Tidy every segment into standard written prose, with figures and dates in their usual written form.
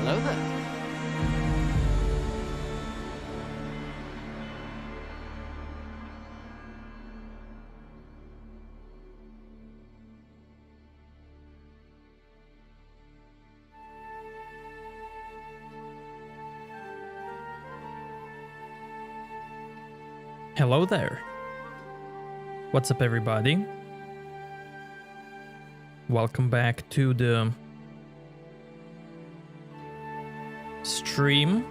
Hello there. Hello there. What's up, everybody? Welcome back to the stream.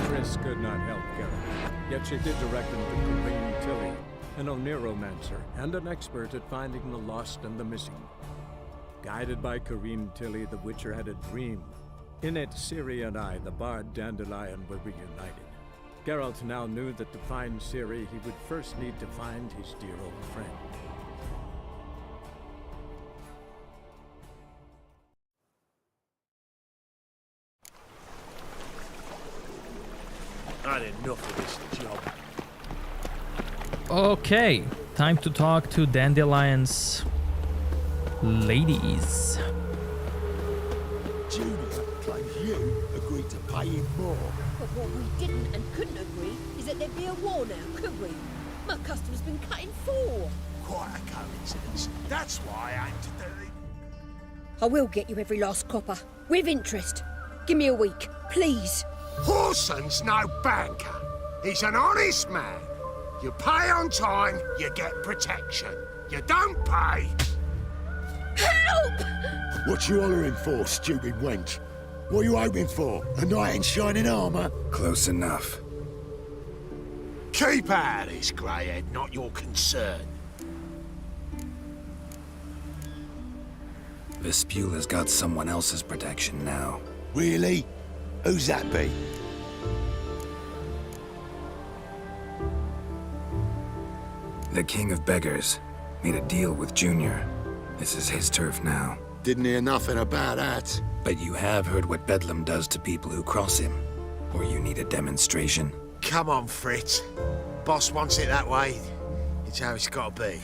Triss could not help Geralt, yet she did direct him to Corinne Tilly, an oneiromancer and an expert at finding the lost and the missing. Guided by Corinne Tilly, the Witcher had a dream. In it, Ciri and I, the bard Dandelion, were reunited. Geralt now knew that to find Ciri, he would first need to find his dear old friend. I had enough of this job. Okay, time to talk to Dandelion's ladies. Junior claims you agreed to pay him more. But what we didn't and couldn't agree is that there'd be a war now, could we? My customer's been cut in four. Quite a coincidence. That's why I aim to do. I will get you every last copper, with interest. Give me a week, please. Horson's no banker. He's an honest man. You pay on time, you get protection. You don't pay. Help! What you hollering for, stupid wench? What are you hoping for? A knight in shining armour? Close enough. Keep out of this, greyhead, not your concern. Vespula's got someone else's protection now. Really? Who's that be? The King of Beggars made a deal with Junior. This is his turf now. Didn't hear nothing about that. But you have heard what Bedlam does to people who cross him. Or you need a demonstration? Come on, Fritz. Boss wants it that way. It's how it's got to be.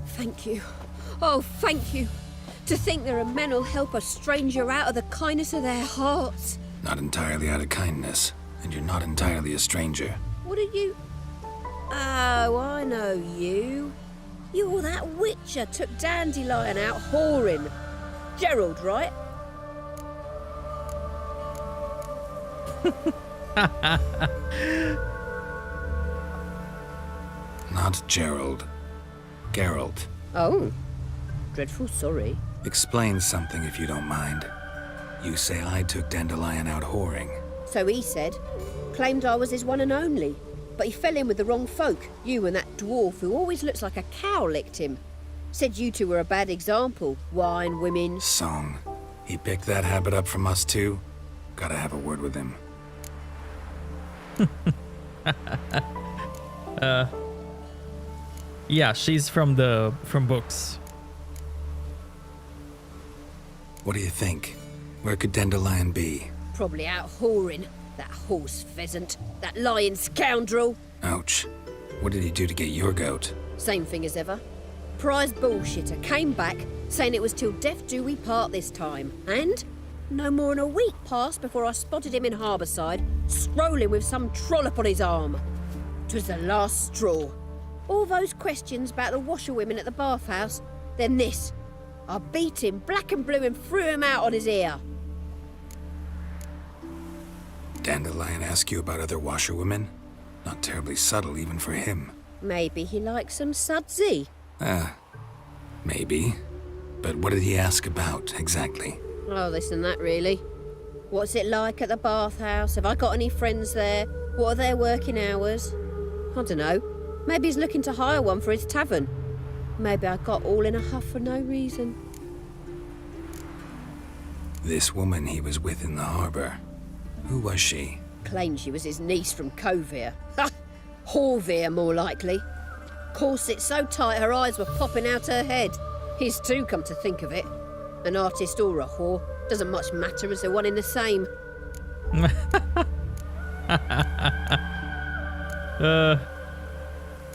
Thank you. Oh, thank you. To think there are men who'll help a stranger out of the kindness of their hearts. Not entirely out of kindness, and you're not entirely a stranger. What are you... Oh, I know you. You're that witcher took Dandelion out whoring. Gerald, right? Not Gerald. Geralt. Oh. Dreadful sorry. Explain something if you don't mind. You say I took Dandelion out whoring. So he said. Claimed I was his one and only. But he fell in with the wrong folk. You and that dwarf who always looks like a cow licked him. Said you two were a bad example. Wine, women... Song. He picked that habit up from us too? Gotta have a word with him. Yeah, she's from books. What do you think? Where could Dandelion be? Probably out whoring. That horse pheasant. That lying scoundrel. Ouch. What did he do to get your goat? Same thing as ever. Prize bullshitter came back, saying it was till death do we part this time. And No more than a week passed before I spotted him in Harbourside, strolling with some trollop on his arm. 'Twas the last straw. All those questions about the washerwomen at the bathhouse, then this. I beat him black and blue and threw him out on his ear. Dandelion ask you about other washerwomen? Not terribly subtle even for him. Maybe he likes some sudsy. Maybe. But what did he ask about, exactly? Oh, this and that, really. What's it like at the bathhouse? Have I got any friends there? What are their working hours? I don't know. Maybe he's looking to hire one for his tavern. Maybe I got all in a huff for no reason. This woman he was with in the harbor. Who was she? Claimed she was his niece from Covere. Ha! Horvere, more likely. Corset so tight her eyes were popping out her head. His too, come to think of it. An artist or a whore. Doesn't much matter as they're one in the same.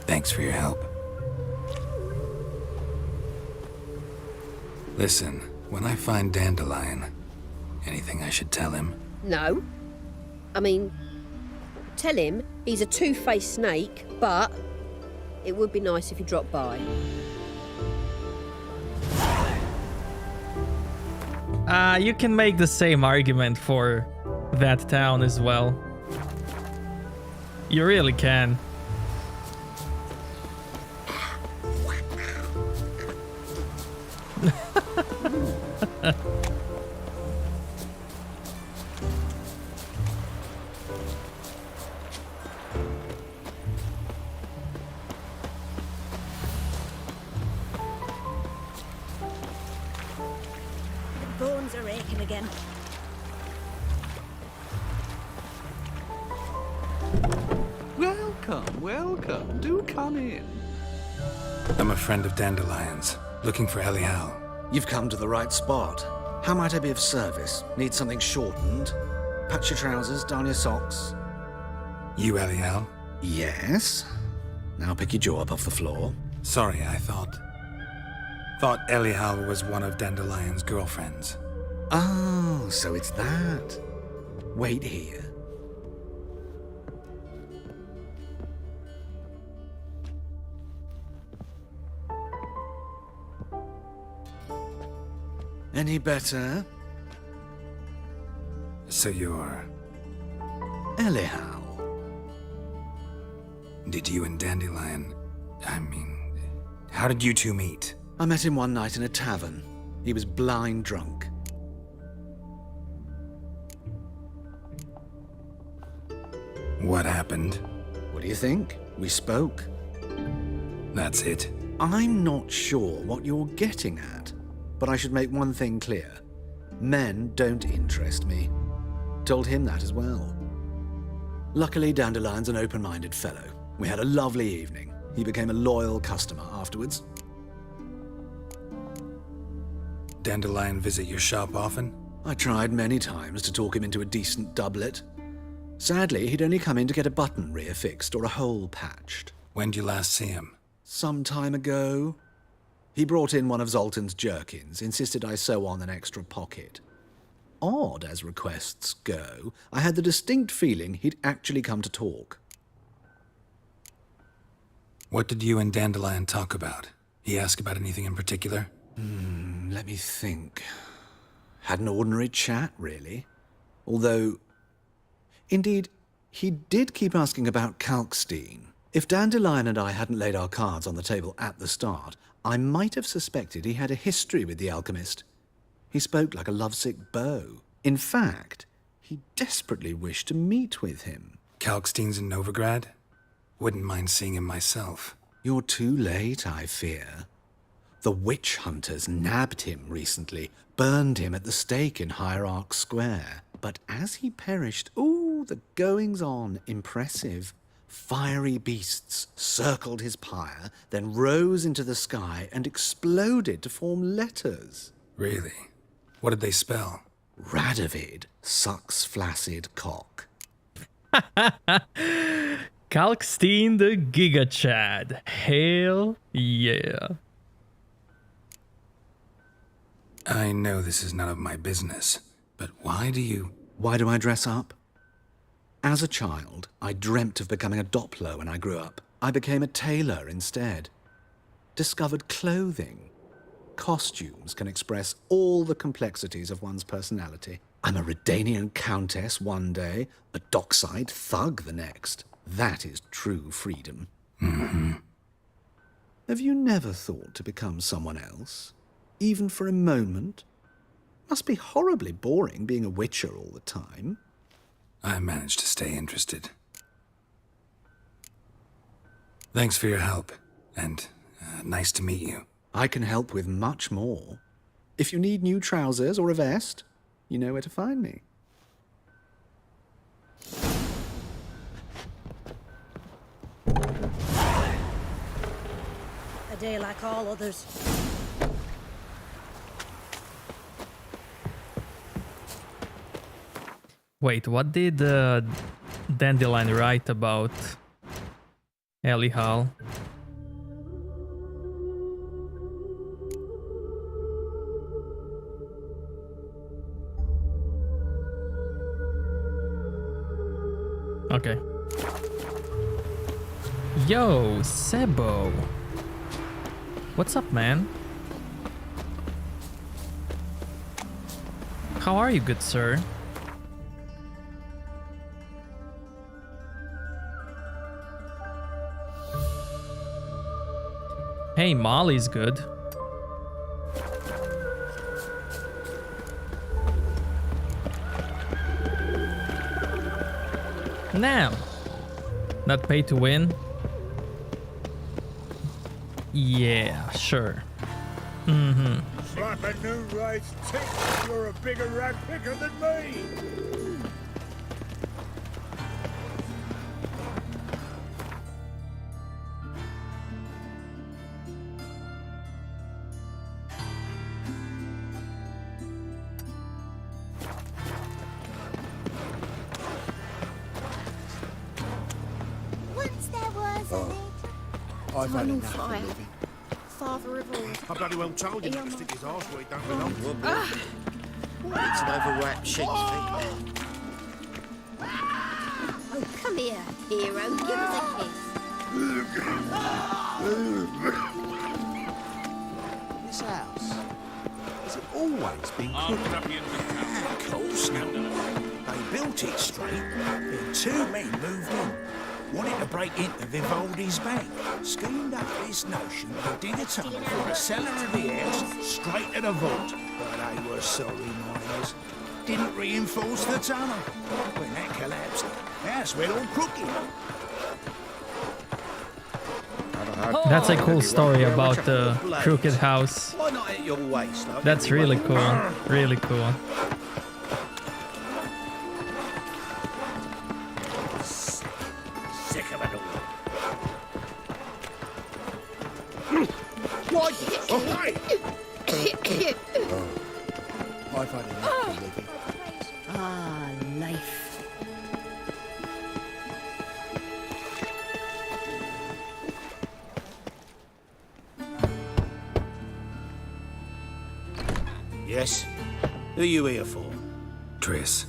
Thanks for your help. Listen, when I find Dandelion, anything I should tell him? No. I mean, tell him he's a two-faced snake, but it would be nice if he dropped by. You can make the same argument for that town as well. You really can. Bones are aching again. Welcome, welcome. Do come in. I'm a friend of Dandelion's, looking for Elihal. You've come to the right spot. How might I be of service? Need something shortened? Patch your trousers, darn your socks. You Elihal? Yes. Now pick your jaw up off the floor. Sorry, I thought Elihal was one of Dandelion's girlfriends. Oh, so it's that. Wait here. Any better? So you're... Elihal. Did you and Dandelion... how did you two meet? I met him one night in a tavern. He was blind drunk. What happened? What do you think? We spoke. That's it. I'm not sure what you're getting at, but I should make one thing clear. Men don't interest me. Told him that as well. Luckily, Dandelion's an open-minded fellow. We had a lovely evening. He became a loyal customer afterwards. Dandelion visit your shop often? I tried many times to talk him into a decent doublet. Sadly, he'd only come in to get a button reaffixed or a hole patched. When did you last see him? Some time ago. He brought in one of Zoltan's jerkins, insisted I sew on an extra pocket. Odd as requests go, I had the distinct feeling he'd actually come to talk. What did you and Dandelion talk about? He ask about anything in particular? Let me think. Had an ordinary chat, really. Although, indeed, he did keep asking about Kalkstein. If Dandelion and I hadn't laid our cards on the table at the start, I might have suspected he had a history with the alchemist. He spoke like a lovesick beau. In fact, he desperately wished to meet with him. Kalkstein's in Novigrad? Wouldn't mind seeing him myself. You're too late, I fear. The witch hunters nabbed him recently, burned him at the stake in Hierarch Square. But as he perished, the goings-on, impressive. Fiery beasts circled his pyre, then rose into the sky and exploded to form letters. Really? What did they spell? Radovid sucks flaccid cock. Kalkstein the Giga Chad. Hell yeah. I know this is none of my business, But why do you... Why do I dress up? As a child, I dreamt of becoming a Doppler when I grew up. I became a tailor instead. Discovered clothing. Costumes can express all the complexities of one's personality. I'm a Redanian countess one day, a dockside thug the next. That is true freedom. Mm-hmm. Have you never thought to become someone else? Even for a moment? Must be horribly boring being a witcher all the time. I managed to stay interested. Thanks for your help, and nice to meet you. I can help with much more. If you need new trousers or a vest, you know where to find me. A day like all others. Wait, what did Dandelion write about Elihal? Okay. Yo, Sebo. What's up, man? How are you, good sir? Hey, Molly's good. Now, not pay to win? Yeah, sure. Mm-hmm. Slap a new race tick. You're a bigger rat picker than me. Once there was a I've had on enough of fire. living. Father of all. I bloody well told you not to stick his arse where he don't belong. It's an overwrapped sheep's feet. Oh, come here, hero. Give us a kiss. This house, has it always been crooked? Of course not. They built it straight, then two men moved in. Wanted to break into Vivaldi's bank. Schemed up this notion to dig a tunnel from the cellar of the house straight to the vault. But they were sorry miners. Didn't reinforce the tunnel. When that collapsed, the house went all crooked. That's a cool story about the crooked house. Why not at your waist? Like That's really cool. Really cool. Sick of it all. Why? Oh, hey! I've had enough of living. Ah, life. Yes? Who are you here for? Triss.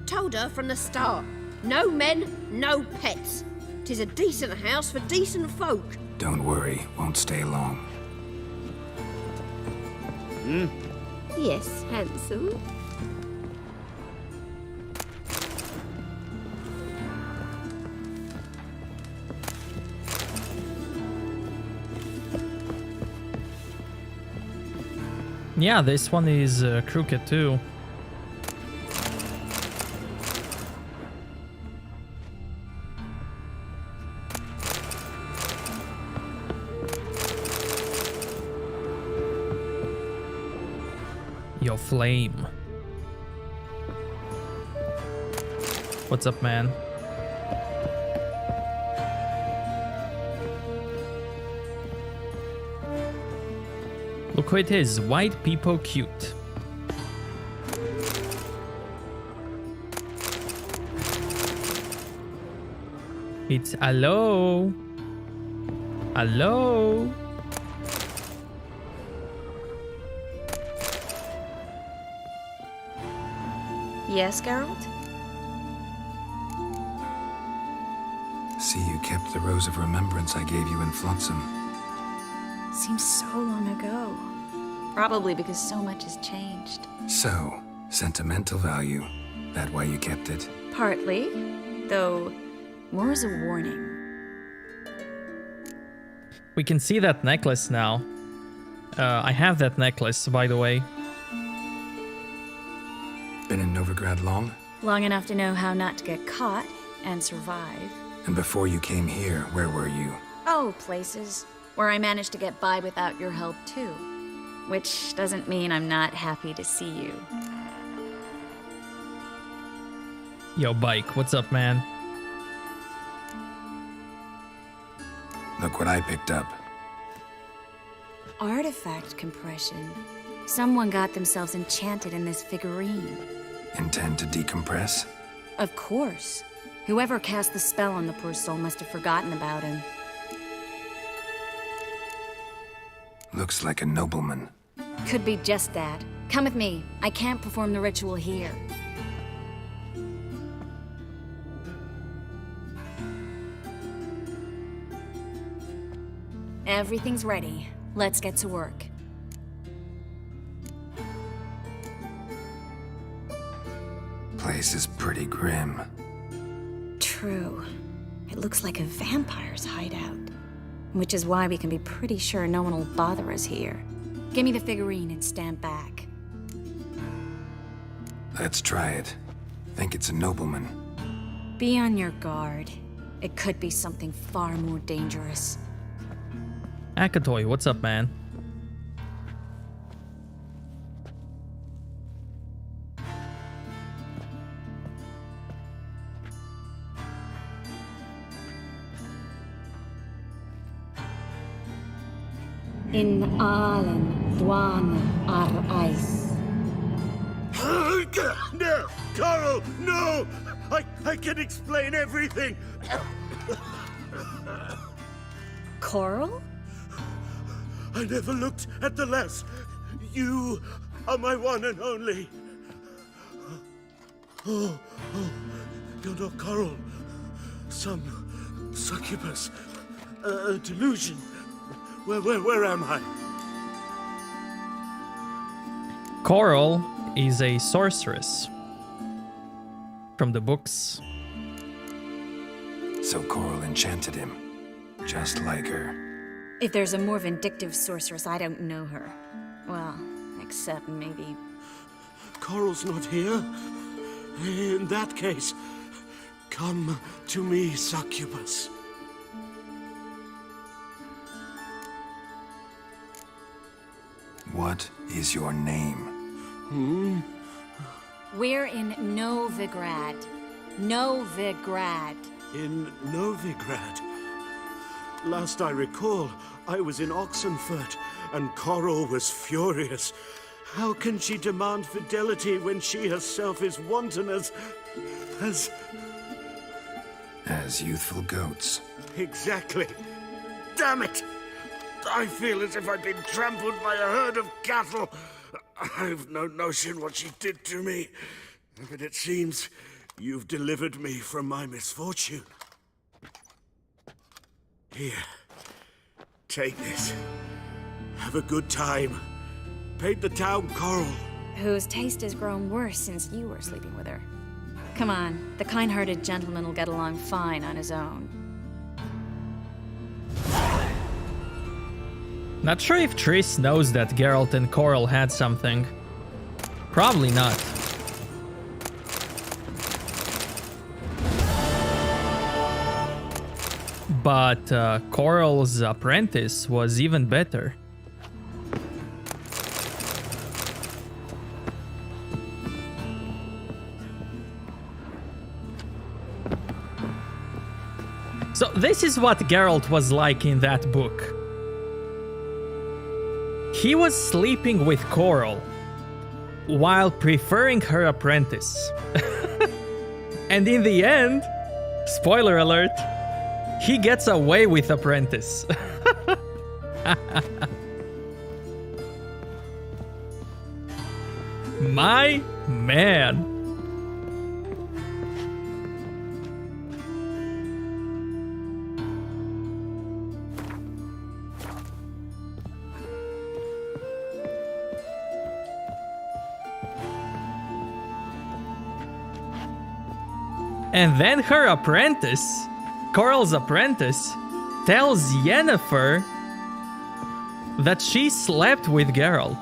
Told her from the start. No men, no pets. 'Tis a decent house for decent folk. Don't worry, won't stay long. Yes, handsome. Yeah, this one is crooked too. Yo, Flame. What's up, man? Look who it is, white people cute. It's hello. Hello. Yes, Geralt? See, you kept the Rose of Remembrance I gave you in Flotsam. Seems so long ago. Probably because so much has changed. So, sentimental value. That why you kept it? Partly, though more as a warning. We can see that necklace now. I have that necklace, by the way. Been in Novigrad long? Long enough to know how not to get caught and survive. And before you came here, where were you? Oh, places where I managed to get by without your help too. Which doesn't mean I'm not happy to see you. Yo, Bike, what's up, man? Look what I picked up. Artifact compression. Someone got themselves enchanted in this figurine. Intend to decompress? Of course. Whoever cast the spell on the poor soul must have forgotten about him. Looks like a nobleman. Could be just that. Come with me. I can't perform the ritual here. Everything's ready. Let's get to work. Place is pretty grim. True. It looks like a vampire's hideout. Which is why we can be pretty sure no one will bother us here. Give me the figurine and stand back. Let's try it. Think it's a nobleman. Be on your guard. It could be something far more dangerous. Akatoy, what's up, man? In Allen, Dwan, Ar Ice. No! Coral, no! I can explain everything! Coral? I never looked at the lass. You are my one and only. Oh, you're not Coral. Some succubus. A delusion. Where am I? Coral is a sorceress. From the books. So Coral enchanted him. Just like her. If there's a more vindictive sorceress, I don't know her. Well, except maybe... Coral's not here. In that case, come to me, succubus. What is your name? We're in Novigrad. Novigrad. In Novigrad. Last I recall, I was in Oxenfurt, and Coral was furious. How can she demand fidelity when she herself is wanton as youthful goats. Exactly. Damn it! I feel as if I've been trampled by a herd of cattle. I've no notion what she did to me, but it seems you've delivered me from my misfortune. Here, take this. Have a good time. Paint the town coral. Whose taste has grown worse since you were sleeping with her. Come on, the kind-hearted gentleman will get along fine on his own. Not sure if Triss knows that Geralt and Coral had something. Probably not. But Coral's apprentice was even better. So this is what Geralt was like in that book. He was sleeping with Coral while preferring her apprentice. And in the end, spoiler alert, he gets away with apprentice. My man. And then her apprentice, Coral's apprentice, tells Yennefer that she slept with Geralt.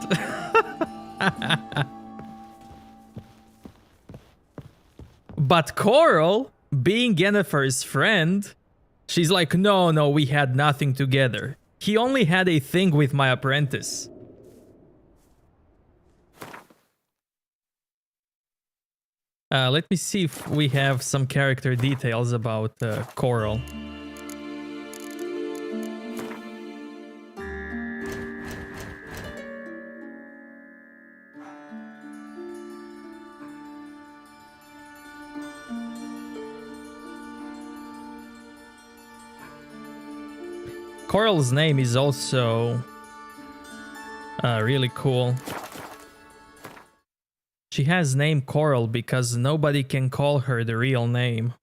But Coral, being Yennefer's friend, she's like, no, we had nothing together. He only had a thing with my apprentice. Let me see if we have some character details about Coral. Coral's name is also really cool. She has name Coral because nobody can call her the real name.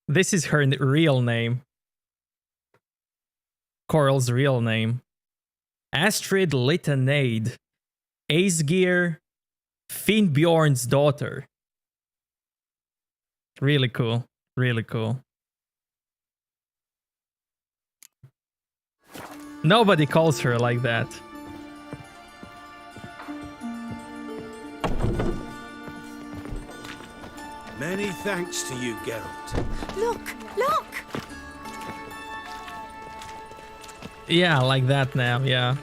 This is her real name. Coral's real name. Astrid Litanade, Aesgeir Finnbjorn's daughter. Really cool. Really cool. Nobody calls her like that. Many thanks to you, Geralt. Look! Look! Yeah, like that now, yeah.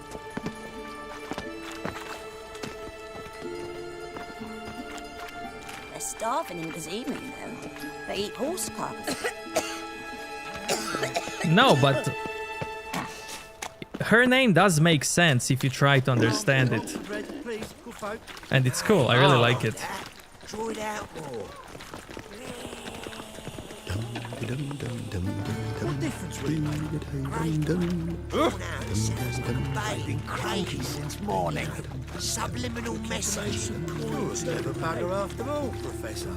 They're starving in this evening, though. They eat horse cubs. No, but her name does make sense if you try to understand it. And it's cool, I really like it. Draw it out more. What difference will it make? They've been cranky since morning. Subliminal message. You're a clever bugger after all, Professor.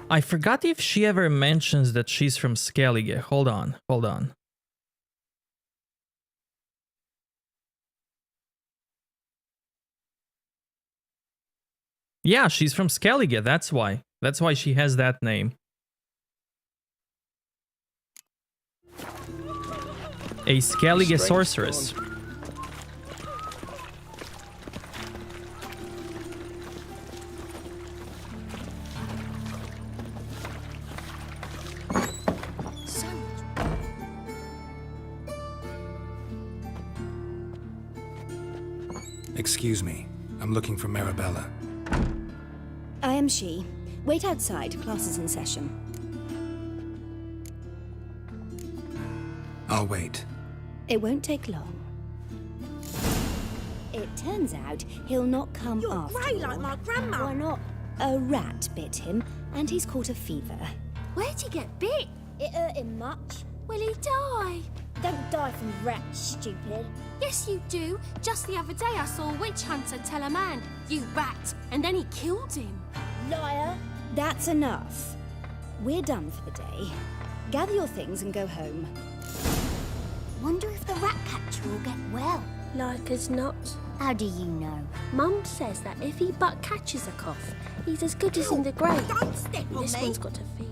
I forgot if she ever mentions that she's from Skellige. Hold on. Yeah, she's from Skellige, that's why. That's why she has that name. A Skellige sorceress. Excuse me. I'm looking for Marabella. I am she. Wait outside. Class is in session. I'll wait. It won't take long. It turns out he'll not come You're after grey all. like my grandma. Why not? A rat bit him, and he's caught a fever. Where'd he get bit? It hurt him much. Will he die? Don't die from rats, stupid. Yes, you do. Just the other day I saw a witch hunter tell a man, "You rat," and then he killed him. Liar. That's enough. We're done for the day. Gather your things and go home. Wonder if the rat catcher will get well. Like as not. How do you know? Mum says that if he but catches a cough, he's as good as in the grave. Don't step on This me. one's got a fever.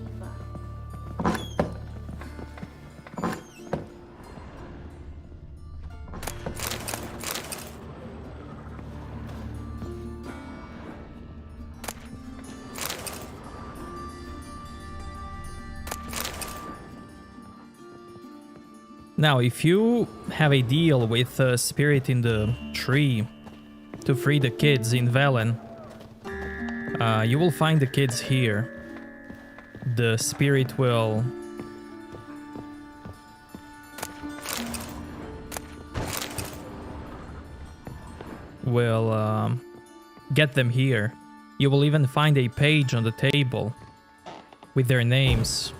Now, if you have a deal with a spirit in the tree to free the kids in Velen, you will find the kids here. The spirit will get them here. You will even find a page on the table with their names.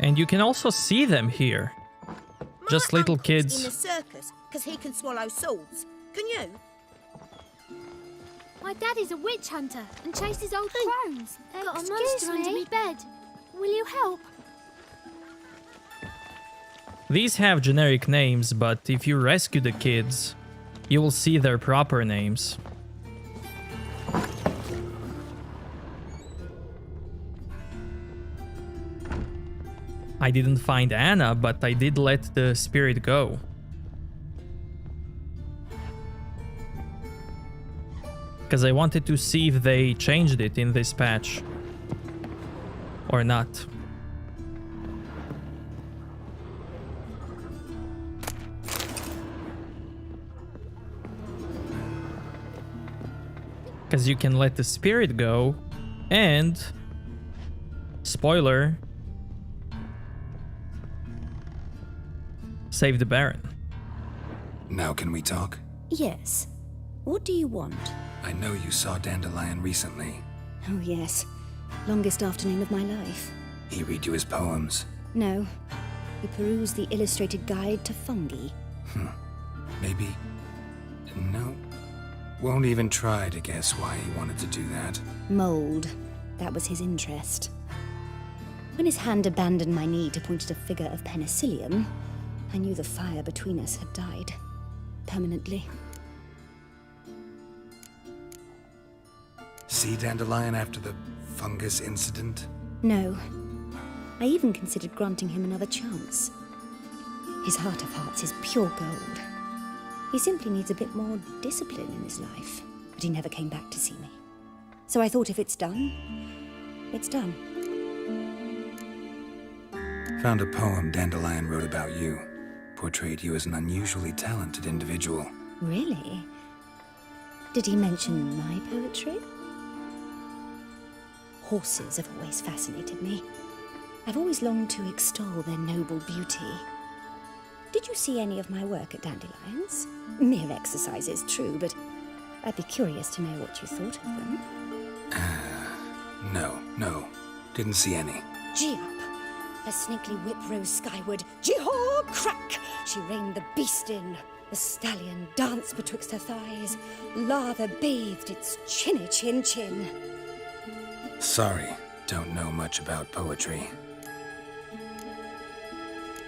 And you can also see them here. Just little In the kids. circus, because he can swallow swords. Can you? My daddy's a witch hunter and chases old crones. Got a Excuse monster under me? me bed. Will you help? These have generic names, but if you rescue the kids, you will see their proper names. I didn't find Anna, but I did let the spirit go. Because I wanted to see if they changed it in this patch. Or not. Because you can let the spirit go, and... spoiler... save the Baron. Now can we talk? Yes. What do you want? I know you saw Dandelion recently. Oh, yes. Longest afternoon of my life. He read you his poems. No. He perused the illustrated guide to fungi. Maybe... No. Won't even try to guess why he wanted to do that. Mold. That was his interest. When his hand abandoned my knee to point at a figure of penicillium, I knew the fire between us had died. Permanently. See Dandelion after the fungus incident? No. I even considered granting him another chance. His heart of hearts is pure gold. He simply needs a bit more discipline in his life. But he never came back to see me. So I thought if it's done, it's done. Found a poem Dandelion wrote about you. Portrayed you as an unusually talented individual. Really? Did he mention my poetry? Horses have always fascinated me. I've always longed to extol their noble beauty. Did you see any of my work at Dandelion's? Mere exercises, true, but I'd be curious to know what you thought of them. No. Didn't see any. Gee up! The snakely whip rose skyward. Jee-haw! Crack! She reined the beast in. The stallion danced betwixt her thighs. Lather bathed its chinny chin. Sorry, don't know much about poetry.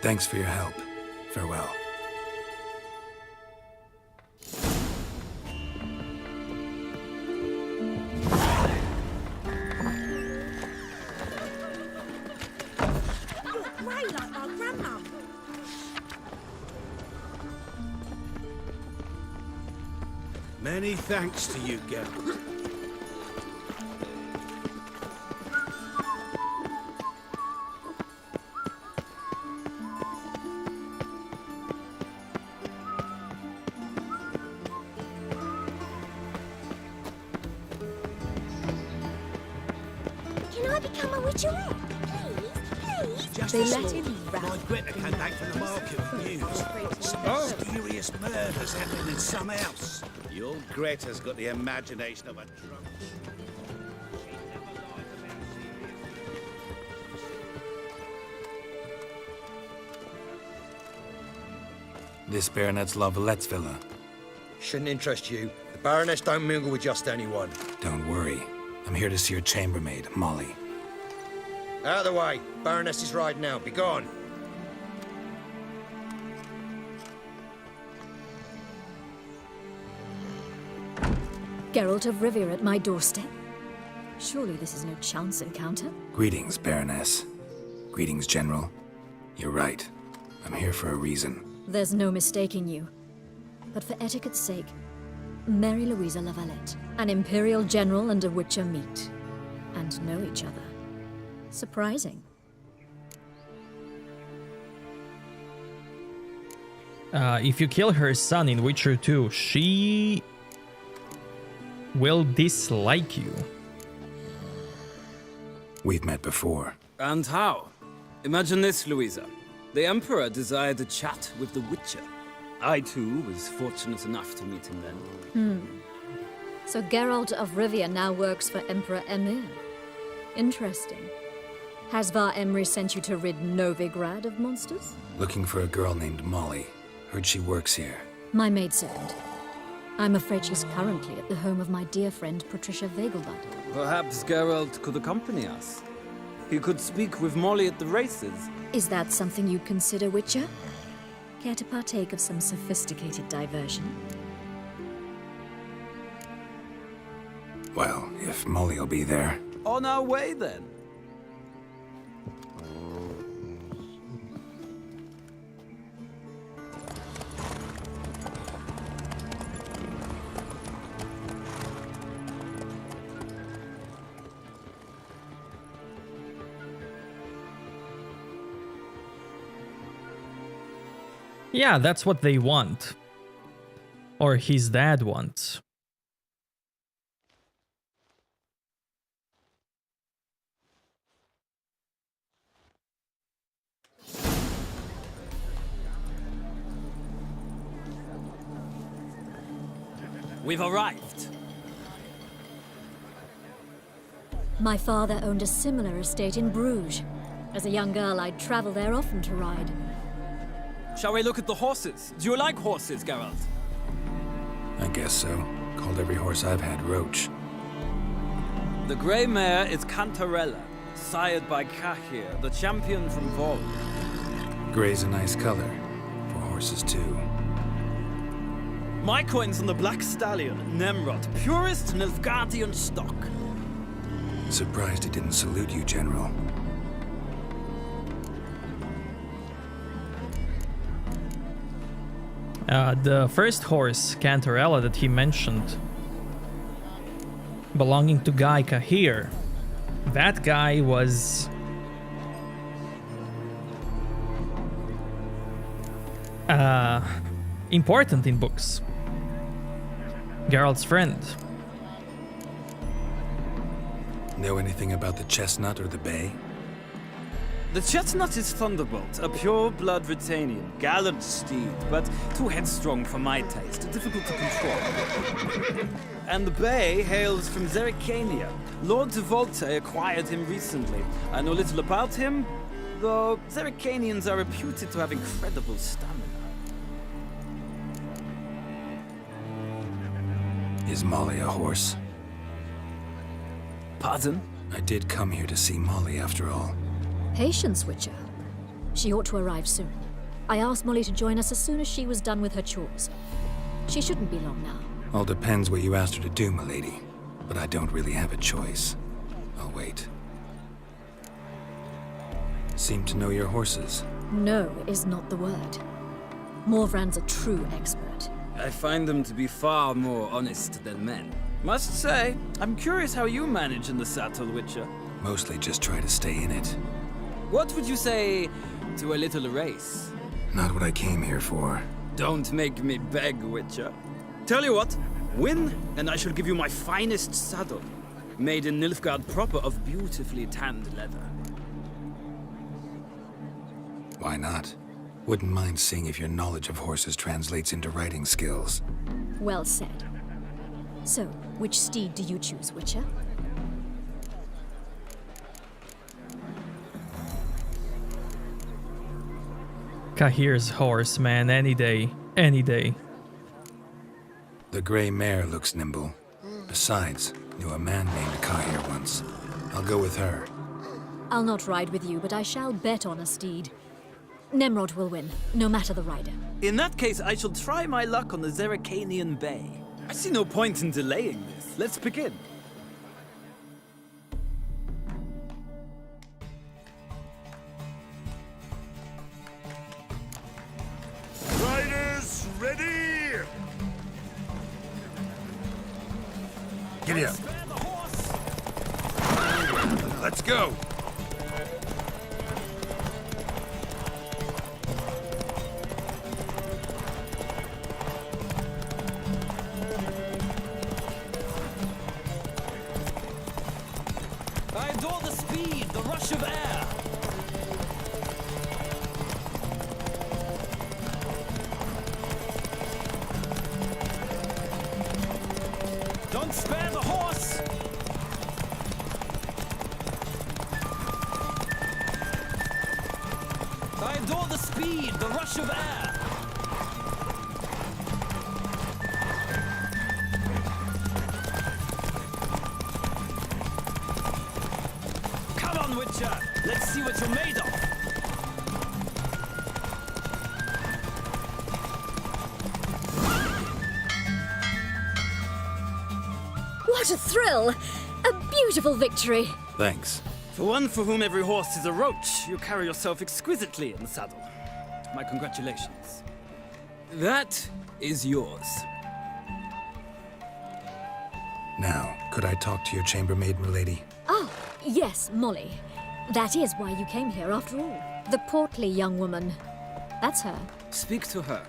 Thanks for your help. Farewell. You're grey like my grandmum. Many thanks to you, Geralt. Can I become a witcherette? Please? Just They this let morning, him rap. my Greta came back from the market with news. Mysterious murders happening in some house. Your Greta's got the imagination of a drunk. This Baronet's La Valette's villa. Shouldn't interest you. The Baroness don't mingle with just anyone. Don't worry. I'm here to see your chambermaid, Molly. Out of the way. Baroness is riding out. Be gone. Geralt of Rivia at my doorstep? Surely this is no chance encounter? Greetings, Baroness. Greetings, General. You're right. I'm here for a reason. There's no mistaking you. But for etiquette's sake, Mary Louisa La Valette, an Imperial General and a Witcher meet. And know each other. Surprising. If you kill her son in Witcher 2, she will dislike you. We've met before. And how? Imagine this, Louisa. The Emperor desired a chat with the Witcher. I, too, was fortunate enough to meet him then. So Geralt of Rivia now works for Emperor Emir. Interesting. Has Var Emry sent you to rid Novigrad of monsters? Looking for a girl named Molly. Heard she works here. My maidservant. I'm afraid she's currently at the home of my dear friend Patricia Vegelbud. Perhaps Geralt could accompany us. He could speak with Molly at the races. Is that something you'd consider, Witcher? Care to partake of some sophisticated diversion? Well, if Molly'll be there. On our way, then. Yeah, that's what they want. Or his dad wants. We've arrived. My father owned a similar estate in Bruges. As a young girl, I'd travel there often to ride. Shall we look at the horses? Do you like horses, Geralt? I guess so. Called every horse I've had Roche. The grey mare is Cantarella, sired by Cahir, the champion from Vol. Grey's a nice color. For horses, too. My coin's on the black stallion, Nemrod, purest Nilfgaardian stock. Surprised he didn't salute you, General. The first horse, Cantarella, that he mentioned, belonging to Guy Cahir, that guy was important in books. Geralt's friend. Know anything about the chestnut or the bay? The chestnut is Thunderbolt, a pure-blood Britannian, gallant steed, but too headstrong for my taste, difficult to control. And the bay hails from Zerrikania. Lord de Volte acquired him recently. I know little about him, though Zerrikanians are reputed to have incredible stamina. Is Molly a horse? Pardon? I did come here to see Molly, after all. Patience, Witcher. She ought to arrive soon. I asked Molly to join us as soon as she was done with her chores. She shouldn't be long now. All depends what you asked her to do, milady. But I don't really have a choice. I'll wait. Seem to know your horses. No is not the word. Morvran's a true expert. I find them to be far more honest than men. Must say, I'm curious how you manage in the saddle, Witcher. Mostly just try to stay in it. What would you say to a little race? Not what I came here for. Don't make me beg, Witcher. Tell you what, win, and I shall give you my finest saddle. Made in Nilfgaard proper of beautifully tanned leather. Why not? Wouldn't mind seeing if your knowledge of horses translates into riding skills. Well said. So, which steed do you choose, Witcher? Cahir's horse, man, any day. Any day. The gray mare looks nimble. Besides, knew a man named Cahir once. I'll go with her. I'll not ride with you, but I shall bet on a steed. Nemrod will win, no matter the rider. In that case, I shall try my luck on the Zerrikanian Bay. I see no point in delaying this. Let's begin. Riders, ready! Giddy up. Let's go. I adore the speed, the rush of air. Don't spare the horse! adore the speed, the rush of air. Come on, Witcher. Let's see what you're made of. What a thrill! A beautiful victory. Thanks. For one for whom every horse is a roach, you carry yourself exquisitely in the saddle. My congratulations. That is yours. Now, could I talk to your chambermaid, milady? Oh, yes, Molly. That is why you came here after all. The portly young woman. That's her. Speak to her.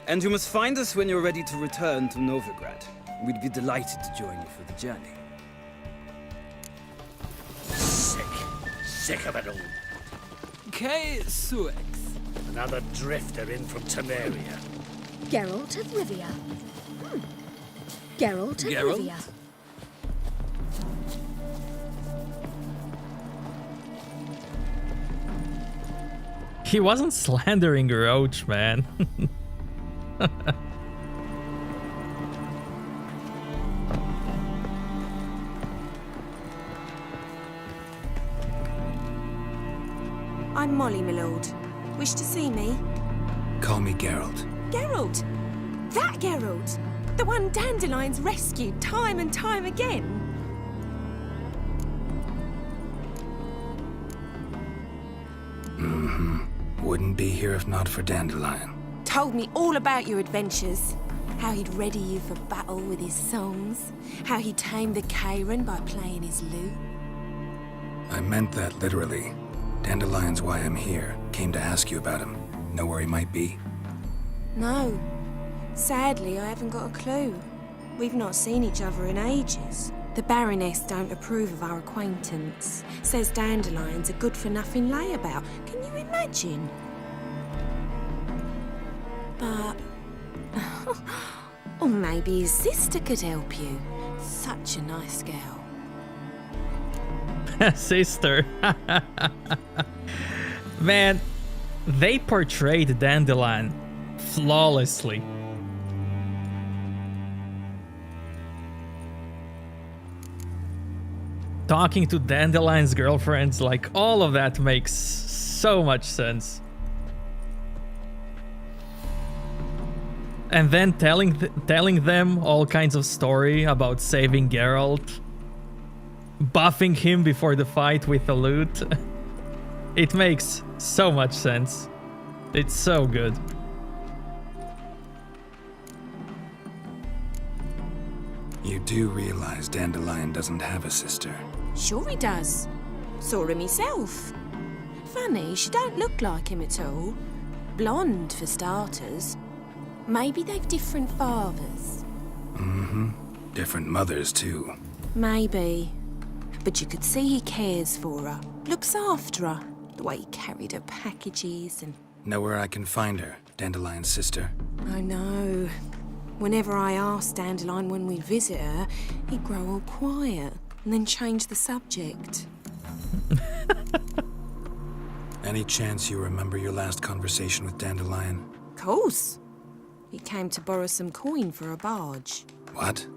And you must find us when you're ready to return to Novigrad. We'd be delighted to join you for the journey. Sick of it all. K. Suex. Another drifter in from Temeria. Geralt of Rivia. Geralt of Geralt? Rivia. He wasn't slandering Roche, man. I'm Molly, my lord. Wish to see me? Call me Geralt. Geralt! That Geralt! The one Dandelion's rescued time and time again! Wouldn't be here if not for Dandelion. Told me all about your adventures. How he'd ready you for battle with his songs. How he tamed the Kairan by playing his lute. I meant that literally. Dandelion's why I'm here. Came to ask you about him. Know where he might be? No. Sadly, I haven't got a clue. We've not seen each other in ages. The Baroness don't approve of our acquaintance. Says Dandelion's a good-for-nothing layabout. Can you imagine? But... or maybe his sister could help you. Such a nice girl. Sister. Man, they portrayed Dandelion flawlessly. Talking to Dandelion's girlfriends, like, all of that makes so much sense. And then telling them all kinds of story about saving Geralt, buffing him before the fight with the lute. It makes so much sense. It's so good. You do realize Dandelion doesn't have a sister. Sure he does. Saw him myself. Funny, she don't look like him at all. Blonde, for starters. Maybe they've different fathers. Different mothers, too. Maybe. But you could see he cares for her. Looks after her. The way he carried her packages and... Know where I can find her, Dandelion's sister? I know. Whenever I asked Dandelion when we'd visit her, he'd grow all quiet and then change the subject. Any chance you remember your last conversation with Dandelion? Course. He came to borrow some coin for a barge. What?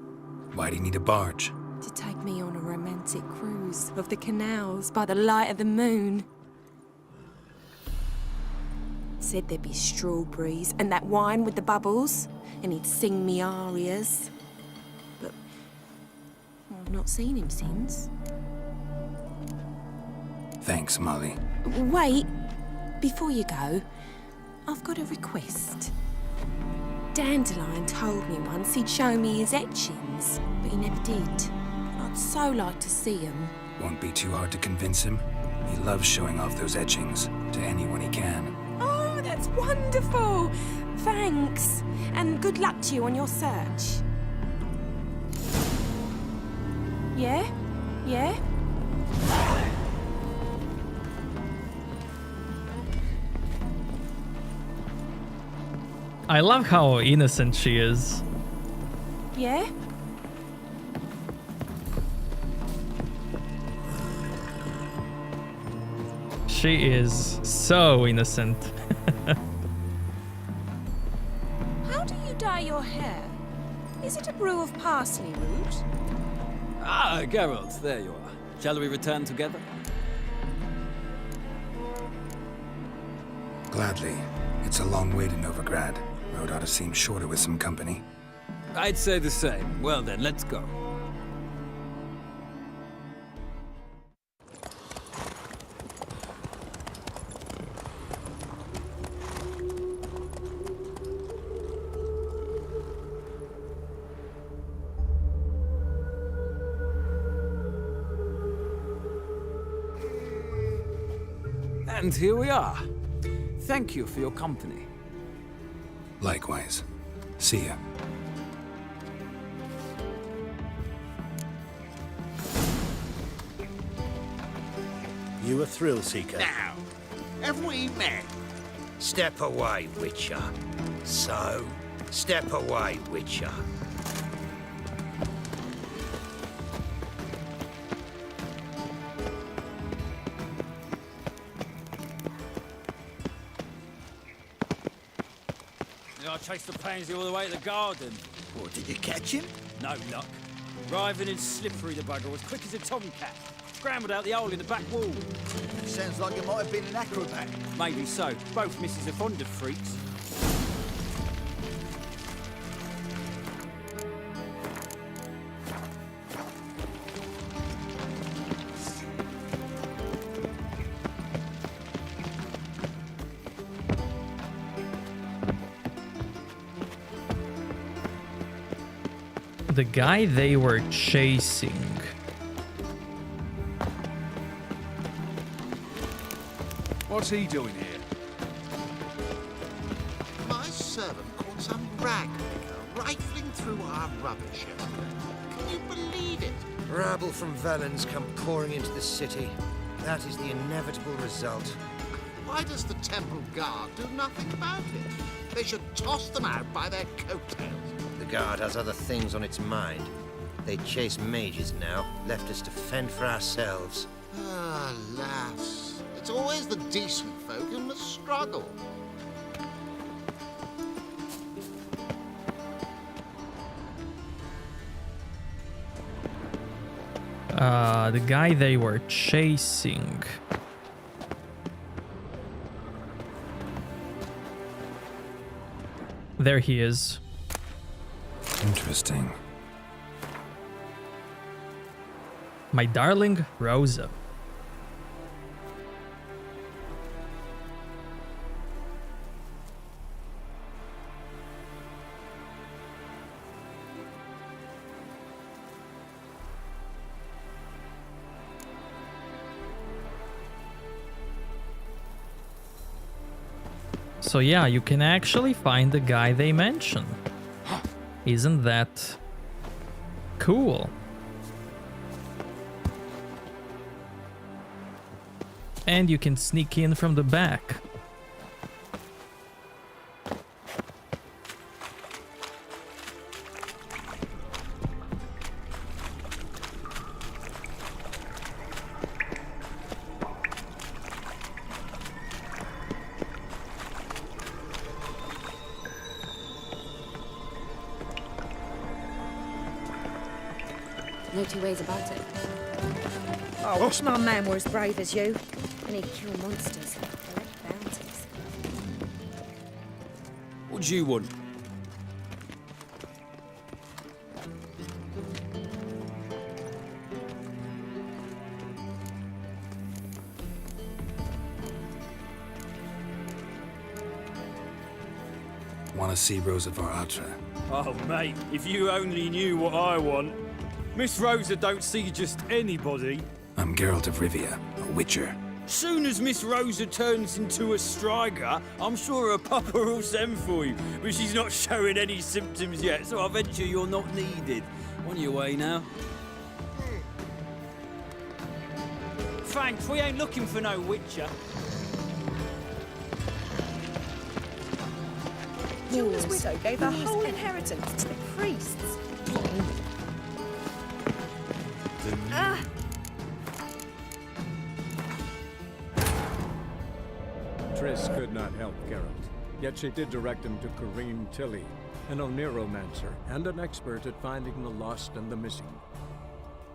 Why'd he need a barge? To take me on a romantic cruise of the canals by the light of the moon. Said there'd be strawberries and that wine with the bubbles, and he'd sing me arias. But I've not seen him since. Thanks, Molly. Wait, before you go, I've got a request. Dandelion told me once he'd show me his etchings, but he never did. I'd so like to see them. Won't be too hard to convince him. He loves showing off those etchings to anyone he can. Oh, that's wonderful! Thanks, and good luck to you on your search. Yeah? Yeah? I love how innocent she is. Yeah? She is so innocent. How do you dye your hair? Is it a brew of parsley root? Ah, Geralt, there you are. Shall we return together? Gladly. It's a long way to Novigrad. Road ought to seem shorter with some company. I'd say the same. Well then, let's go. And here we are. Thank you for your company. Likewise. See ya. You a thrill seeker? Now, have we met? Step away, Witcher. So, step away, Witcher. I chased the pansy all the way to the garden. What, did you catch him? No luck. Writhing and slippery, the bugger, as quick as a tomcat. Scrambled out the hole in the back wall. Sounds like you might have been an acrobat. Maybe so. Both misses are fond of freaks. The guy they were chasing. What's he doing here? My servant caught some ragpicker rifling through our rubbish yesterday. Can you believe it? Rabble from Valens come pouring into the city. That is the inevitable result. Why does the temple guard do nothing about it? They should toss them out by their coattails. The guard has other things on its mind. They chase mages now, left us to fend for ourselves. Alas, it's always the decent folk who must struggle. The guy they were chasing. There he is. Interesting. My darling Rosa. So yeah, you can actually find the guy they mention. Isn't that cool? And you can sneak in from the back. No two ways about it. I wish my man were as brave as you. And he'd kill monsters, collect bounties. What do you want? Want to see Rosa for Attre? Oh, mate, if you only knew what I want. Miss Rosa don't see just anybody. I'm Geralt of Rivia, a witcher. Soon as Miss Rosa turns into a striker, I'm sure her papa will send for you. But she's not showing any symptoms yet, so I venture you're not needed. On your way now. Thanks, we ain't looking for no witcher. Jules' widow gave her whole inheritance to the priests. Triss could not help Geralt, yet she did direct him to Corrine Tilly, an Oniromancer and an expert at finding the lost and the missing.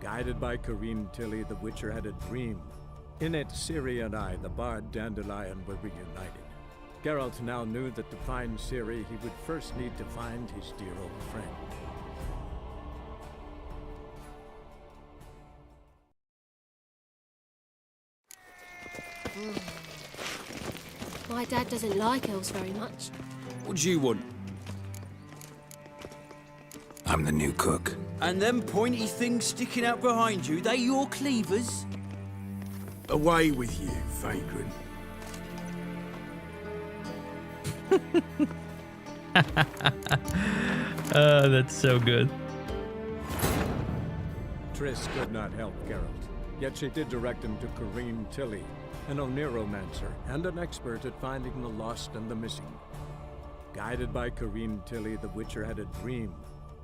Guided by Corrine Tilly, the Witcher had a dream. In it, Ciri and I, the bard Dandelion, were reunited. Geralt now knew that to find Ciri, he would first need to find his dear old friend. My dad doesn't like elves very much. What do you want? I'm the new cook. And them pointy things sticking out behind you, they your cleavers? Away with you, vagrant. That's so good. Triss could not help Geralt, yet she did direct him to Corrine Tilly, an Oniromancer and an expert at finding the lost and the missing. Guided by Corrine Tilly, the Witcher had a dream.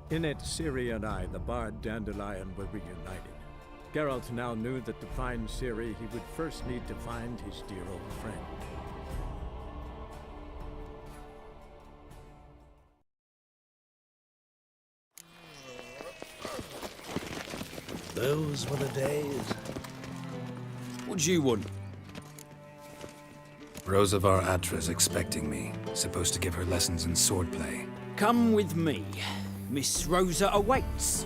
In it, Ciri and I, the bard Dandelion, were reunited. Geralt now knew that to find Ciri, he would first need to find his dear old friend. Those were the days. What do you want? Rosa Atre's expecting me. Supposed to give her lessons in swordplay. Come with me. Miss Rosa awaits.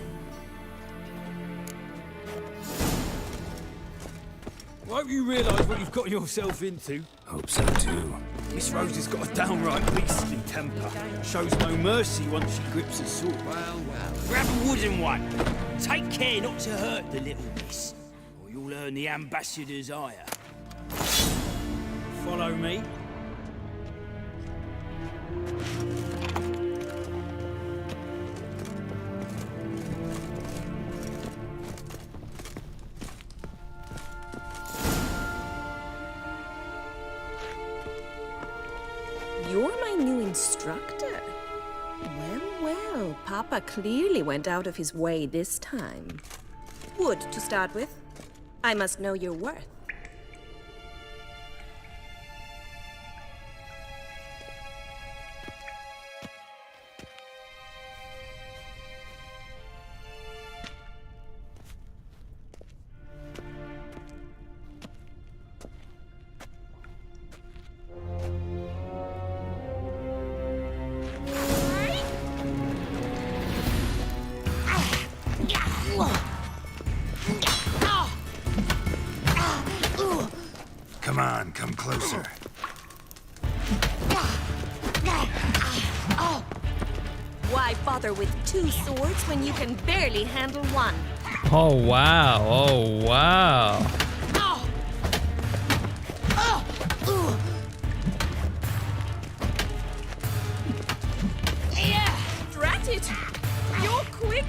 Won't you realise what you've got yourself into? Hope so too. Miss Rosa's got a downright beastly temper. Shows no mercy once she grips a sword. Well. Grab a wooden one. Take care not to hurt the little miss, or you'll earn the ambassador's ire. Follow me. You're my new instructor. Well, Papa clearly went out of his way this time. Wood, to start with. I must know your worth. Come on, come closer. Why bother with two swords when you can barely handle one? Oh wow, oh wow. Drat it! You're quick!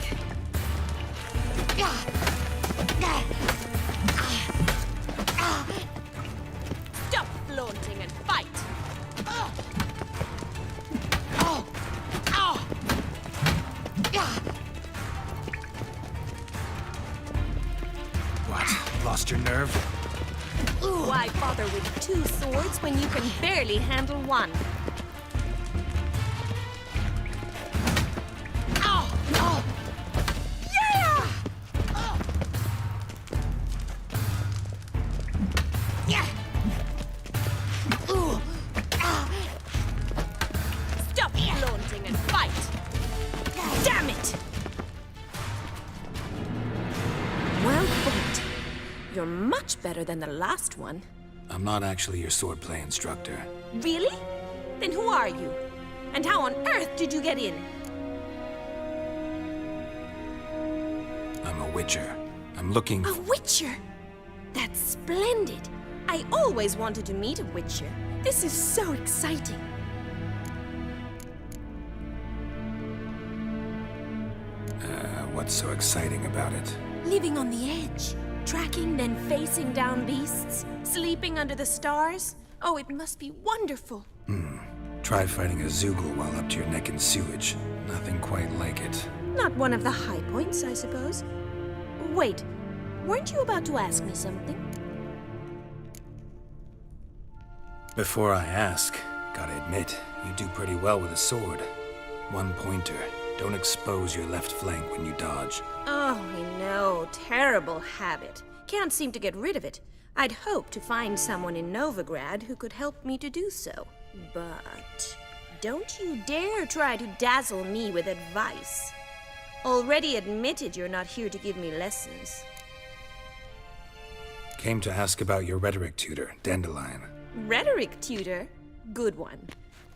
Stop flaunting and fight! What? Lost your nerve? Why bother with two swords when you can barely handle one? Stop flaunting and fight! Damn it! Well fought. You're much better than the last one. I'm not actually your swordplay instructor. Really? Then who are you? And how on earth did you get in? I'm a witcher. I'm looking A witcher? That's splendid. I always wanted to meet a witcher. This is so exciting. What's so exciting about it? Living on the edge. Tracking, then facing down beasts. Sleeping under the stars. Oh, it must be wonderful. Try fighting a Zoogle while up to your neck in sewage. Nothing quite like it. Not one of the high points, I suppose. Wait, weren't you about to ask me something? Before I ask, gotta admit, you do pretty well with a sword. One pointer. Don't expose your left flank when you dodge. Oh, I know. Terrible habit. Can't seem to get rid of it. I'd hoped to find someone in Novigrad who could help me to do so. But don't you dare try to dazzle me with advice. Already admitted you're not here to give me lessons. Came to ask about your rhetoric tutor, Dandelion. Rhetoric tutor? Good one.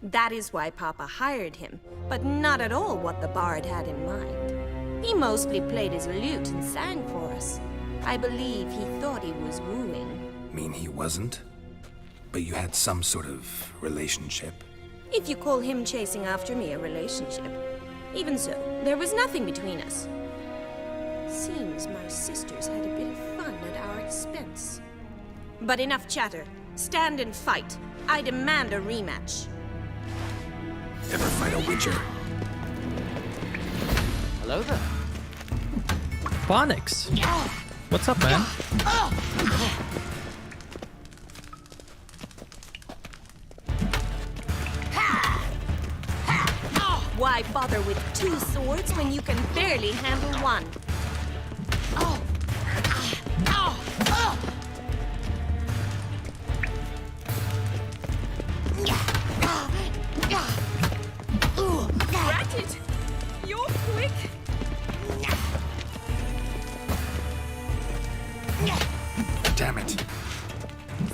That is why Papa hired him, but not at all what the bard had in mind. He mostly played his lute and sang for us. I believe he thought he was wooing. Mean he wasn't? But you had some sort of relationship? If you call him chasing after me a relationship. Even so, there was nothing between us. Seems my sisters had a bit of fun at our expense. But enough chatter. Stand and fight. I demand a rematch. Ever fight a witcher? Hello there. Phonics. What's up, man? Why bother with two swords when you can barely handle one? Granted, you're quick. Damn it.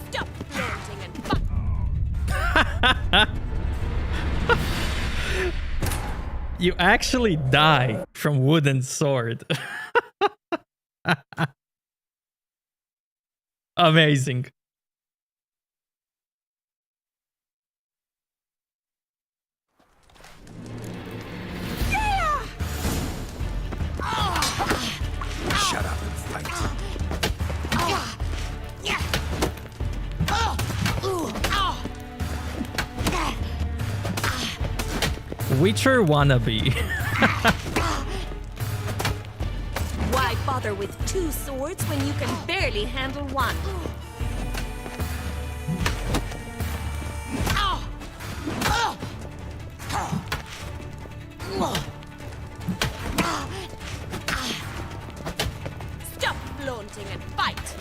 Stop flaunting and fuck. You actually die from wooden sword. Amazing. Shut up and fight. Witcher wannabe. Why bother with two swords when you can barely handle one? Stop flaunting and fight!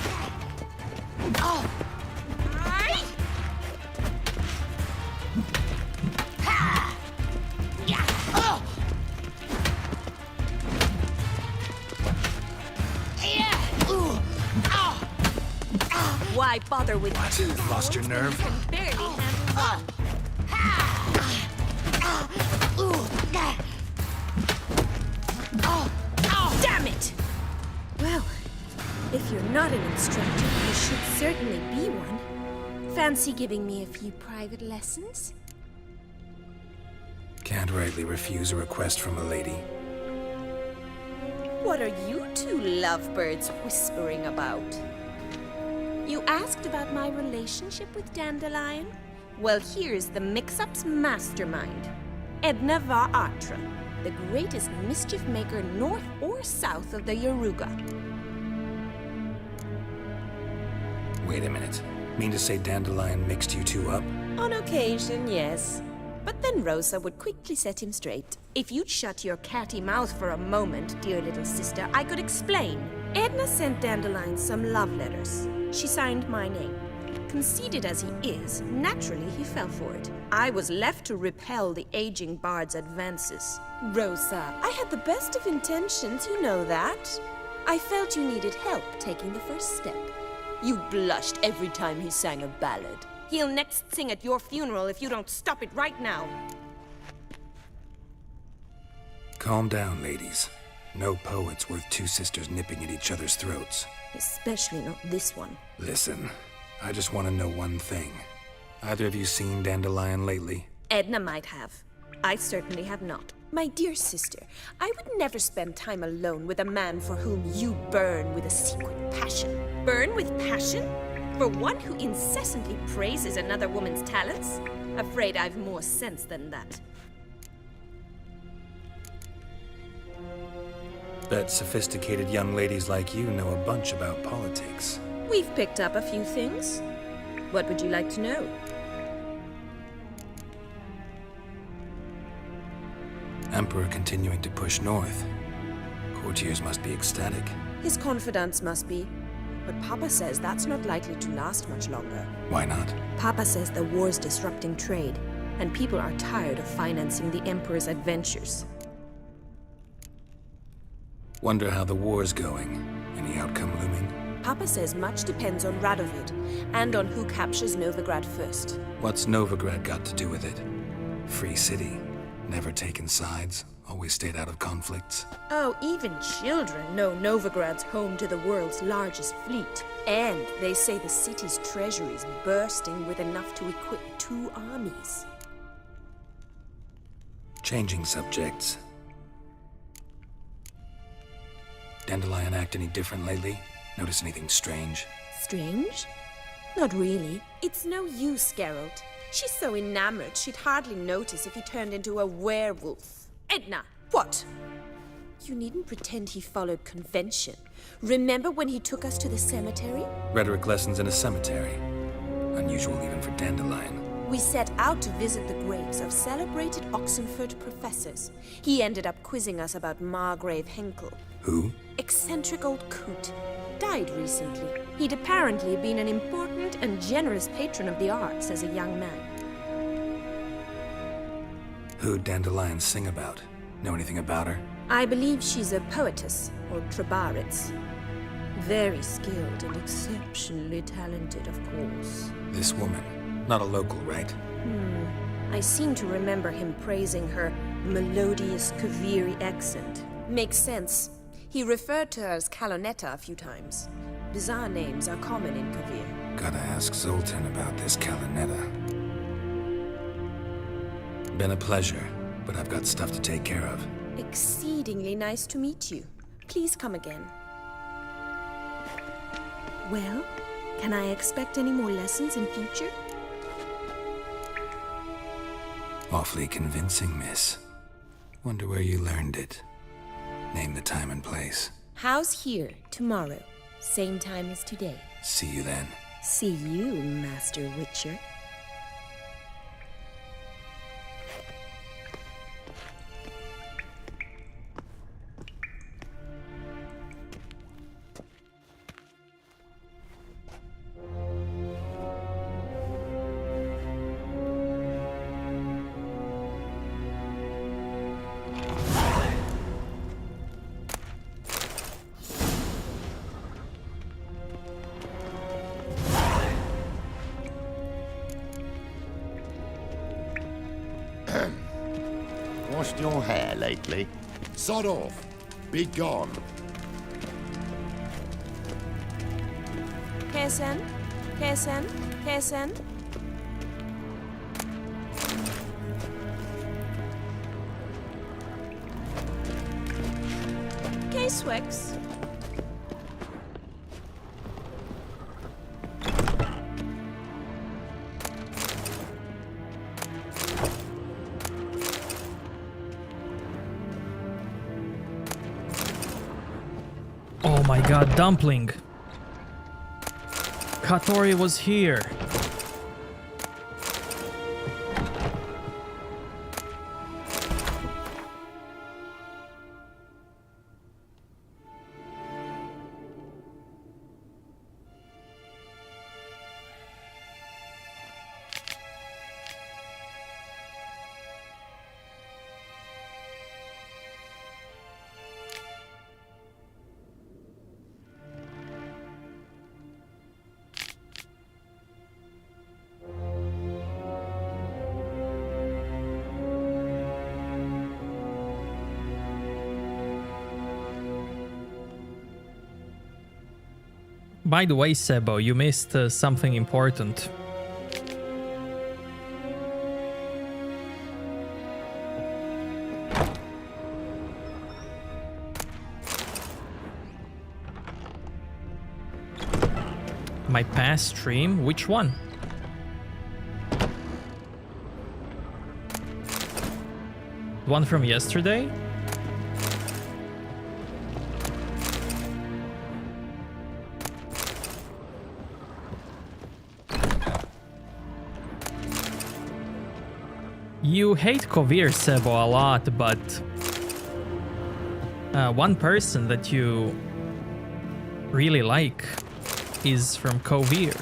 Why bother with two Lost your nerve? You can barely handle one. Damn it! Well, if you're not an instructor, you should certainly be one. Fancy giving me a few private lessons? Can't rightly refuse a request from a lady. What are you two lovebirds whispering about? You asked about my relationship with Dandelion? Well, here's the mix-up's mastermind. Edna var Attre, the greatest mischief maker north or south of the Yaruga. Wait a minute. Mean to say Dandelion mixed you two up? On occasion, yes. But then Rosa would quickly set him straight. If you'd shut your catty mouth for a moment, dear little sister, I could explain. Edna sent Dandelion some love letters. She signed my name. Conceited as he is, naturally he fell for it. I was left to repel the aging bard's advances. Rosa, I had the best of intentions, you know that. I felt you needed help taking the first step. You blushed every time he sang a ballad. He'll next sing at your funeral if you don't stop it right now. Calm down, ladies. No poet's worth two sisters nipping at each other's throats. Especially not this one. Listen, I just want to know one thing. Either of you seen Dandelion lately? Edna might have. I certainly have not. My dear sister, I would never spend time alone with a man for whom you burn with a secret passion. Burn with passion? For one who incessantly praises another woman's talents? Afraid I've more sense than that. Bet sophisticated young ladies like you know a bunch about politics. We've picked up a few things. What would you like to know? Emperor continuing to push north. Courtiers must be ecstatic. His confidants must be. But Papa says that's not likely to last much longer. Why not? Papa says the war's disrupting trade, and people are tired of financing the Emperor's adventures. Wonder how the war's going. Any outcome looming? Papa says much depends on Radovid, and on who captures Novigrad first. What's Novigrad got to do with it? Free city. Never taken sides. Always stayed out of conflicts. Oh, even children know Novigrad's home to the world's largest fleet. And they say the city's treasury is bursting with enough to equip 2 armies. Changing subjects. Dandelion act any different lately? Notice anything strange? Strange? Not really. It's no use, Geralt. She's so enamored she'd hardly notice if he turned into a werewolf. Edna, what? You needn't pretend he followed convention. Remember when he took us to the cemetery? Rhetoric lessons in a cemetery. Unusual even for Dandelion. We set out to visit the graves of celebrated Oxenford professors. He ended up quizzing us about Margrave Henkel. Who? Eccentric old coot. Died recently. He'd apparently been an important and generous patron of the arts as a young man. Who'd Dandelion sing about? Know anything about her? I believe she's a poetess, or trabaritz. Very skilled and exceptionally talented, of course. This woman. Not a local, right? I seem to remember him praising her melodious Kaviri accent. Makes sense. He referred to her as Calonetta a few times. Bizarre names are common in Kavir. Gotta ask Zoltan about this Calonetta. Been a pleasure, but I've got stuff to take care of. Exceedingly nice to meet you. Please come again. Well, can I expect any more lessons in future? Awfully convincing, miss. Wonder where you learned it. Name the time and place. House here, tomorrow. Same time as today. See you then. See you, Master Witcher. Washed your hair lately? Sod off. Be gone. Kessen? Kessen? Kessen? K-Swex? Oh my god, Dumpling. Katori was here. By the way, Sebo, you missed something important. My past stream? Which one? One from yesterday? You hate Kovir, Sebo, a lot, but one person that you really like is from Kovir.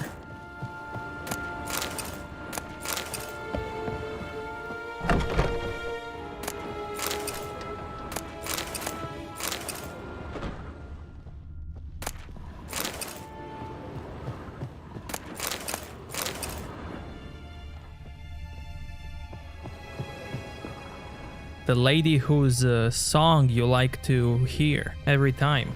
The lady whose song you like to hear every time.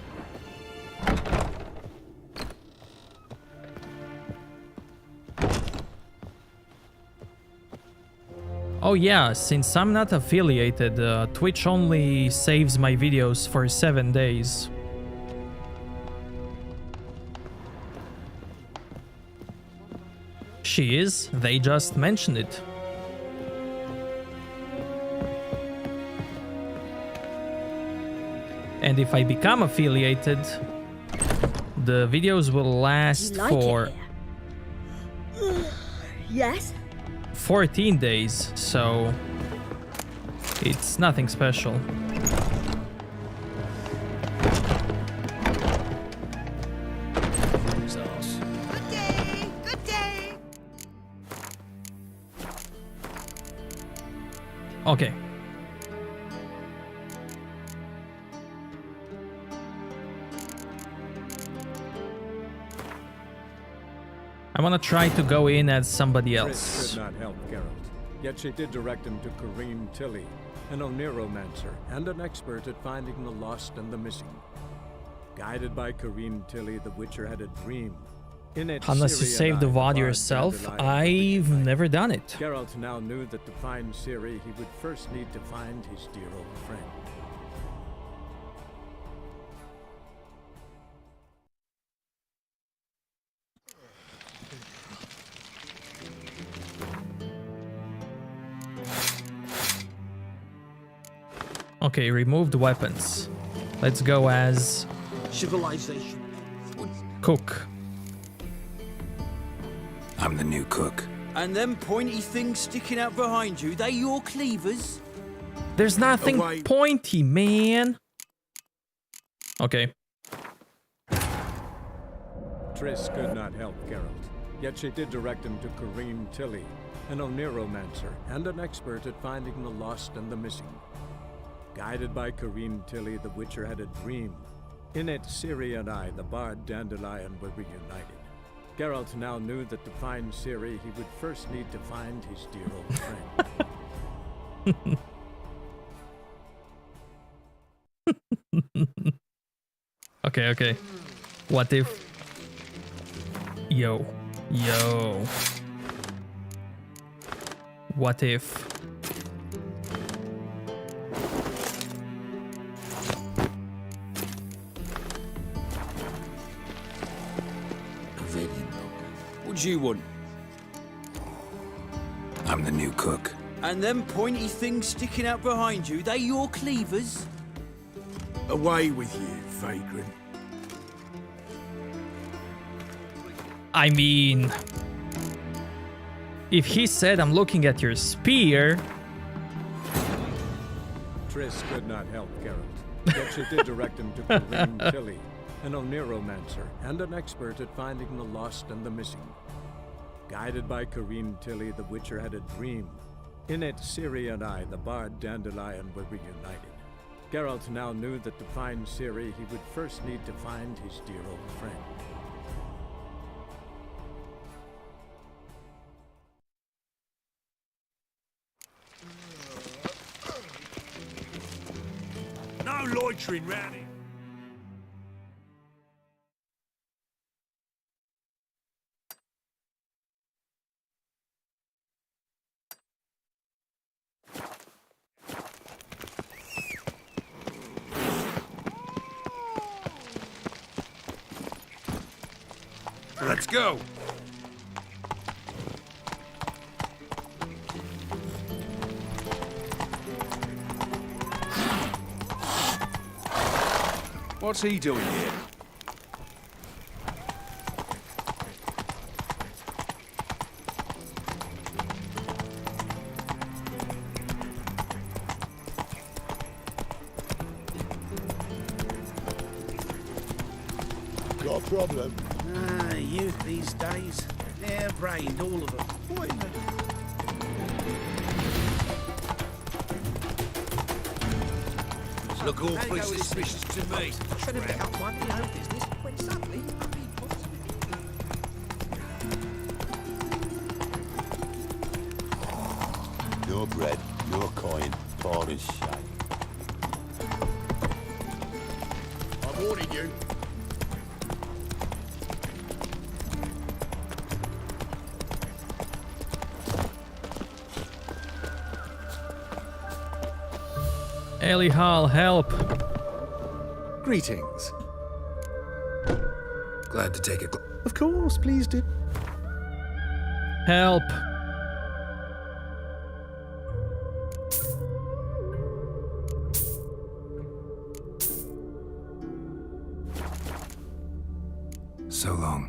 Oh yeah, since I'm not affiliated, Twitch only saves my videos for 7 days. She is, they just mentioned it. And if I become affiliated, the videos will last for Yes? 14 days, so it's nothing special. Good day! Good day! Okay. I want to try to go in as somebody else. Triss could not help Geralt, yet she did direct him to Corrine Tilly, an Oneiromancer and an expert at finding the lost and the missing. Guided by Corrine Tilly, the Witcher had a dream. In it, Unless you Ciri save and the I, VOD bard yourself, Dandelion, I've never done it. Geralt now knew that to find Ciri, he would first need to find his dear old friend. Okay, removed weapons. Let's go as Civilization. cook. I'm the new cook. And them pointy things sticking out behind you, they your cleavers? There's nothing pointy, man. Okay. Triss could not help Geralt, yet she did direct him to Corrine Tilly, an Oneiromancer and an expert at finding the lost and the missing. Guided by Corrine Tilly, the Witcher had a dream. In it, Ciri and I, the bard Dandelion, were reunited. Geralt now knew that to find Ciri, he would first need to find his dear old friend. Okay. What if... Yo. What if... What do you want? I'm the new cook. And them pointy things sticking out behind you, they your cleavers? Away with you, vagrant. I mean... If he said I'm looking at your spear... Triss could not help Geralt, yet she did direct him to Corrine Tilly, an Oneiromancer and an expert at finding the lost and the missing. Guided by Corrine Tilly, the Witcher had a dream. In it, Ciri and I, the bard Dandelion, were reunited. Geralt now knew that to find Ciri, he would first need to find his dear old friend. No loitering round here. Let's go. What's he doing here? Got a problem? Ah, youth these days. Hair-brained, all of them. Look awfully suspicious to me. Should have helped one in our business when suddenly No bread, no coin, poor as shite. I'm warning you. Elihal, help! Greetings. Glad to take it. Of course, please do. Help! So long.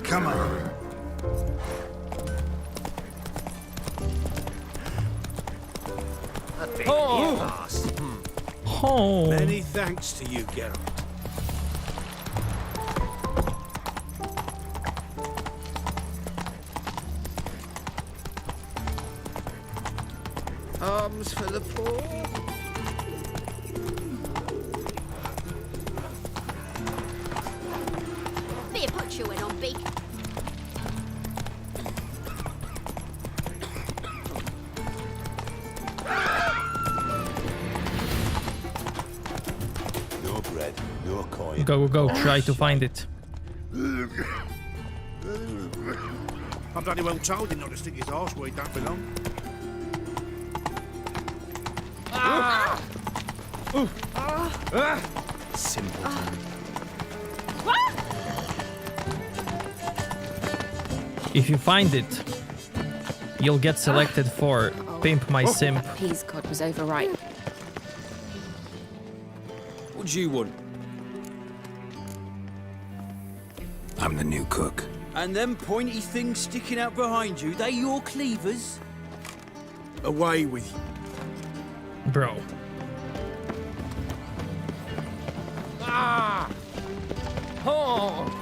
Come on. Oh. Many thanks to you, Geralt. Arms for the poor. There, put chewing on, Beak. No bread, no coin. Go, try to find it. I'm bloody well told him not to stick his arse where he don't belong. Simple. If you find it, you'll get selected for Pimp My Simp. Peas cod was overripe. What do you want? I'm the new cook. And them pointy things sticking out behind you, they your cleavers? Away with you. Bro. Ah! Oh!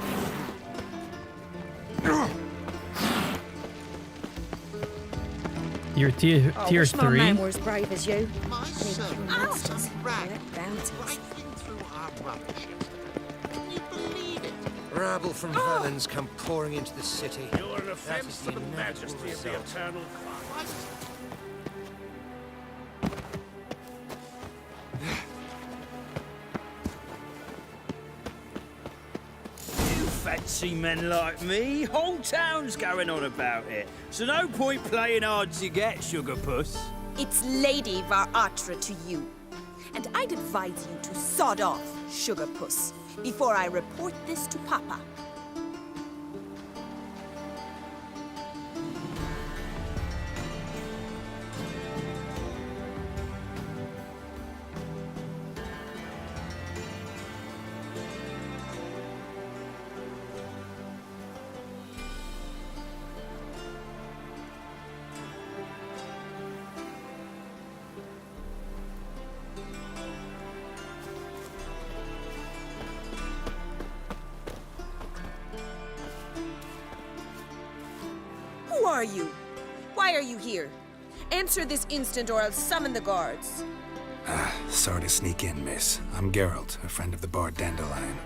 You're tier My 3. man were as brave as you. My servant Ouch. got some rag Bounties. rifling through our rubbish yesterday. Can you believe it? Rabble from villains come pouring into the city. You're an offense to the majesty of the eternal fire. You fancy men like me? Whole town's going on about it. So no point playing hard to get, sugar puss. It's Lady Attre to you. And I'd advise you to sod off, sugar puss, before I report this to Papa. Who are you? Why are you here? Answer this instant or I'll summon the guards. Sorry to sneak in, miss. I'm Geralt, a friend of the bard Dandelion.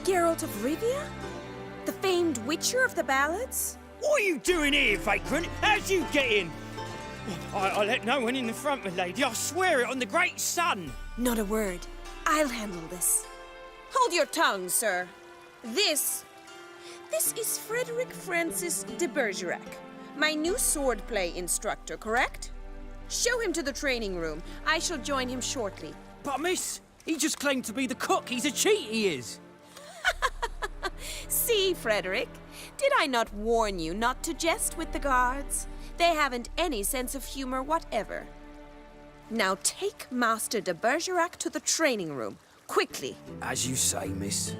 Geralt of Rivia? The famed witcher of the ballads? What are you doing here, vagrant? How'd you get in? I let no one in the front, my lady. I swear it on the great sun. Not a word. I'll handle this. Hold your tongue, sir. This is Frederick Francis de Bergerac, my new swordplay instructor, correct? Show him to the training room. I shall join him shortly. But miss, he just claimed to be the cook. He's a cheat, he is. See, Frederick, Did I not warn you not to jest with the guards? They haven't any sense of humor whatever. Now take Master de Bergerac to the training room, quickly. As you say, miss.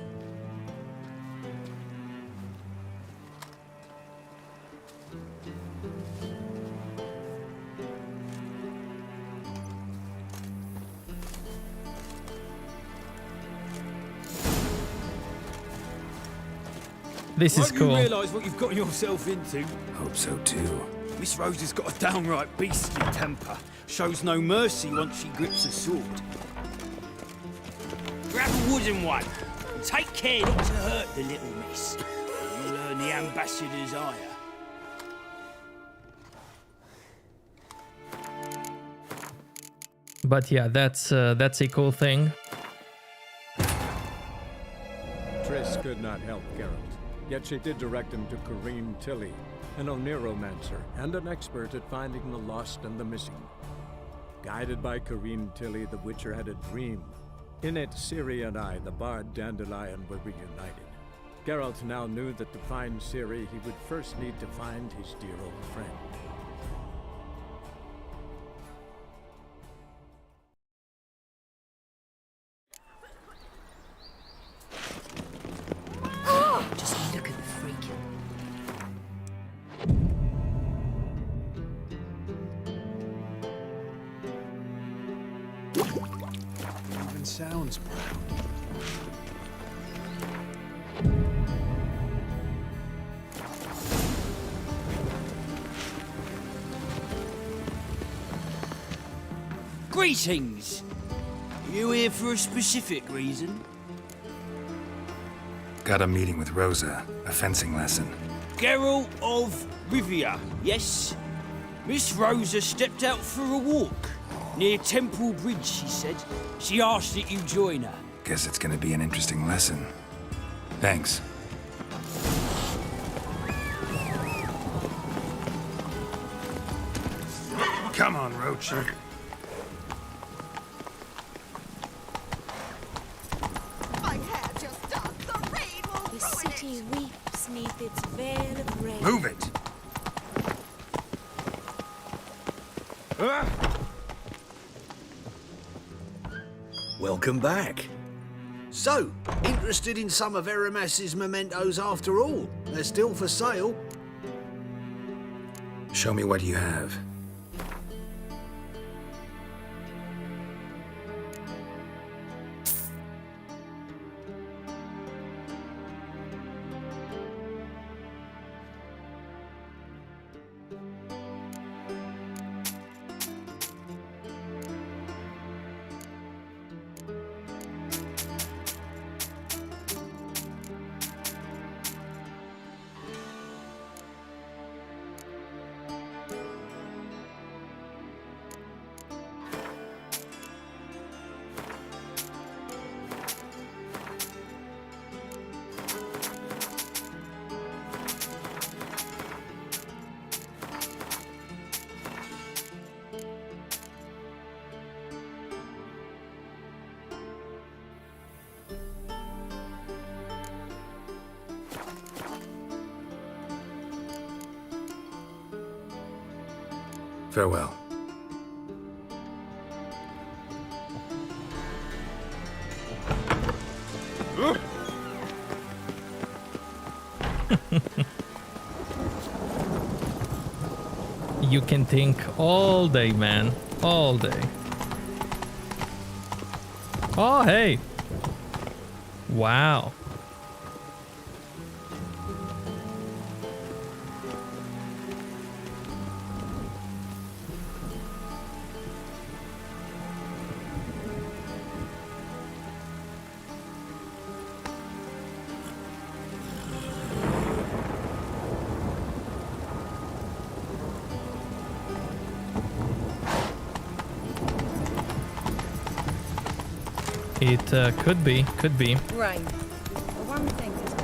This is cool. You realise what you've got yourself into? Hope so too. Miss Rosa's got a downright beastly temper. Shows no mercy once she grips a sword. Grab a wooden one. And take care not to hurt the little miss. You'll earn the ambassador's ire. But yeah, that's a cool thing. Triss could not help Geralt, yet she did direct him to Corrine Tilly, an Oneromancer and an expert at finding the lost and the missing. Guided by Corrine Tilly, the Witcher had a dream. In it, Ciri and I, the bard Dandelion, were reunited. Geralt now knew that to find Ciri, he would first need to find his dear old friend. Just look at the freak. Even sounds proud. Greetings! You here for a specific reason? Got a meeting with Rosa, a fencing lesson. Geralt of Rivia, yes? Miss Rosa stepped out for a walk. Near Temple Bridge, she said. She asked that you join her. Guess it's gonna be an interesting lesson. Thanks. Come on, Roche. The city weeps neath its veil of rain. Move it! Welcome back. So, interested in some of Erasmus's mementos after all? They're still for sale. Show me what you have. Farewell. You can think all day, man. All day. Oh, hey. Wow. It could be. Right. The one thing is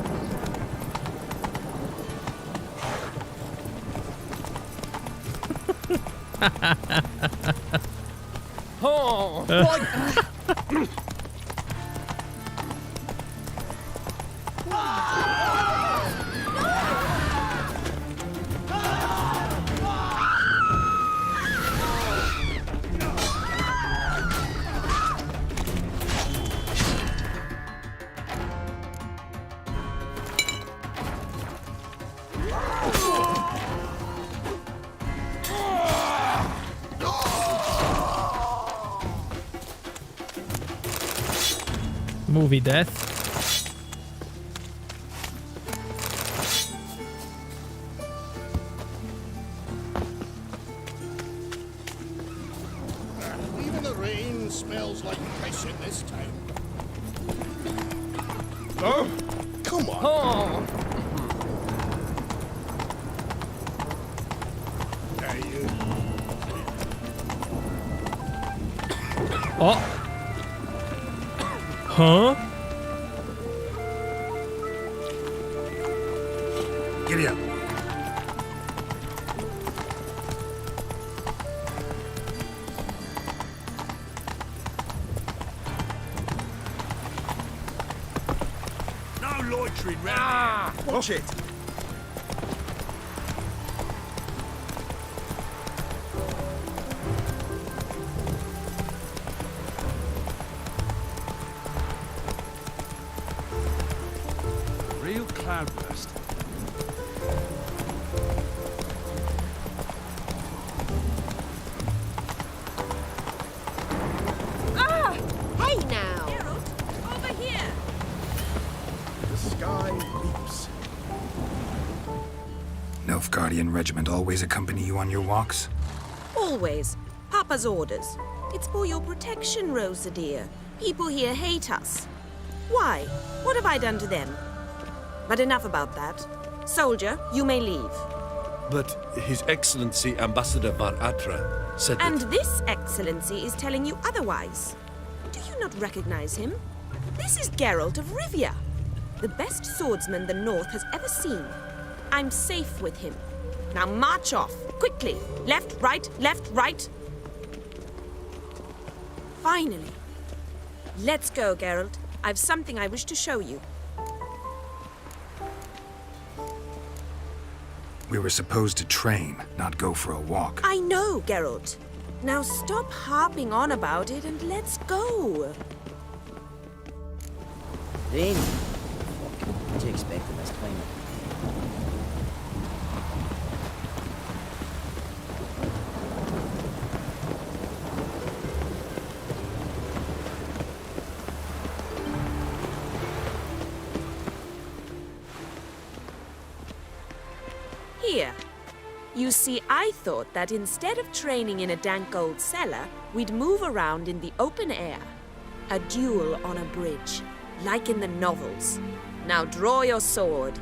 Oh! movie death. Even the rain smells like piss in this town. Oh, come on. Oh. There you. Oh. Huh? Giddy up. No loitering round here. Watch it. Real cloudburst. Ah! Hey now! Over here! The sky weeps. Nilfgaardian regiment always accompany you on your walks? Always. Papa's orders. It's for your protection, Rosa dear. People here hate us. Why? What have I done to them? But enough about that. Soldier, you may leave. But His Excellency Ambassador Attre said And this excellency is telling you otherwise. Do you not recognize him? This is Geralt of Rivia, the best swordsman the North has ever seen. I'm safe with him. Now march off, quickly. Left, right, left, right. Finally. Let's go, Geralt. I've something I wish to show you. We were supposed to train, not go for a walk. I know, Geralt. Now stop harping on about it and let's go. Really? What do you expect in this climate? Here. You see, I thought that instead of training in a dank old cellar, we'd move around in the open air. A duel on a bridge, like in the novels. Now draw your sword.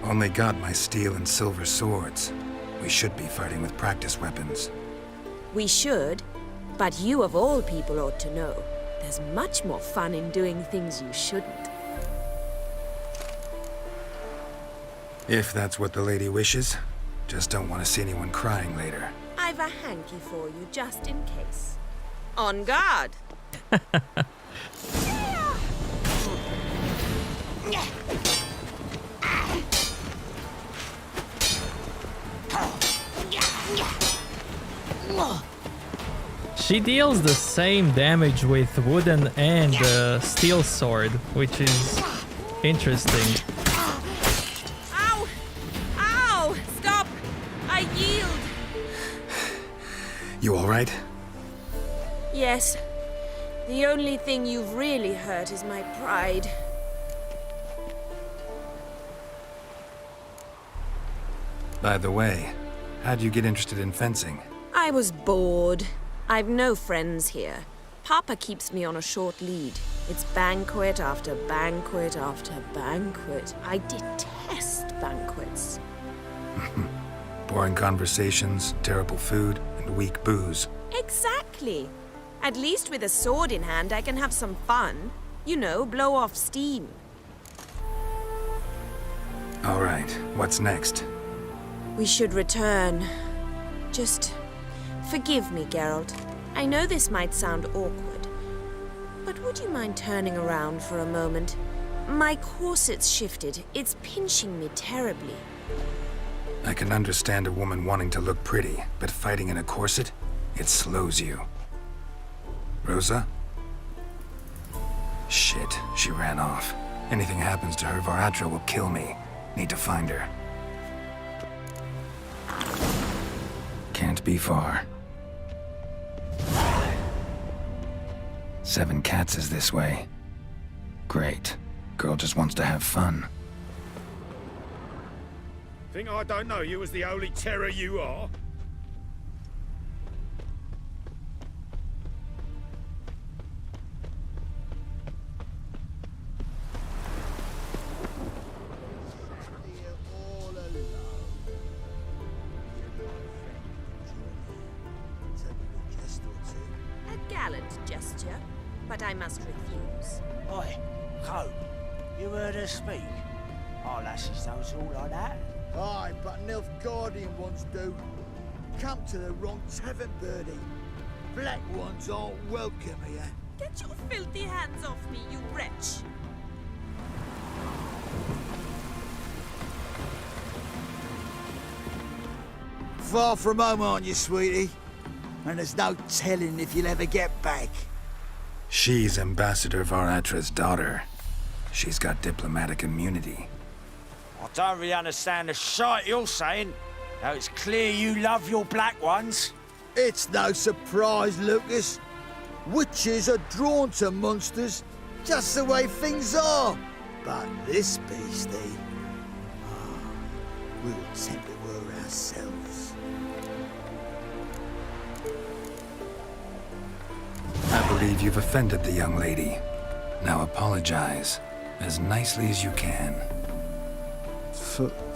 Only got my steel and silver swords. We should be fighting with practice weapons. We should, but you of all people ought to know. There's much more fun in doing things you shouldn't. If that's what the lady wishes. Just don't want to see anyone crying later. I've a hanky for you, just in case. On guard! She deals the same damage with wooden and steel sword, which is interesting. Ow! Ow! Stop! I yield! You all right? Yes. The only thing you've really hurt is my pride. By the way, how'd you get interested in fencing? I was bored. I've no friends here. Papa keeps me on a short lead. It's banquet after banquet after banquet. I detest banquets. Boring conversations, terrible food, and weak booze. Exactly. At least with a sword in hand, I can have some fun. You know, blow off steam. All right, what's next? We should return. Just forgive me, Geralt. I know this might sound awkward, but would you mind turning around for a moment? My corset's shifted. It's pinching me terribly. I can understand a woman wanting to look pretty, but fighting in a corset, it slows you. Rosa? Shit, she ran off. Anything happens to her, Attre will kill me. Need to find her. Can't be far. 7 Cats is this way. Great. Girl just wants to have fun. Think I don't know you as the holy terror you are? A gallant gesture, but I must refuse. Oi, Ho, you heard her speak? Our lassies don't talk like that. Aye, but an elf guardian ones do. Come to the wrong tavern, Birdie. Black ones aren't welcome here. Get your filthy hands off me, you wretch! Far from home, aren't you, sweetie? And there's no telling if you'll ever get back. She's Ambassador of our Attre's daughter. She's got diplomatic immunity. I don't really understand the shite you're saying. Now it's clear you love your black ones. It's no surprise, Lucas. Witches are drawn to monsters, just the way things are. But this beastie, we'll temper her ourselves. I believe you've offended the young lady. Now apologize, as nicely as you can.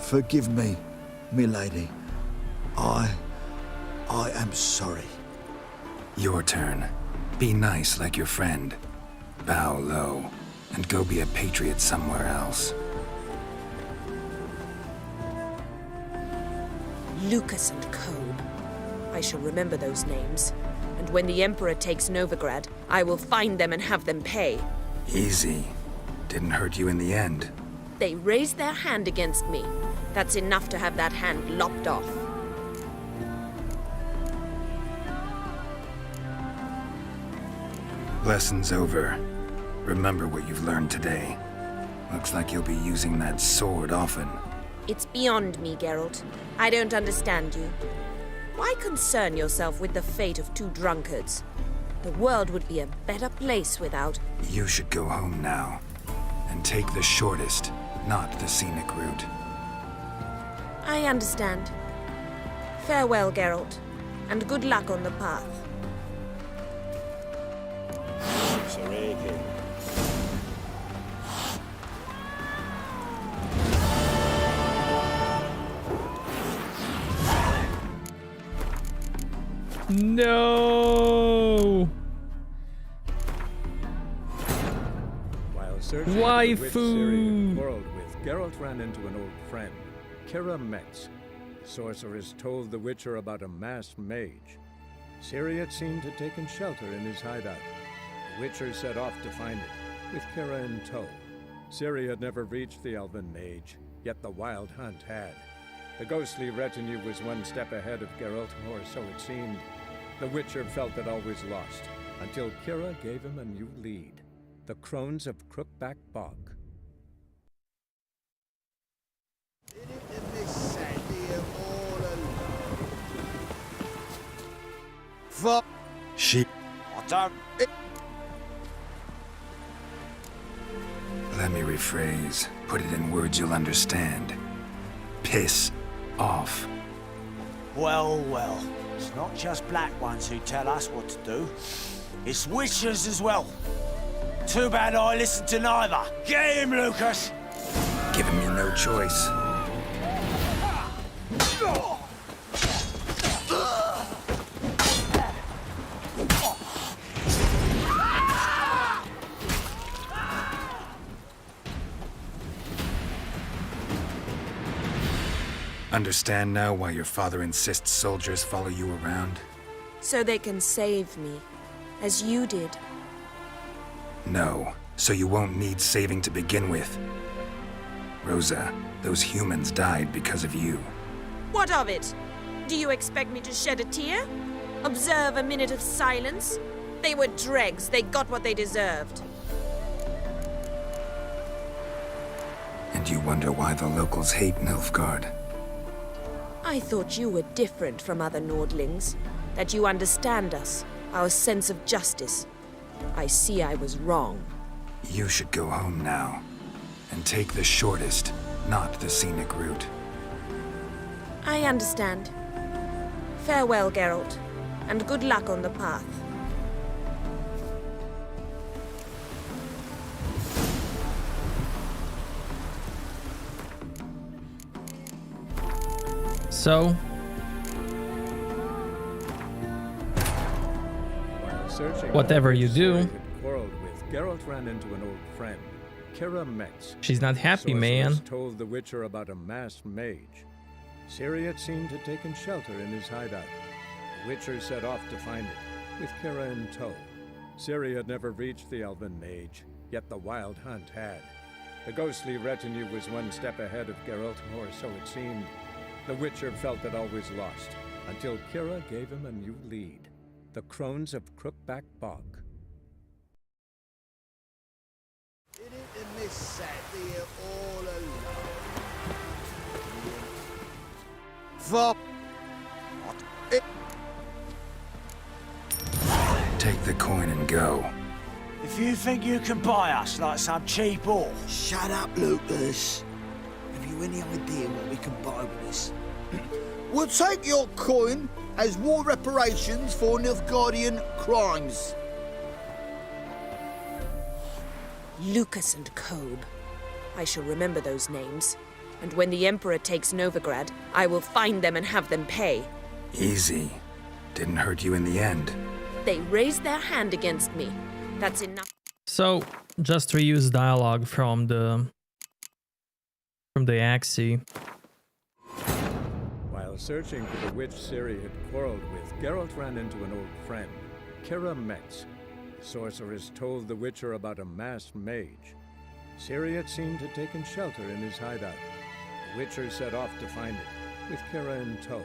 Forgive me, milady. I am sorry. Your turn. Be nice like your friend. Bow low, and go be a patriot somewhere else. Lucas and Co. I shall remember those names. And when the Emperor takes Novigrad, I will find them and have them pay. Easy. Didn't hurt you in the end. They raised their hand against me. That's enough to have that hand lopped off. Lesson's over. Remember what you've learned today. Looks like you'll be using that sword often. It's beyond me, Geralt. I don't understand you. Why concern yourself with the fate of two drunkards? The world would be a better place without... You should go home now. And take the shortest, not the scenic route. I understand. Farewell, Geralt. And good luck on the path. No! While searching for Waifu! which Ciri had quarreled with, Geralt ran into an old friend, Kira Metz. The sorceress told the Witcher about a masked mage. Ciri had seemed to have taken shelter in his hideout. The Witcher set off to find it, with Kira in tow. Ciri had never reached the elven mage, yet the wild hunt had. The ghostly retinue was one step ahead of Geralt, or so it seemed. The Witcher felt that all was lost, until Kira gave him a new lead. The Crones of Crookback Bog. Fuck. She... I don't... Let me rephrase. Put it in words you'll understand. Piss off. Well, well. It's not just black ones who tell us what to do. It's witches as well. Too bad I listened to neither. Get him, Lucas! Giving me no choice. Understand now why your father insists soldiers follow you around? So they can save me, as you did. No, so you won't need saving to begin with. Rosa, those humans died because of you. What of it? Do you expect me to shed a tear? Observe a minute of silence? They were dregs. They got what they deserved. And you wonder why the locals hate Nilfgaard? I thought you were different from other Nordlings. That you understand us, our sense of justice. I see I was wrong. You should go home now. And take the shortest, not the scenic route. I understand. Farewell, Geralt, and good luck on the path. So, While searching, whatever you do, Ciri had quarreled with, Geralt ran into an old friend, Kira Metz. she's not happy, man. Sorceress told the Witcher about a masked mage. Ciri had seemed to have taken shelter in his hideout. The Witcher set off to find it, with Kira in tow. Ciri had never reached the elven mage, yet the wild hunt had. The ghostly retinue was one step ahead of Geralt, or so it seemed. The Witcher felt it always lost, until Kira gave him a new lead. The Crones of Crookback Bog. In this set here all alone. Fuck. Take the coin and go. If you think you can buy us like some cheap whore... Shut up, Lucas. Have you any idea what we can buy with this? We'll take your coin as war reparations for Nilfgaardian crimes. Lucas and Kobe. I shall remember those names. And when the Emperor takes Novigrad, I will find them and have them pay. Easy. Didn't hurt you in the end. They raised their hand against me. That's enough. So, just reuse dialogue from the Axie. While searching for the witch Ciri had quarreled with, Geralt ran into an old friend, Kira Metz. The sorceress told the Witcher about a masked mage. Ciri had seemed to have taken shelter in his hideout. The Witcher set off to find it, with Kira in tow.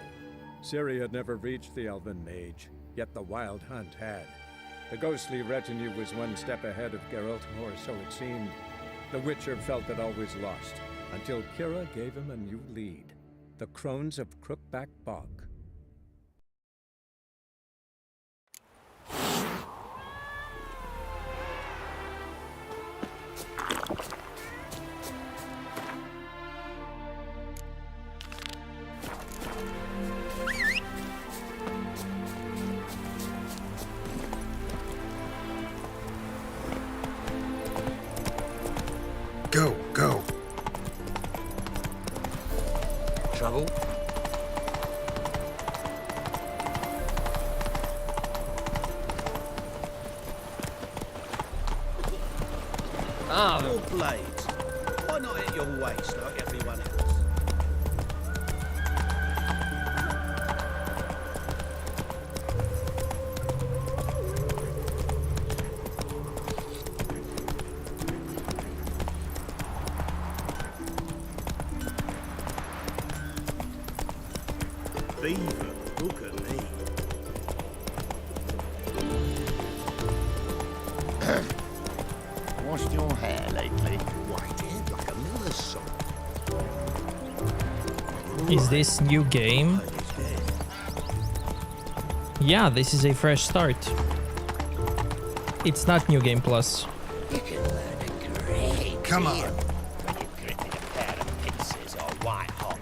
Ciri had never reached the elven mage, yet the wild hunt had. The ghostly retinue was one step ahead of Geralt, or so it seemed. The Witcher felt it always lost, until Kira gave him a new lead. The Crones of Crookback Bog. Go, go. Trouble? Your blades. Why not at your waist like everyone else? Beaver, look at me. Washed your hair lately? White-haired like a miller's son. Is this new game? Yeah, this is a fresh start. It's not New Game Plus. You can learn a great Come on. deal when you're gripping a pair of pincers or white hot.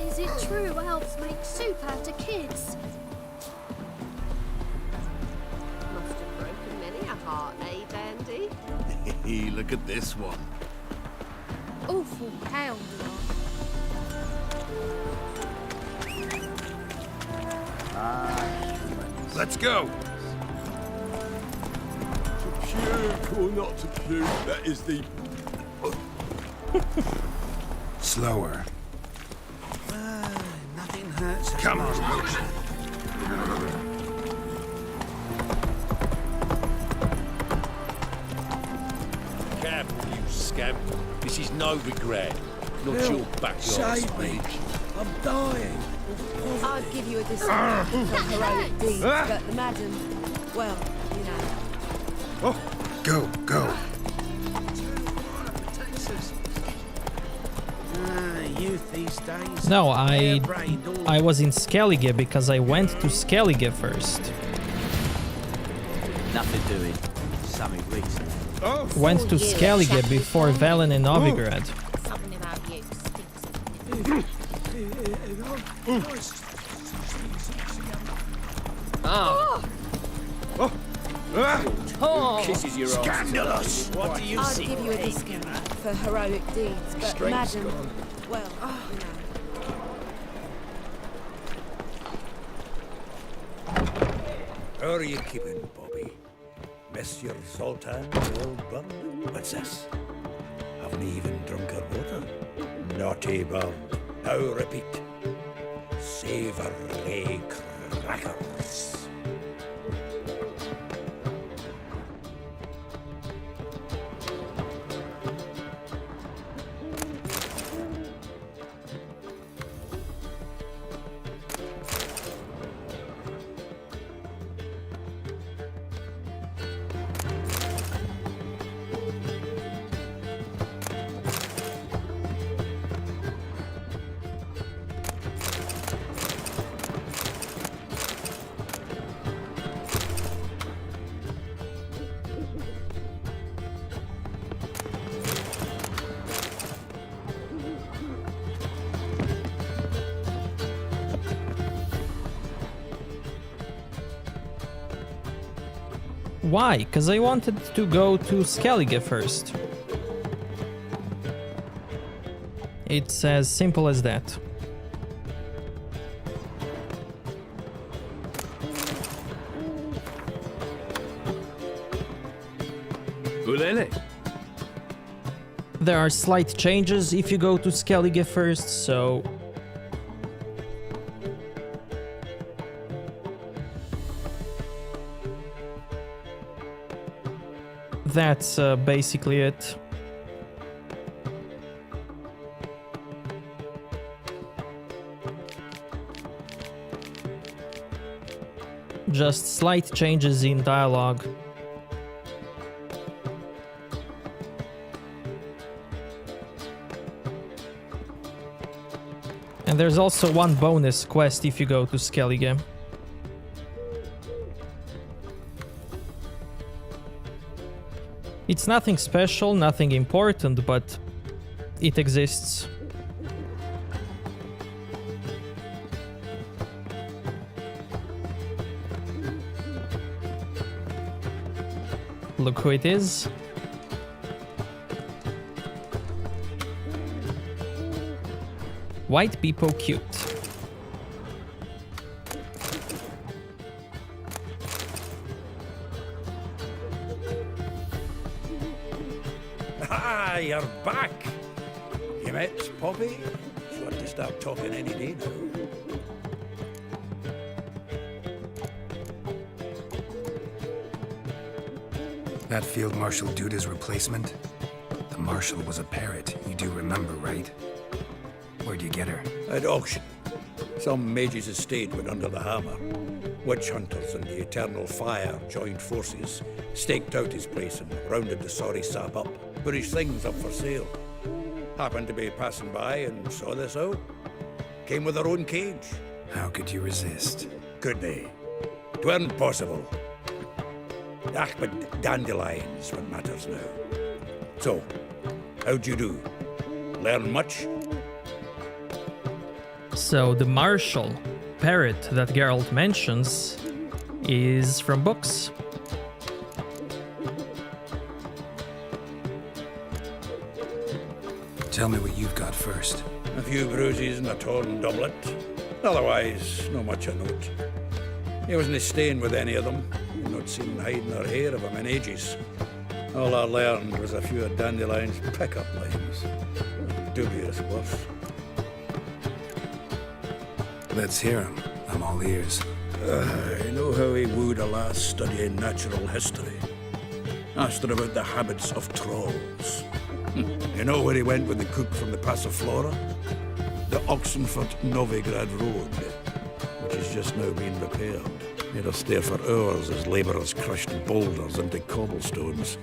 Is it true elves make soup out of kids? Must have broken many a heart, eh, Dandy? Look at this one. Awful pale Let's go. To puke or not to puke, that is the... Slower. Nothing hurts. Come on. Careful, you scamp. This is Novigrad, not your backyard Save me. speech. I'm dying. I'd give you a discount for heroic deeds, but the madam, well, you know. Go. Youth these days. No, I was in Skellige because I went to Skellige first. Nothing doing. Something recent. Went to Skellige before Velen and Novigrad. Something about you stinks. Kisses your ass. Scandalous! What do you I'd see? give you a discount for heroic deeds, but Strength's madam, gone. well, you know. How are you keeping, Bobby? Monsieur Zoltan, the old bun? What's this? Haven't even drunk her water? Naughty bird. Now repeat. Savoury crackers. Why? Because I wanted to go to Skellige first. It's as simple as that. There are slight changes if you go to Skellige first, so... That's basically it. Just slight changes in dialogue. And there's also one bonus quest if you go to Skellige. It's nothing special, nothing important, but it exists. Look who it is. White people cute. You're back. You met Poppy? She'll have to start talking any day now. That Field Marshal Duda's replacement? The Marshal was a parrot, you do remember, right? Where'd you get her? At auction. Some mage's estate went under the hammer. Witch hunters and the Eternal Fire joined forces, staked out his place and rounded the sorry sap up. Put his things up for sale. Happened to be passing by and saw this out. Came with her own cage. How could you resist? Could they? 'Tweren't possible. Ah, but Dandelion's what matters now. So, how'd you do? Learn much? So the Marshal parrot that Geralt mentions is from books. Tell me what you've got first. A few bruises and a torn doublet. Otherwise, not much of note. He wasn't staying with any of them. I've not seen hiding or hair of him in ages. All I learned was a few of Dandelion's pick-up lines. Dubious worth. Let's hear him. I'm all ears. I know how he wooed a lass studying natural history. Asked her about the habits of trolls. You know where he went with the cook from the Passiflora? the Oxenford-Novigrad Road, which is just now being repaired. Made us stare for hours as labourers crushed boulders into cobblestones,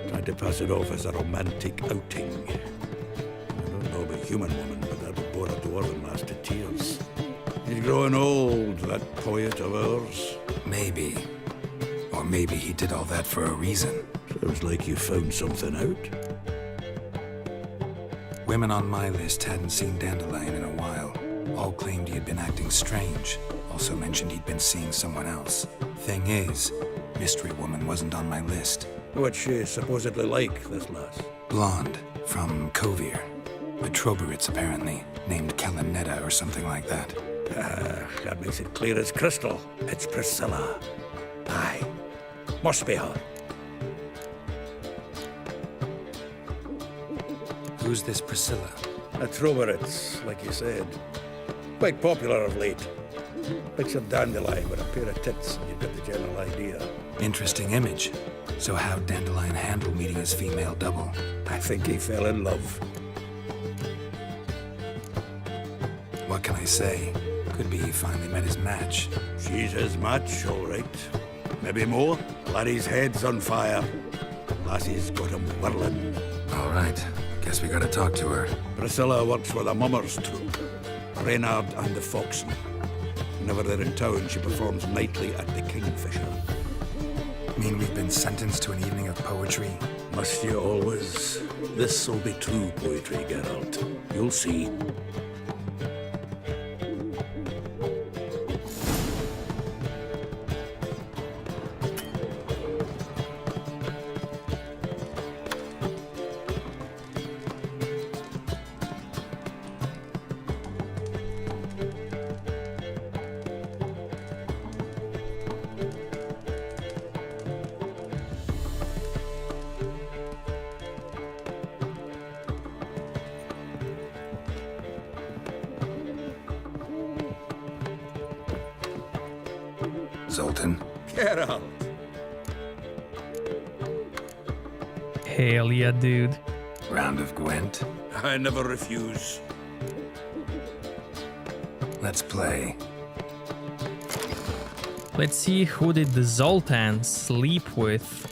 trying to pass it off as a romantic outing. I don't know about human woman, but that would bore a dwarven lass to tears. He's growing old, that poet of ours. Maybe. Or maybe he did all that for a reason. Sounds like you found something out. Women on my list hadn't seen Dandelion in a while. All claimed he had been acting strange. Also mentioned he'd been seeing someone else. Thing is, Mystery Woman wasn't on my list. What's she supposedly like, this lass? Blonde, from Kovir. A Troberitz, apparently, named Kalanetta or something like that. That makes it clear as crystal. It's Priscilla. Aye. Must be her. Who's this Priscilla? A Troberitz, like you said. Quite popular of late. Picture Dandelion with a pair of tits, and you've got the general idea. Interesting image. So how'd Dandelion handle meeting his female double? I think he fell in love. What can I say? Could be he finally met his match. She's his match, all right. Maybe more. Laddie's head's on fire. Lassie's got him whirling. All right. Guess we gotta talk to her. Priscilla works with a mummers troupe. Reynard and the Foxen. Whenever they're in town, she performs nightly at the Kingfisher. Mean we've been sentenced to an evening of poetry? Must you always? This'll be true poetry, Geralt. You'll see. Zoltan. Geralt. Hell yeah, dude. Round of Gwent. I never refuse. Let's play. Let's see who did the Zoltan sleep with.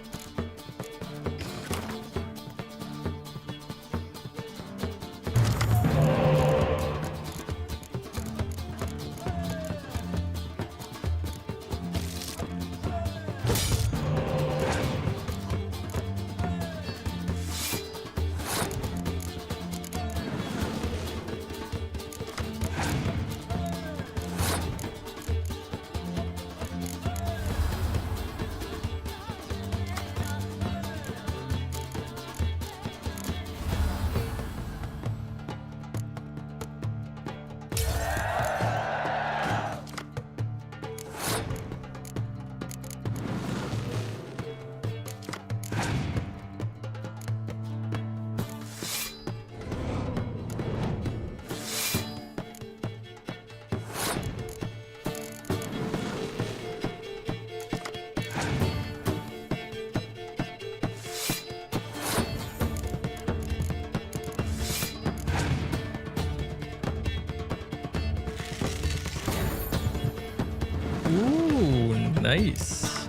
Ooh, nice.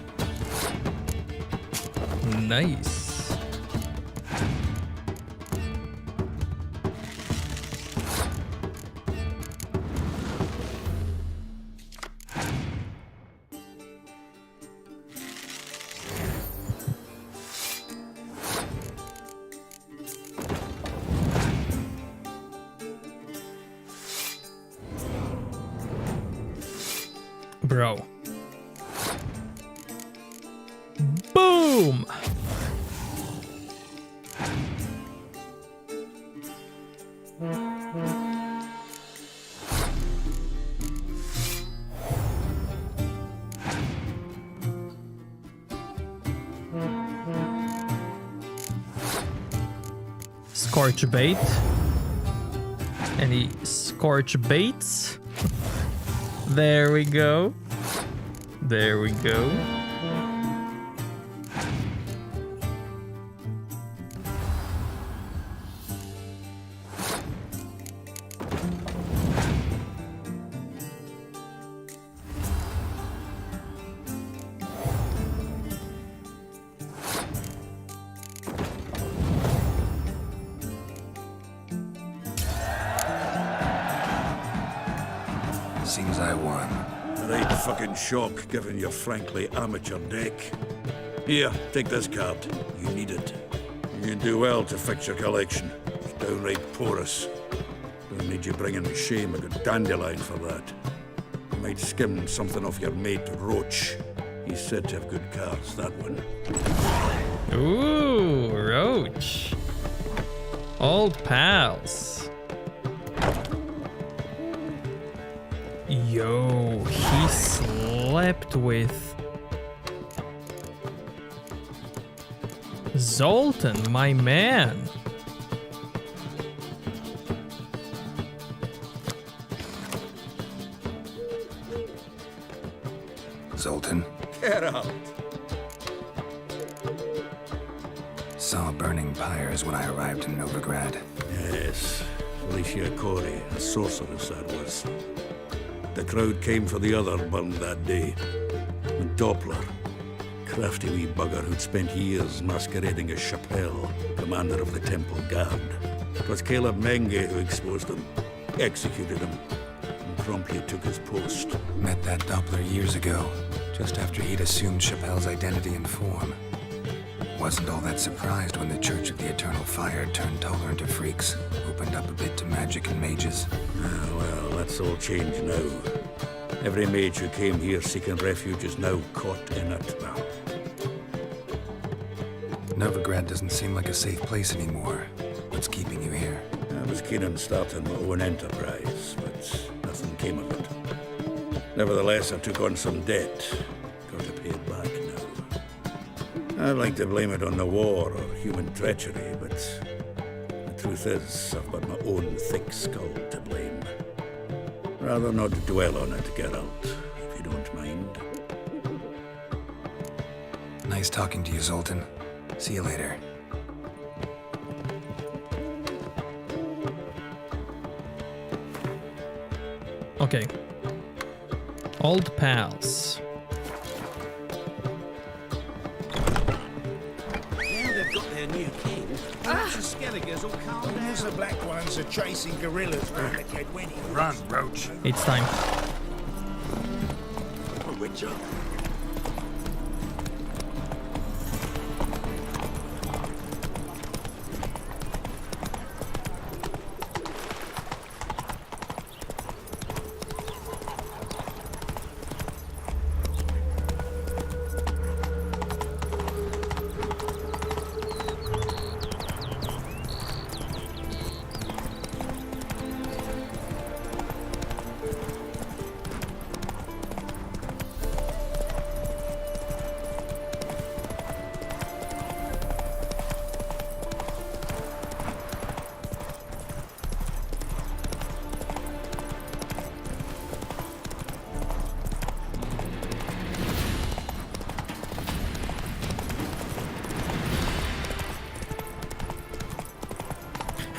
Nice. Bro. Boom! Scorch bait. Any scorch baits? There we go. There we go. fucking shock, given your frankly amateur deck. Here, take this card. You need it. You do well to fix your collection. It's downright porous. Don't need you bringing me shame. I got Dandelion for that. You might skim something off your mate Roche. He's said to have good cards, that one. Ooh, Roche. Old pals. Yo, he slept with Zoltan, my man. Zoltan. Get out. Saw burning pyres when I arrived in Novigrad. Yes, Alicia Corey, a sorceress that was. The crowd came for the other burned that day. And Doppler, crafty wee bugger who'd spent years masquerading as Chappelle, commander of the Temple Guard. It was Caleb Menge who exposed him, executed him, and promptly took his post. Met that Doppler years ago, just after he'd assumed Chappelle's identity and form. Wasn't all that surprised when the Church of the Eternal Fire turned tolerant of freaks, opened up a bit to magic and mages. Well, that's all changed now. Every mage who came here seeking refuge is now caught in it. Well, Novigrad doesn't seem like a safe place anymore. What's keeping you here? I was keen on starting my own enterprise, but nothing came of it. Nevertheless, I took on some debt. Got to pay it back now. I'd like to blame it on the war or human treachery, but the truth is, I've got my own thick skull to blame. Rather not dwell on it, Geralt, if you don't mind. Nice talking to you, Zoltan. See you later. Okay. Old pals. New king. The Skelligers will calm down. The black ones are chasing gorillas around the Kedwenny. Run, Roach. It's time. Witcher.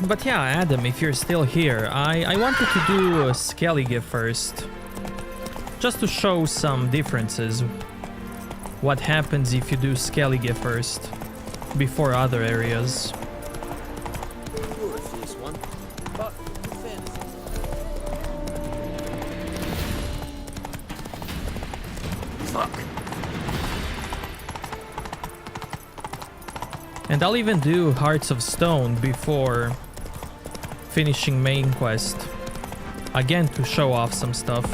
But yeah, Adam, if you're still here, I wanted to do a Skellige first. Just to show some differences. What happens if you do Skellige first, before other areas. You're a fierce one, but in fairness... Fuck. And I'll even do Hearts of Stone before finishing main quest. Again, to show off some stuff.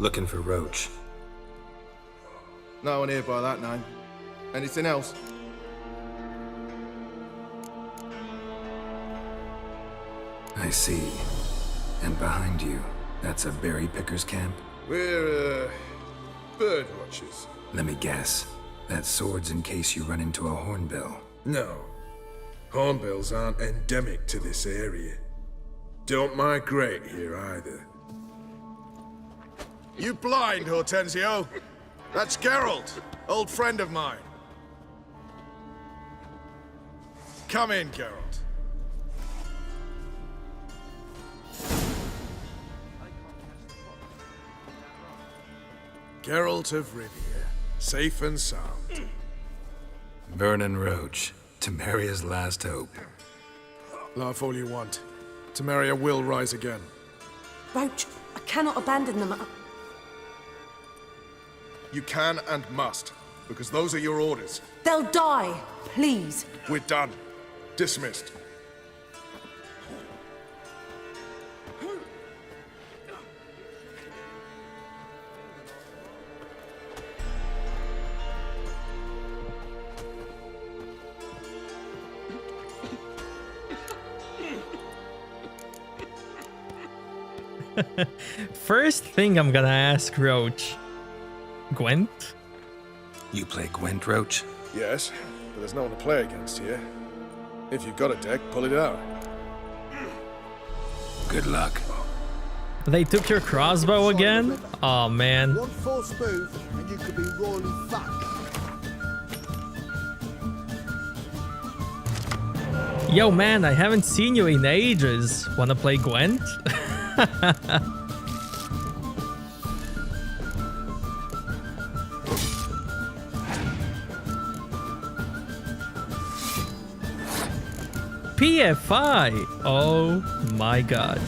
Looking for Roche. No one here by that name. Anything else? I see. And behind you, that's a berry picker's camp? We're, bird watchers. Let me guess. That sword's in case you run into a hornbill. No. Hornbills aren't endemic to this area. Don't migrate here either. You blind, Hortensio? That's Geralt, old friend of mine. Come in, Geralt. Geralt of Rivia, safe and sound. Vernon Roche, Temeria's last hope. Laugh all you want. Temeria will rise again. Roche, I cannot abandon them. You can and must, because those are your orders. They'll die, please. We're done. Dismissed. First thing I'm gonna ask Roche. Gwent? You play Gwent, Roche? Yes, but there's no one to play against here. If you've got a deck, pull it out. Good luck. They took your crossbow again? Oh man. One false move and you could be royally fucked. Yo man, I haven't seen you in ages. Wanna play Gwent? PFI! Oh my god.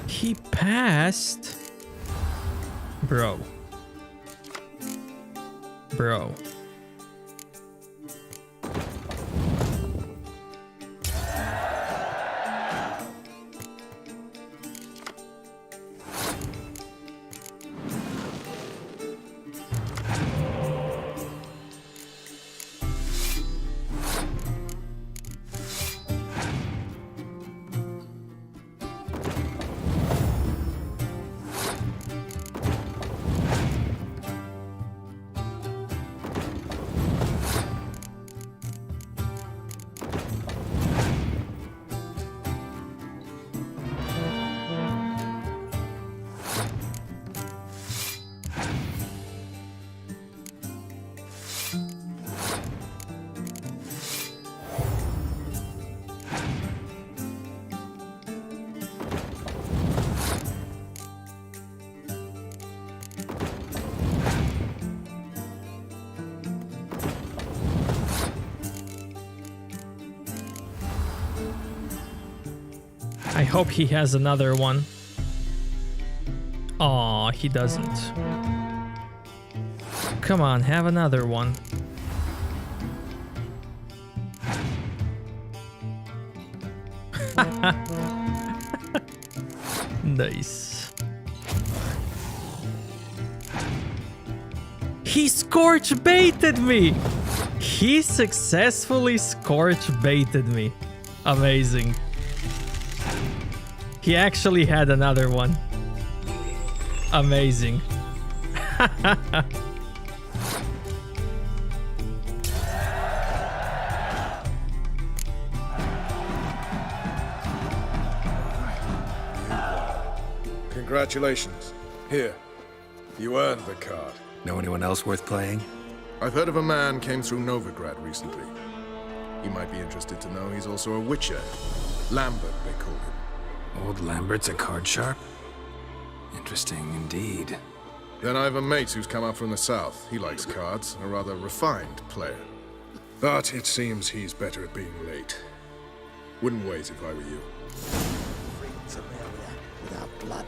He passed. Bro. I hope he has another one. Aw, he doesn't. Come on, have another one. Nice. He scorch baited me! He successfully scorch baited me. Amazing. He actually had another one. Amazing. Congratulations. Here. You earned the card. Know anyone else worth playing? I've heard of a man came through Novigrad recently. You might be interested to know he's also a witcher. Lambert, they call him. Old Lambert's a card sharp? Interesting indeed. Then I have a mate who's come up from the south. He likes cards, a rather refined player. But it seems he's better at being late. Wouldn't wait if I were you. Without blood.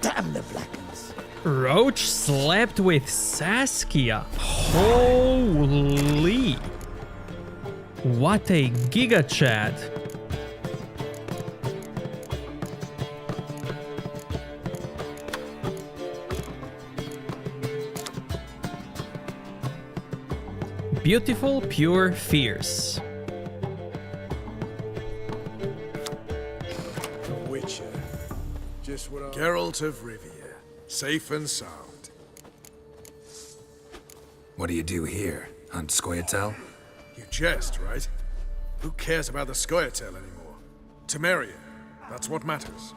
Damn the Blackens. Roche slept with Saskia. Holy. What a giga chad. Beautiful, pure, fierce. Witcher. Just what I... Geralt of Rivia. Safe and sound. What do you do here? Hunt Scoia'tael? You jest, right? Who cares about the Scoia'tael anymore? Temeria. That's what matters.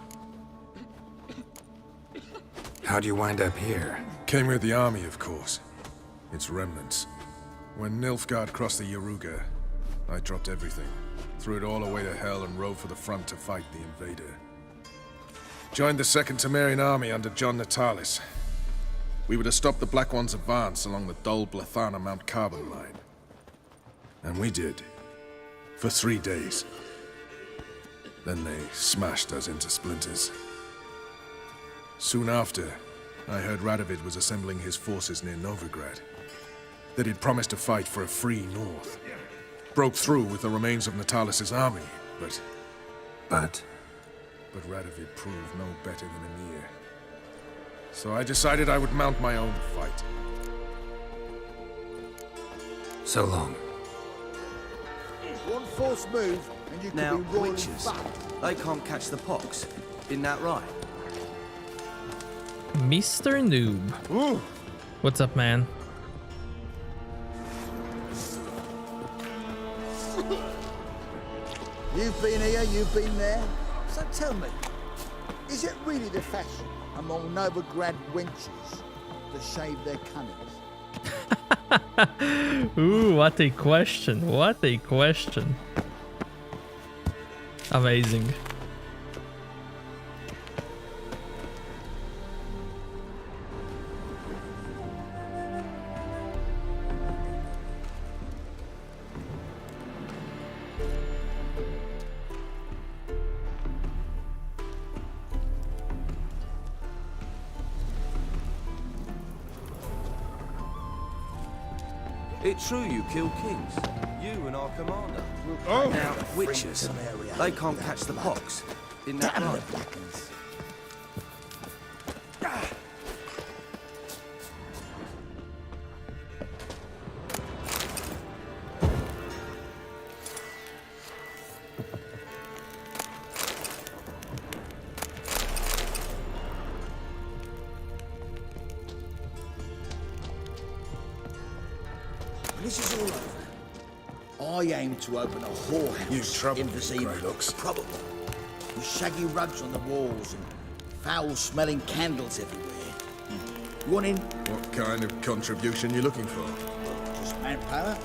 How'd you wind up here? Came with the army, of course. Its remnants. When Nilfgaard crossed the Yaruga, I dropped everything. Threw it all away to hell and rode for the front to fight the invader. Joined the Second Temerian army under John Natalis. We were to stop the Black One's advance along the Dol Blathana Mount Carbon line. And we did. For 3 days. Then they smashed us into splinters. Soon after, I heard Radovid was assembling his forces near Novigrad. That he'd promised to fight for a free North. Broke through with the remains of Natalis' army, but Radovid proved no better than Emir. So I decided I would mount my own fight. So long. One false move, and you could Now, be royally witches, fucked. they can't catch the pox. Isn't that right? Mr. Noob. Ooh. What's up, man? You've been here, you've been there. So tell me, is it really the fashion among Novigrad wenches to shave their cunnings? Ooh, what a question. What a question. Amazing. It's true you kill kings. You and our commander. Oh. Now, witches, they can't catch the pox. Isn't that Damn right? the Blackens. When this is all over, I aim to open a whorehouse in Vizima. Probably. With shaggy rugs on the walls and foul-smelling candles everywhere. You want in? What kind of contribution you looking for? Just manpower,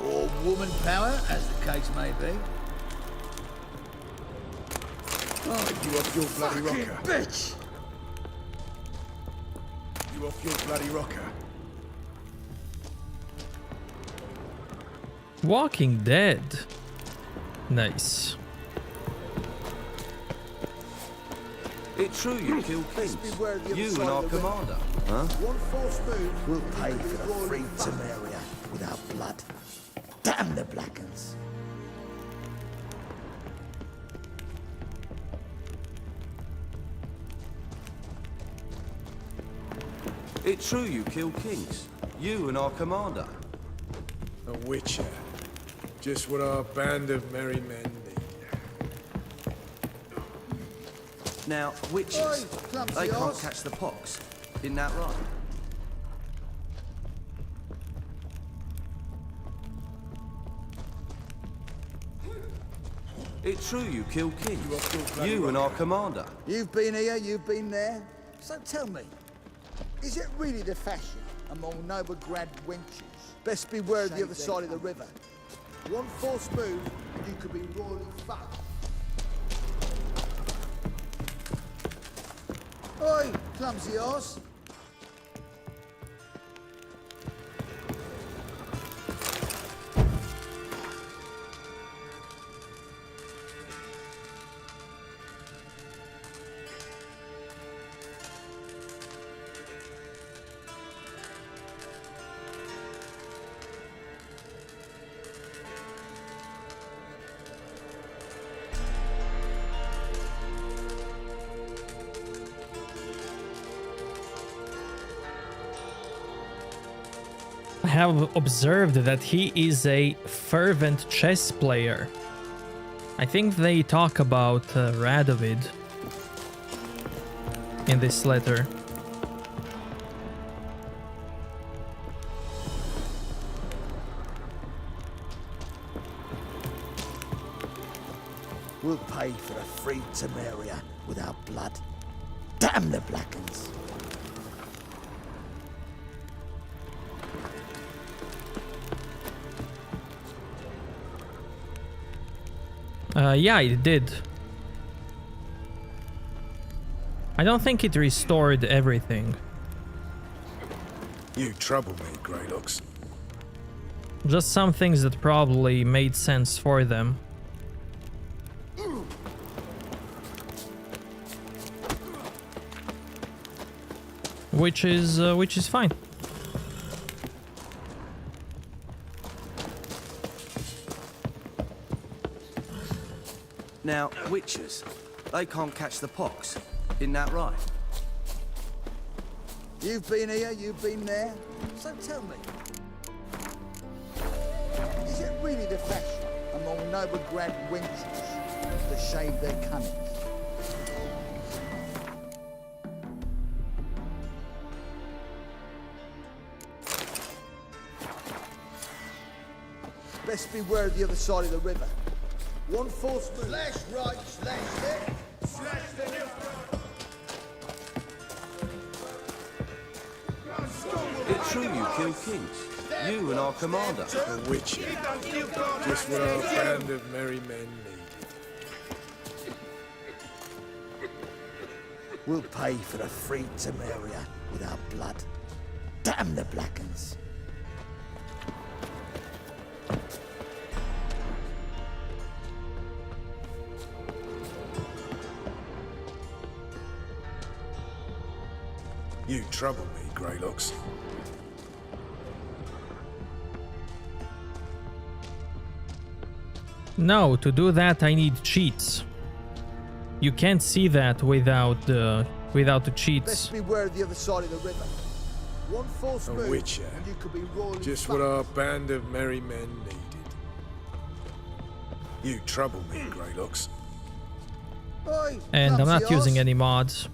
or woman power, as the case may be. Oh, you off your bloody rocker. Bitch! You off your bloody rocker. Walking Dead. Nice. It's true you kill kings. You and our commander. Huh? One false move will pay for the free Temeria without blood. Damn the Blackens. It's true you kill kings. You and our commander. A witcher. Just what our band of merry men need. Now, witches, they can't catch the pox. Isn't that right? It's true you kill kings. You and our commander. You've been here, you've been there. So tell me, is it really the fashion among Novigrad wenches? Best beware of the other side of the river. One false move, and you could be royally fucked. Oi, clumsy arse. have observed that he is a fervent chess player. I think they talk about Radovid in this letter. We'll pay for a free Temeria with our blood. Damn the Blackens! Yeah, it did. I don't think it restored everything. You trouble me, Greylocks. Just some things that probably made sense for them. Which is fine. Now, witches, they can't catch the pox. Isn't that right? You've been here, you've been there. So tell me, is it really the fashion among Novigrad wenches to shave their cunnings? Best beware of the other side of the river. One false move. Slash right, slash left. Slash the left. It's true you killed kings. You and our commander. The Witcher. Just what our band of merry men need. We'll pay for the free Temeria with our blood. Damn the Blackens. You trouble me, Greylocks. No, to do that I need cheats. You can't see that without the cheats. Best beware of the other side of the river. One false A move, Witcher. and you could be royally Just what our band of merry men needed. You trouble me, Greylocks. And I'm not using any mods.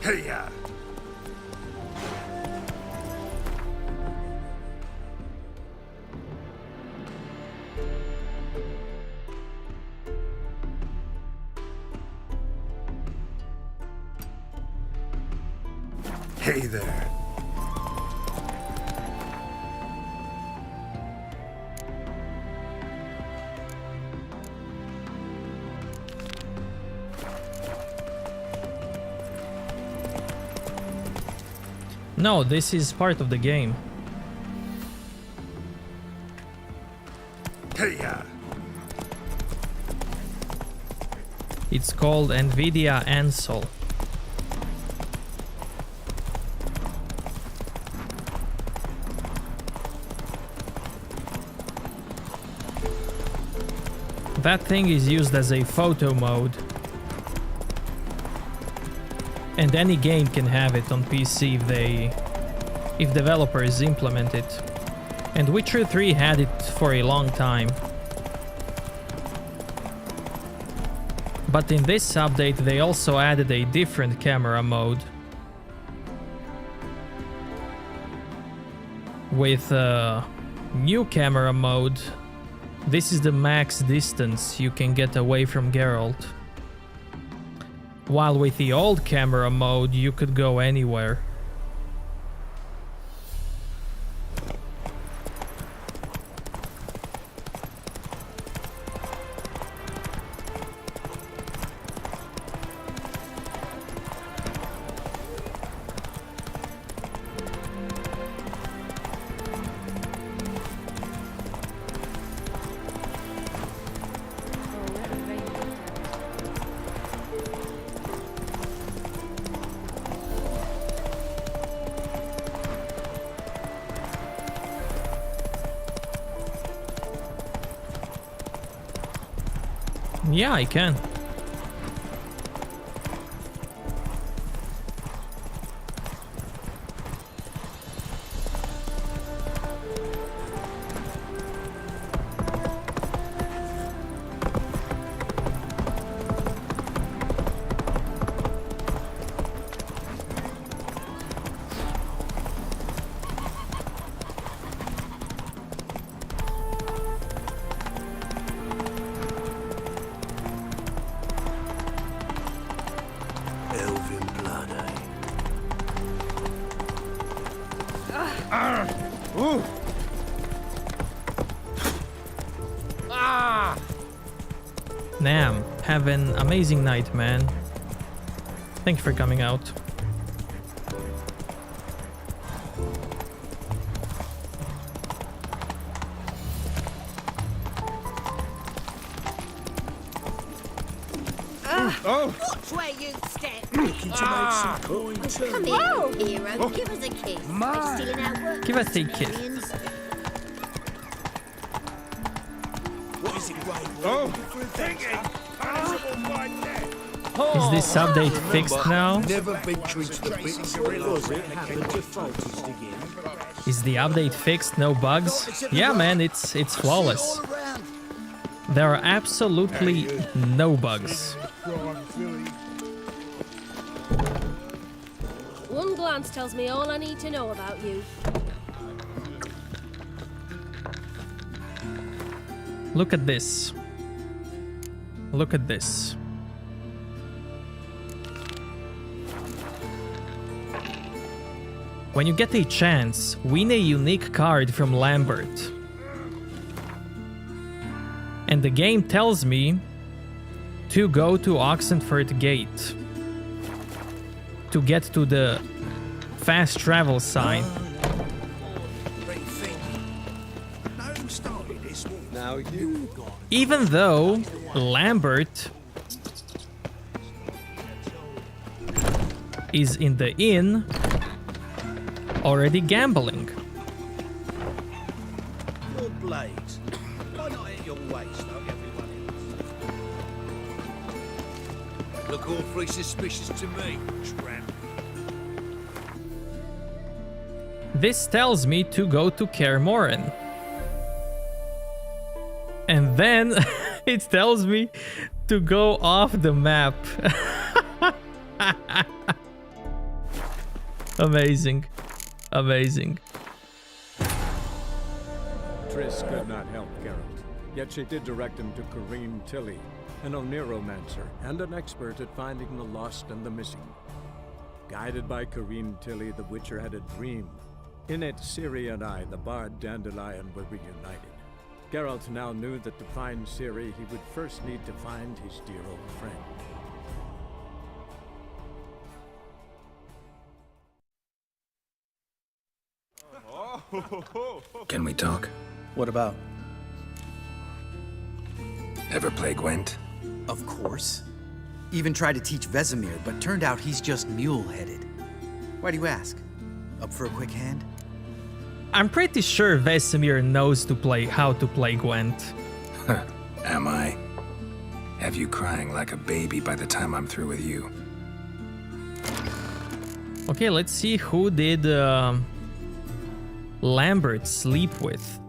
Hey-ya! Hey there. No, this is part of the game. Hey-ya! It's called NVIDIA Ansel. That thing is used as a photo mode. And any game can have it on PC if developers implement it. And Witcher 3 had it for a long time. But in this update they also added a different camera mode. With new camera mode, this is the max distance you can get away from Geralt. While with the old camera mode, you could go anywhere. Yeah, I can. Elven blood, eh? Ooh. Nam, have an amazing night, man. Thank you for coming out. Watch where you step. Looking to make some coin too. Come here, hero. Give us a kiss. We're stealing our work. Give us a kiss. Australians. What is it, Ray? Is this update fixed now? Never venture into the bits that happened to fighters again. Is the update fixed? No bugs? Yeah, man, it's flawless. There are absolutely no bugs. One glance tells me all I need to know about you. Look at this. Look at this. When you get a chance, win a unique card from Lambert. And the game tells me to go to Oxenford Gate to get to the fast travel sign. Now you. Even though Lambert is in the inn already gambling. Your blades. Why not at your waist like everyone else? Look awfully suspicious to me, tramp. This tells me to go to Kaer Morhen. And then it tells me to go off the map. Amazing. Amazing. Triss could not help Geralt, yet she did direct him to Corrine Tilly, an Oneromancer and an expert at finding the lost and the missing. Guided by Corrine Tilly, the Witcher had a dream. In it, Ciri and I, the bard Dandelion, were reunited. Geralt now knew that to find Ciri, he would first need to find his dear old friend. Can we talk? What about? Ever play Gwent? Of course. Even tried to teach Vesemir, but turned out he's just mule-headed. Why do you ask? Up for a quick hand? I'm pretty sure Vesemir knows how to play Gwent. Am I? Have you crying like a baby by the time I'm through with you? Okay, let's see who did Lambert sleep with.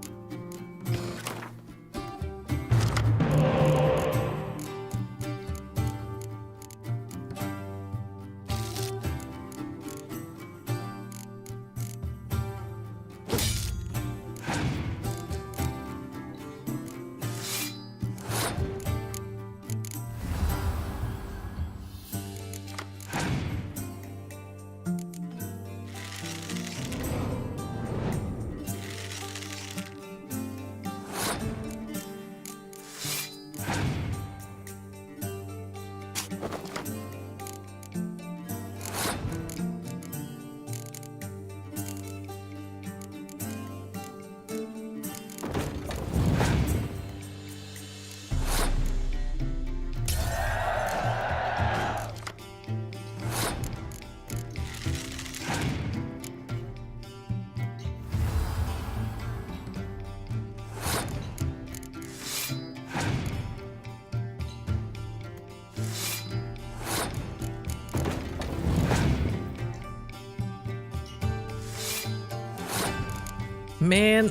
Man.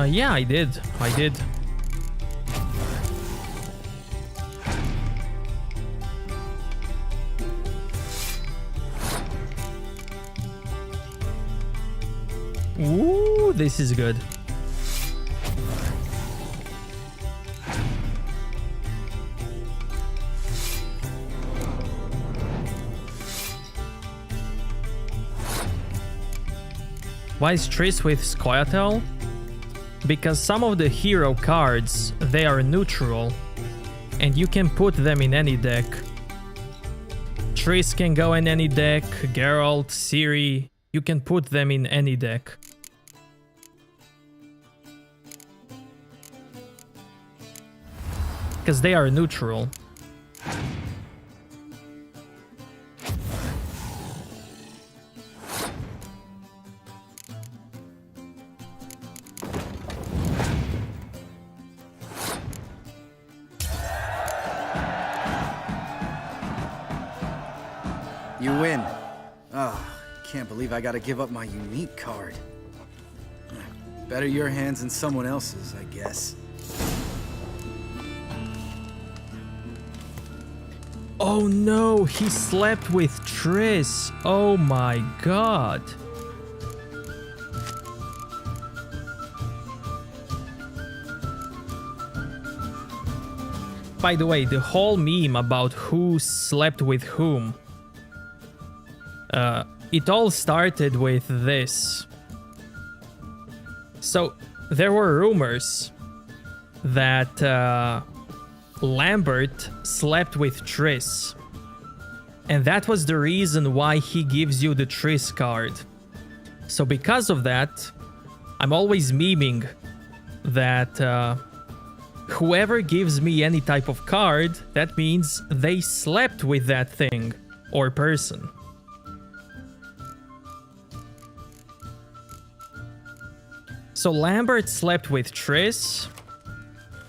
Yeah, I did. Ooh, this is good. Why is Triss with Scoia'tael? Because some of the hero cards, they are neutral, and you can put them in any deck. Triss can go in any deck, Geralt, Ciri, you can put them in any deck. Because they are neutral. You win. Ah, can't believe I gotta give up my unique card. Better your hands than someone else's, I guess. Oh no, he slept with Triss. Oh my god. By the way, the whole meme about who slept with whom, it all started with this. So, there were rumors that Lambert slept with Triss. And that was the reason why he gives you the Triss card. So because of that, I'm always memeing that whoever gives me any type of card, that means they slept with that thing or person. So Lambert slept with Triss.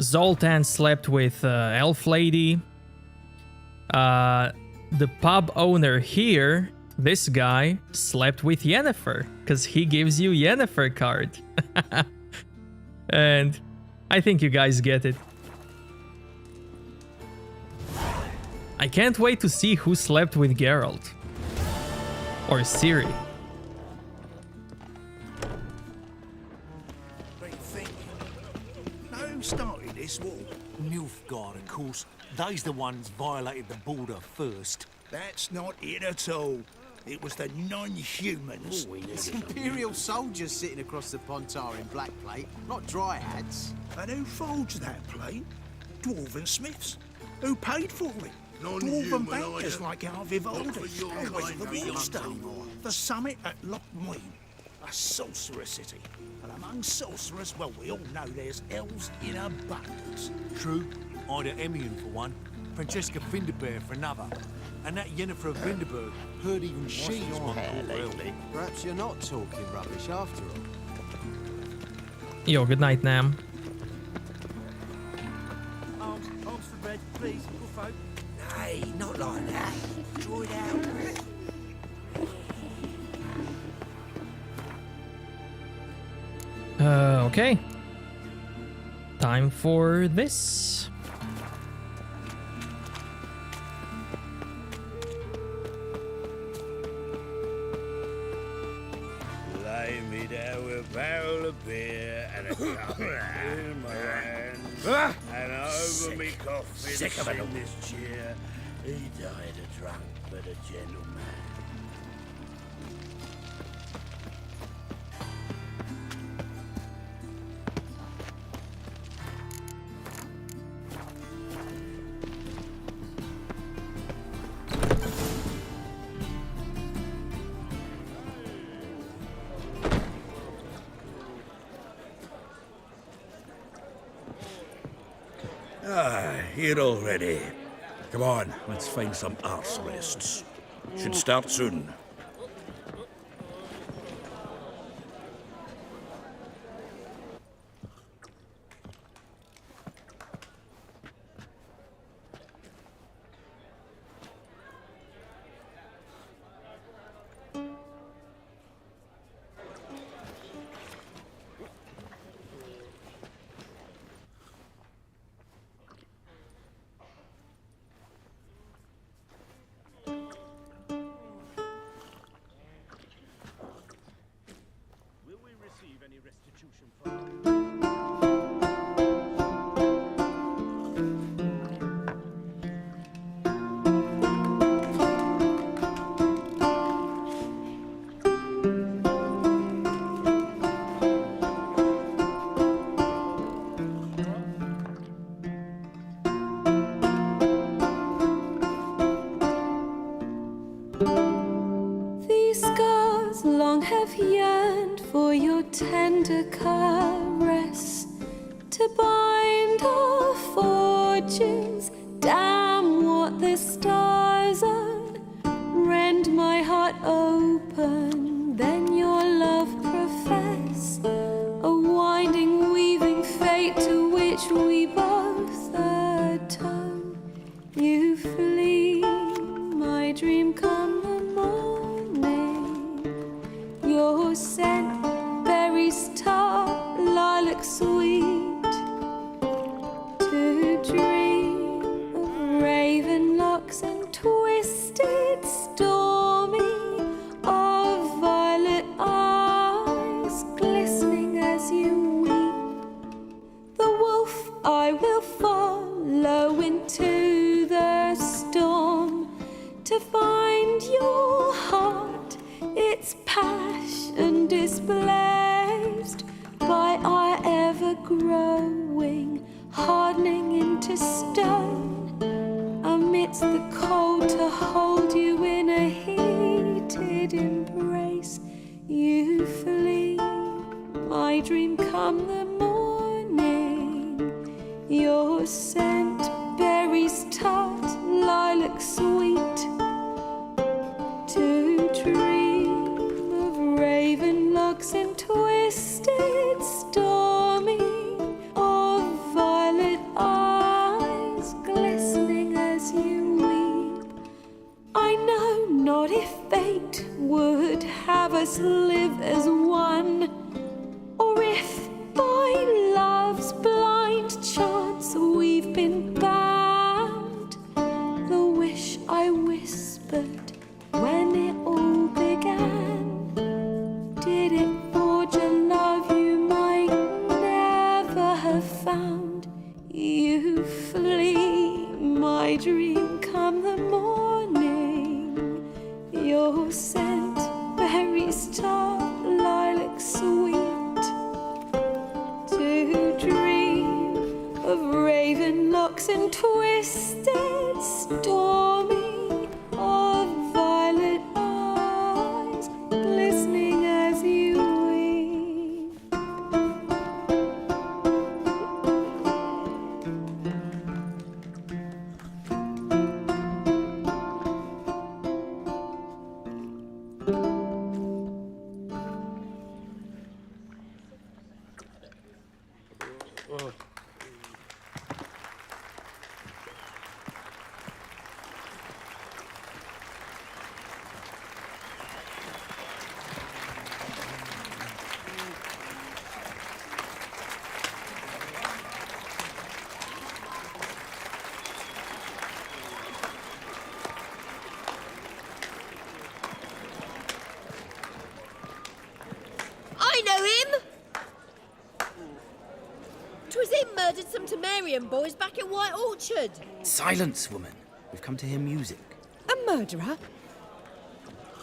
Zoltan slept with Elf Lady. The pub owner here, this guy, slept with Yennefer, because he gives you Yennefer card. And I think you guys get it. I can't wait to see who slept with Geralt. Or Ciri. Who started this war? Nilfgaard, of course. They's the ones violated the border first. That's not it at all. It was the non-humans. It's Imperial soldiers sitting across the Pontar in black plate, not dryads. And who forged that plate? Dwarven smiths. Who paid for it? Dwarven bankers like our Vivaldi. And where's the Wallstone? The summit at Lochmuir. A sorcerer city. And among sorcerers, well, we all know there's elves in abundance. True. Ida Emion for one. Francesca Vinderberg for another. And that Yennefer of Vinderberg heard even she's one called lately. Perhaps you're not talking rubbish after all. Yo, good night, Nam. Arms for red, please, good folk. Hey, not like that. Draw it out. Okay. Time for this. Lay me down with a barrel of beer and a cup in my hand, and over me coffin Sick of it all. in this chair. He died a drunk but a gentleman. Here already. Come on, let's find some arse rests. Should start soon. These scars long have yearned for your tender caress, to bind our fortunes. Damn what the stars own. Rend my heart open, then your love profess. A winding, weaving fate to which we both atone. You flee, my dream come the morning. Your scent, berries tart, lilac sweet. To dream of raven locks and twisted stormy, of violet eyes glistening as you weep. The wolf I will follow into the storm, to find your heart, its passion displaced by our ever-growing, hardening into stone. Amidst the cold, to hold you in a heated embrace. You flee, my dream come the morning. Your scent, berries tart, lilac sweet. To dream of raven locks and twisted stormy, of violet eyes glistening as you weep. I know not if fate would have us live as one, or if by love's blind chance we've been bound. The wish I whispered when it all began, did it forge a love you might never have found? You flee, my dream come the morning. Your scent, berries tart, lilac sweet. To dream of raven locks and twisted stormy, of violet eyes glistening as you weep. I know him! 'Twas him murdered some Temerian boys back at White Orchard. Silence, woman. We've come to hear music. A murderer?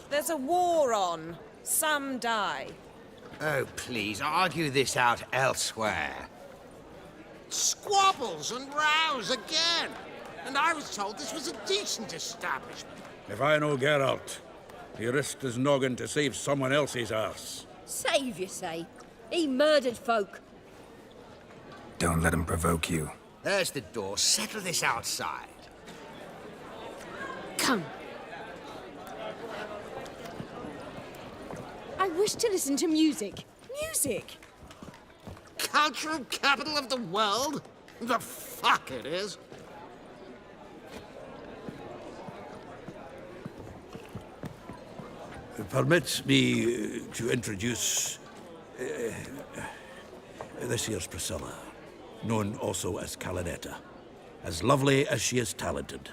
There's a war on. Some die. Oh, please, argue this out elsewhere. Squabbles and rows again. And I was told this was a decent establishment. If I know Geralt, he risked his noggin to save someone else's arse. Save, you say? He murdered folk. Don't let him provoke you. There's the door. Settle this outside. Come. I wish to listen to music. Music! Cultural capital of the world? The fuck it is. Permit me to introduce this here's Priscilla, known also as Calinetta. As lovely as she is talented.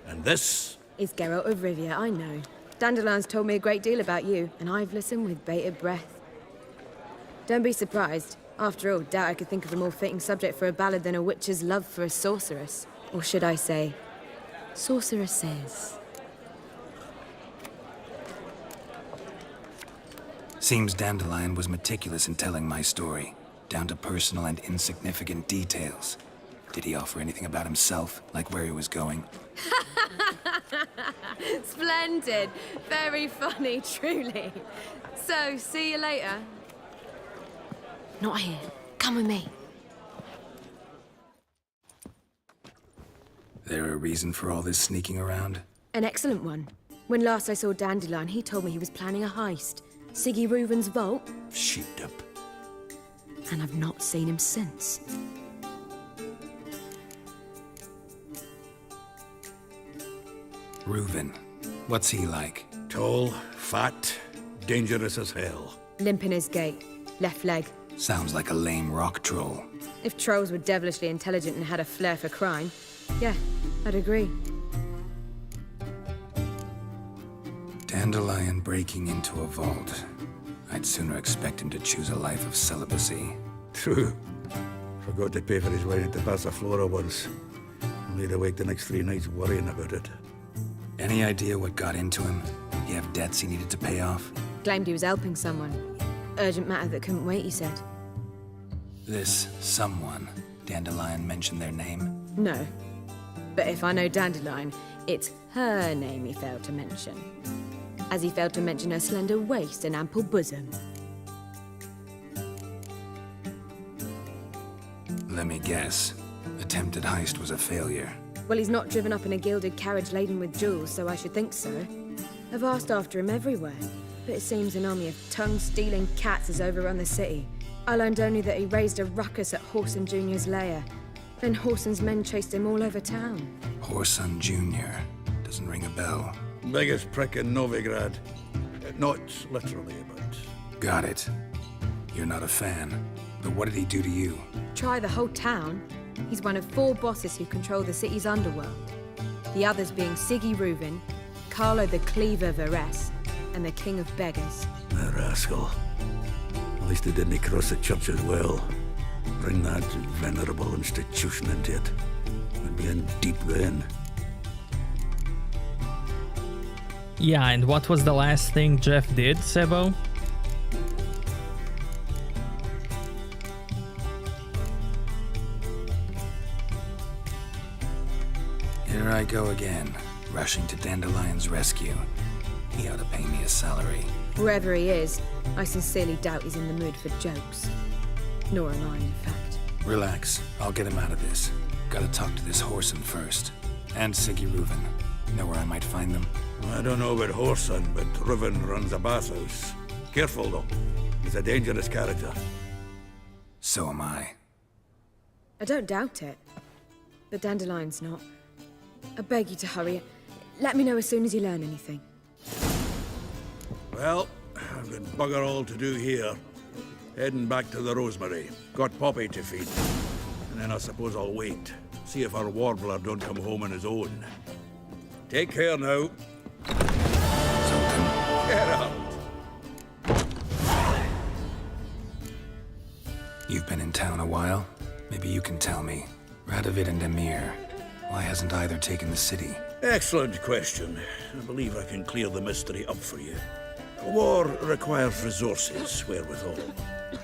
And this? Is Geralt of Rivia, I know. Dandelion's told me a great deal about you, and I've listened with bated breath. Don't be surprised. After all, doubt I could think of a more fitting subject for a ballad than a witch's love for a sorceress. Or should I say, sorceresses. Seems Dandelion was meticulous in telling my story, down to personal and insignificant details. Did he offer anything about himself, like where he was going? Splendid. Very funny, truly. So, see you later. Not here. Come with me. There a reason for all this sneaking around? An excellent one. When last I saw Dandelion, he told me he was planning a heist. Siggy Reuven's vault. Sheeped up. And I've not seen him since. Reuven. What's he like? Tall, fat, dangerous as hell. Limp in his gait. Left leg. Sounds like a lame rock troll. If trolls were devilishly intelligent and had a flair for crime, yeah, I'd agree. Dandelion breaking into a vault. I'd sooner expect him to choose a life of celibacy. True. Forgot to pay for his wine at the Passaflora once. Laid awake the next 3 nights worrying about it. Any idea what got into him? He have debts he needed to pay off? Claimed he was helping someone. Urgent matter that couldn't wait, he said. This someone, Dandelion mentioned their name? No. But if I know Dandelion, it's her name he failed to mention. As he failed to mention her slender waist and ample bosom. Let me guess. Attempted heist was a failure. Well, he's not driven up in a gilded carriage laden with jewels, so I should think so. I've asked after him everywhere, but it seems an army of tongue-stealing cats has overrun the city. I learned only that he raised a ruckus at Whoreson Jr.'s lair. Then Whoreson's men chased him all over town. Whoreson Jr. Doesn't ring a bell. Biggest prick in Novigrad. Not literally, but... Got it. You're not a fan. But what did he do to you? Try the whole town. He's one of 4 bosses who control the city's underworld. The others being Siggy Reuven, Carlo the Cleaver Veress, and the King of Beggars. The rascal. At least he didn't cross the church as well. Bring that venerable institution into it. We'd be in deep then. Yeah, and what was the last thing Jeff did, Sebo? Here I go again, rushing to Dandelion's rescue. He ought to pay me a salary. Wherever he is, I sincerely doubt he's in the mood for jokes. Nor am I, in fact. Relax, I'll get him out of this. Gotta talk to this Whoreson first. And Siggy Reuven. Know where I might find them? I don't know about Whoreson, but Reuven runs a bathhouse. Careful, though. He's a dangerous character. So am I. I don't doubt it. But Dandelion's not. I beg you to hurry. Let me know as soon as you learn anything. Well, I've got bugger all to do here. Heading back to the Rosemary. Got Poppy to feed. And then I suppose I'll wait. See if our warbler don't come home on his own. Take care now. Zoltan. Get out. You've been in town a while. Maybe you can tell me. Radovid and Emir. Why hasn't either taken the city? Excellent question. I believe I can clear the mystery up for you. War requires resources, wherewithal.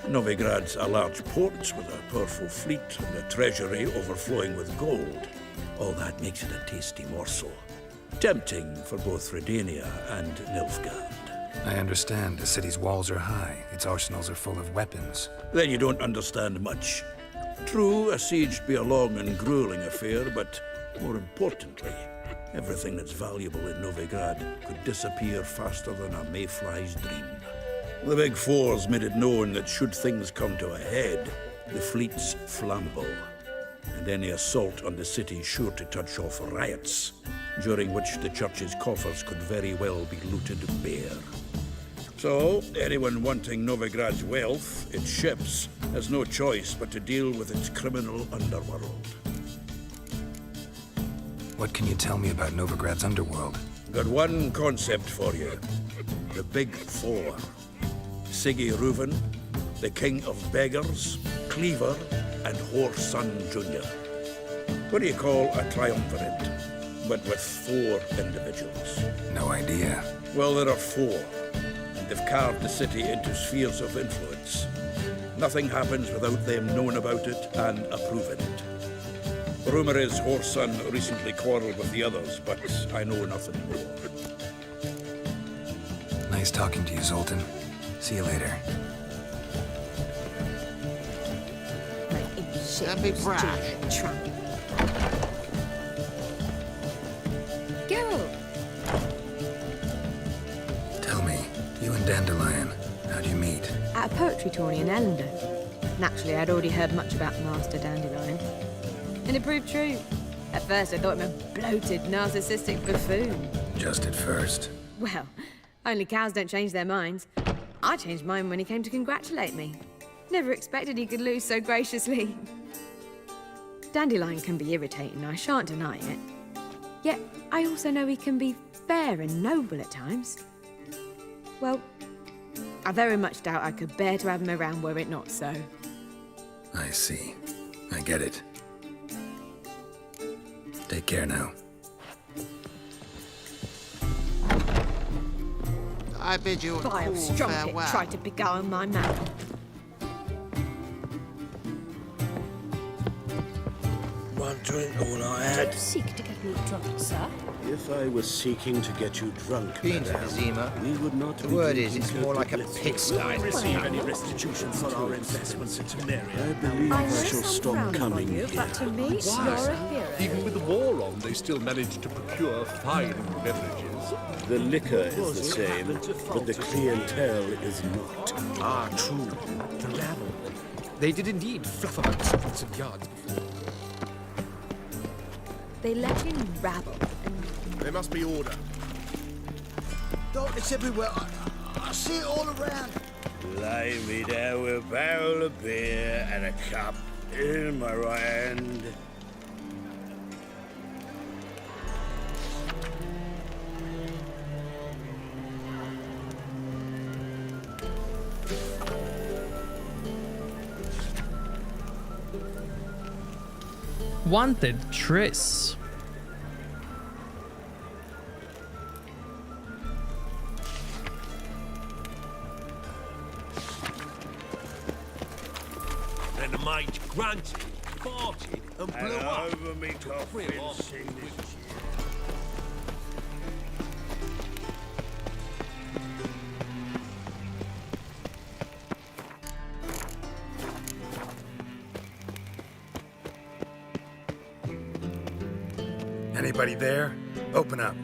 Novigrad's a large port with a powerful fleet and a treasury overflowing with gold. All that makes it a tasty morsel. Tempting for both Redania and Nilfgaard. I understand. The city's walls are high. Its arsenals are full of weapons. Then you don't understand much. True, a siege be a long and grueling affair, but more importantly, everything that's valuable in Novigrad could disappear faster than a mayfly's dream. The Big Four's made it known that should things come to a head, the fleet's flammable, and any assault on the city's sure to touch off riots, during which the church's coffers could very well be looted bare. So, anyone wanting Novigrad's wealth, its ships, has no choice but to deal with its criminal underworld. What can you tell me about Novigrad's underworld? Got one concept for you. The Big Four. Siggy Reuven, the king of beggars, cleaver, and whoreson junior. What do you call a triumvirate, but with 4 individuals? No idea. Well, there are 4, and they've carved the city into spheres of influence. Nothing happens without them knowing about it and approving it. Rumour is Whoreson recently quarrelled with the others, but I know nothing more. Nice talking to you, Zoltan. See you later. Don't be brash. Geralt! Tell me, you and Dandelion, how'd you meet? At a poetry tourney in Ellender. Naturally, I'd already heard much about Master Dandelion. And it proved true. At first, I thought him a bloated, narcissistic buffoon. Just at first. Well, only cows don't change their minds. I changed mine when he came to congratulate me. Never expected he could lose so graciously. Dandelion can be irritating, I shan't deny it. Yet, I also know he can be fair and noble at times. Well, I very much doubt I could bear to have him around were it not so. I see. I get it. Take care now. I bid you a Vile cool strumpet farewell. tried to beguile my man. One drink, all I had. Don't seek to get me drunk, sir. If I was seeking to get you drunk, Zima. we would not The be word drinking is, it's more like a pigsty. Will we receive any restitution for our investments in Temeria? I believe I I know shall some stop frown coming upon you, here. but to me, you're a hero. Even with the war on, they still managed to procure fine beverages. The liquor is the same, but the clientele is not. Ah, true. The rabble. They did indeed fluff about secrets of yards before. They let him rabble. There must be order. Darkness everywhere. I see it all around. Lie me down with a barrel of beer and a cup in my right hand. Wanted, Triss. Then the mage grunted, farted, and blew up. Over me coffin, sing this. Anybody there? Open up.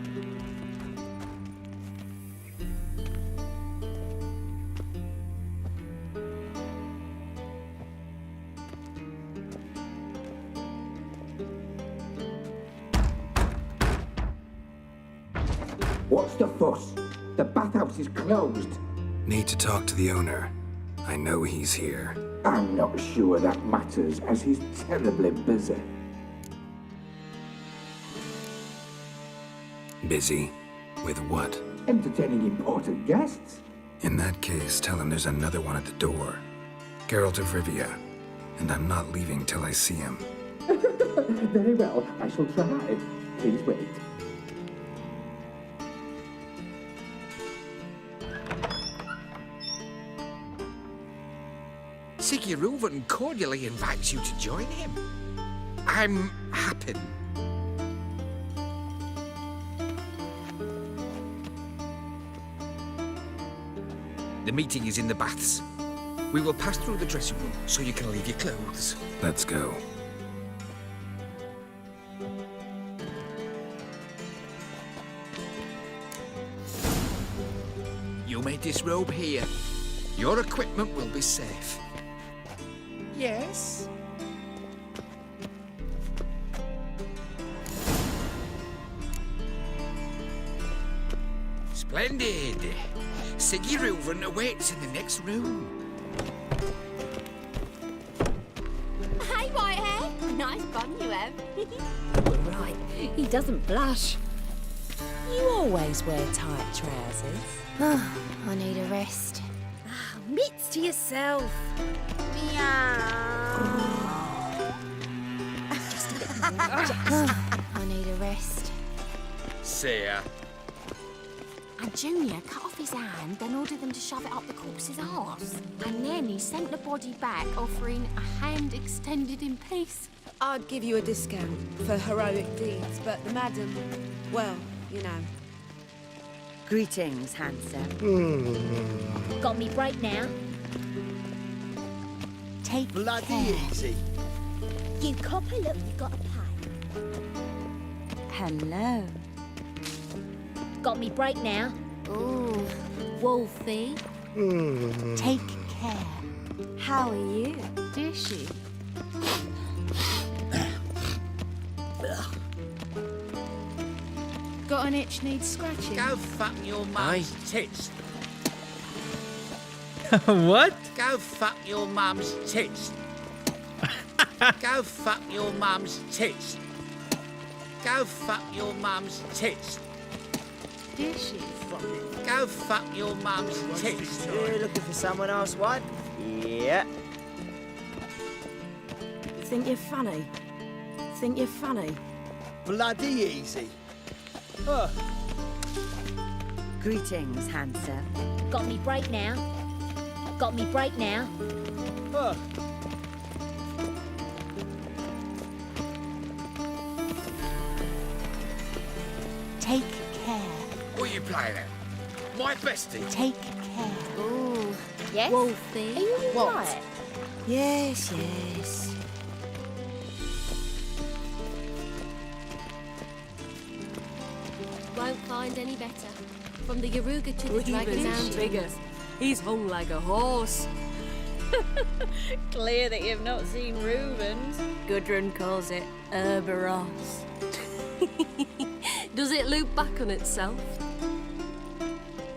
What's the fuss? The bathhouse is closed. Need to talk to the owner. I know he's here. I'm not sure that matters, as he's terribly busy. Busy? With what? Entertaining important guests. In that case, tell him there's another one at the door. Geralt of Rivia. And I'm not leaving till I see him. Very well, I shall try. Please wait. Reuven cordially invites you to join him. I'm happy. The meeting is in the baths. We will pass through the dressing room so you can leave your clothes. Let's go. You may disrobe here. Your equipment will be safe. Yes? Splendid. Reuven awaits in the next room. Hey, Whitehair. Nice bun you have. You're right. He doesn't blush. You always wear tight trousers. I need a rest. Midst to yourself. Just a bit more. I need a rest. See ya. And Junior cut off his hand, then ordered them to shove it up the corpse's arse. And then he sent the body back, offering a hand extended in peace. I'd give you a discount for heroic deeds, but the madam, well, you know. Greetings, handsome. Got me break now. Take Bloody care. easy. You copper, look, you gotta pay. Hello. Got me break now. Ooh, Wolfie. Take care. How are you? Dishy. Got an itch needs scratching? Go fuck your mum's tits. What? Go fuck your mum's tits. Go fuck your mum's tits. Go fuck your mum's tits. Dishy. Go fuck your mum's tits. You looking for someone else, what? Yeah. Think you're funny? Think you're funny? Bloody easy. Greetings, handsome. Got me break now. Got me break now. Take care. What are you playing at? My bestie. Take care. Ooh, Yes? Wolfie. Are you What? right? Yes, yes. Won't find any better. From the Yaruga to the Even Dragon sounds Mountains. bigger. He's hung like a horse. Clear that you've not seen Reuben's. Gudrun calls it Herberos. Does it loop back on itself?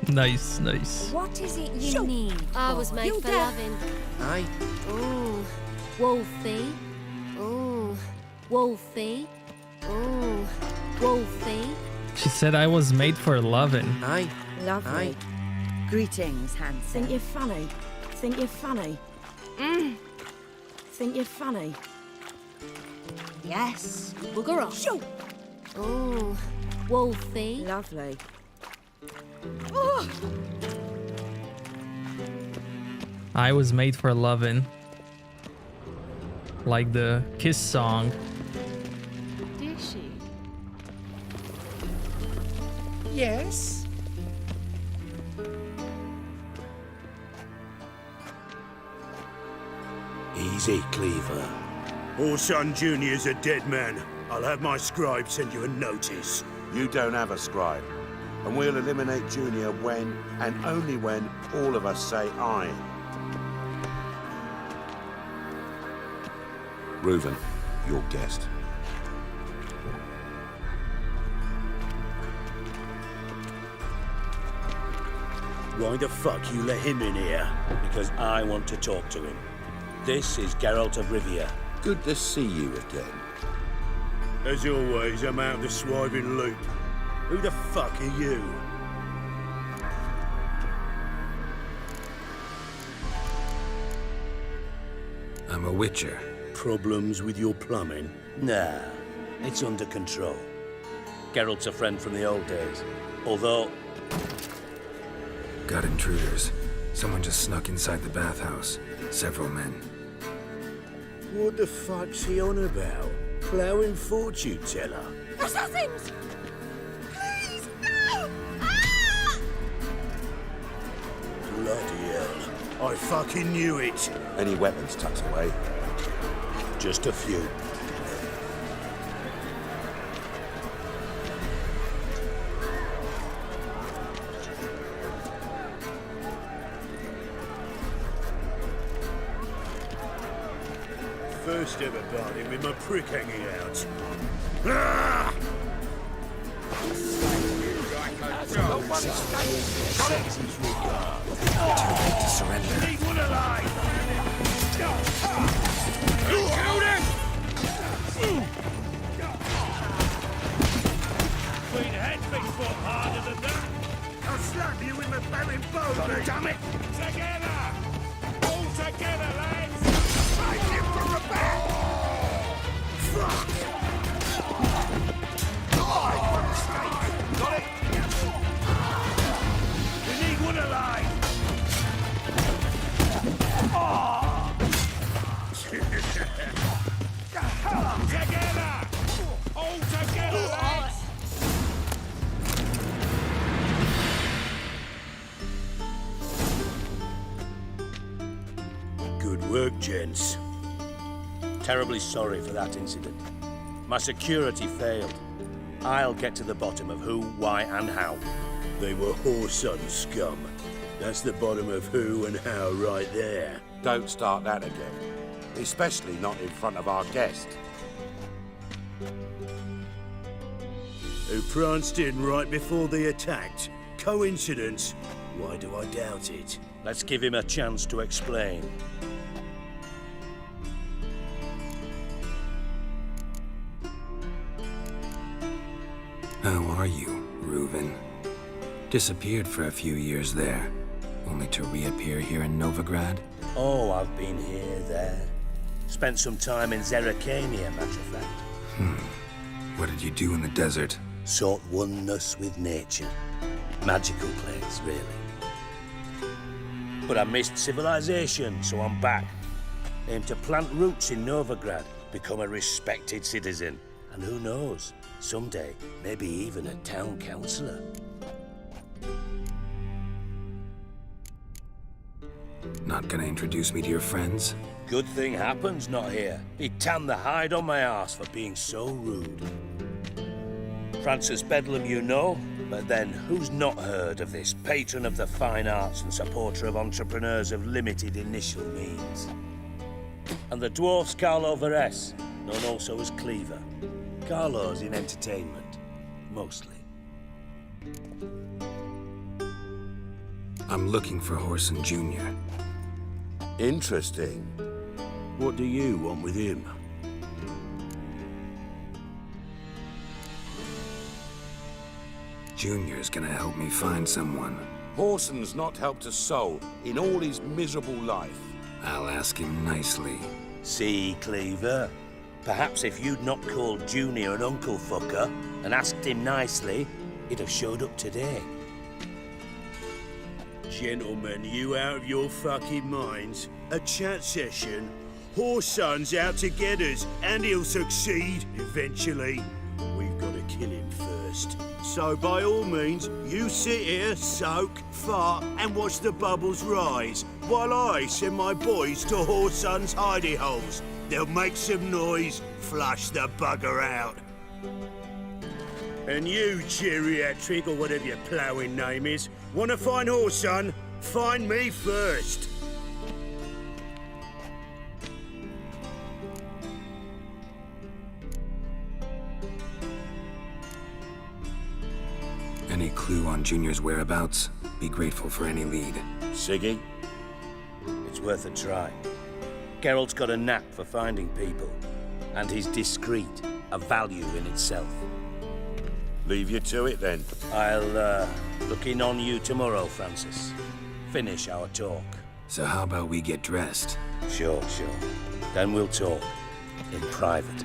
Nice, nice. What is it you need? I was made You for there? loving. Aye. Ooh, Wolfie. Ooh, Wolfie. Ooh, Wolfie. She said I was made for loving. Aye. Lovely. Greetings, handsome. Think you're funny? Think you're funny? Think you're funny? Yes. Bugger off. Shoot! Ooh, Wolfie. Lovely. I was made for loving. Like the Kiss song. Dishy. Yes. Easy, Cleaver. Orson Jr.'s a dead man. I'll have my scribe send you a notice. You don't have a scribe. And we'll eliminate Junior when, and only when, all of us say aye. Reuben, your guest. Why the fuck you let him in here? Because I want to talk to him. This is Geralt of Rivia. Good to see you again. As always, I'm out the swiving loop. Who the fuck are you? I'm a witcher. Problems with your plumbing? Nah, it's under control. Geralt's a friend from the old days. Although, Got intruders. Someone just snuck inside the bathhouse. Several men. What the fuck's he on about? Plowing fortune teller? Assassins! Please, no! Ah! Bloody hell. I fucking knew it. Any weapons tucked away? Just a few. First ever party with my prick hanging out. Ah! Too late to surrender. Leave one alive! Killed him! Queen head big foot harder than that. I'll slap you with my barren bow, damn it! Together! Good work, gents. Terribly sorry for that incident. My security failed. I'll get to the bottom of who, why, and how. They were whoreson scum. That's the bottom of who and how right there. Don't start that again. Especially not in front of our guest. Who pranced in right before they attacked. Coincidence? Why do I doubt it? Let's give him a chance to explain. How are you, Reuven? Disappeared for a few years there, only to reappear here in Novigrad? Oh, I've been here, there. Spent some time in Zerrikania, matter of fact. What did you do in the desert? Sought oneness with nature. Magical place, really. But I missed civilization, so I'm back. Aim to plant roots in Novigrad, become a respected citizen. And who knows, someday, maybe even a town councillor. Not gonna introduce me to your friends? Good thing happens not here. He tanned the hide on my arse for being so rude. Francis Bedlam you know, but then who's not heard of this patron of the fine arts and supporter of entrepreneurs of limited initial means? And the dwarf's Carlo Veress, known also as Cleaver. Carlo's in entertainment, mostly. I'm looking for Whoreson Jr. Interesting. What do you want with him? Junior's gonna help me find someone. Whoreson's not helped a soul in all his miserable life. I'll ask him nicely. See, Cleaver? Perhaps if you'd not called Junior an uncle fucker and asked him nicely, he'd have showed up today. Gentlemen, you out of your fucking minds? A chat session? Whoreson's out to get us, and he'll succeed eventually. We've got to kill him first. So by all means, you sit here, soak, fart, and watch the bubbles rise, while I send my boys to Whoreson's hidey holes. They'll make some noise, flush the bugger out. And you, geriatric, or whatever your ploughing name is, want to find Whoreson? Find me first. Any clue on Junior's whereabouts? Be grateful for any lead. Siggy? It's worth a try. Geralt's got a knack for finding people, and he's discreet, a value in itself. Leave you to it, then. I'll, look in on you tomorrow, Francis. Finish our talk. So how about we get dressed? Sure. Then we'll talk. In private.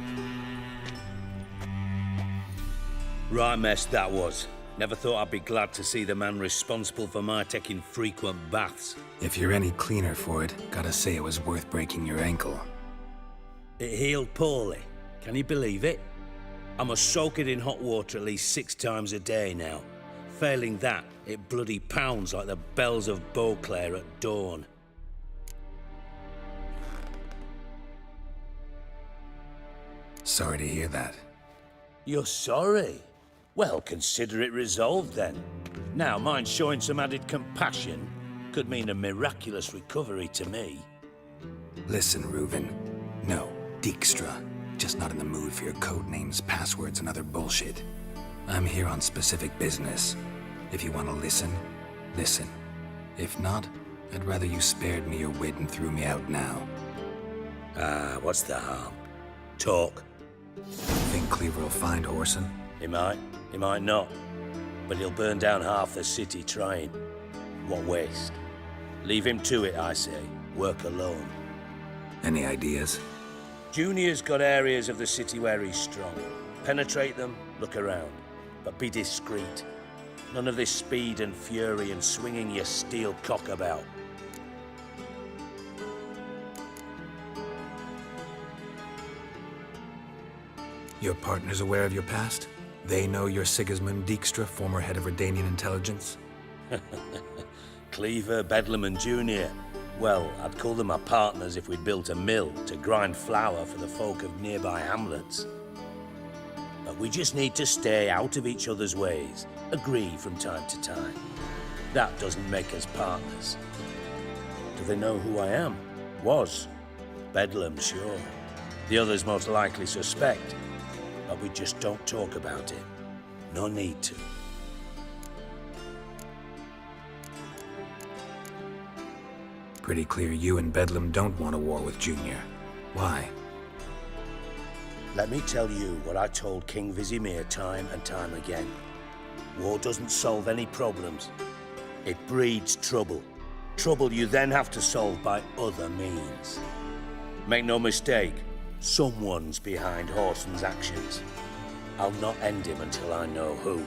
Right mess that was. Never thought I'd be glad to see the man responsible for my taking frequent baths. If you're any cleaner for it, gotta say it was worth breaking your ankle. It healed poorly. Can you believe it? I must soak it in hot water at least 6 times a day now. Failing that, it bloody pounds like the bells of Beauclair at dawn. Sorry to hear that. You're sorry? Well, consider it resolved then. Now, mind showing some added compassion could mean a miraculous recovery to me. Listen, Reuven. No, Dijkstra. Just not in the mood for your code names, passwords, and other bullshit. I'm here on specific business. If you want to listen, listen. If not, I'd rather you spared me your wit and threw me out now. What's the harm? Talk. Think Cleaver will find Whoreson? He might not. But he'll burn down half the city trying. What waste. Leave him to it, I say. Work alone. Any ideas? Junior's got areas of the city where he's strong. Penetrate them, look around. But be discreet. None of this speed and fury and swinging your steel cock about. Your partner's aware of your past? They know you're Sigismund Dijkstra, former head of Redanian intelligence? Cleaver, Bedlam and Junior. Well, I'd call them our partners if we'd built a mill to grind flour for the folk of nearby hamlets. But we just need to stay out of each other's ways, agree from time to time. That doesn't make us partners. Do they know who I am? Was. Bedlam, sure. The others most likely suspect, but we just don't talk about it. No need to. Pretty clear you and Bedlam don't want a war with Junior. Why? Let me tell you what I told King Vizimir time and time again. War doesn't solve any problems. It breeds trouble. Trouble you then have to solve by other means. Make no mistake, someone's behind Whoreson's actions. I'll not end him until I know who.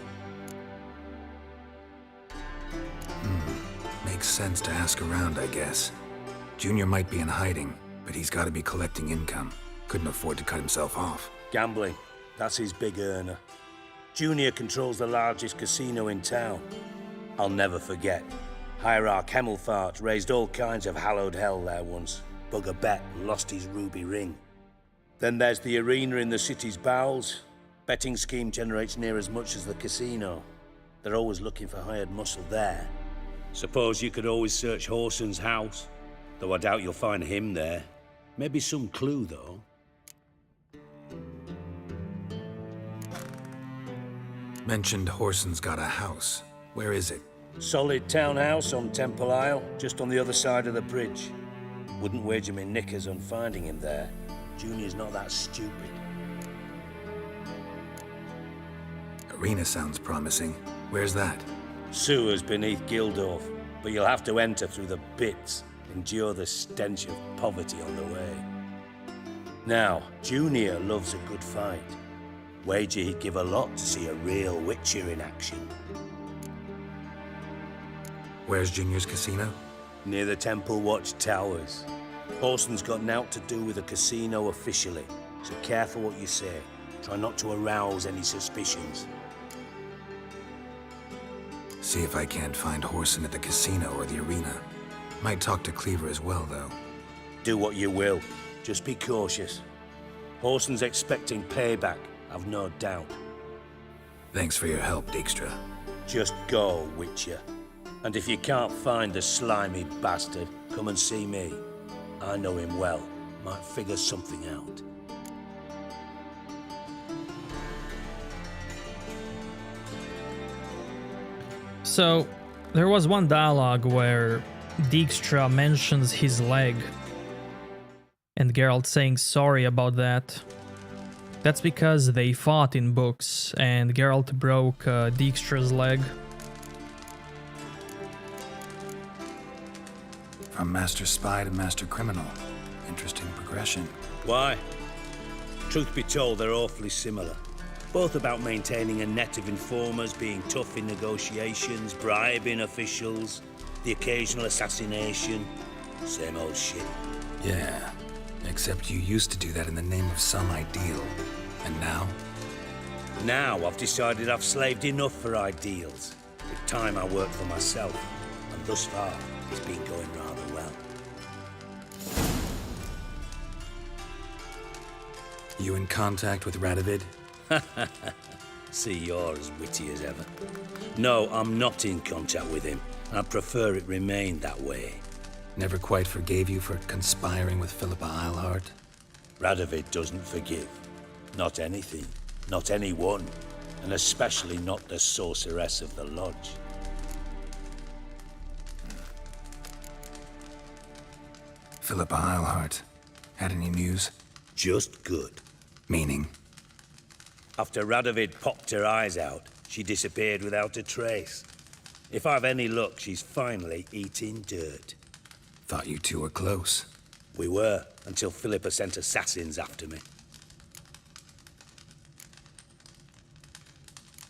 Makes sense to ask around, I guess. Junior might be in hiding, but he's got to be collecting income. Couldn't afford to cut himself off. Gambling, that's his big earner. Junior controls the largest casino in town. I'll never forget. Hierarch Hemmelfart raised all kinds of hallowed hell there once. Bugger bet lost his ruby ring. Then there's the arena in the city's bowels. Betting scheme generates near as much as the casino. They're always looking for hired muscle there. Suppose you could always search Whoreson's house, though I doubt you'll find him there. Maybe some clue, though. Mentioned Whoreson's got a house. Where is it? Solid townhouse on Temple Isle, just on the other side of the bridge. Wouldn't wager me knickers on finding him there. Junior's not that stupid. Arena sounds promising. Where's that? Sewers beneath Gildorf, but you'll have to enter through the bits, endure the stench of poverty on the way. Now, Junior loves a good fight. Wager he'd give a lot to see a real Witcher in action. Where's Junior's casino? Near the Temple Watch Towers. Whoreson's got nought to do with the casino officially, so careful what you say. Try not to arouse any suspicions. See if I can't find Whoreson at the casino or the arena. Might talk to Cleaver as well, though. Do what you will. Just be cautious. Whoreson's expecting payback, I've no doubt. Thanks for your help, Dijkstra. Just go, Witcher. And if you can't find the slimy bastard, come and see me. I know him well. Might figure something out. So, there was one dialogue where Dijkstra mentions his leg, and Geralt saying sorry about that. That's because they fought in books, and Geralt broke Dijkstra's leg. From Master Spy to Master Criminal. Interesting progression. Why? Truth be told, they're awfully similar. Both about maintaining a net of informers, being tough in negotiations, bribing officials, the occasional assassination. Same old shit. Yeah, except you used to do that in the name of some ideal. And now? Now I've decided I've slaved enough for ideals. It's time I work for myself. And thus far, it's been going rather well. You in contact with Radovid? See, you're as witty as ever. No, I'm not in contact with him. I'd prefer it remained that way. Never quite forgave you for conspiring with Philippa Eilhart? Radovid doesn't forgive. Not anything. Not anyone. And especially not the sorceress of the Lodge. Philippa Eilhart. Had any news? Just good. Meaning? After Radovid popped her eyes out, she disappeared without a trace. If I've any luck, she's finally eating dirt. Thought you two were close. We were, until Philippa sent assassins after me.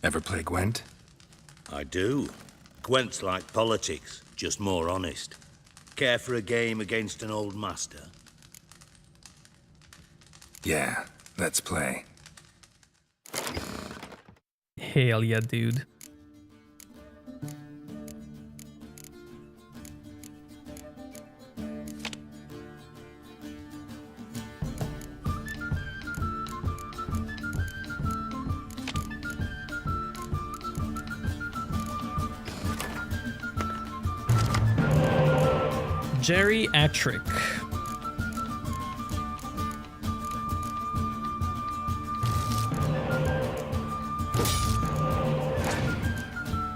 Ever play Gwent? I do. Gwent's like politics, just more honest. Care for a game against an old master? Yeah, let's play. Hell yeah, dude. Geriatric.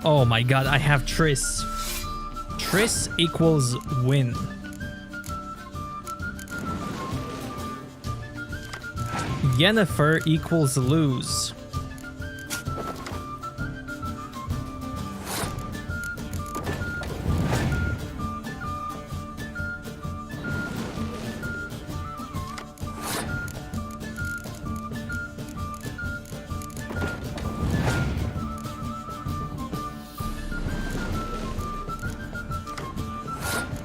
Oh my god, I have Triss. Triss equals win. Yennefer equals lose.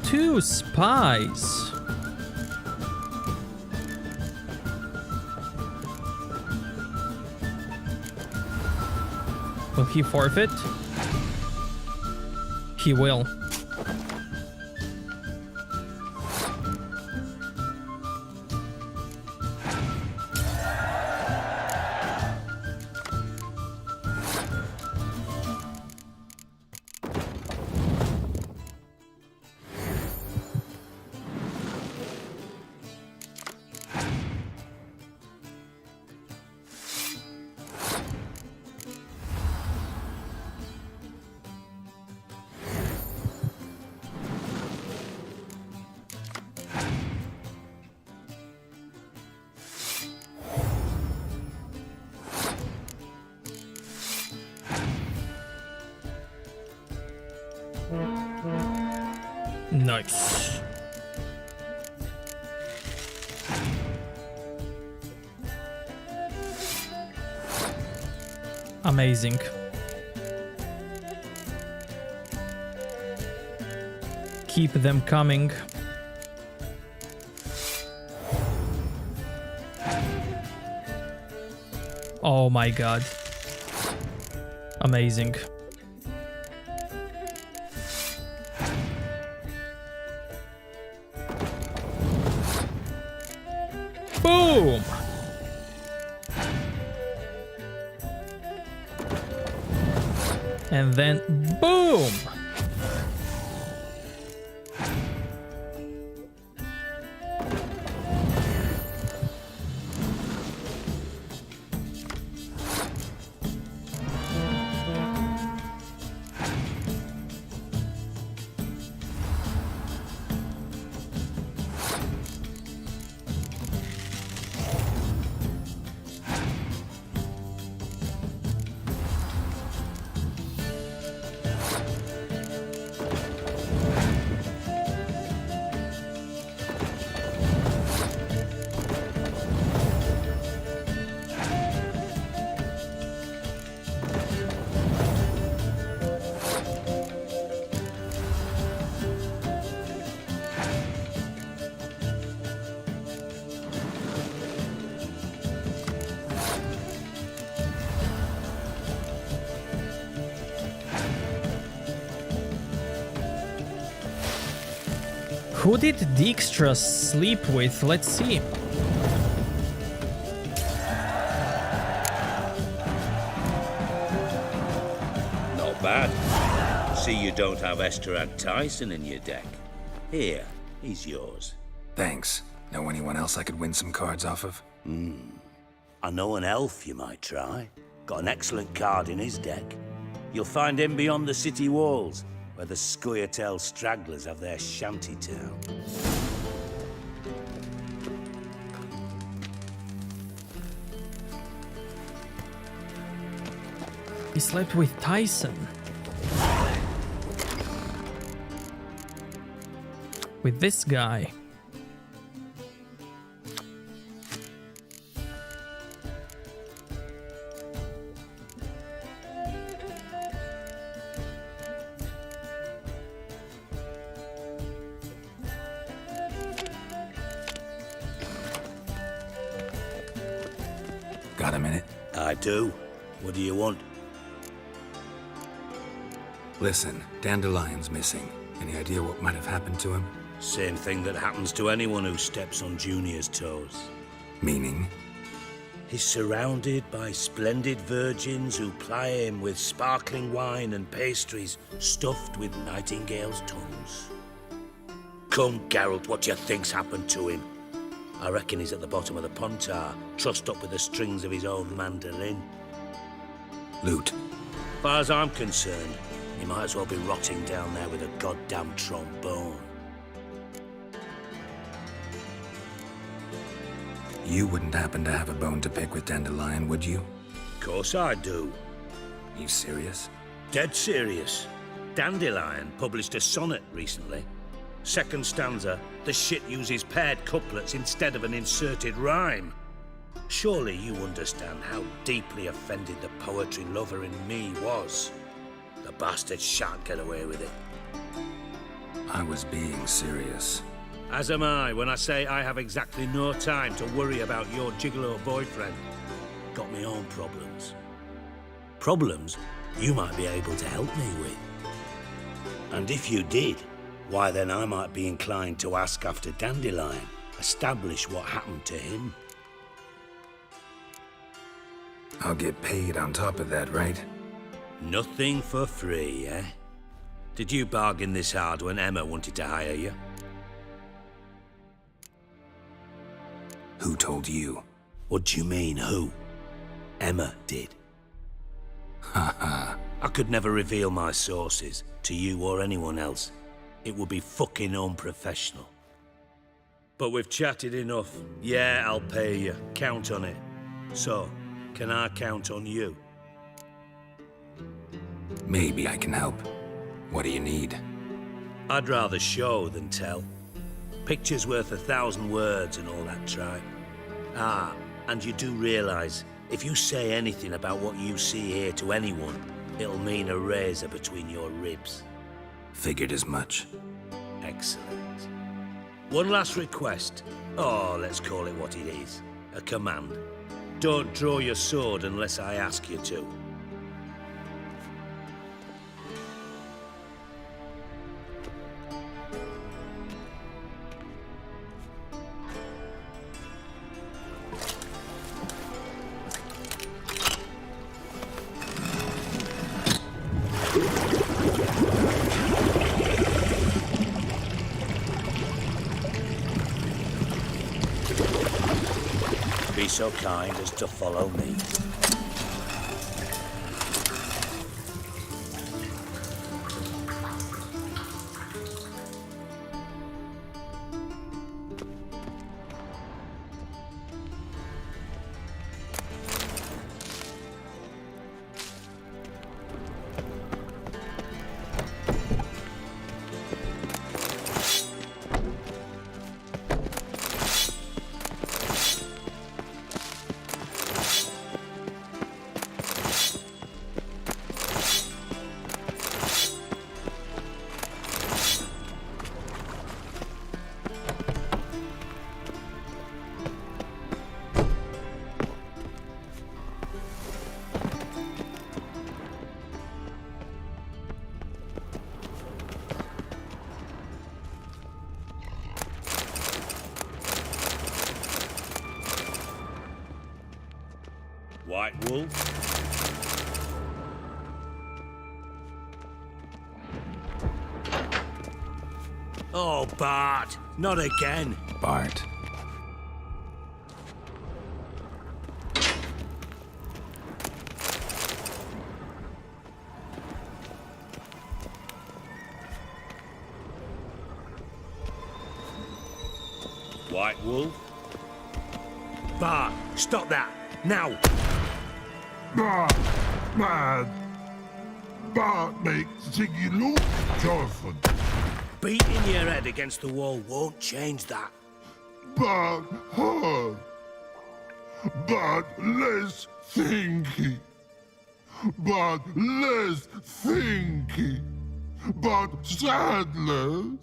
Two spies. Will he forfeit? He will. Nice. Amazing. Keep them coming. Oh my god. Amazing. Boom! And then boom! Who did Dijkstra sleep with? Let's see. Not bad. See you don't have Esterad Tyson in your deck. Here, he's yours. Thanks. Know anyone else I could win some cards off of? I know an elf you might try. Got an excellent card in his deck. You'll find him beyond the city walls, where the Scoia'tael stragglers have their shanty town. He slept with Tyson. With this guy. Got a minute? I do. What do you want? Listen, Dandelion's missing. Any idea what might have happened to him? Same thing that happens to anyone who steps on Junior's toes. Meaning? He's surrounded by splendid virgins who ply him with sparkling wine and pastries stuffed with nightingales' tongues. Come, Geralt, what do you think's happened to him? I reckon he's at the bottom of the Pontar, trussed up with the strings of his own mandolin. Loot. As far as I'm concerned, he might as well be rotting down there with a goddamn trombone. You wouldn't happen to have a bone to pick with Dandelion, would you? Of course I do. You serious? Dead serious. Dandelion published a sonnet recently. Second stanza, the shit uses paired couplets instead of an inserted rhyme. Surely you understand how deeply offended the poetry lover in me was. The bastard shan't get away with it. I was being serious. As am I when I say I have exactly no time to worry about your gigolo boyfriend. Got me own problems. Problems you might be able to help me with. And if you did, why then I might be inclined to ask after Dandelion, establish what happened to him. I'll get paid on top of that, right? Nothing for free, eh? Did you bargain this hard when Emma wanted to hire you? Who told you? What do you mean, who? Emma did. Haha. I could never reveal my sources to you or anyone else. It would be fucking unprofessional. But we've chatted enough. Yeah, I'll pay you. Count on it. So, can I count on you? Maybe I can help. What do you need? I'd rather show than tell. Picture's worth 1,000 words and all that tripe. Ah, and you do realize, if you say anything about what you see here to anyone, it'll mean a razor between your ribs. Figured as much. Excellent. One last request. Oh, let's call it what it is. A command. Don't draw your sword unless I ask you to. Be so kind as to follow me. White Wolf? Oh, Bart! Not again! Bart. White Wolf? Bart, stop that! Now! Bart, man. Bart makes Ziggy look joyful. Beating your head against the wall won't change that. Bart hard. Bart less thinky. Bart less thinky. Bart sadless.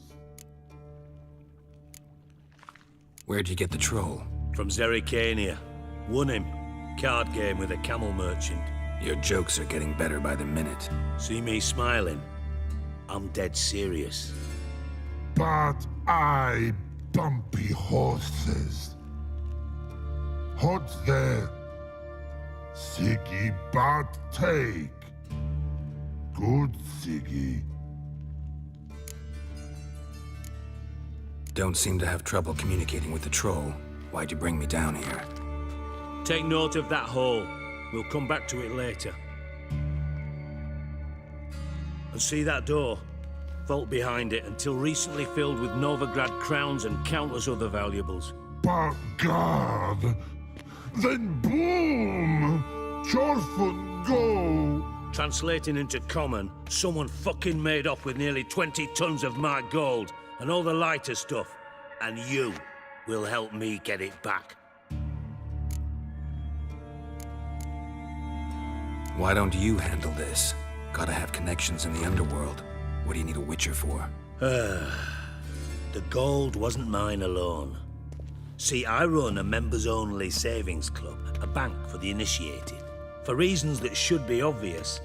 Where'd you get the troll? From Zerrikania. Won him. Card game with a camel merchant. Your jokes are getting better by the minute. See me smiling? I'm dead serious. But I bumpy horses. What's there? Siggy but take. Good Siggy. Don't seem to have trouble communicating with the troll. Why'd you bring me down here? Take note of that hole. We'll come back to it later. And see that door? Vault behind it, until recently filled with Novigrad crowns and countless other valuables. But God! Then boom! Chorfun go! Translating into common, someone fucking made off with nearly 20 tons of my gold, and all the lighter stuff. And you will help me get it back. Why don't you handle this? Gotta have connections in the Underworld. What do you need a Witcher for? The gold wasn't mine alone. See, I run a members-only savings club, a bank for the initiated. For reasons that should be obvious,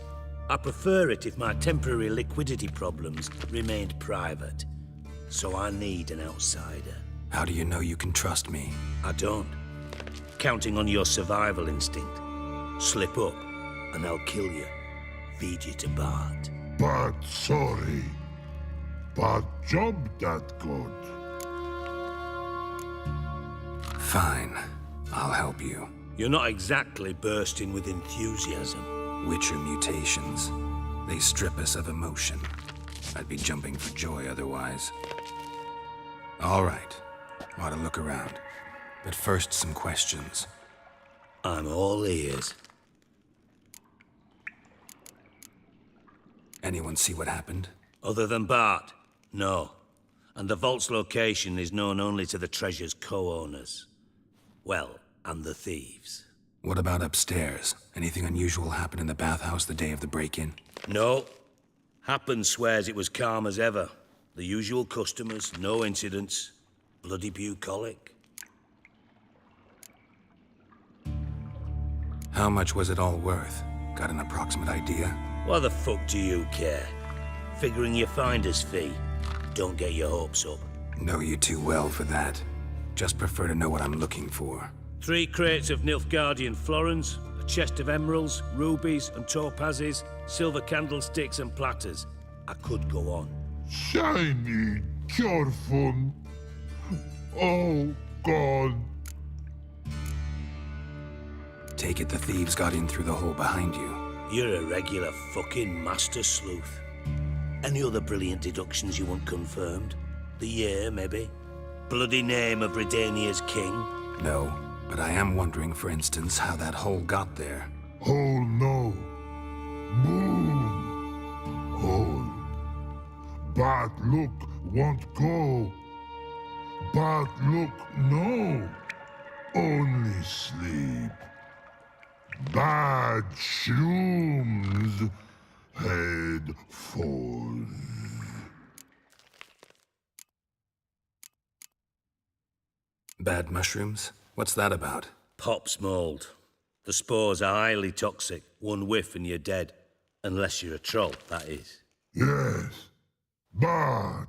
I prefer it if my temporary liquidity problems remained private. So I need an outsider. How do you know you can trust me? I don't. Counting on your survival instinct. Slip up, and I'll kill you. Feed you to Bart. But sorry. But job that good. Fine. I'll help you. You're not exactly bursting with enthusiasm. Witcher mutations. They strip us of emotion. I'd be jumping for joy otherwise. All right. Want to look around. But first, some questions. I'm all ears. Anyone see what happened? Other than Bart? No. And the vault's location is known only to the treasure's co-owners. Well, and the thieves. What about upstairs? Anything unusual happen in the bathhouse the day of the break-in? No. Happen swears it was calm as ever. The usual customers, no incidents. Bloody bucolic. How much was it all worth? Got an approximate idea? Why the fuck do you care? Figuring your finder's fee. Don't get your hopes up. Know you too well for that. Just prefer to know what I'm looking for. 3 crates of Nilfgaardian florins, a chest of emeralds, rubies and topazes, silver candlesticks and platters. I could go on. Shiny Chorfun. Oh, God. Take it the thieves got in through the hole behind you. You're a regular fucking master sleuth. Any other brilliant deductions you want confirmed? The year, maybe? Bloody name of Redania's king? No, but I am wondering, for instance, how that hole got there. Hole no. Boom. Hole. But look won't go. But look no. Only sleep. Bad shrooms. Head falls. Bad mushrooms? What's that about? Pop's mold. The spores are highly toxic. One whiff and you're dead. Unless you're a troll, that is. Yes. But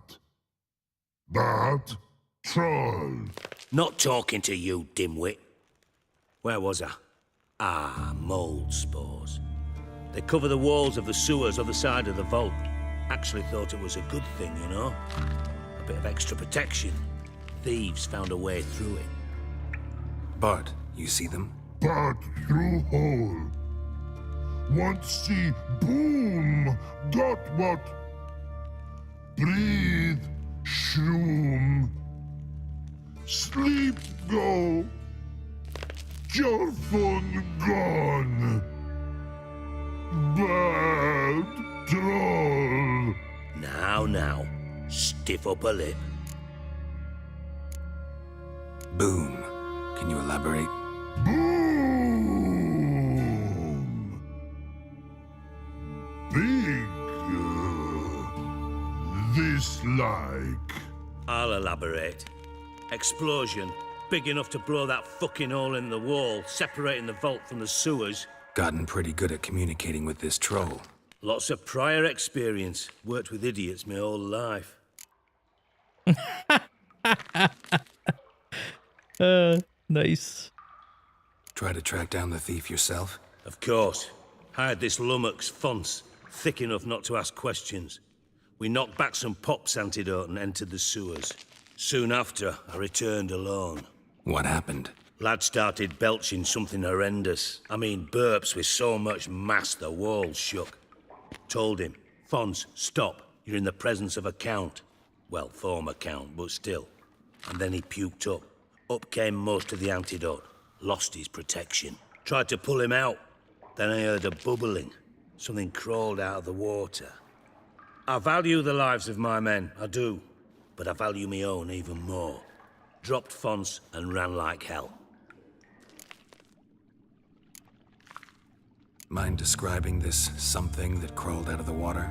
troll. Not talking to you, dimwit. Where was I? Ah, mold spores. They cover the walls of the sewers other side of the vault. Actually thought it was a good thing, you know? A bit of extra protection. Thieves found a way through it. Bart, you see them? But through hole. Want see boom. Got what? Breathe. Shroom. Sleep go. Your phone gone. Bad troll. Now. Stiff up a lip. Boom. Can you elaborate? Boom. Big. This like. I'll elaborate. Explosion. Big enough to blow that fucking hole in the wall, separating the vault from the sewers. Gotten pretty good at communicating with this troll. Lots of prior experience. Worked with idiots my whole life. Nice. Try to track down the thief yourself? Of course. Hired this lummox, Fonce, thick enough not to ask questions. We knocked back some Pop's antidote and entered the sewers. Soon after, I returned alone. What happened? Lad started belching something horrendous. I mean, burps with so much mass the walls shook. Told him, Fons, stop. You're in the presence of a count. Well, former count, but still. And then he puked up. Up came most of the antidote. Lost his protection. Tried to pull him out. Then I heard a bubbling. Something crawled out of the water. I value the lives of my men, I do. But I value my own even more. Dropped Fons and ran like hell. Mind describing this something that crawled out of the water?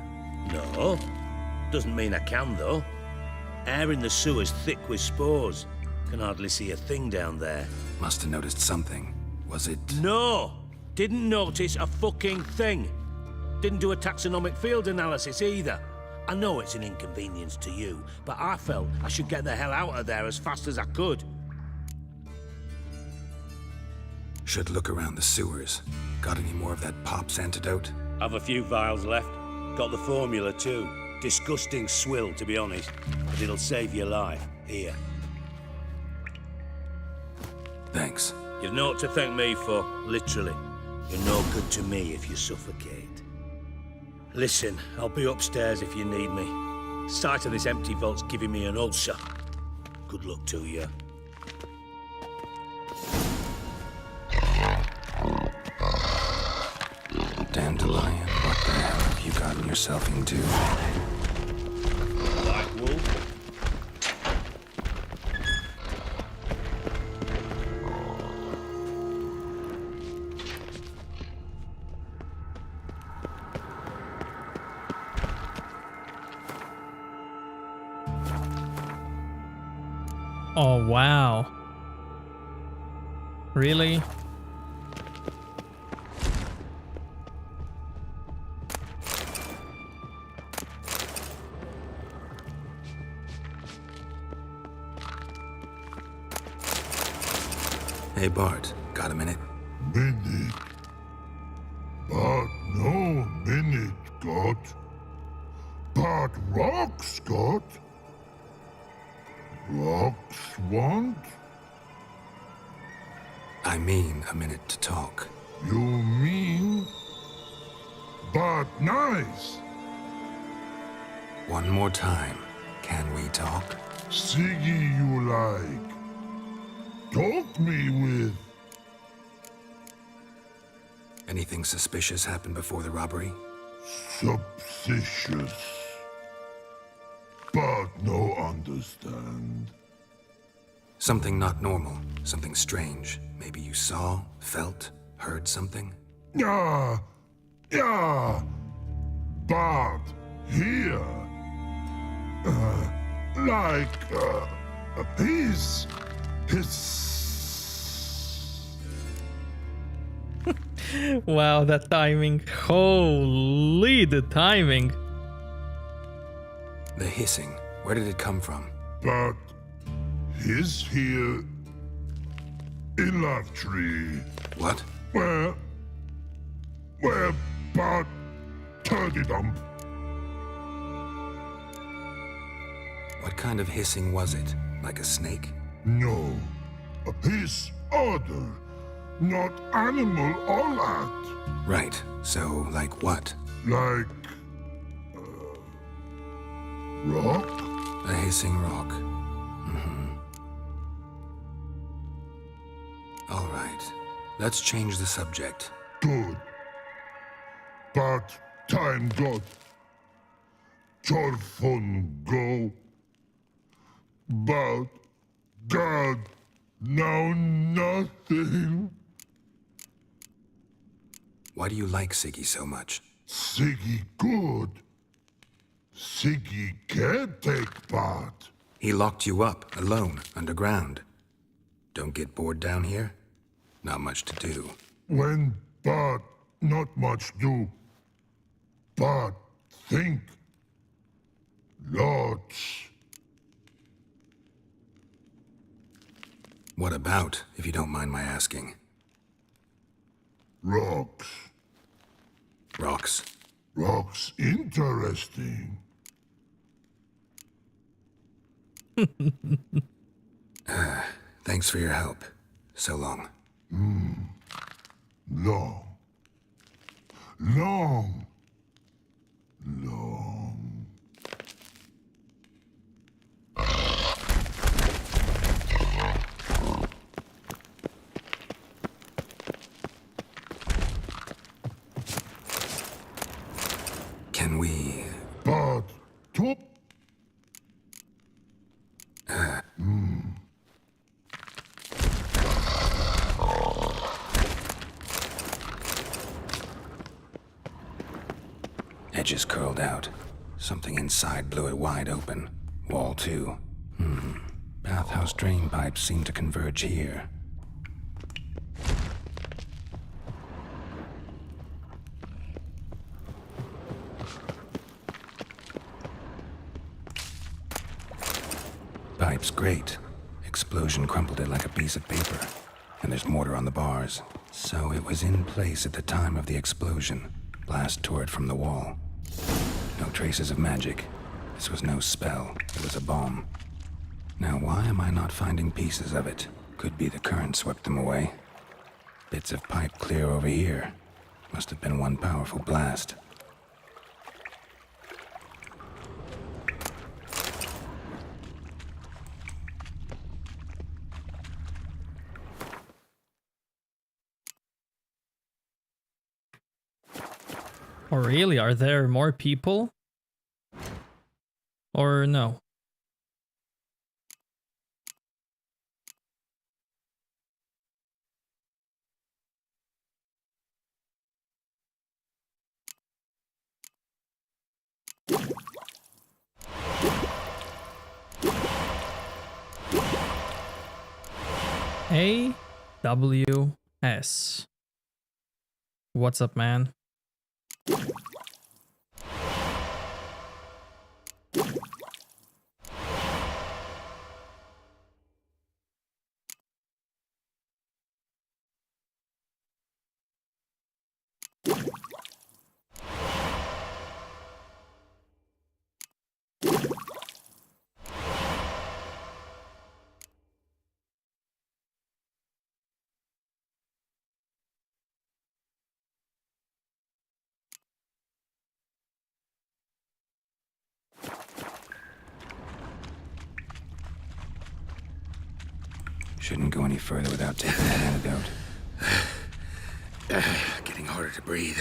No. Doesn't mean I can, though. Air in the sewer's thick with spores. Can hardly see a thing down there. Must have noticed something. Was it... No! Didn't notice a fucking thing. Didn't do a taxonomic field analysis either. I know it's an inconvenience to you, but I felt I should get the hell out of there as fast as I could. Should look around the sewers. Got any more of that Pop's antidote? Have a few vials left. Got the formula too. Disgusting swill, to be honest. But it'll save your life. Here. Thanks. You've naught to thank me for, literally. You're no good to me if you suffocate. Listen, I'll be upstairs if you need me. Sight of this empty vault's giving me an ulcer. Good luck to you. Dandelion, what the hell have you gotten yourself into? Black wolf? Oh, wow. Really? Hey, Bart, got a minute? Minute. But no minute got. But rocks got. Rocks want? I mean a minute to talk. You mean? But nice. One more time. Can we talk? Siggy you like. Talk me with. Anything suspicious happened before the robbery? Suspicious. But no understand. Something not normal. Something strange. Maybe you saw, felt, heard something? Yeah. But here. His. Wow, that timing. Holy, the timing. The hissing. Where did it come from? But his here in Love Tree. What? Where but turdy dump. What kind of hissing was it? Like a snake? No. His other. Not animal all that. Right. So, like what? Like rock? A hissing rock. Mm-hmm. All right. Let's change the subject. Good. But time got. Torfon go. But God, now nothing. Why do you like Siggy so much? Siggy good. Siggy can't take part. He locked you up, alone, underground. Don't get bored down here? Not much to do. When but not much do. But think. Lots. What about, if you don't mind my asking? Rocks. Rocks? Rocks interesting. Thanks for your help. So long. Long. Long. Long. Can we... But top. Edges curled out. Something inside blew it wide open. Wall too. Bathhouse drain pipes seem to converge here. Pipe's great. Explosion crumpled it like a piece of paper. And there's mortar on the bars. So it was in place at the time of the explosion. Blast tore it from the wall. No traces of magic. This was no spell. It was a bomb. Now why am I not finding pieces of it? Could be the current swept them away. Bits of pipe clear over here. Must have been one powerful blast. Oh, really? Are there more people? Or no? AWS. What's up, man? Shouldn't go any further without taking that antidote. Getting harder to breathe.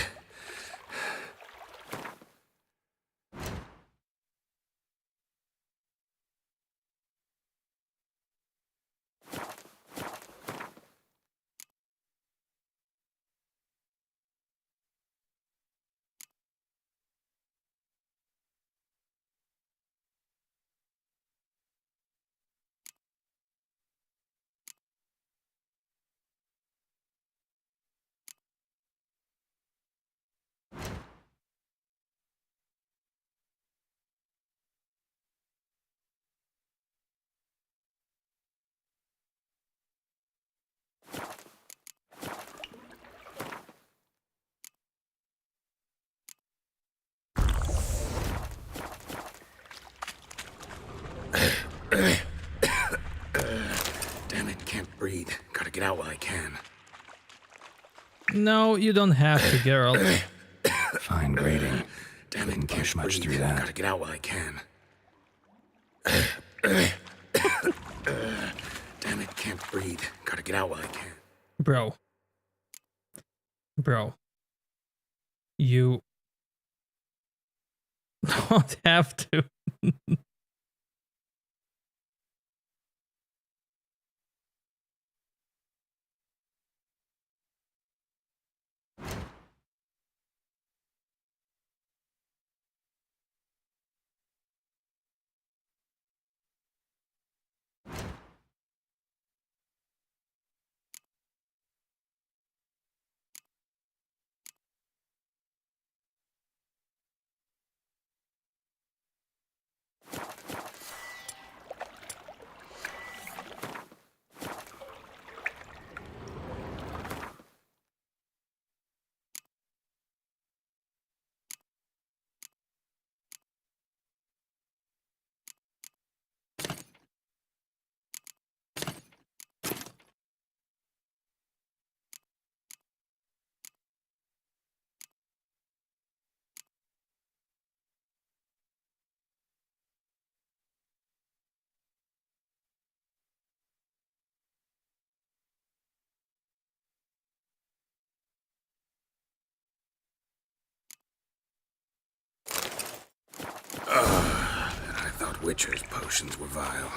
Damn it, can't breathe. Gotta get out while I can. No, you don't have to, Geralt. Fine grading. Damn it, can't push much through that. Gotta get out while I can. Damn it, can't breathe. Gotta get out while I can. Bro. You don't have to. butcher's potions were vile.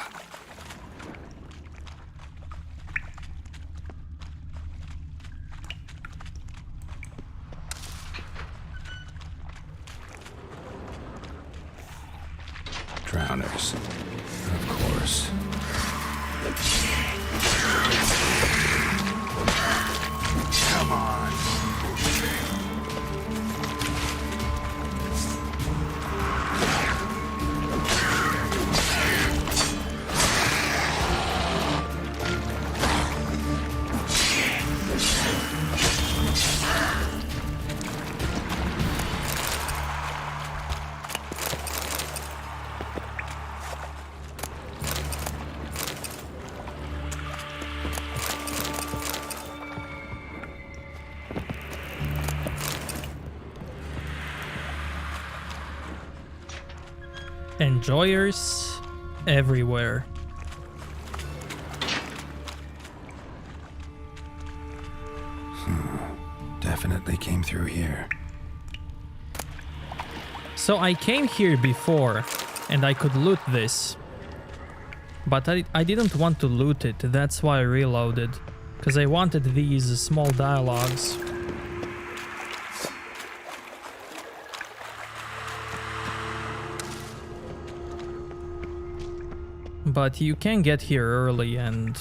Drowners, of course. Come on. Enjoyers everywhere. Definitely came through here. So I came here before and I could loot this. But I didn't want to loot it, that's why I reloaded. Because I wanted these small dialogues. But you can get here early and...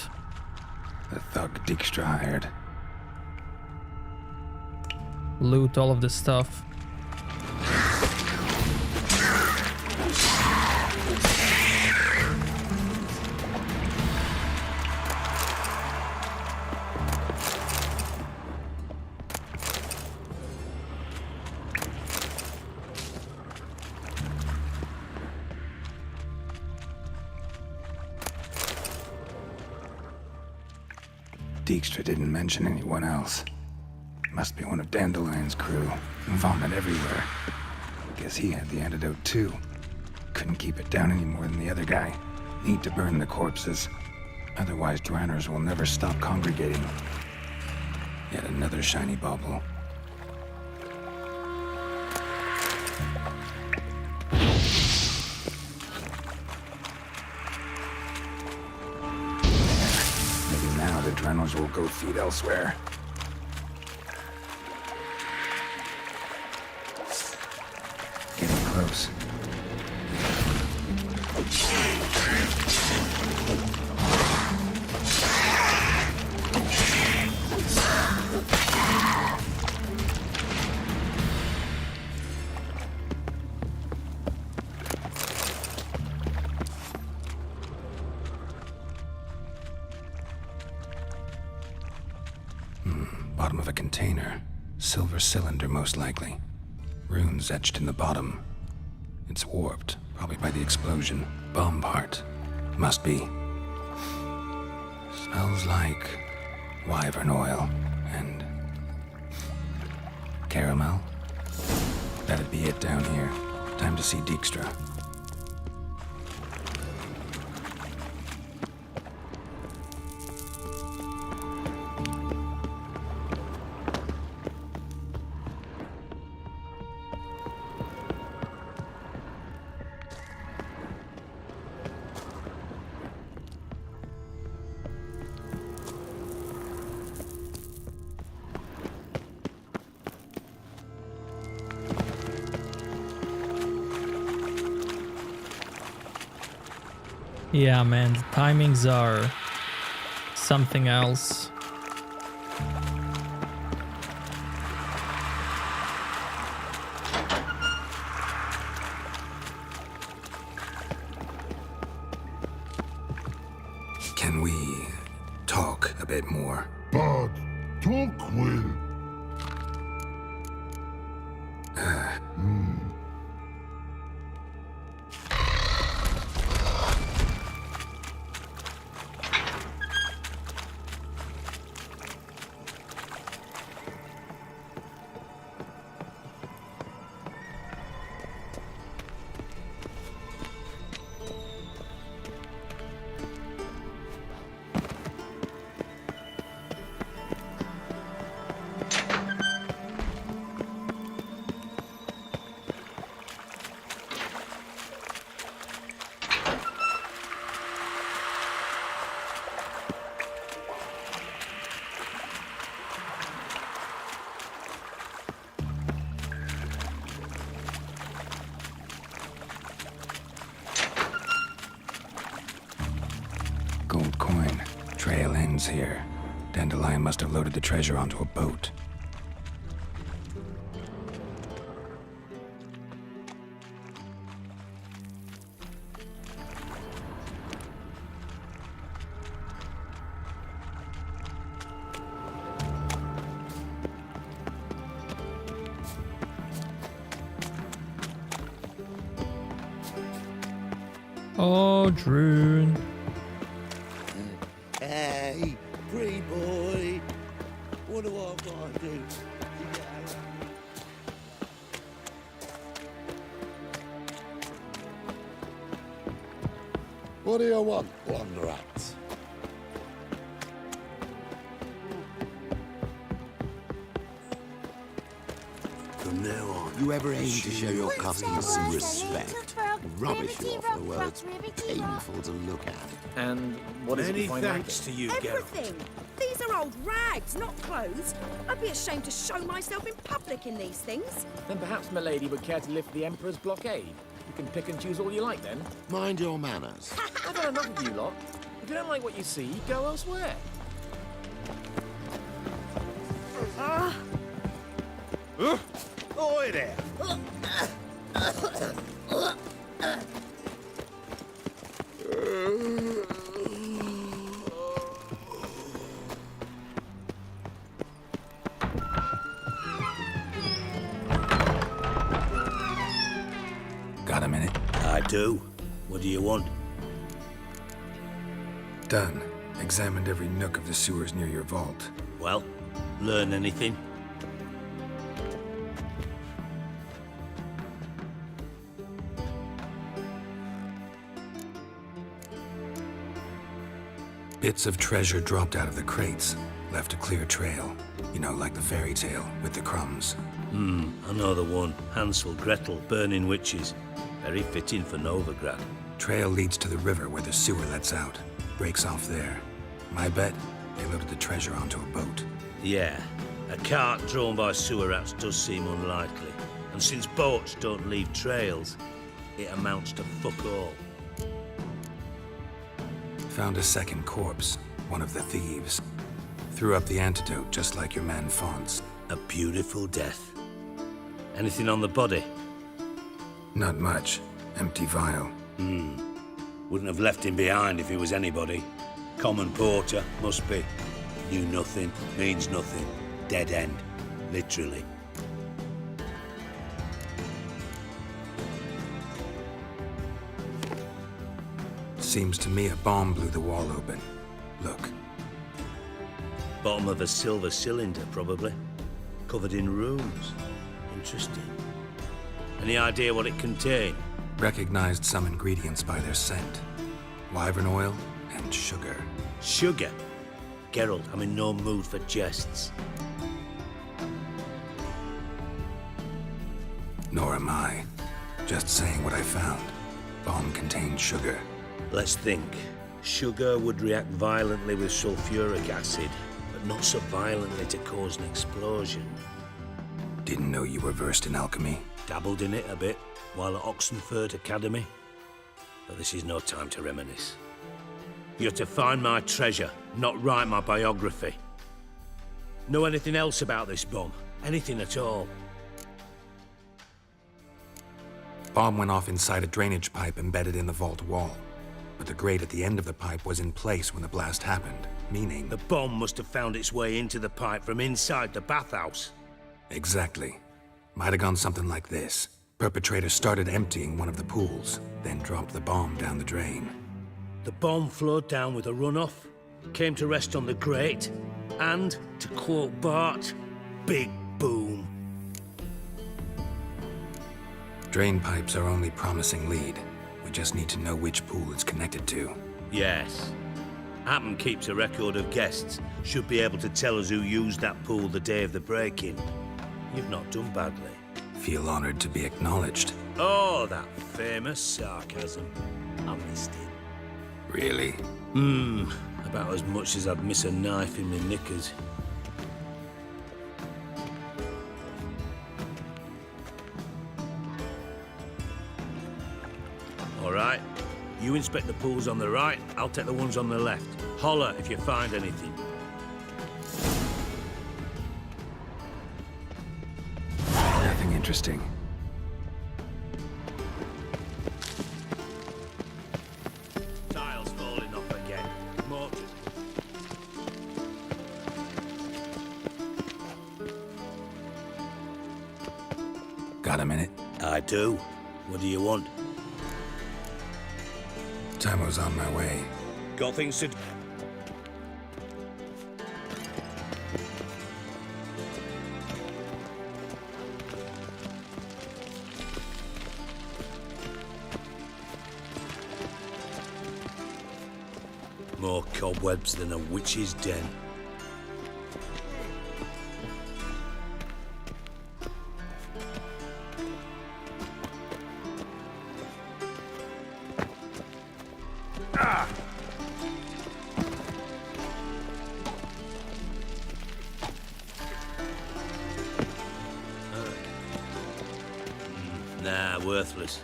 The thug Dijkstra hired. Loot all of the stuff. Dijkstra didn't mention anyone else. Must be one of Dandelion's crew. Vomit everywhere. Guess he had the antidote too. Couldn't keep it down any more than the other guy. Need to burn the corpses. Otherwise drowners will never stop congregating. Yet another shiny bauble. Maybe now the drowners will go feed elsewhere. Getting close. Bottom of a container. Silver cylinder, most likely. Runes etched in the bottom. It's warped, probably by the explosion. Bomb part. Must be. Smells like wyvern oil and caramel. That'd be it down here. Time to see Dijkstra. Yeah, man, the timings are something else. Can we talk a bit more? But talk will. footprints here. Dandelion must have loaded the treasure onto a boat. Oh, Drune. Hey, pretty boy. What do I gotta do? What do you want, Blunderats? From now on, you ever aim to show your customers some respect? Rubbish you offer the world. It's painful to look at. And what is Many it you find thanks to you, Everything. These are old rags, not clothes. I'd be ashamed to show myself in public in these things. Then perhaps Milady would care to lift the Emperor's blockade. You can pick and choose all you like then. Mind your manners. I've had enough of you lot. If you don't like what you see, go elsewhere. Oi there! Got a minute? I do. What do you want? Done. Examined every nook of the sewers near your vault. Well, learn anything? Bits of treasure dropped out of the crates, left a clear trail. You know, like the fairy tale with the crumbs. I know the one. Hansel, Gretel, burning witches. Very fitting for Novigrad. Trail leads to the river where the sewer lets out. Breaks off there. My bet, they loaded the treasure onto a boat. Yeah, a cart drawn by sewer rats does seem unlikely. And since boats don't leave trails, it amounts to fuck all. Found a second corpse, one of the thieves. Threw up the antidote just like your man Fonz. A beautiful death. Anything on the body? Not much. Empty vial. Wouldn't have left him behind if he was anybody. Common porter, must be. Knew nothing, means nothing. Dead end. Literally. Seems to me a bomb blew the wall open. Look. Bottom of a silver cylinder, probably. Covered in runes. Interesting. Any idea what it contained? Recognized some ingredients by their scent. Wyvern oil and sugar. Sugar? Geralt, I'm in no mood for jests. Nor am I. Just saying what I found. Bomb contained sugar. Let's think. Sugar would react violently with sulfuric acid, but not so violently to cause an explosion. Didn't know you were versed in alchemy. Dabbled in it a bit while at Oxenford Academy. But this is no time to reminisce. You're to find my treasure, not write my biography. Know anything else about this bomb? Anything at all? Bomb went off inside a drainage pipe embedded in the vault wall. But the grate at the end of the pipe was in place when the blast happened, meaning... The bomb must have found its way into the pipe from inside the bathhouse. Exactly. Might have gone something like this. Perpetrator started emptying one of the pools, then dropped the bomb down the drain. The bomb flowed down with a runoff, came to rest on the grate, and, to quote Bart, big boom. Drain pipes are only promising lead. We just need to know which pool it's connected to. Yes. Happen keeps a record of guests. Should be able to tell us who used that pool the day of the break-in. You've not done badly. Feel honored to be acknowledged. Oh, that famous sarcasm. I missed it. Really? About as much as I'd miss a knife in my knickers. All right. You inspect the pools on the right, I'll take the ones on the left. Holler if you find anything. Nothing interesting. Tiles falling off again. Mortars. Got a minute? I do. What do you want? Time's on my way. Got things to... More cobwebs than a witch's den. Nah, worthless.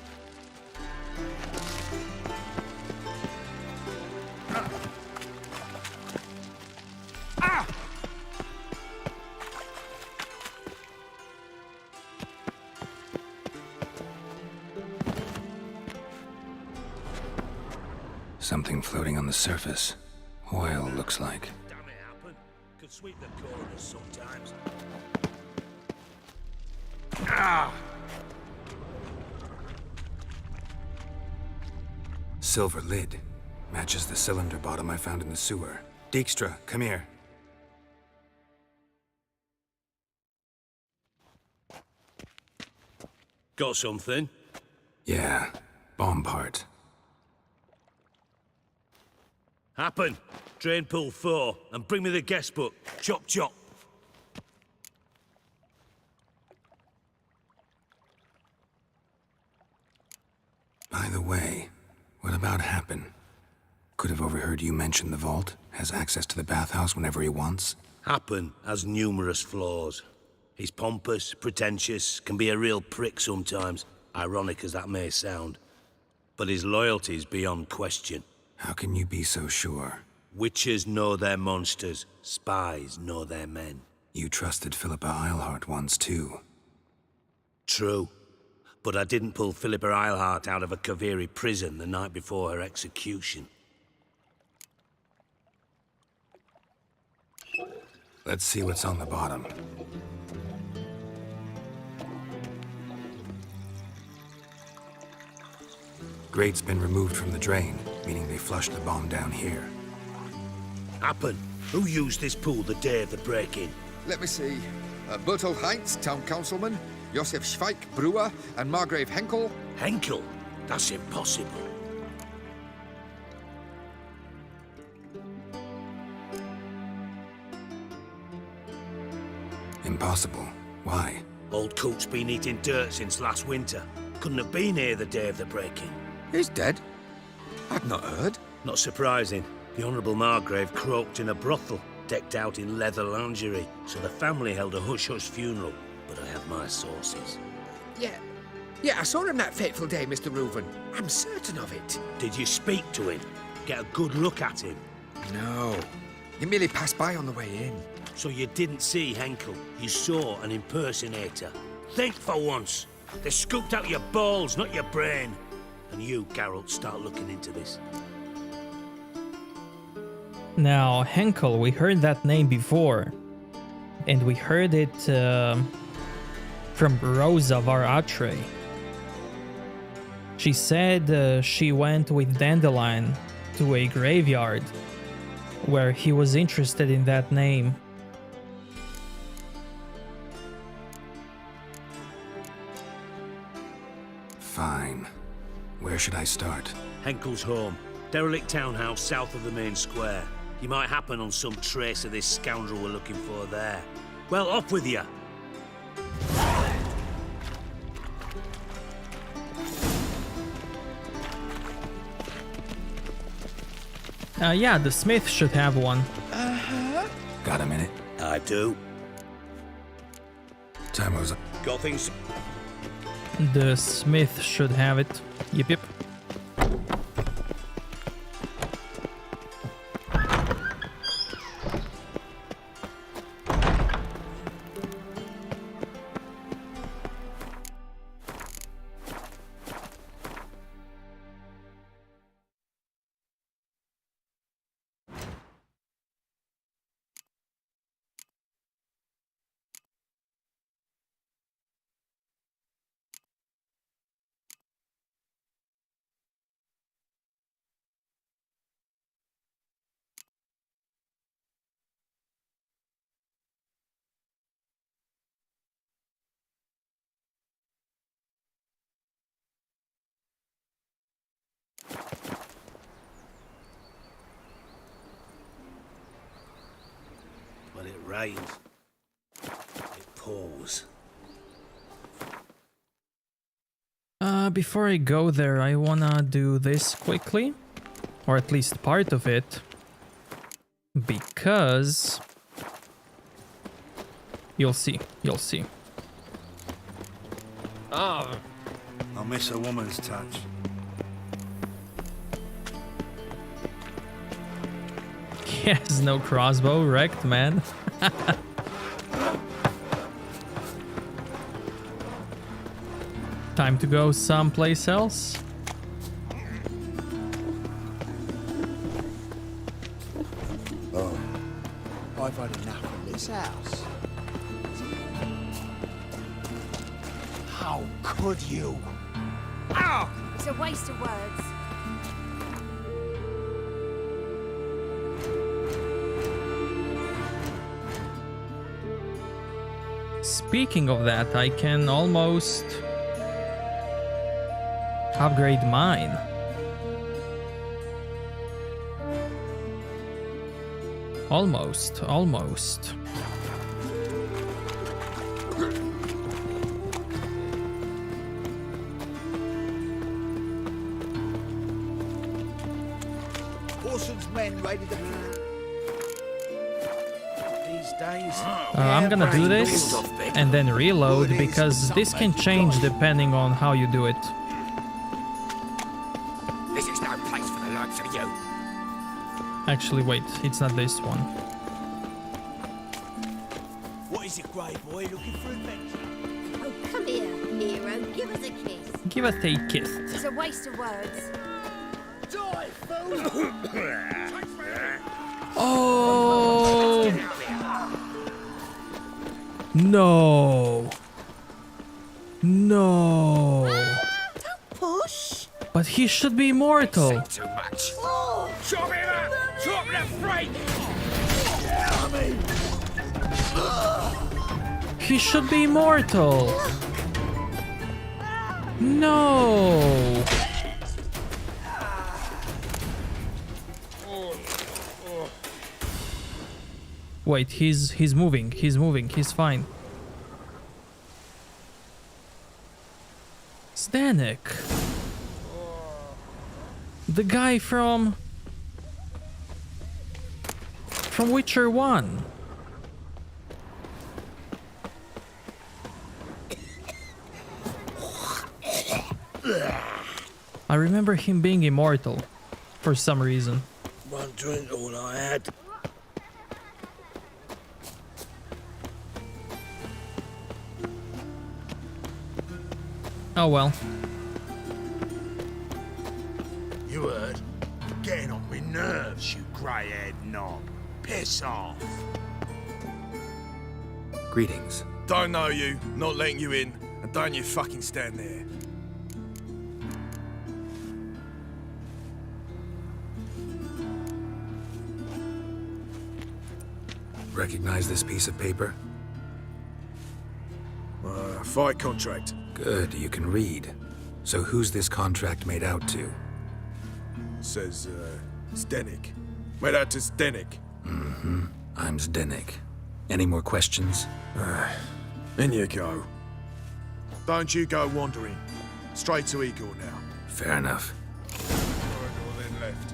Something floating on the surface. Oil, looks like. Damn it, happen. Could sweep the corners sometimes. Silver lid. Matches the cylinder bottom I found in the sewer. Dijkstra, come here. Got something? Yeah, bomb part. Happen. Drain pool 4, and bring me the guest book. Chop chop. By the way, what about Happen? Could have overheard you mention the vault. Has access to the bathhouse whenever he wants. Happen has numerous flaws. He's pompous, pretentious, can be a real prick sometimes, ironic as that may sound. But his loyalty's beyond question. How can you be so sure? Witches know their monsters, spies know their men. You trusted Philippa Eilhart once too. True. But I didn't pull Philippa Eilhart out of a Kaviri prison the night before her execution. Let's see what's on the bottom. Grate's been removed from the drain, meaning they flushed the bomb down here. Happen. Who used this pool the day of the break-in? Let me see. Bertolt Heinz, town councilman, Josef Schweik, brewer, and Margrave Henkel. Henkel? That's impossible. Impossible. Why? Old Coot's been eating dirt since last winter. Couldn't have been here the day of the break-in. He's dead? I've not heard. Not surprising. The Honourable Margrave croaked in a brothel, decked out in leather lingerie, so the family held a hush-hush funeral. But I have my sources. Yeah, I saw him that fateful day, Mr. Reuven. I'm certain of it. Did you speak to him? Get a good look at him? No. He merely passed by on the way in. So you didn't see Henkel? You saw an impersonator? Think for once. They scooped out your balls, not your brain. And you, Geralt, start looking into this. Now, Henkel, we heard that name before. And we heard it from Rosa of our Attre. She said she went with Dandelion to a graveyard where he was interested in that name. Fine. Where should I start? Henkel's home. Derelict townhouse south of the main square. You might happen on some trace of this scoundrel we're looking for there. Well, off with you. Yeah, the smith should have one. Got a minute? I do. Time's up. Got things... The smith should have it. Yep. When it rains, it pours. Before I go there, I wanna do this quickly. Or at least part of it. Because... You'll see. Oh. I miss a woman's touch. He has no crossbow, wrecked, man. Time to go someplace else. Oh, I've had enough of this house. How could you? Oh, it's a waste of words. Speaking of that, I can almost upgrade mine. Almost. Orson's men raided the... These days... I'm gonna do this and then reload because this can change depending on how you do it. This is no place for the likes of you. Actually, wait, it's not this one. What is it, Grey Boy? Looking for adventure? Oh, come here, Nero. Give us a kiss. Give us a kiss. It's a waste of words. Die, fool! Oh! No. Don't push. But he should be immortal. Too much. Oh. Chop him up! Chop the freak! He should be immortal. No. Wait, he's moving. He's fine. Zdenek. The guy from Witcher 1. I remember him being immortal for some reason. One drink, all I had. Oh well. You heard? Getting on me nerves, you grey-haired knob. Piss off. Greetings. Don't know you, not letting you in, and don't you fucking stand there. Recognize this piece of paper? Fight contract. Good, you can read. So who's this contract made out to? Says, Zdenek. Made out to Zdenek. Mm-hmm. I'm Zdenek. Any more questions? In you go. Don't you go wandering. Straight to Igor now. Fair enough. Corridor then left.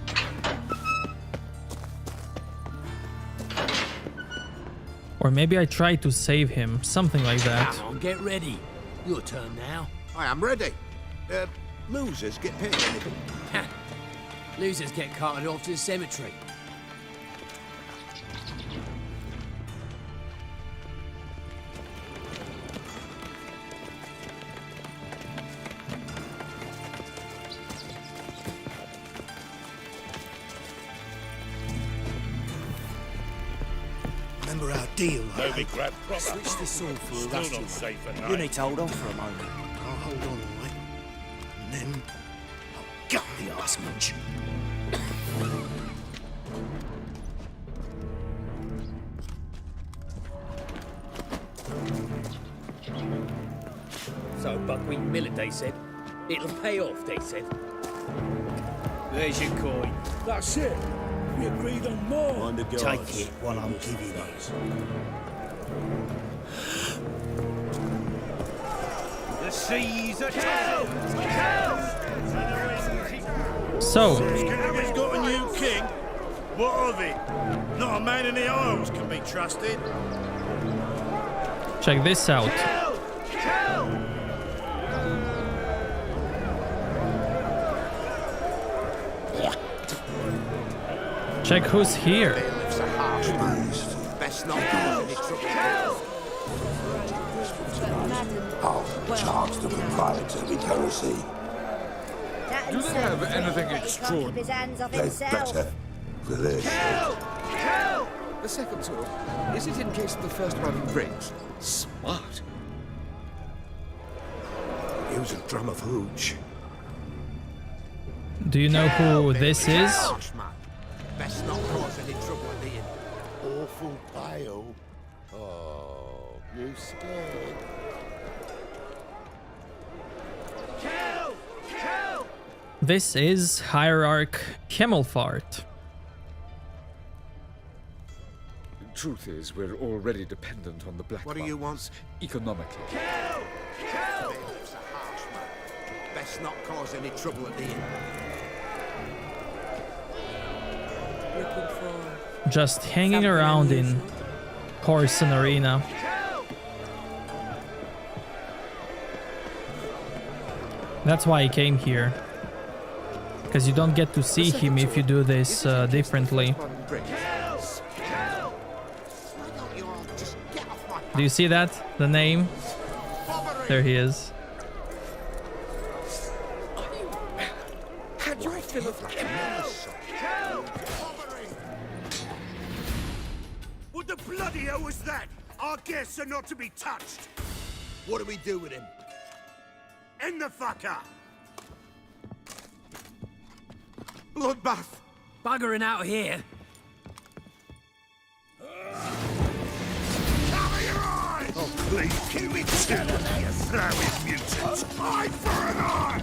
Or maybe I tried to save him, something like that. Come on, get ready. Your turn now. I am ready. Losers get paid anything. Losers get carted off to the cemetery. Remember our deal, I Toby hope. grab proper. Switch this sword for a Still rusty not one. safe at You night. need to hold on for a moment. I'll hold on, all right? And then I'll gut the arse munch. So Buckwheat Millet, they said. It'll pay off, they said. There's your coin. That's it. We agreed on more. On the guards. Take it while I'm giving it. The seas are tall. So, He's got a new king. What of it? Not a man in the Isles can be trusted. check this out. Check who's here. Best not I'll charge the proprietor with heresy. Do they have anything extraordinary? His hands off They're himself. better for this. The second sword, is it in case the first one breaks? Smart. Use a drum of hooch. Do you know who this is? Best not cause any trouble at the inn. Awful pale. Oh, you scared? This is Hierarch Himmelfart. Truth is, we're already dependent on the black What do you want? economically. Best not cause any trouble at the inn. Just hanging around in Corson Arena. That's why I came here. Because you don't get to see him if you do this differently. Do you see that? The name? There he is. Had you fill of What the bloody hell was that? Our guests are not to be touched. What do we do with him? End the fucker. Bloodbath. Buggering out here. Cover your eyes! Oh, please, can we tell them you flowing mutants? Eye for an eye!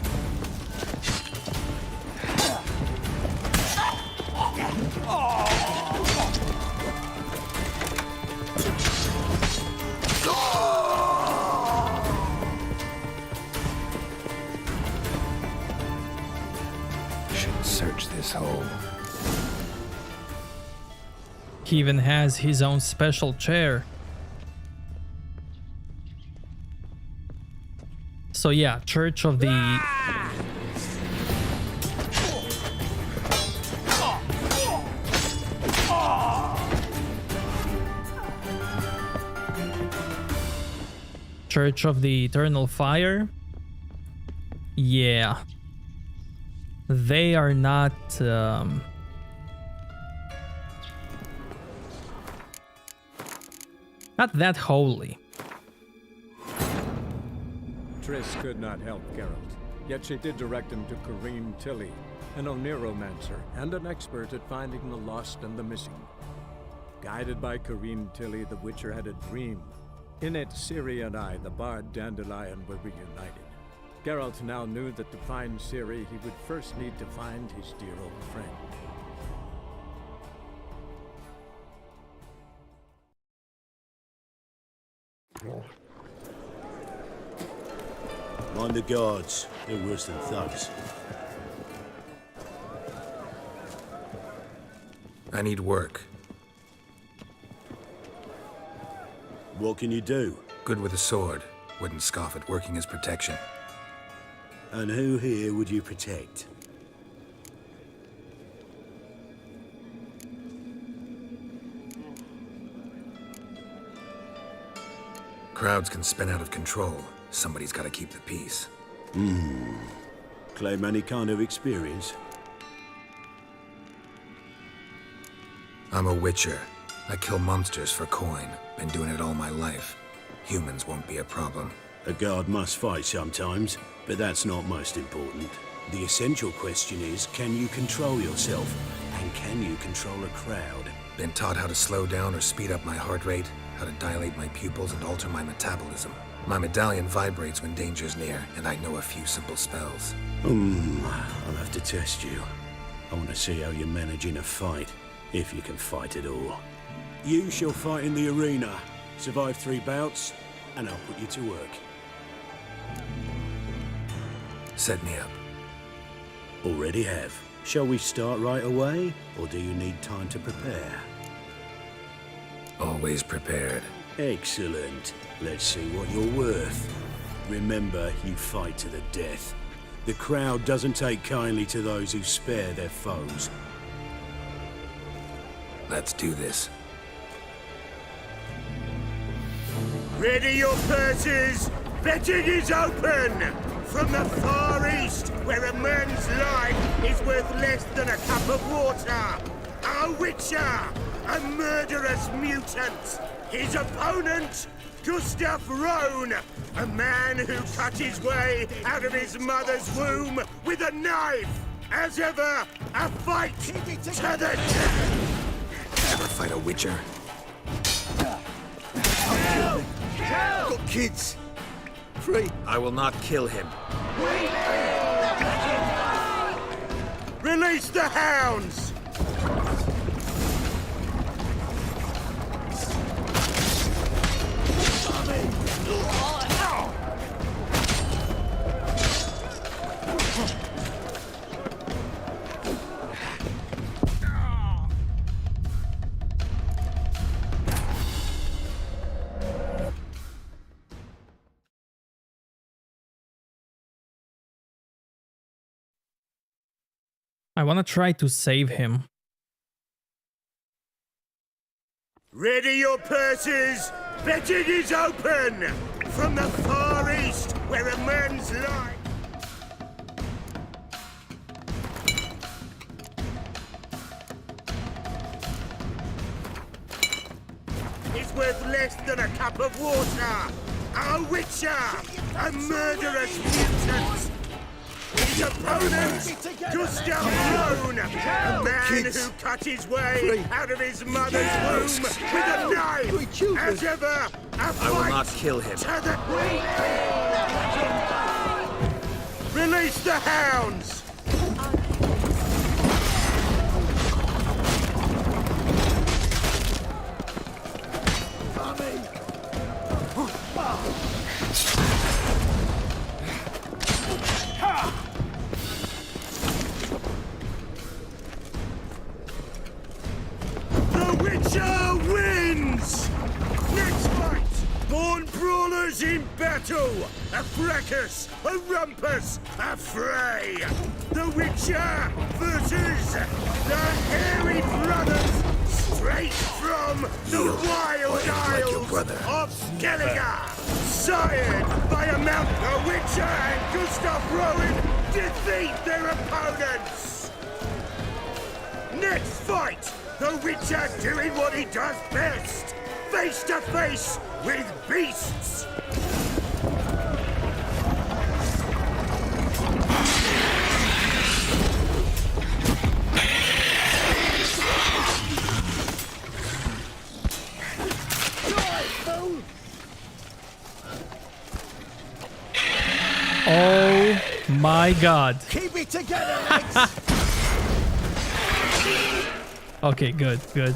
Should search this hole. He even has his own special chair. So yeah, Church of the... Church of the Eternal Fire. Yeah. They are not... not that holy. Triss could not help Geralt, yet she did direct him to Kareem Tilly, an Oniromancer and an expert at finding the lost and the missing. Guided by Kareem Tilly, the Witcher had a dream. In it, Ciri and I, the bard Dandelion, were reunited. Geralt now knew that to find Ciri, he would first need to find his dear old friend. Mind the guards. They're worse than thugs. I need work. What can you do? Good with a sword. Wouldn't scoff at working as protection. And who here would you protect? Crowds can spin out of control. Somebody's got to keep the peace. Claim any kind of experience? I'm a witcher. I kill monsters for coin. Been doing it all my life. Humans won't be a problem. A guard must fight sometimes, but that's not most important. The essential question is, can you control yourself? And can you control a crowd? Been taught how to slow down or speed up my heart rate, how to dilate my pupils and alter my metabolism. My medallion vibrates when danger's near, and I know a few simple spells. I'll have to test you. I want to see how you manage in a fight, if you can fight at all. You shall fight in the arena, survive 3 bouts, and I'll put you to work. Set me up. Already have. Shall we start right away, or do you need time to prepare? Always prepared. Excellent. Let's see what you're worth. Remember, you fight to the death. The crowd doesn't take kindly to those who spare their foes. Let's do this. Ready your purses! Betting is open! From the far east, where a man's life is worth less than a cup of water. A witcher! A murderous mutant! His opponent, Gustav Rohn, a man who cut his way out of his mother's womb with a knife. As ever, a fight to the death. Ever fight a witcher? Got kids. Free. I will not kill him. Release the hounds! I want to try to save him. Ready your purses! Betting is open! From the far east, where a man's life... is worth less than a cup of water! A witcher! A murderous mutant! His opponent, Gustav Rohn, a man who cut his way out of his mother's womb with a knife. As ever, a fight. I will not kill him. Release the hounds. Wins! Next fight! Born brawlers in battle! A fracas! A rumpus! A fray! The Witcher versus the Hairy Brothers! Straight from the wild isles of Skellige! Sired by a mount, the Witcher and Gustav Rohn defeat their opponents! Next fight! The Witcher doing what he does best! Face to face with beasts! Oh my god. Keep it together, legs! Okay, good, good.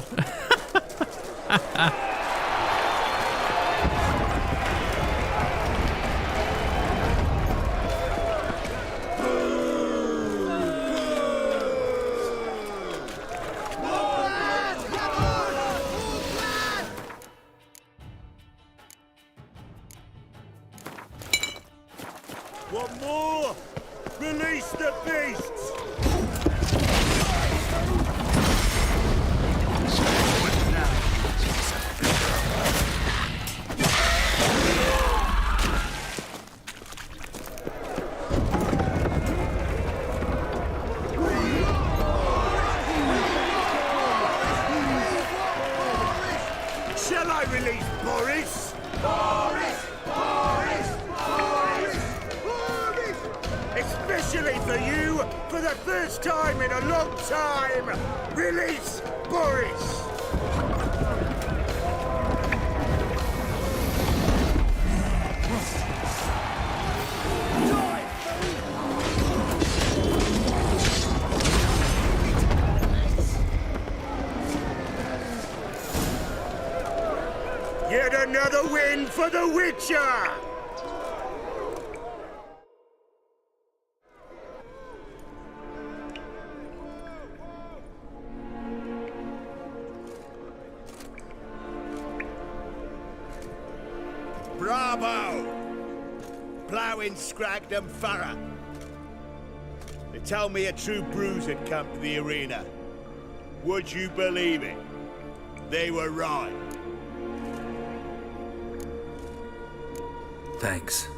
One more! Release the beasts! Shall I release Boris? Boris! Boris! Boris! Boris! Especially for you, for the first time in a long time! Release Boris! Get another win for the Witcher! Bravo! Ploughing Scragdom Thorough. They told me a true bruise had come to the arena. Would you believe it? They were right. Thanks.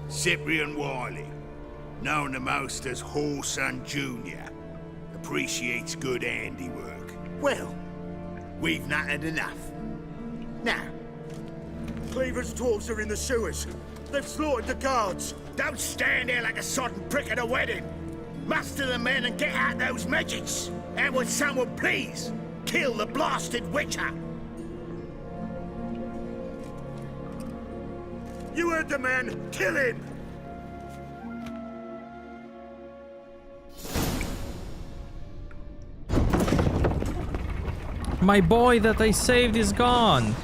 Cyprian Wiley, known the most as Whoreson Jr., appreciates good handiwork. Well, we've nattered enough. Now, Cleaver's dwarves are in the sewers. They've slaughtered the guards. don't stand there like a sodden prick at a wedding. Muster the men and get out those midgets. And would someone please kill the blasted Witcher? You heard the man. Kill him! My boy that I saved is gone.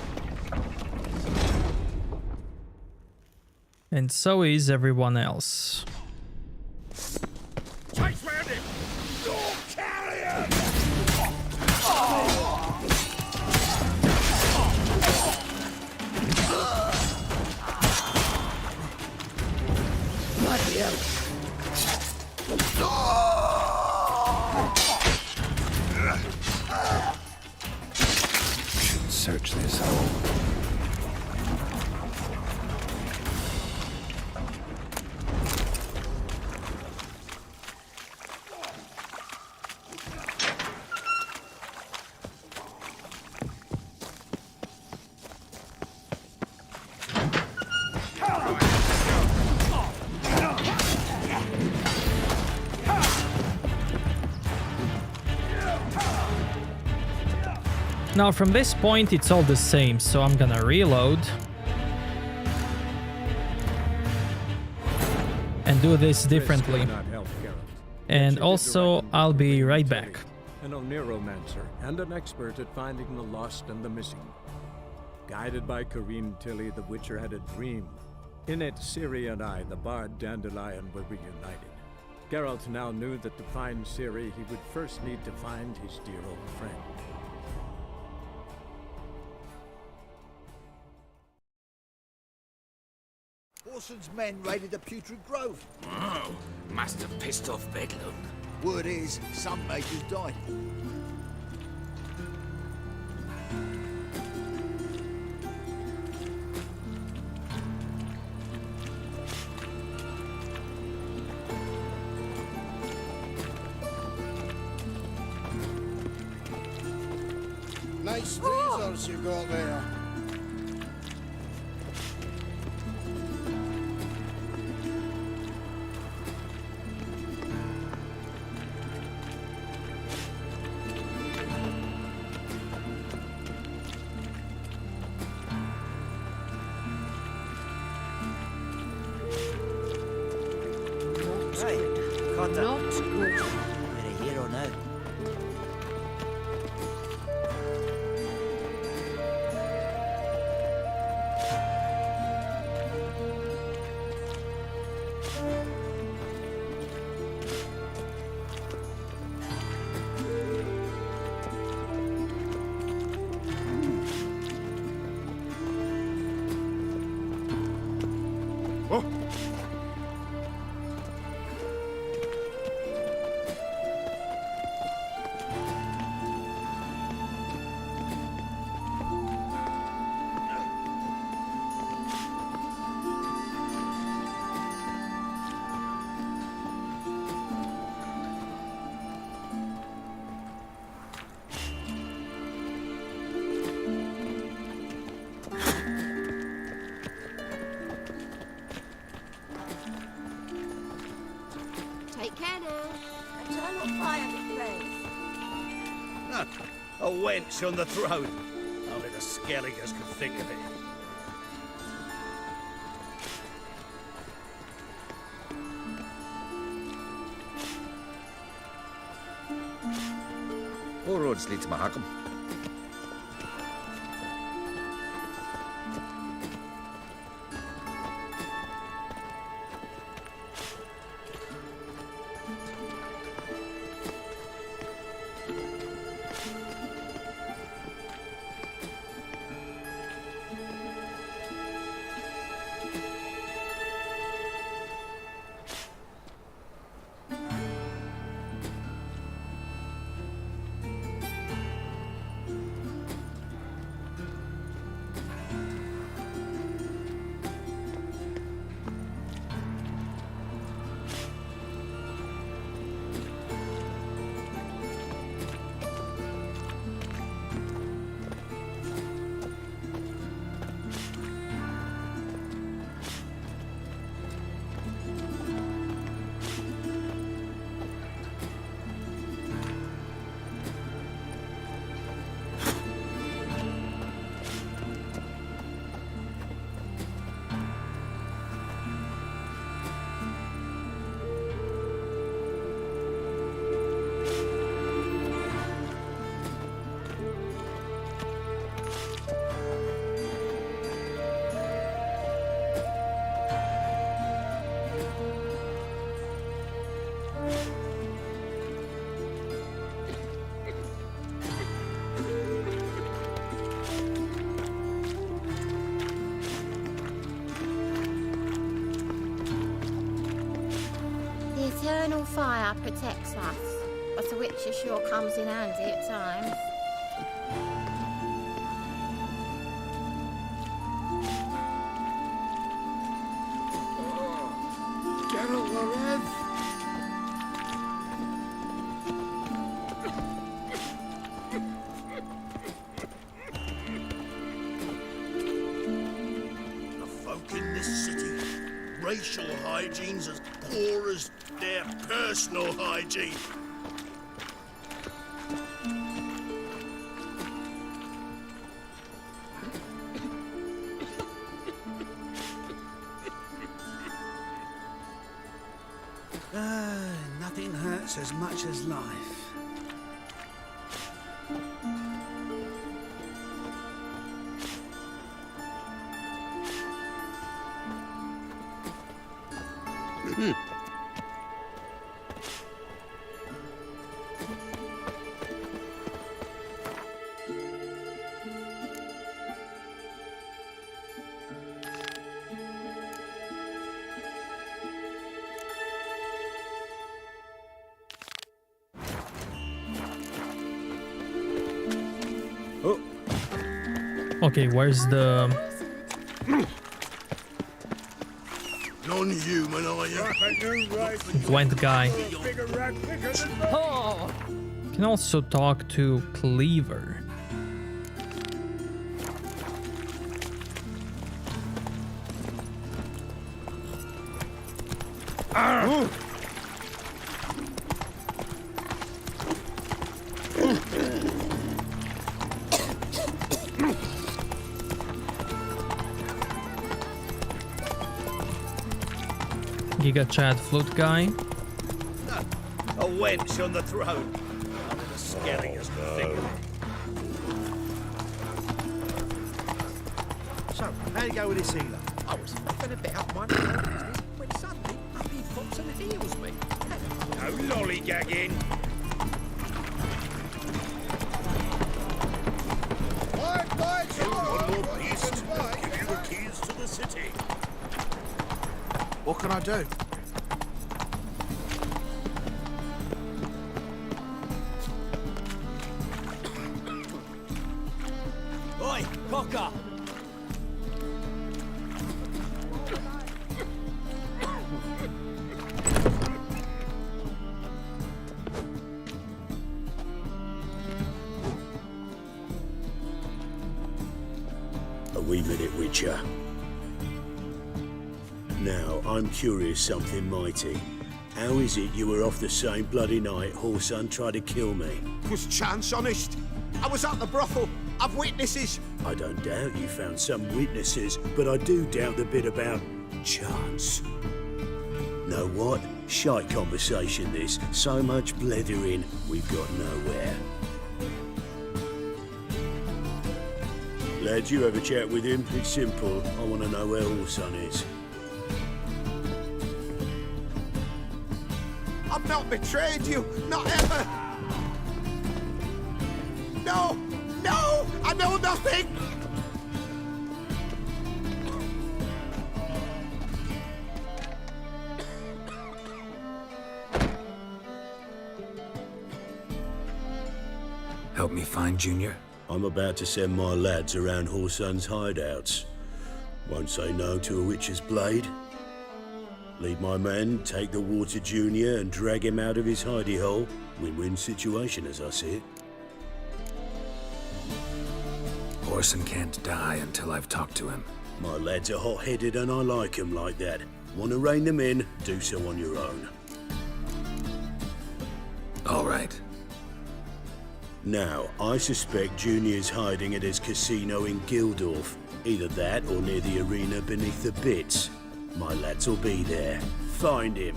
And so is everyone else. Chase round him! You'll carry him! Bloody hell! Should search this hole. Now from this point it's all the same, so I'm gonna reload and do this differently. And also I'll be right back. An Oniromancer and an expert at finding the lost and the missing. Guided by Corrine Tilly, the Witcher had a dream. In it, Ciri and I, the bard Dandelion, were reunited. Geralt now knew that to find Ciri, he would first need to find his dear old friend. Orson's men raided the Putrid Grove. Oh, must have pissed off Bedlam. Word is, some mages died. Nice razors you got there. Not good. We're a hero now. Take care now. Eternal fire be praised. A wench on the throne. Only the Skelligers could think of it. All roads lead to Mahakam. fire protects us, but the witcher sure comes in handy at times. The folk in this city, racial hygiene's as poor as their personal hygiene. Nothing hurts as much as life. Okay, where's the Non-human, are you? Gwent guy? Can also talk to Cleaver. Giga Chat Flute guy. A wench on the throne. I'm the scariest thing. So, how you go with this healer? I was flipping a bit up my business when suddenly up he pops and heals me. No lollygagging. One more beast. Give you the keys to the city. What can I do? Oi, Cocker! A wee minute, Witcher. Now, I'm curious something mighty. How is it you were off the same bloody night Whoreson tried to kill me? Was chance honest? I was at the brothel. I've witnesses. I don't doubt you found some witnesses, but I do doubt the bit about chance. Know what? Shite conversation this. So much blethering, we've got nowhere. Lads, you have a chat with him. It's simple. I want to know where Whoreson is. I've not betrayed you. Not ever. No! No! I know nothing! Help me find Junior? I'm about to send my lads around Whoreson's hideouts. Won't say no to a witch's blade. Lead my men, take the water Junior and drag him out of his hidey hole. Win-win situation as I see it. Whoreson can't die until I've talked to him. My lads are hot-headed and I like 'em like that. Want to rein them in, do so on your own. All right. Now, I suspect Junior's hiding at his casino in Gildorf. Either that or near the arena beneath the bits. My lads will be there. Find him.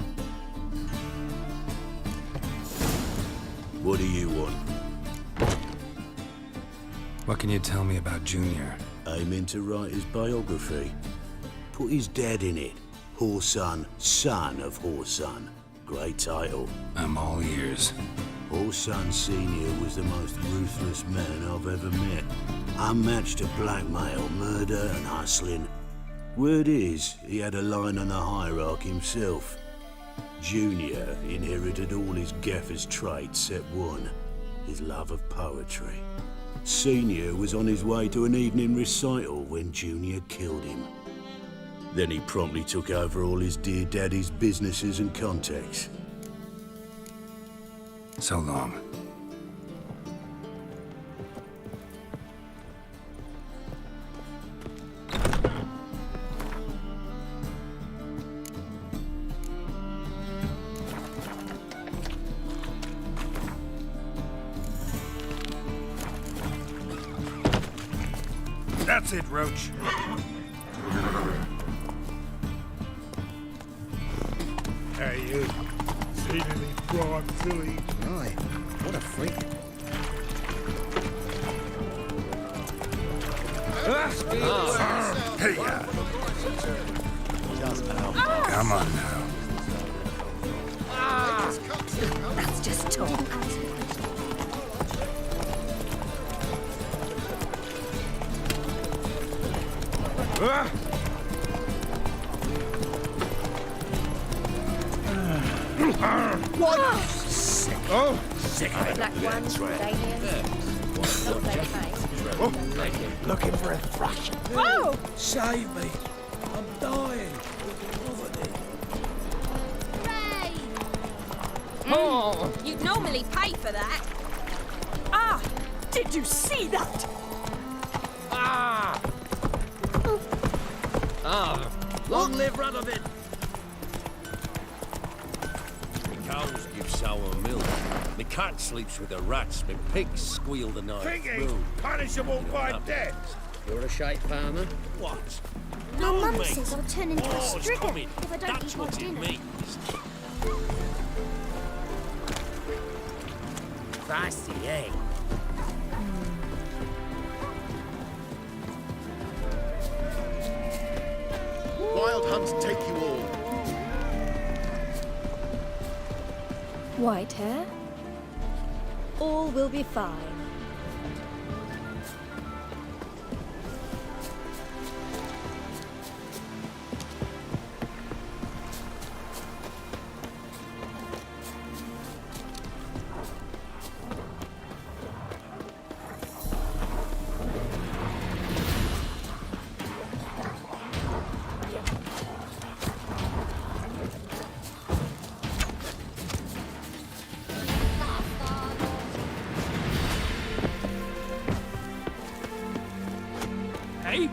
What do you want? What can you tell me about Junior? Aiming to write his biography. Put his dad in it. Whoreson, son of Whoreson. Great title. I'm all ears. Whoreson Senior was the most ruthless man I've ever met. Unmatched at blackmail, murder and hustling. Word is, he had a line on the hierarchy himself. Junior inherited all his gaffer's traits except one, his love of poetry. Senior was on his way to an evening recital when Junior killed him. Then he promptly took over all his dear daddy's businesses and contacts. So long. That's it, Roach. Hey, you. Seen any prime Tilly? Right. What a freak. Hey, Come on now. That's just talk. What? Sick. Oh! Sick of it. Black ones, Looking for a thrush. Oh! Save me. I'm dying. Oh! You'd normally pay for that. Ah! Did you see that? Ah! Ah! Long live Radovid! My cows give sour milk. My cat sleeps with the rats. My pigs squeal the night Piggy, through. punishable by death. You're a shite farmer? What? My mum mate. says I'll turn into a War's striga coming. if I don't That's eat my what it dinner. means. Spicy, eh? Wild hunts take you all. White hair? All will be fine. Hey?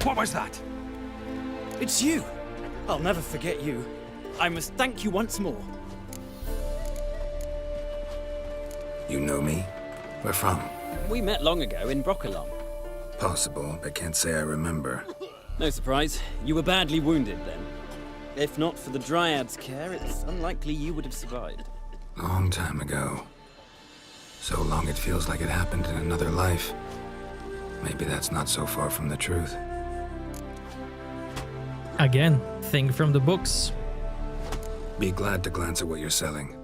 What was that? It's you! I'll never forget you. I must thank you once more. You know me? Where from? We met long ago in Broccolom. Possible, but can't say I remember. No surprise, you were badly wounded then. If not for the Dryad's care, it's unlikely you would have survived. Long time ago. So long it feels like it happened in another life. Maybe that's not so far from the truth. Again, thing from the books. Be glad to glance at what you're selling.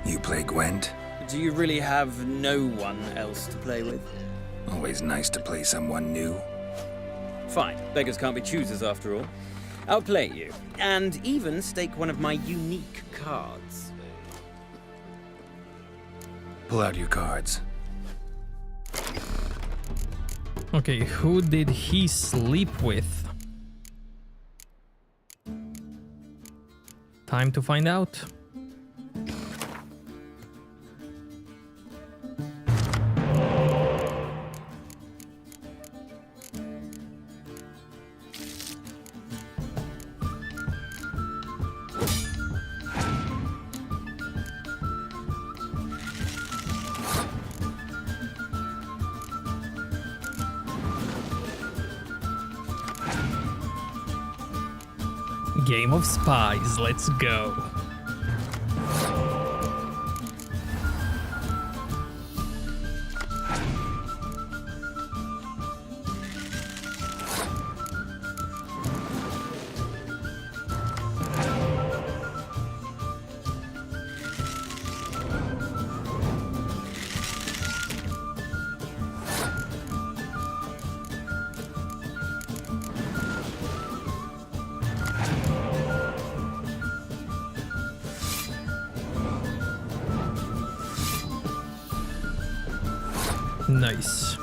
You play Gwent? Do you really have no one else to play with? Always nice to play someone new. Fine, beggars can't be choosers after all. I'll play you, and even stake one of my unique cards. Pull out your cards. Okay, who did he sleep with? Time to find out. Game of Spies, let's go. Nice.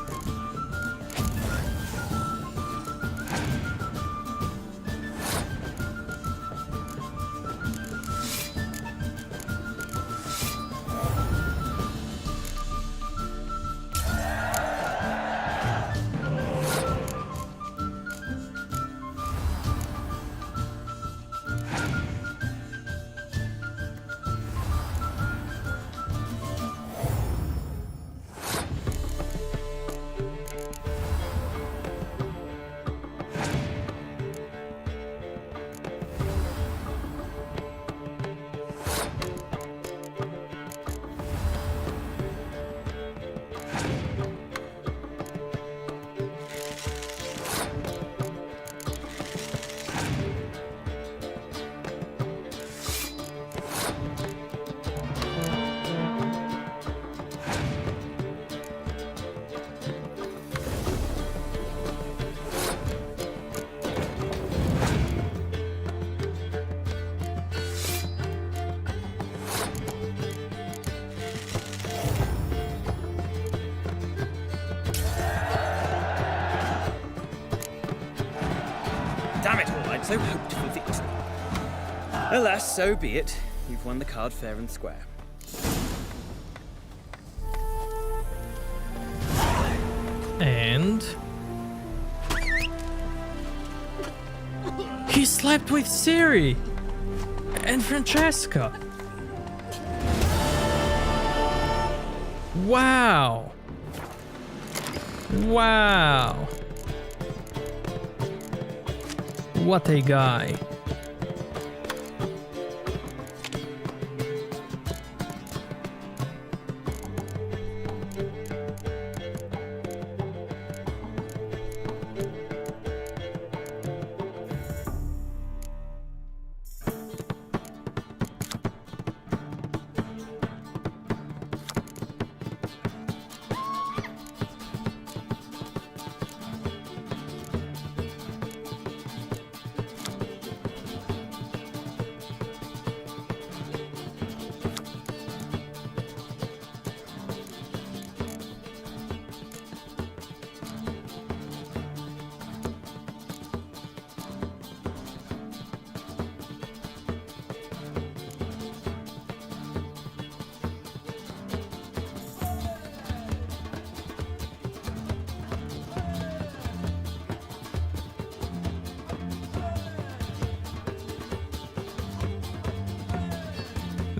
So hoped for victory. Alas, so be it. You've won the card fair and square. And he slept with Ciri and Francesca. Wow. Wow. What a guy.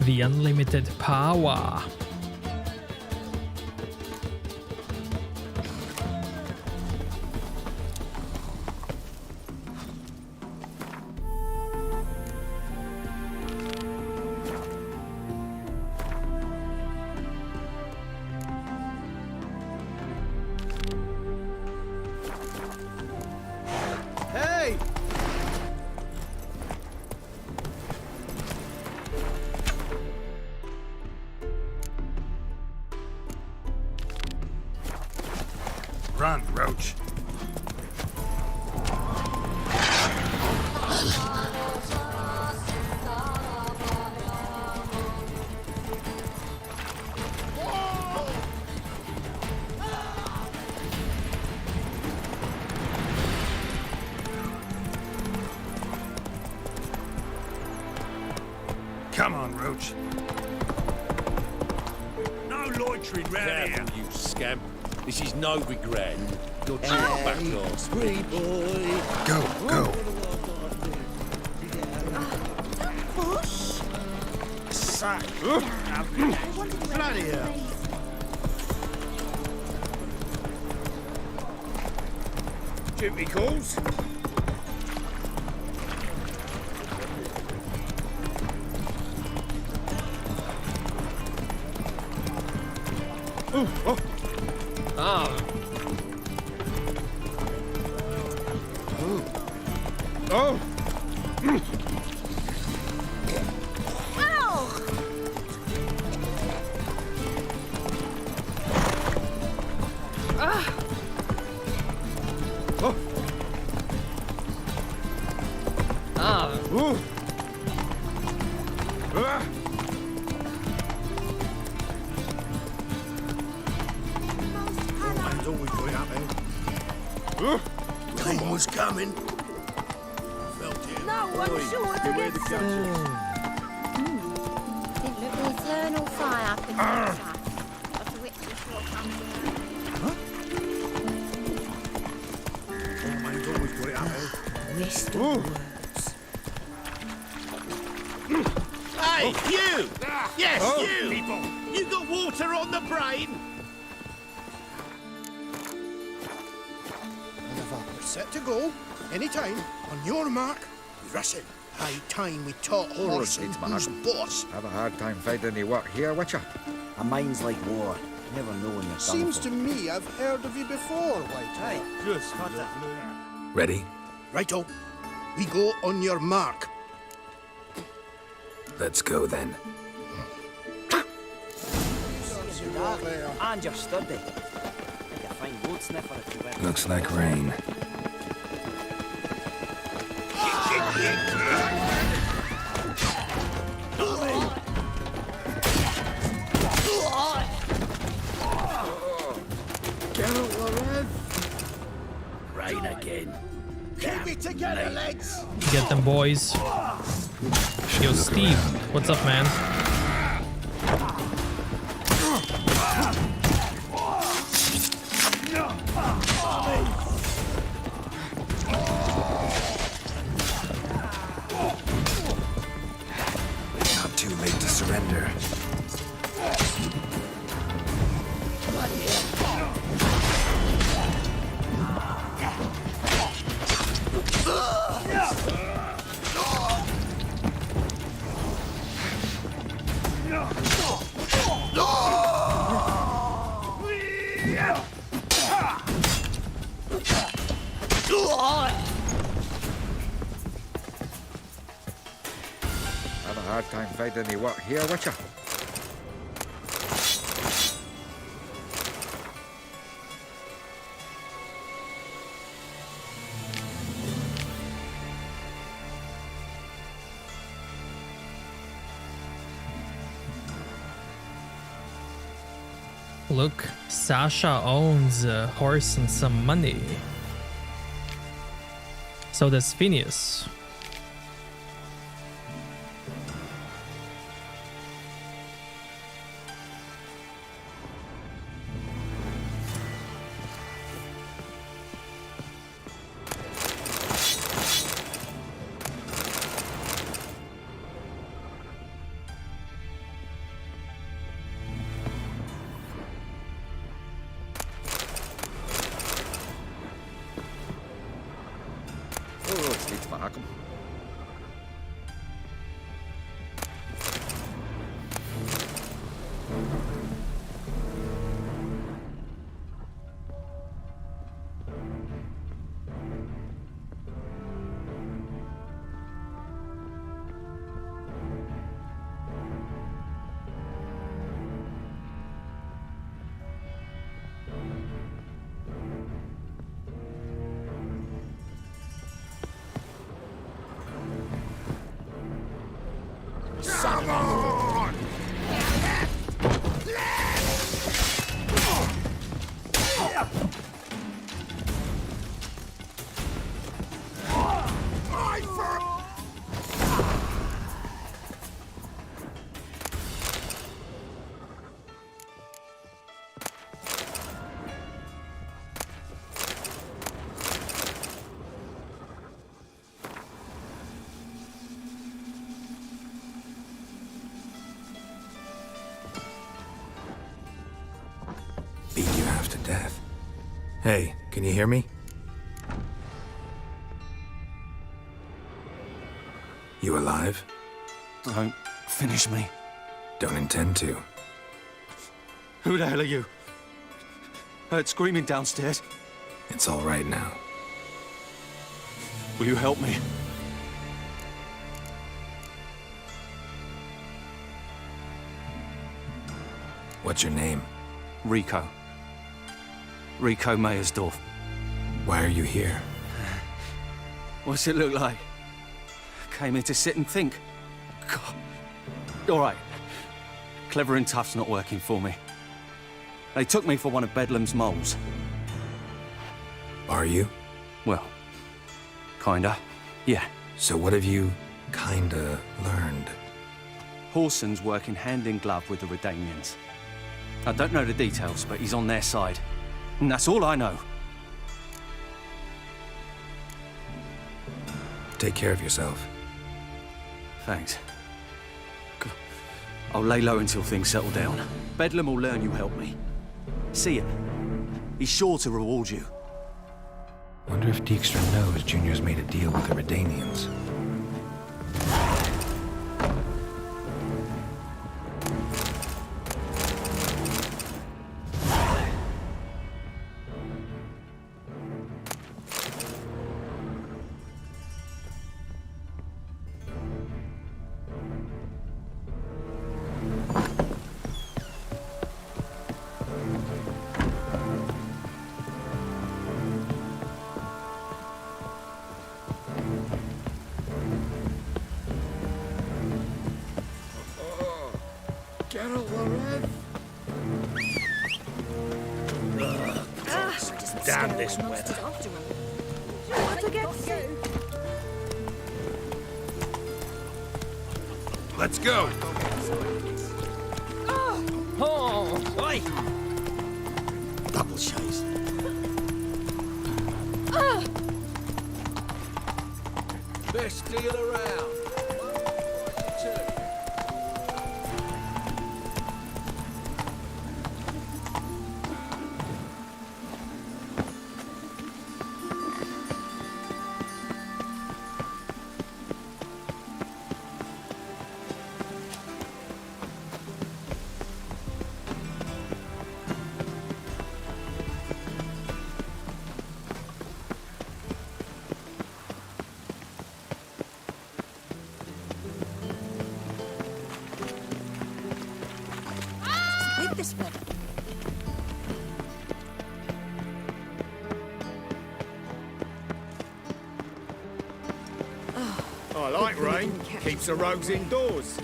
The unlimited power. Hey! Run, Roach. Come on, Roach. No loitering round here. You scamp. This is no regret. You're too back lost. Free boy. Go, go. Push. Sack. Bloody hell. Duty calls. Man's always got it up there. Time was coming. Felt it. No, I'm sure to get Didn't look the eternal fire up in the south. But the witch is sure comes in. Man's always got it up there. Missed the words. Hey, you! Yes, you! People. You got water on the brain? We're set to go. Anytime. On your mark, Russell. High time we taught horse and who's boss. Have a hard time finding any work here, Witcher. A mind's like war. Never know when you're done Seems for. to me I've heard of you before, White. Just Ready? Righto. We go on your mark. Let's go then. And you're sturdy. Like a fine road sniffer if you were. Looks like rain. Rain again. Keep it together, lads. Get them, boys. Yo, Steve, what's up, man? Not too late to surrender. Have a hard time finding any work here, Witcher. Look, Sasha owns a horse and some money. So does Phineas. Oh, het niet maken. Beat you half to death. Hey, can you hear me? You alive? Don't finish me. Don't intend to. Who the hell are you? Heard screaming downstairs. It's all right now. Will you help me? What's your name? Rico. Rico Meyersdorf. Why are you here? What's it look like? Came here to sit and think. God. All right. Clever and tough's not working for me. They took me for one of Bedlam's moles. Are you? Well, kinda. Yeah. So what have you kinda learned? Horson's working hand in glove with the Redanians. I don't know the details, but he's on their side. And that's all I know. Take care of yourself. Thanks. I'll lay low until things settle down. Bedlam will learn you helped me. See ya. He's sure to reward you. Wonder if Dijkstra knows Junior's made a deal with the Redanians. Damn this weather. Let's go! Oh, oi! Double chase. Best deal around. This weather. I like rain. Keeps the rogues indoors.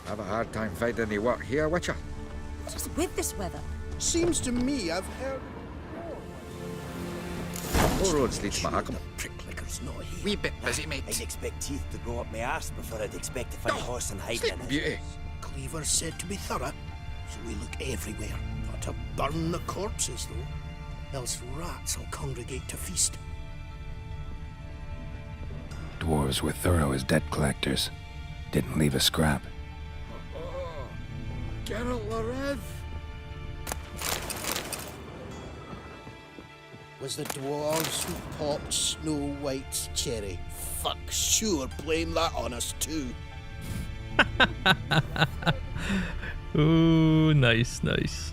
Have a hard time finding any work here, Witcher? What is with this weather? Seems to me I've heard. All roads lead to Mahakam. Pricklicker's not here. Wee bit busy, mate. I'd expect teeth to go up my arse before I'd expect to find horse and hide in it. Beauty. Cleaver's said to be thorough, so we look everywhere. Not to burn the corpses, though. Else rats will congregate to feast. Dwarves were thorough as debt collectors. Didn't leave a scrap. Geralt Larev. Was the dwarves who popped Snow White's cherry. Fuck, sure, blame that on us too. Ooh, nice, nice.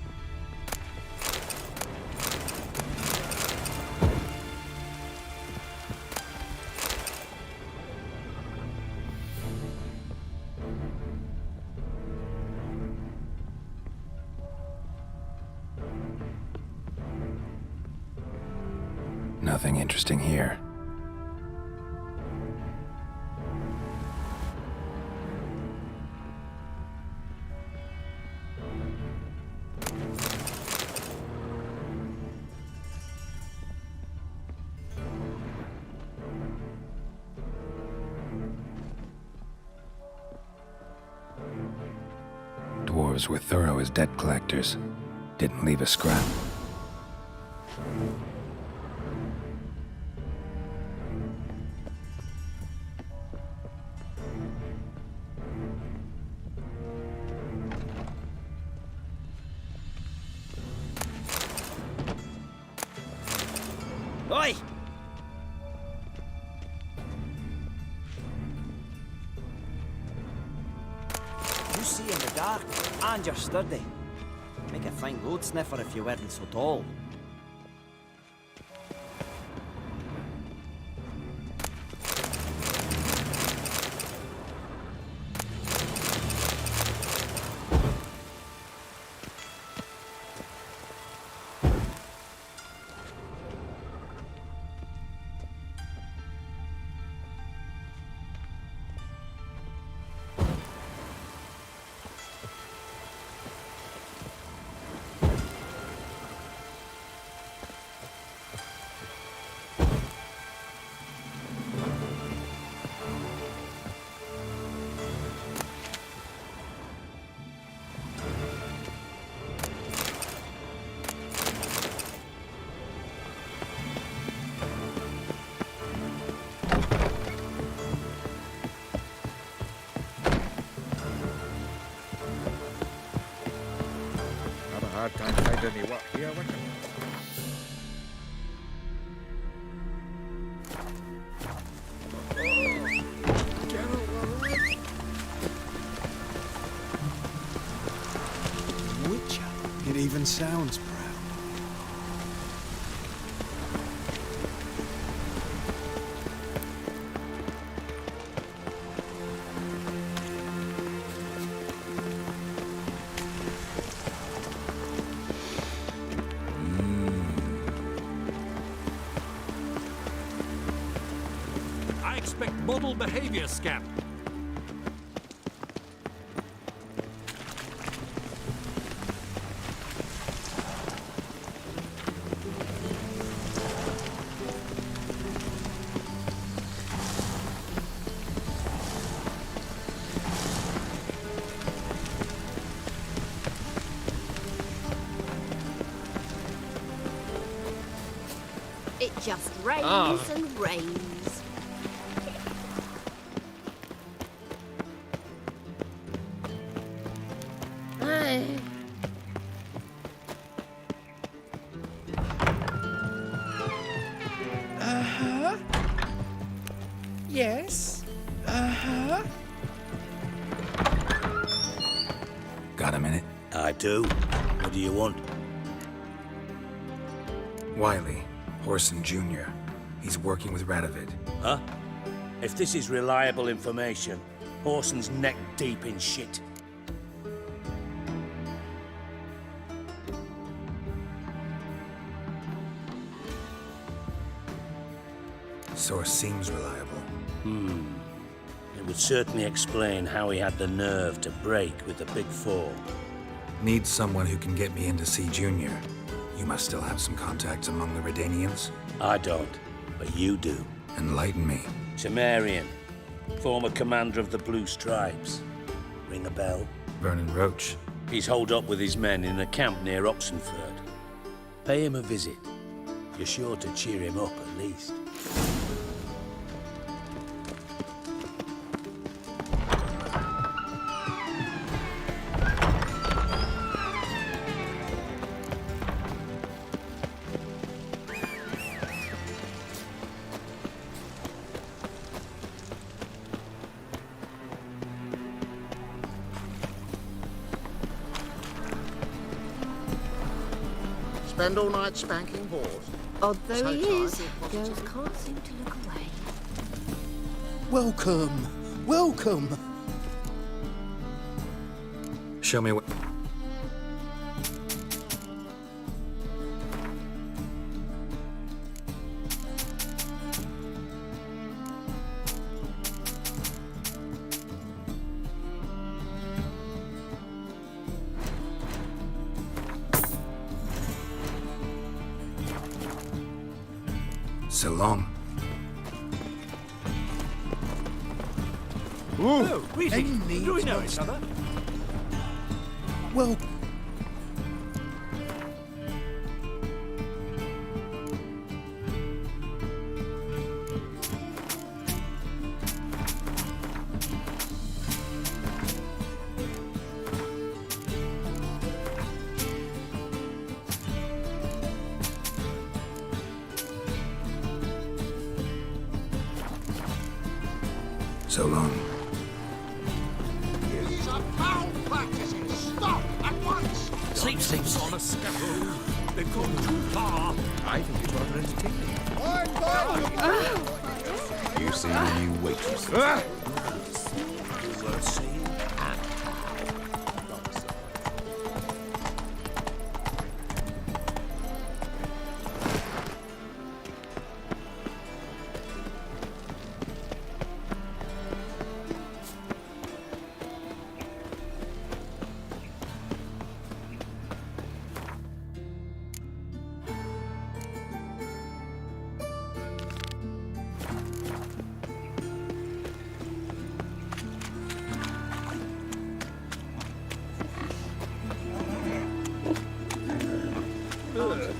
Nothing interesting here. Dwarves were thorough as debt collectors. Didn't leave a scrap. see in the dark, and you're sturdy. Make a fine road sniffer if you weren't so tall. Hard time finding any work here, would you? Witcher. It even sounds proud. Model behavior scamp. It just rains and rains. Yes. Got a minute? I do. What do you want? Wiley, Horson Jr. He's working with Radovid. Huh? If this is reliable information, Horson's neck deep in shit. Source seems reliable. It would certainly explain how he had the nerve to break with the Big Four. Need someone who can get me in to see Junior. You must still have some contacts among the Redanians? I don't, but you do. Enlighten me. Temerian, former commander of the Blue Stripes. Ring a bell? Vernon Roche. He's holed up with his men in a camp near Oxenford. Pay him a visit. You're sure to cheer him up at least. Spend all night spanking whores. Although So he tired, is, it girls wasn't can't seem to look away. Welcome, welcome. Show me what... So long. Oh, greetings. Do we know each other? Well... So long. He's a pound Sleep, sleep, sleep. On a scaffold. They've gone too far. I think it's rather entertaining. You see the new waitress. Ah! Worth seeing.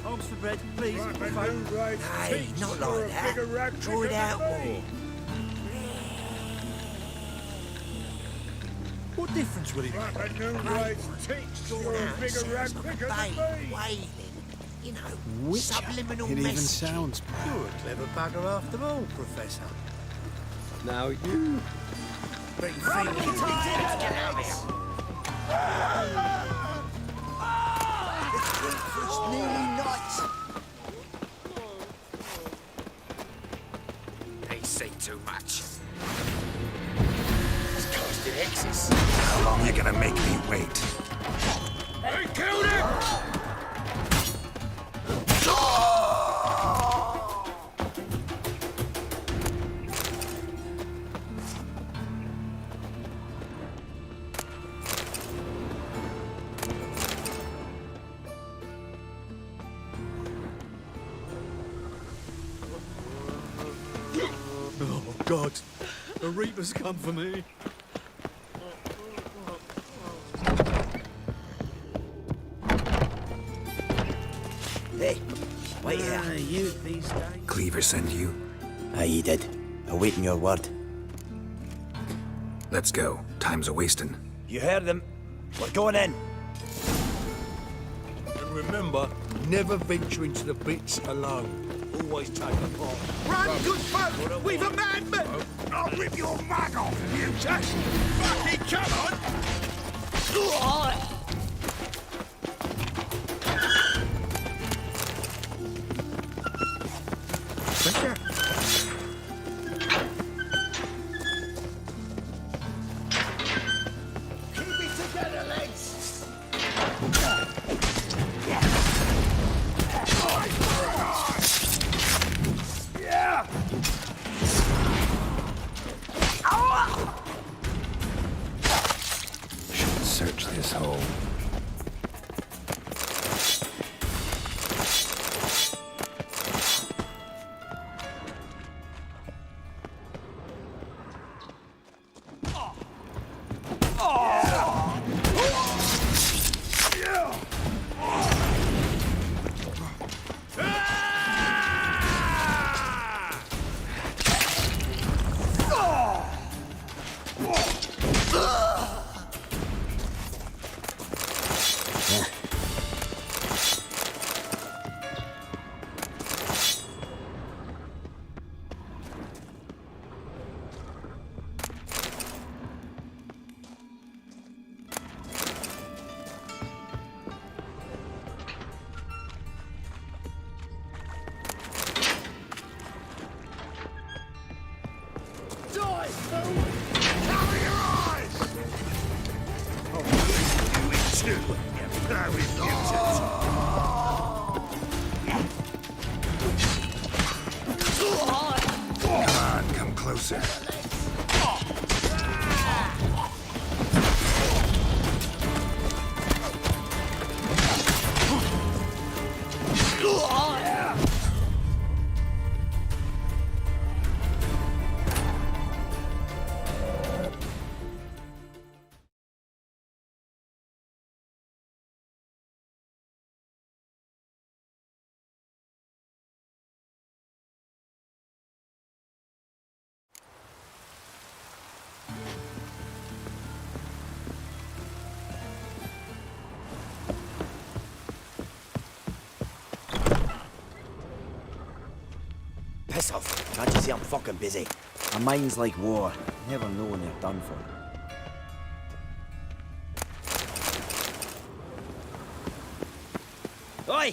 Arms for bread, please. Hey, not like that. Draw it out more. What difference will it make? Wailing. You know, subliminal It even messages. sounds... You're a clever bugger after all, Professor. Now you... But you think you It's nearly night. Ain't seen too much. It's casting X's. How long you gonna make me wait? They killed him! Oh, God. The Reaper's come for me. Hey, wait here. You these days. Cleaver send you? Aye, he did. Awaiting your word. Let's go. Time's a-wasting. You heard them. We're going in. And remember, never venture into the bits alone. Always take a part. Run, good folk! We've a madman! I'll rip your mag off, you just fucking come on! Keep it together, legs! Yeah! Should search this hole. Come on, come closer. Piss off. Can't you see I'm fucking busy? My mind's like war. Never know when they're done for. Oi!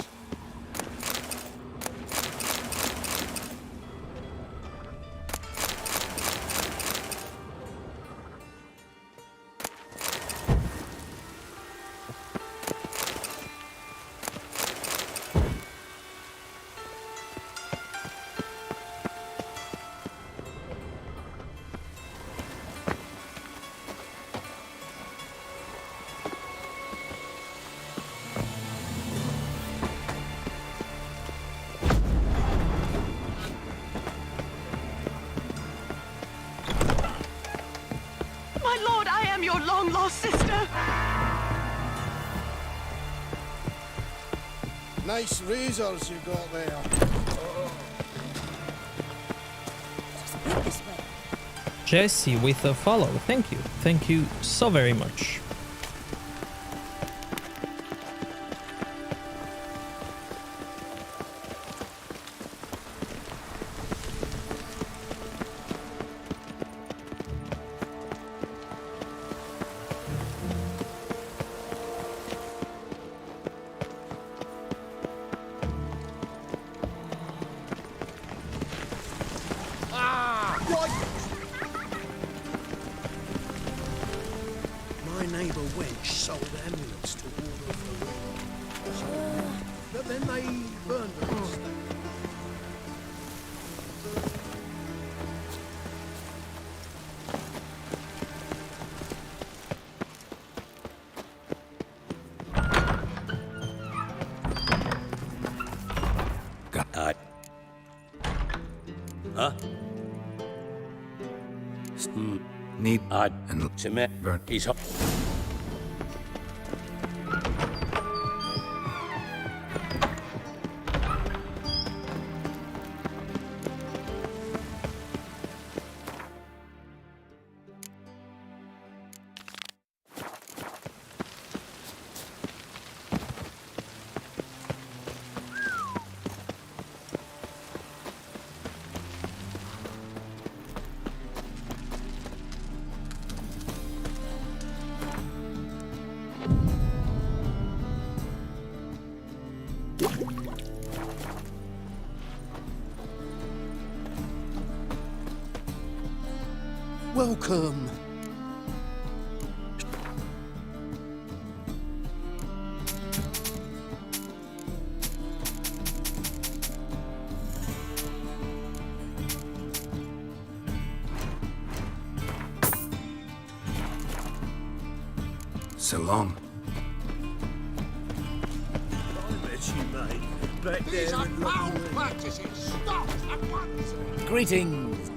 My lord, I am your long-lost sister. Nice razors you got there. Jesse with a follow. Thank you. Thank you so very much. My neighbour wench sold amulets to ward off the rain. But then they burned them instead. Huh? Need and cement. He's hot. Welcome. So long. I bet you, mate. Back These there are in foul London. practices. Stop at once. Greetings.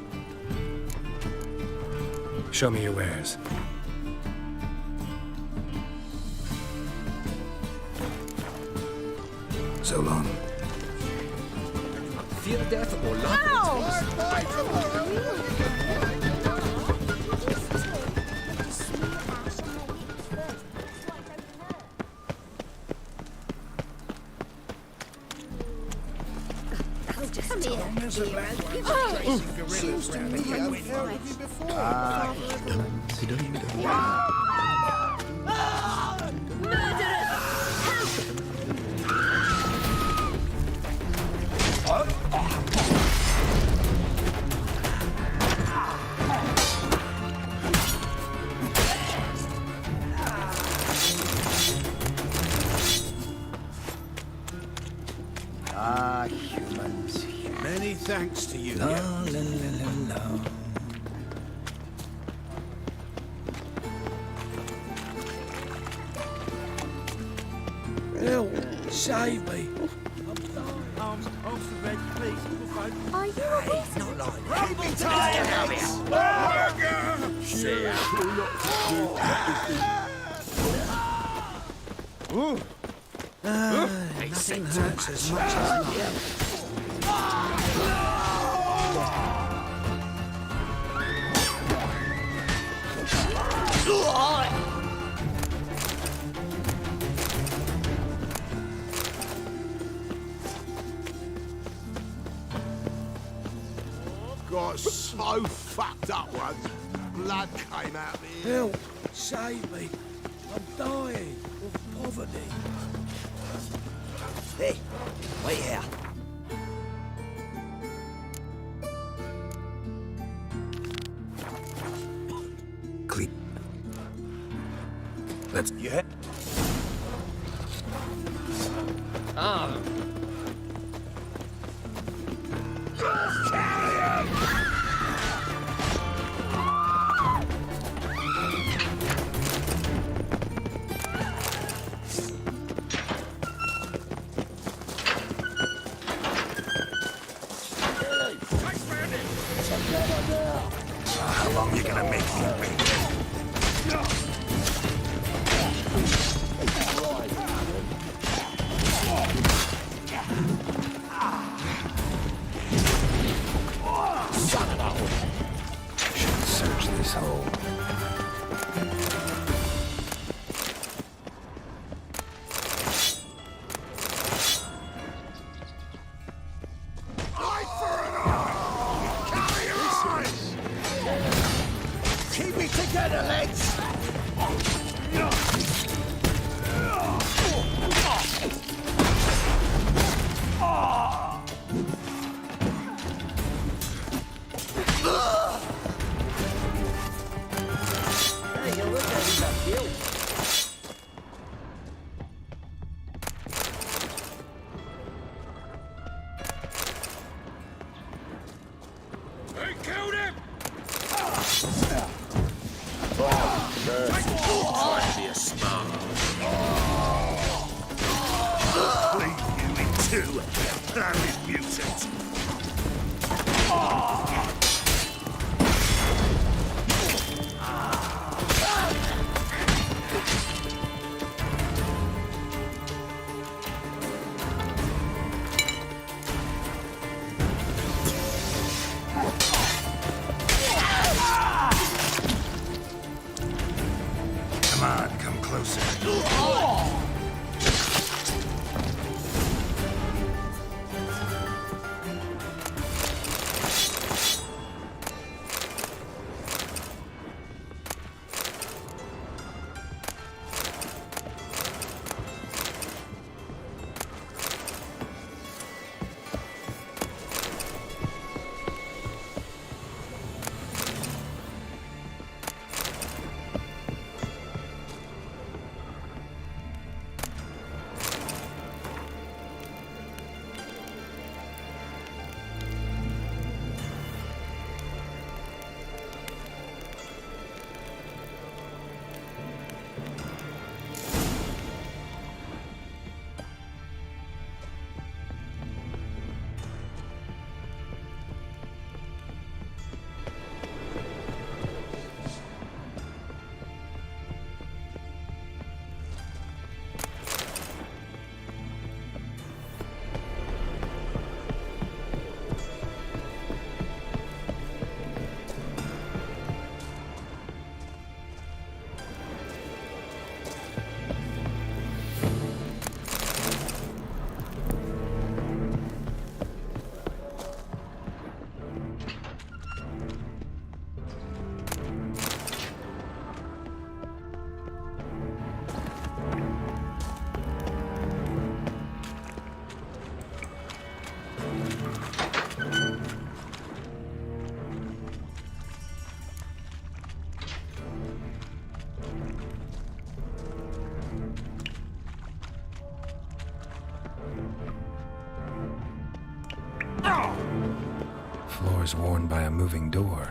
Show me your wares. So long. Fear death or love it. Come here. Seems to me I've heard of you before. Humans. Many thanks to you. La, la, la, la, la. Help! Save me! Arms for bed, please. Are you a wizard? Not like Rumble time! See Nothing hurts as much as love. Got so fucked up once. Blood came out of me. Help! Save me! I'm dying of poverty. Hey, wait here. Let's... Yeah. Ah. How long you gonna make me wait? Should search this hole. Keep it together, lads! Hey, you look at him, that guilt. They killed him! Try to be a smart. Leave you in two, planet mutant. Come on, come closer. Floors worn by a moving door.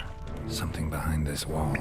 Something behind this wall.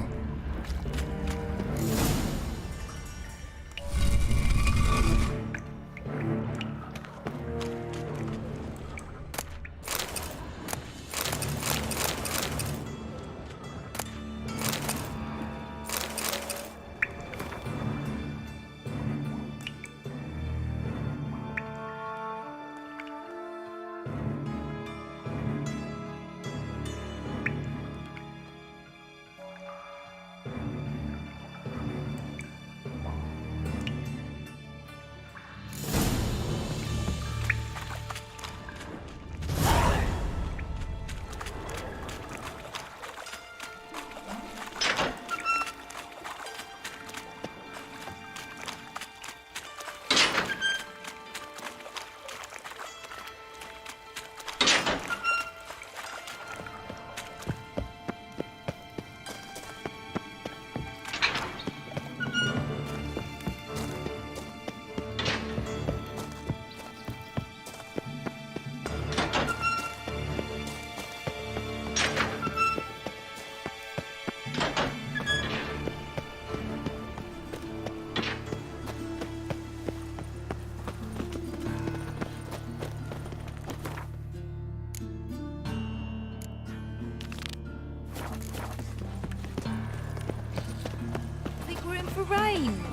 we're in for rain.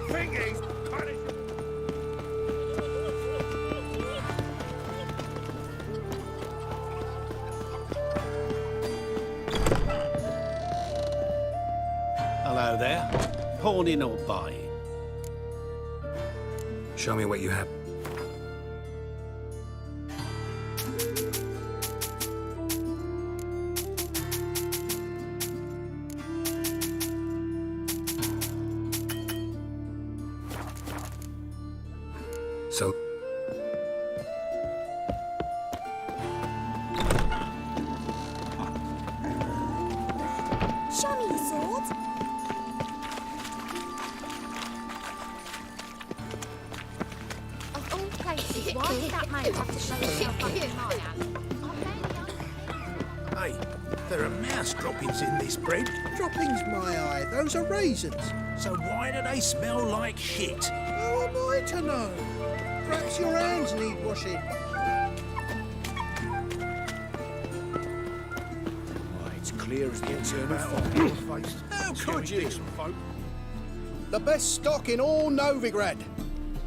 Piggies, punish. Hello there. Pawning or buying? Show me what you have. So... Show me your sword. Of all places, why did that man have to show himself up in my house? Hey, there are mouse droppings in this bread. Droppings, my eye. Those are raisins. So why do they smell like shit? How am I to know? Perhaps your hands need washing. Why, it's clear as the eternal fire. How could you? The best stock in all Novigrad.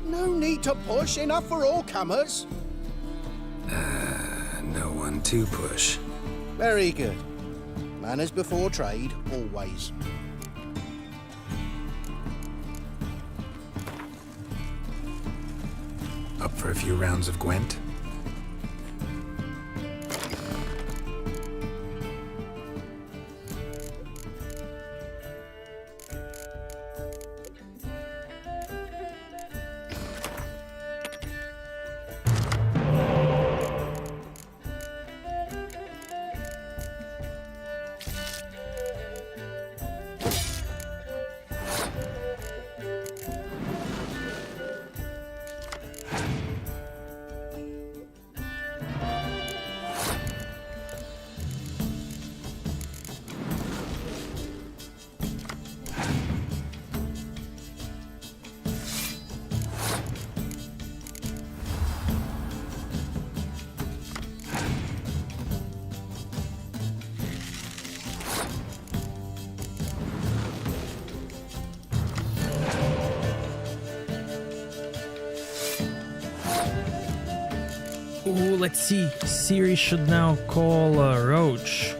No need to push, enough for all comers. No one to push. Very good. Manners before trade, always. Up for a few rounds of Gwent? Ooh, let's see. Siri should now call Roche.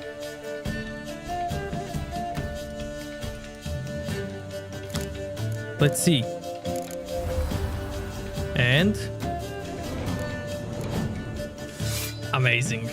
Let's see. And... amazing.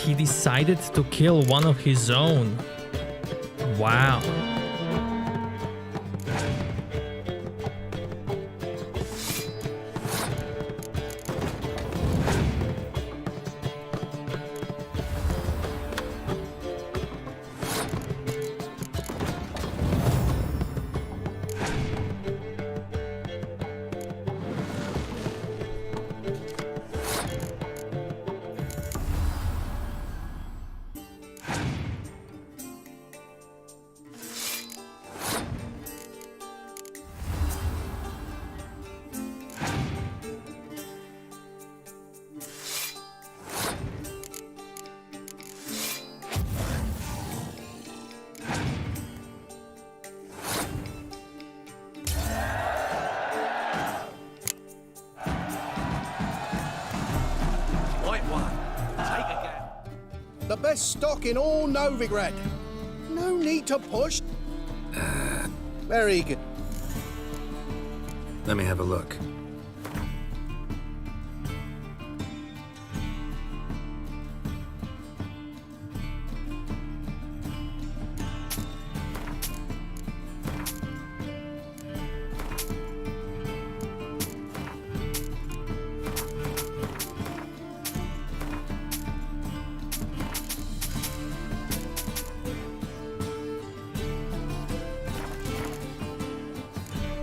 He decided to kill one of his own. Wow. The best stock in all Novigrad. No need to push. Very good. Let me have a look.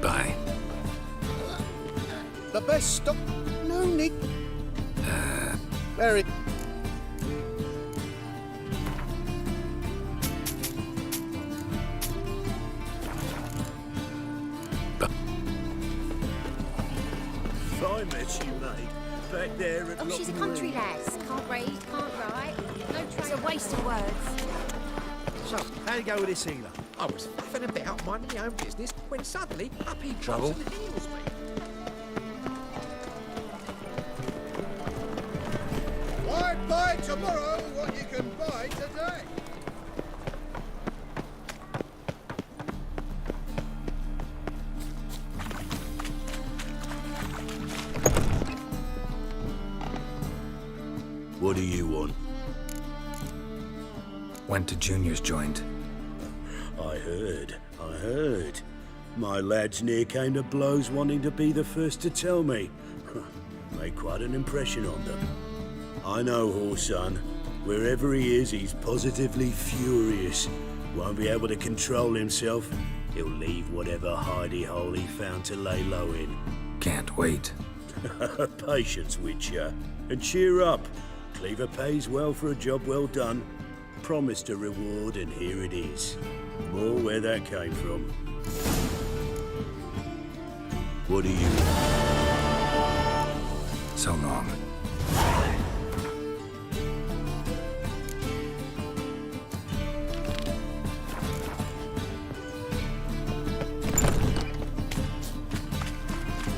Bye. The best stock. No need. Very. Fine mess you made. Back there at Oh, she's a country lass. Can't read, can't write. No trace. It's a waste of words. So, how you go with this healer? I was faffing about minding my own business when suddenly up he drops Trouble? and heals me. Why buy tomorrow what you can buy today? What do you want? Went to Junior's joint. I heard. My lads near came to blows wanting to be the first to tell me. Made quite an impression on them. I know Horson. Wherever he is, he's positively furious. Won't be able to control himself. He'll leave whatever hidey hole he found to lay low in. Can't wait. Patience, Witcher. And cheer up. Cleaver pays well for a job well done. Promised a reward, and here it is. More where that came from. What do you want? So long.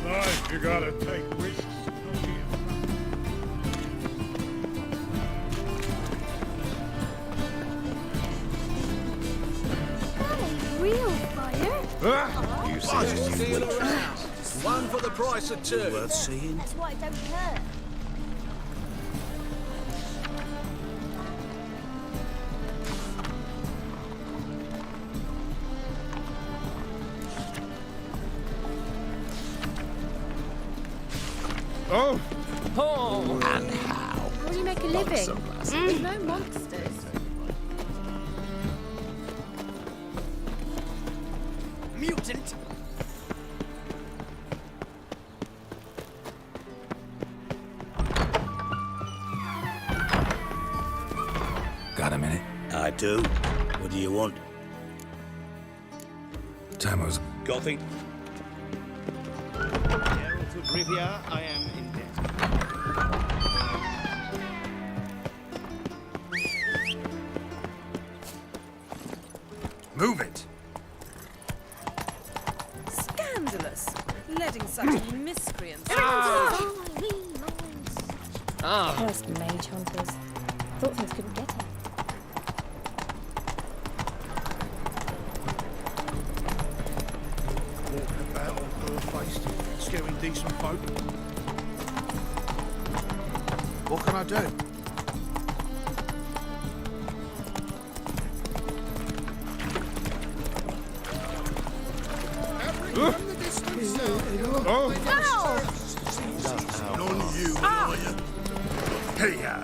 Life, you gotta take risks. Real fire? You see you one for the price of two. Worth seeing? That's why it don't hurt. Oh! Oh! And how? How do you make a living? With no monsters. Mutant! Got a minute? I do. What do you want? Timo's. Gothy? Herald to Rivia, I am in debt. Move it! Scandalous. Letting such miscreants. Cursed mage hunters. Thought things couldn't get it. Walking about all fur-faced, scaring decent folk. What can I do? From the distance, Oh! on you, are you? Hey-ya!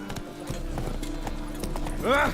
Ah!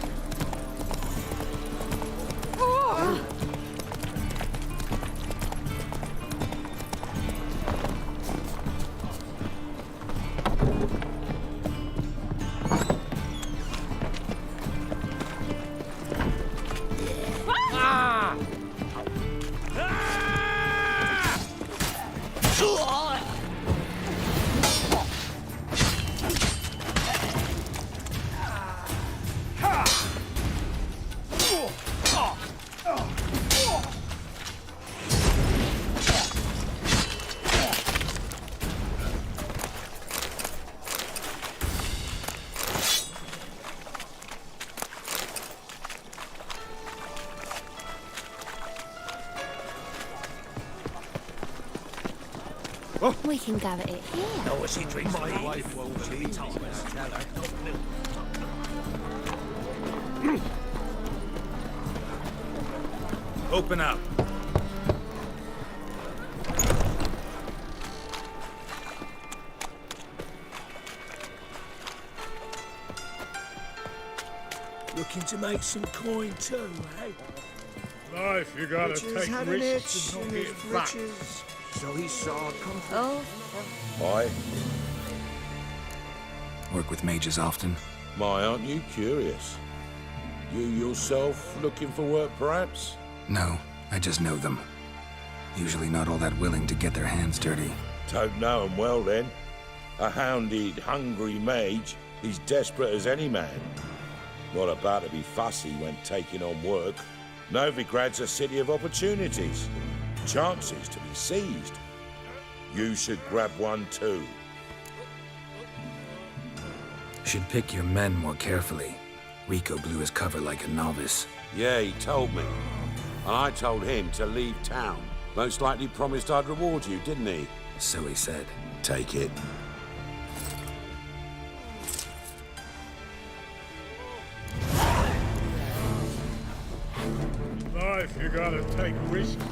We can go at it here. Oh, she drinks My my wife won't believe me when I tell her. Open up. Looking to make some coin too, eh? Life, you gotta Riches take had an risks itch and in not his get back. riches, so he sought comfort. Oh, Why? Work with mages often? My, aren't you curious? You yourself looking for work, perhaps? No, I just know them. Usually not all that willing to get their hands dirty. Don't know 'em well, then. A hounded, hungry mage, he's desperate as any man. Not about to be fussy when taking on work. Novigrad's a city of opportunities. Chances to be seized. You should grab one too. Should pick your men more carefully. Rico blew his cover like a novice. Yeah, he told me. And I told him to leave town. Most likely promised I'd reward you, didn't he? So he said. Take it. Life, you gotta take risks.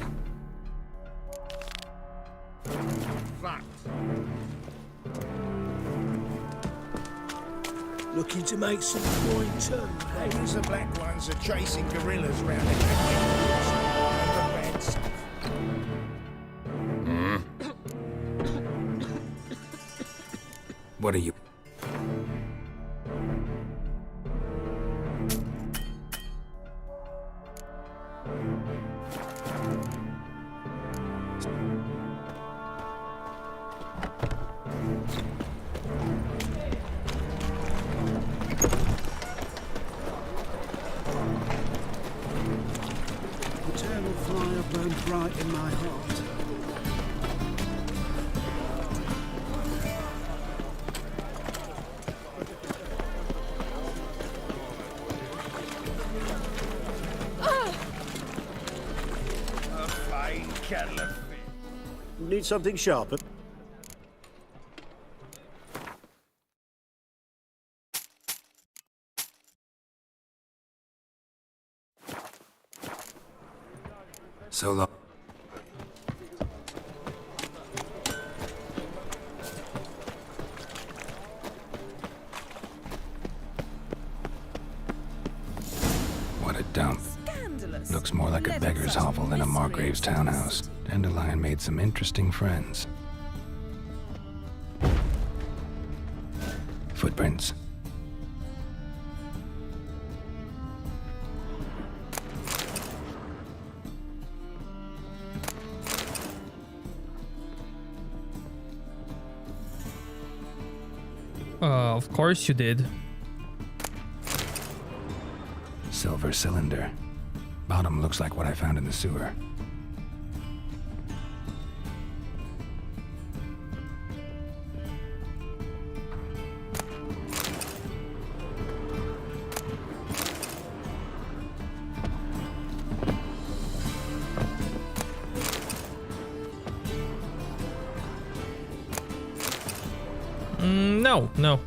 Fact. Looking to make some coin too, eh? These the black ones are chasing gorillas round the hills and the reds. What are you? Eternal fire burned bright in my heart. A fine kettle of fish. Need something sharper? So long. What a dump. Scandalous. Looks more like a Let beggar's such hovel than a misery Margrave's townhouse. Dandelion made some interesting friends. Footprints. Of course you did. Silver cylinder. Bottom looks like what I found in the sewer. No.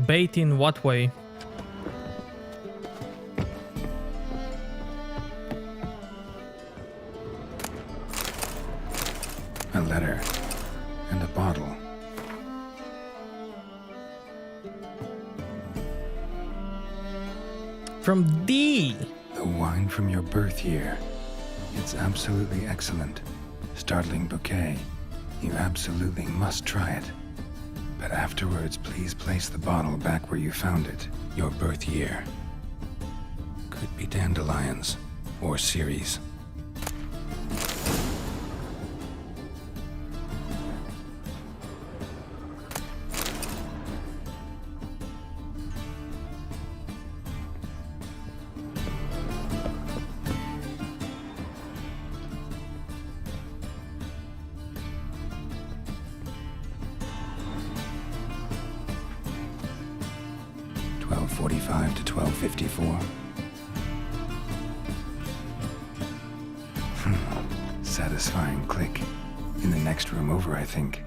Bait in what way? A letter. And a bottle. From D. The wine from your birth year. It's absolutely excellent. Startling bouquet. You absolutely must try it. But afterwards, please place the bottle back where you found it. Your birth year. Could be dandelions. Or Ceres. 1245 to 1254. Satisfying click. In the next room over, I think.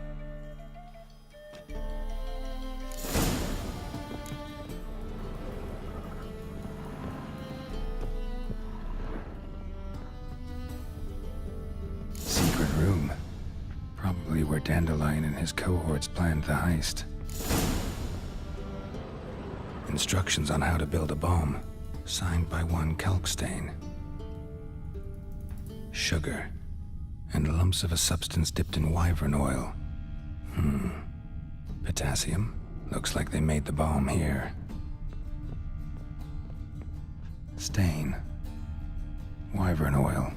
Secret room. Probably where Dandelion and his cohorts planned the heist. Instructions on how to build a bomb, signed by one Kalkstain. Sugar, and lumps of a substance dipped in wyvern oil. Potassium? Looks like they made the bomb here. Stain. Wyvern oil.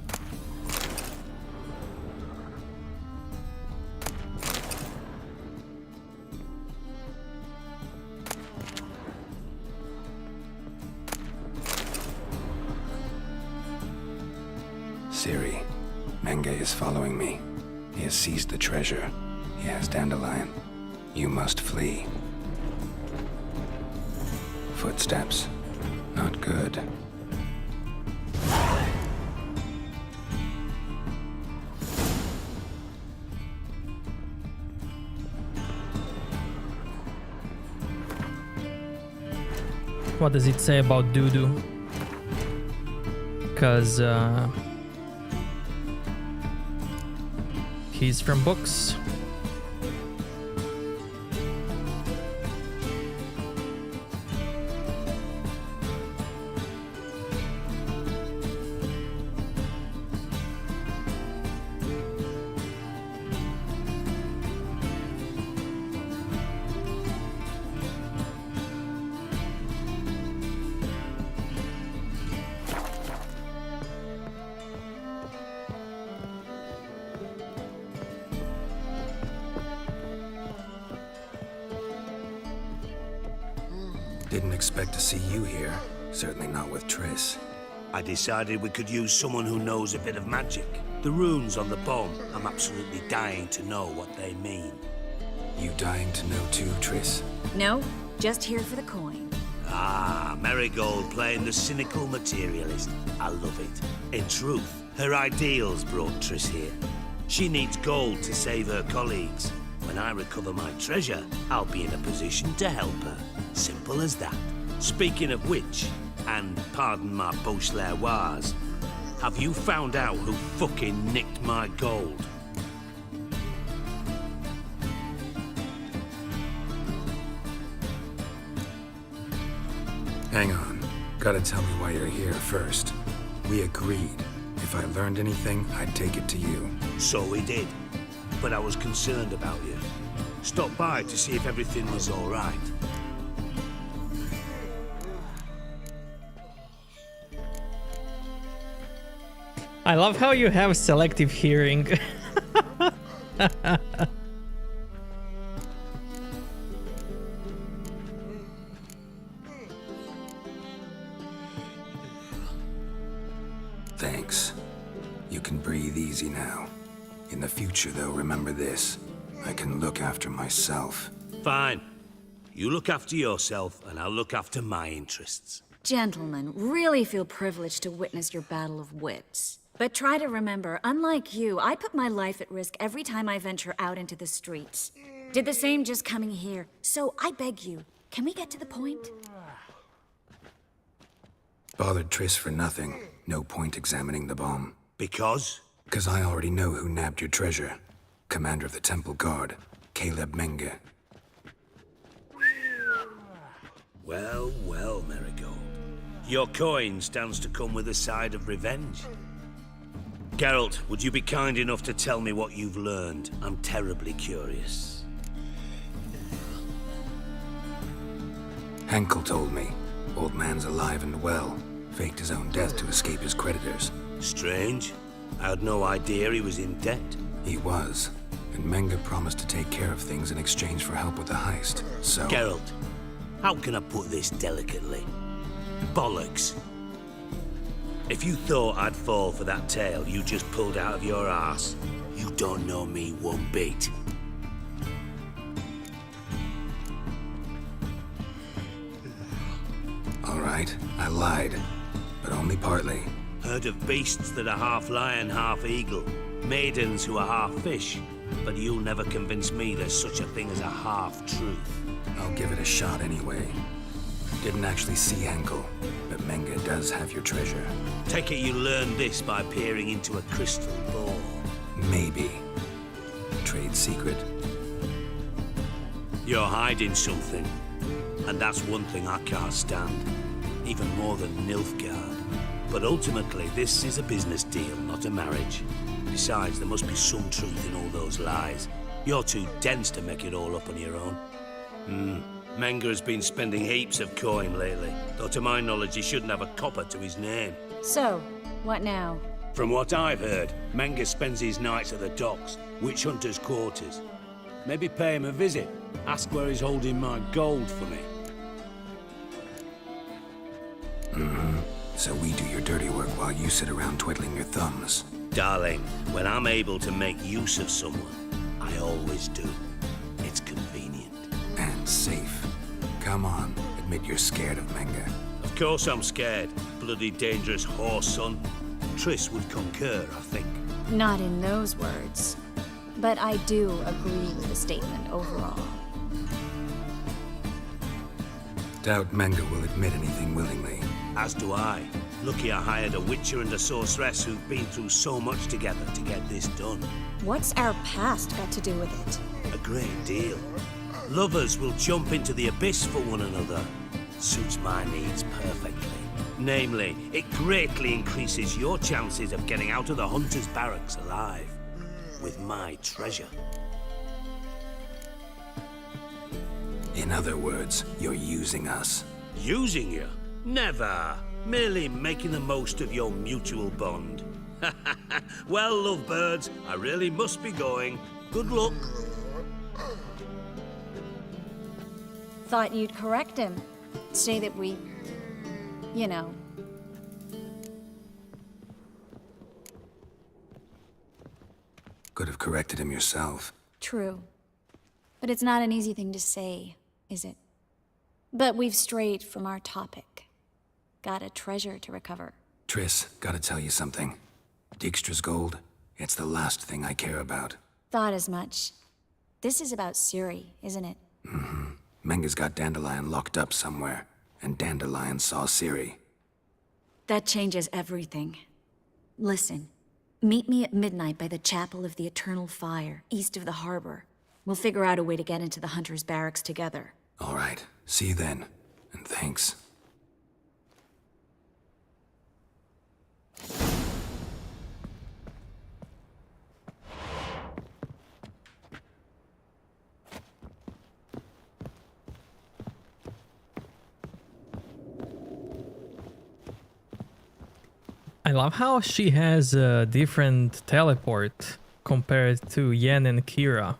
Siri, Menge is following me. He has seized the treasure. He has Dandelion. You must flee. Footsteps. Not good. What does it say about Dudu? Because, he's from books. Didn't expect to see you here. Certainly not with Triss. I decided we could use someone who knows a bit of magic. The runes on the bomb, I'm absolutely dying to know what they mean. You dying to know too, Triss? No, just here for the coin. Ah, Marigold playing the cynical materialist. I love it. In truth, her ideals brought Triss here. She needs gold to save her colleagues. When I recover my treasure, I'll be in a position to help her. Simple as that. Speaking of which, and pardon my Beauclervoise, have you found out who fucking nicked my gold? Hang on. Gotta tell me why you're here first. We agreed. If I learned anything, I'd take it to you. So we did. But I was concerned about you. Stopped by to see if everything was all right. I love how you have selective hearing. Thanks. You can breathe easy now. In the future, though, remember this. I can look after myself. Fine. You look after yourself, and I'll look after my interests. Gentlemen, really feel privileged to witness your battle of wits. But try to remember, unlike you, I put my life at risk every time I venture out into the streets. Did the same just coming here. So I beg you, can we get to the point? Bothered Triss for nothing. No point examining the bomb. Because? Because I already know who nabbed your treasure. Commander of the Temple Guard, Caleb Menge. Well, well, Marigold. Your coin stands to come with a side of revenge. Geralt, would you be kind enough to tell me what you've learned? I'm terribly curious. Henkel told me. Old man's alive and well. Faked his own death to escape his creditors. Strange. I had no idea he was in debt. He was. And Menge promised to take care of things in exchange for help with the heist, so... Geralt, how can I put this delicately? Bollocks. If you thought I'd fall for that tale you just pulled out of your arse, you don't know me one bit. I lied, but only partly. Heard of beasts that are half lion, half eagle. Maidens who are half fish. But you'll never convince me there's such a thing as a half-truth. I'll give it a shot anyway. Didn't actually see Henkel, but Menge does have your treasure. Take it you learned this by peering into a crystal ball. Maybe. Trade secret? You're hiding something. And that's one thing I can't stand. Even more than Nilfgaard. But ultimately, this is a business deal, not a marriage. Besides, there must be some truth in all those lies. You're too dense to make it all up on your own. Menge has been spending heaps of coin lately, though to my knowledge he shouldn't have a copper to his name. So, what now? From what I've heard, Menge spends his nights at the docks, witch hunters' quarters. Maybe pay him a visit. Ask where he's holding my gold for me. So we do your dirty work while you sit around twiddling your thumbs. Darling, when I'm able to make use of someone, I always do. It's convenient. And safe. Come on, admit you're scared of Menge. Of course I'm scared. Bloody dangerous horse son. Triss would concur, I think. Not in those words. But I do agree with the statement overall. Doubt Menge will admit anything willingly. As do I. Lucky I hired a witcher and a sorceress who've been through so much together to get this done. What's our past got to do with it? A great deal. Lovers will jump into the abyss for one another. Suits my needs perfectly. Namely, it greatly increases your chances of getting out of the hunter's barracks alive. With my treasure. In other words, you're using us. Using you? Never. Merely making the most of your mutual bond. Well, lovebirds, I really must be going. Good luck. Thought you'd correct him. Say that we... you know... Could have corrected him yourself. True. But it's not an easy thing to say, is it? But we've strayed from our topic. Got a treasure to recover. Triss, gotta tell you something. Dijkstra's gold, it's the last thing I care about. Thought as much. This is about Ciri, isn't it? Menge's got Dandelion locked up somewhere, and Dandelion saw Ciri. That changes everything. Listen, meet me at midnight by the Chapel of the Eternal Fire, east of the harbor. We'll figure out a way to get into the Hunter's barracks together. All right, see you then, and thanks. I love how she has a different teleport compared to Yen and Kira.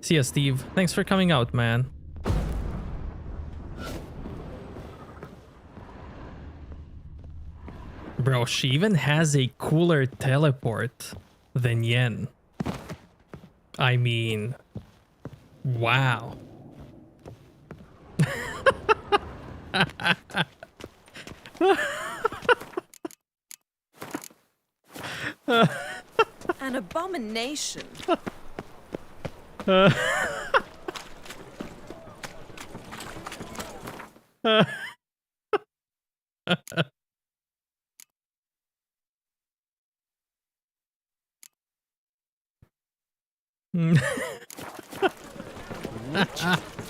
See ya, Steve. Thanks for coming out, man. Bro, she even has a cooler teleport than Yen. I mean, wow. An abomination.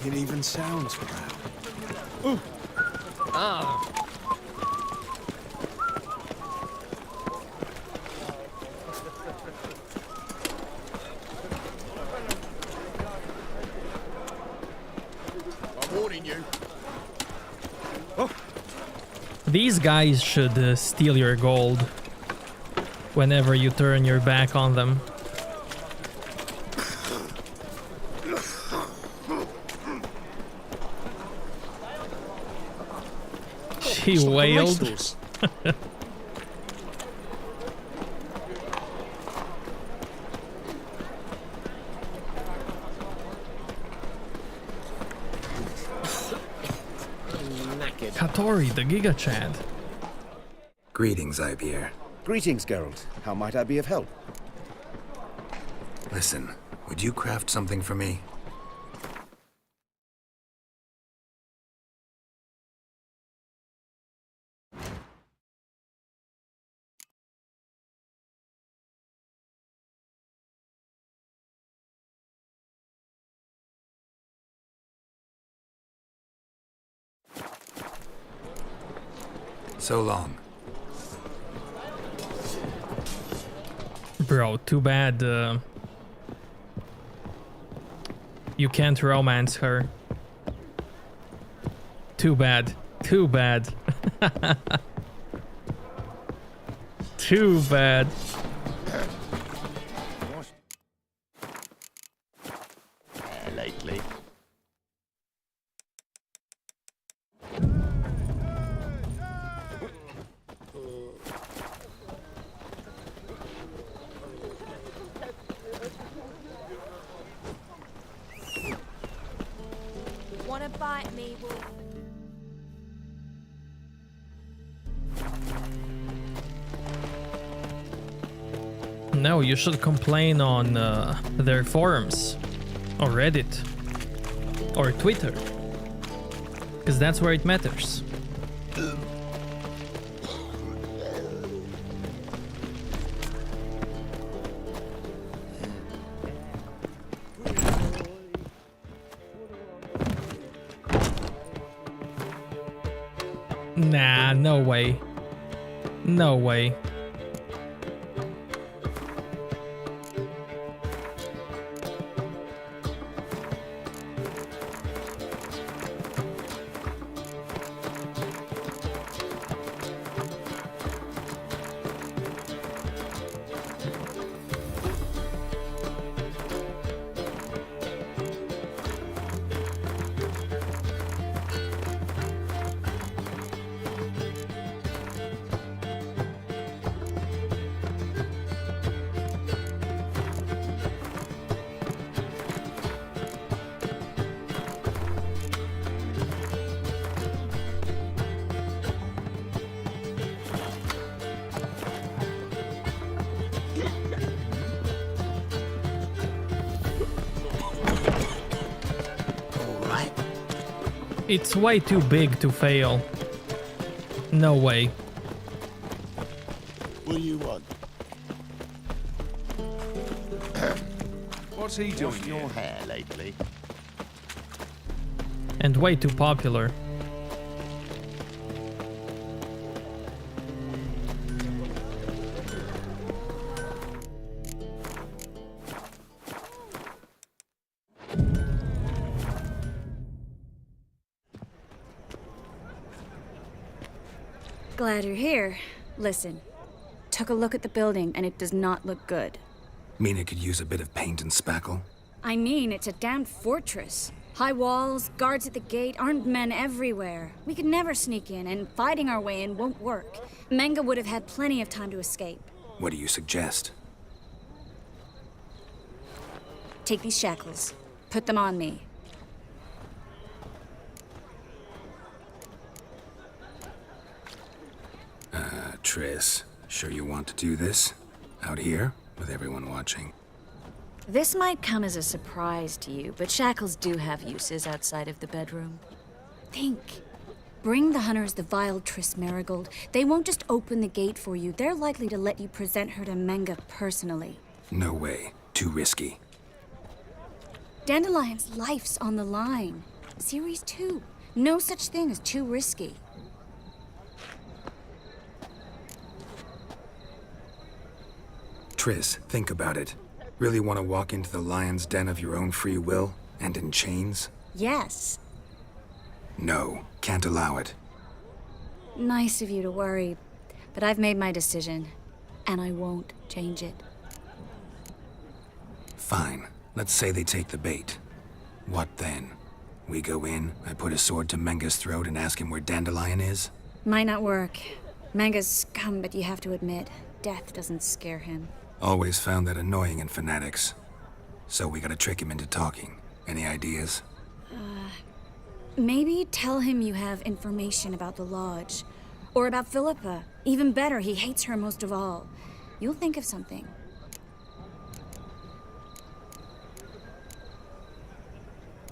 It even sounds proud. Ooh. Ah. I'm warning you. These guys should steal your gold whenever you turn your back on them. She wailed. kid. Katori, the Giga Chad. Greetings, Ibier. Greetings, Geralt. How might I be of help? Listen, would you craft something for me? So long. Bro, too bad you can't romance her. Too bad. Too bad. Too bad. Lately. Wanna bite me, wolf? No, you should complain on their forums, or Reddit, or Twitter, because that's where it matters. Nah, no way. No way. It's way too big to fail. No way. What do you want? What's he doing your hair lately? And way too popular. Glad you're here. Listen, took a look at the building and it does not look good. Mean it could use a bit of paint and spackle? I mean, it's a damned fortress. High walls, guards at the gate, armed men everywhere. We could never sneak in, and fighting our way in won't work. Menge would have had plenty of time to escape. What do you suggest? Take these shackles. Put them on me. Triss, sure you want to do this? Out here, with everyone watching? This might come as a surprise to you, but shackles do have uses outside of the bedroom. Think. Bring the hunters the vile Triss Marigold. They won't just open the gate for you. They're likely to let you present her to Menge personally. No way. Too risky. Dandelion's life's on the line. Series 2. No such thing as too risky. Triss, think about it. Really want to walk into the lion's den of your own free will, and in chains? Yes. No, can't allow it. Nice of you to worry, but I've made my decision, and I won't change it. Fine. Let's say they take the bait. What then? We go in, I put a sword to Menge's throat and ask him where Dandelion is? Might not work. Menge's scum, but you have to admit, death doesn't scare him. Always found that annoying in fanatics. So we gotta trick him into talking. Any ideas? Maybe tell him you have information about the Lodge. Or about Philippa. Even better, he hates her most of all. You'll think of something.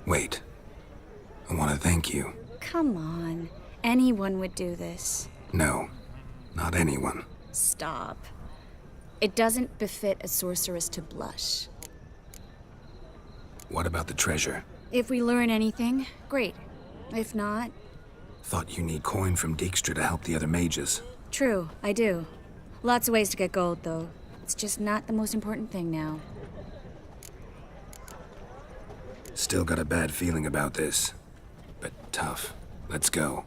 Wait. I want to thank you. Come on. Anyone would do this. No, not anyone. Stop. It doesn't befit a sorceress to blush. What about the treasure? If we learn anything, great. If not... Thought you need coin from Dijkstra to help the other mages. True, I do. Lots of ways to get gold, though. It's just not the most important thing now. Still got a bad feeling about this. But tough. Let's go.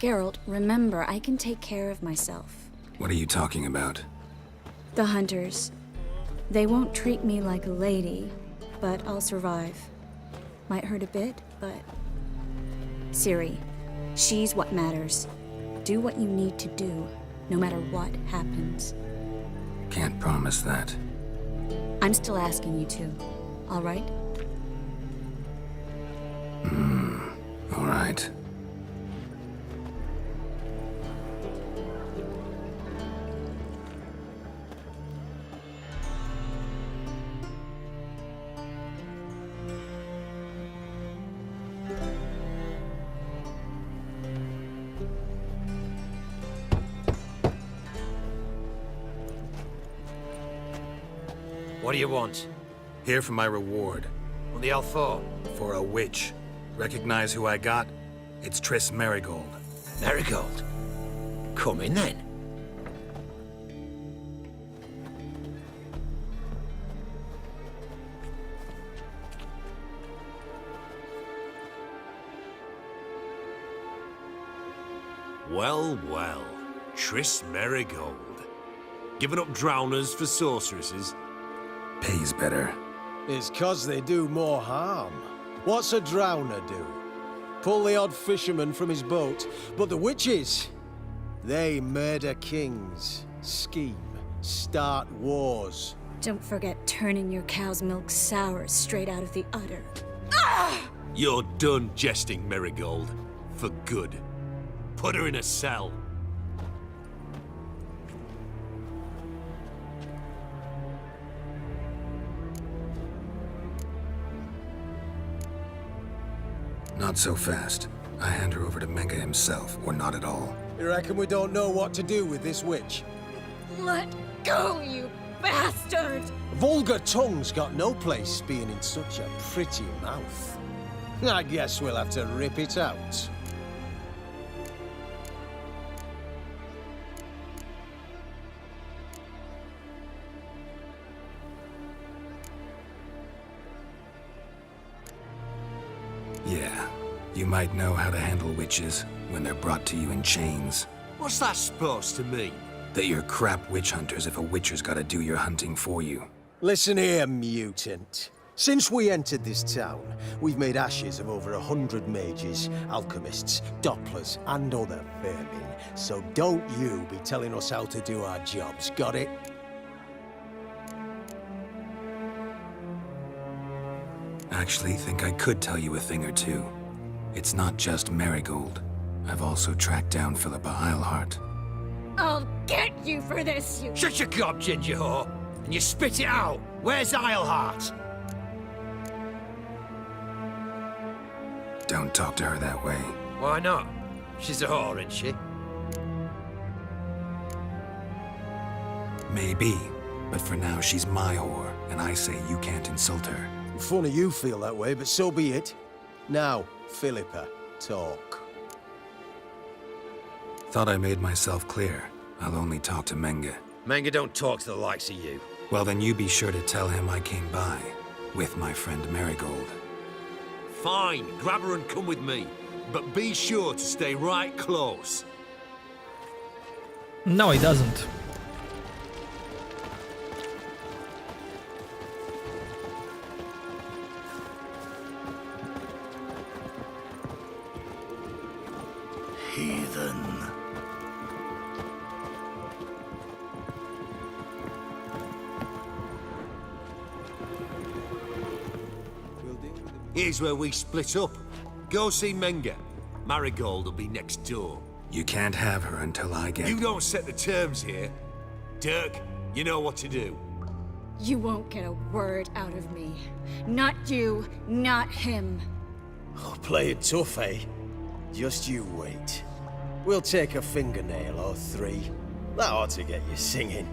Geralt, remember, I can take care of myself. What are you talking about? The hunters. They won't treat me like a lady, but I'll survive. Might hurt a bit, but... Ciri, she's what matters. Do what you need to do, no matter what happens. Can't promise that. I'm still asking you to, all right? All right. What do you want? Here for my reward. What the hell for? For a witch. Recognize who I got? It's Triss Marigold. Marigold? Come in then. Well, well. Triss Marigold. Giving up drowners for sorceresses? Pays better. It's 'cause they do more harm. What's a drowner do? Pull the odd fisherman from his boat. But the witches, they murder kings, scheme, start wars. Don't forget turning your cow's milk sour straight out of the udder. You're done jesting, Marigold. For good. Put her in a cell. Not so fast. I hand her over to Menge himself, or not at all. You reckon we don't know what to do with this witch? Let go, you bastard! Vulgar tongue's got no place being in such a pretty mouth. I guess we'll have to rip it out. Yeah, you might know how to handle witches when they're brought to you in chains. What's that supposed to mean? That you're crap witch hunters if a witcher's gotta do your hunting for you. Listen here, mutant. Since we entered this town, we've made ashes of over 100 mages, alchemists, dopplers, and other vermin. So don't you be telling us how to do our jobs, got it? Actually, think I could tell you a thing or two. It's not just Marigold. I've also tracked down Philippa Eilhart. I'll get you for this, you... Shut your gob, ginger whore, and you spit it out. Where's Eilhart? Don't talk to her that way. Why not? She's a whore, isn't she? Maybe, but for now she's my whore, and I say you can't insult her. Funny you feel that way, but so be it. Now, Philippa, talk. Thought I made myself clear. I'll only talk to Menge. Menge don't talk to the likes of you. Well, then you be sure to tell him I came by, with my friend Marigold. Fine, grab her and come with me. But be sure to stay right close. No, he doesn't. Heathen. Here's where we split up. Go see Menga. Marigold will be next door. You can't have her until I get... You don't set the terms here. Dirk, you know what to do. You won't get a word out of me. Not you, not him. Oh, play it tough, eh? Just you wait. We'll take a fingernail or three. That ought to get you singing.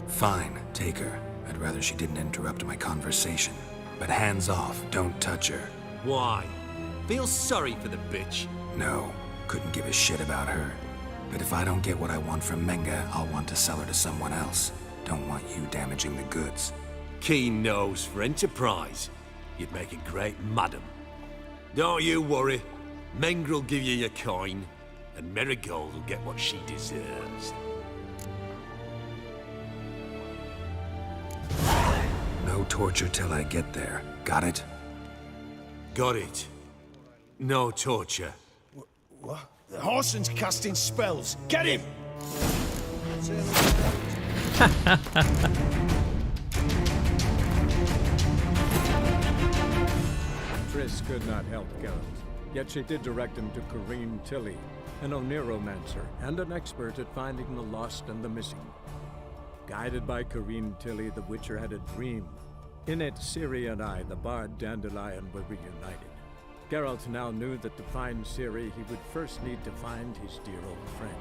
Fine, take her. I'd rather she didn't interrupt my conversation. But hands off, don't touch her. Why? Feel sorry for the bitch? No, couldn't give a shit about her. But if I don't get what I want from Menga, I'll want to sell her to someone else. Don't want you damaging the goods. Keen nose for enterprise. You'd make a great madam. Don't you worry. Mengrel will give you your coin, and Marigold will get what she deserves. No torture till I get there. Got it? Got it. No torture. What? The Horson's casting spells. Get him! Triss could not help Geralt, yet she did direct him to Corrine Tilly, an Oniromancer and an expert at finding the lost and the missing. Guided by Corrine Tilly, the Witcher had a dream. In it, Ciri and I, the bard Dandelion, were reunited. Geralt now knew that to find Ciri, he would first need to find his dear old friend.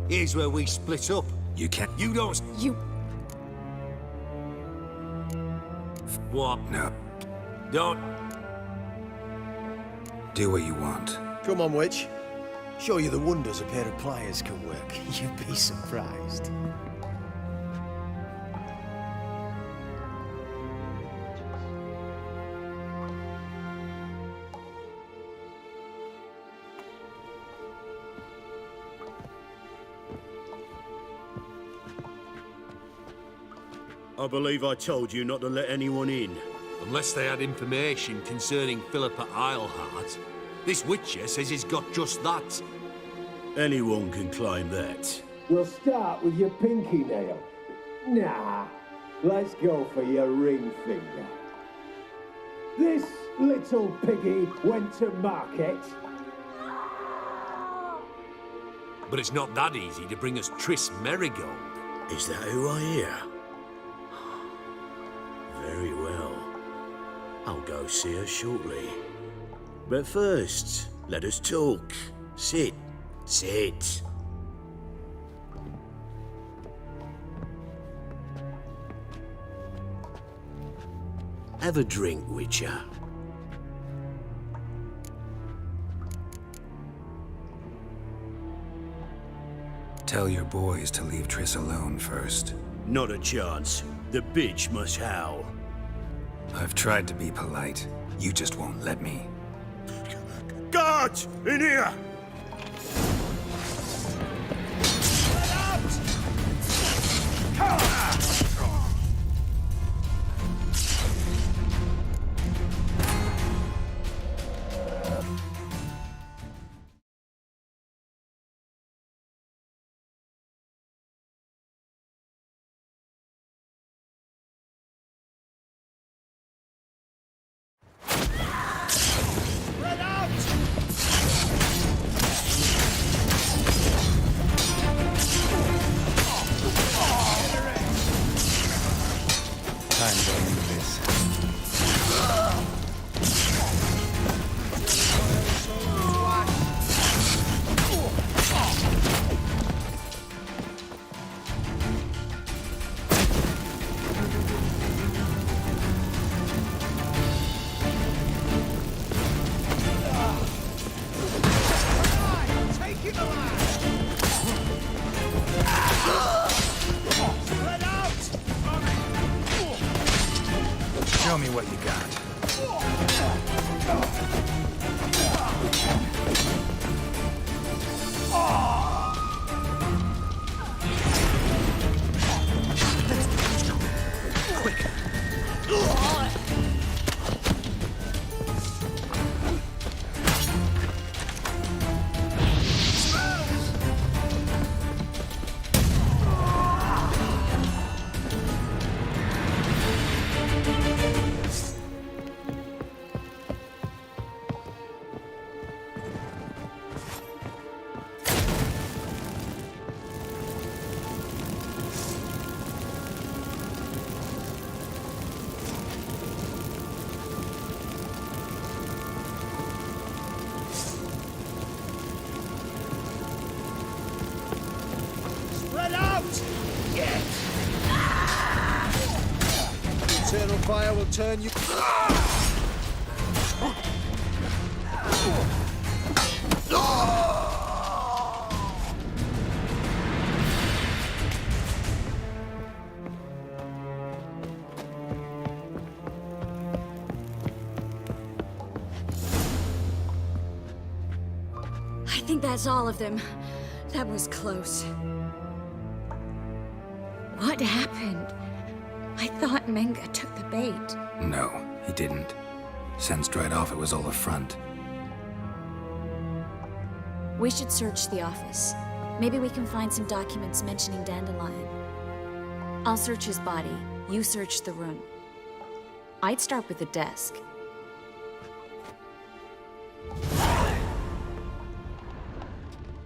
Here's where we split up. You can't... You don't... You... What? No. Don't... Do what you want. Come on, witch. Show you the wonders a pair of pliers can work. You'd be surprised. I believe I told you not to let anyone in. Unless they had information concerning Philippa Eilhart. This Witcher says he's got just that. Anyone can claim that. We'll start with your pinky nail. Nah, let's go for your ring finger. This little piggy went to market. But it's not that easy to bring us Triss Marigold. Is that who I hear? Very well. I'll go see her shortly. But first, let us talk. Sit. Sit. Have a drink, Witcher. Tell your boys to leave Triss alone first. Not a chance. The bitch must howl. I've tried to be polite. You just won't let me. Guards! In here! Eternal fire will turn you. I think that's all of them. That was close. What happened? I thought Menga took the bait. No, he didn't. Sensed right off it was all a front. We should search the office. Maybe we can find some documents mentioning Dandelion. I'll search his body. You search the room. I'd start with the desk.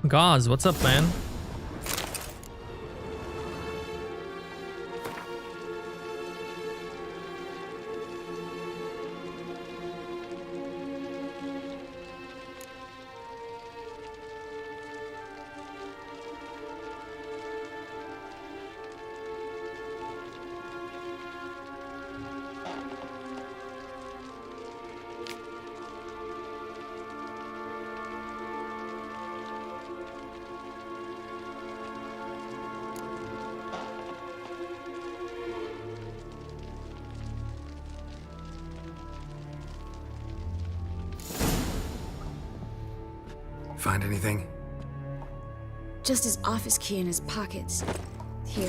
Gauze, what's up, man? Find anything? Just his office key in his pockets. Here.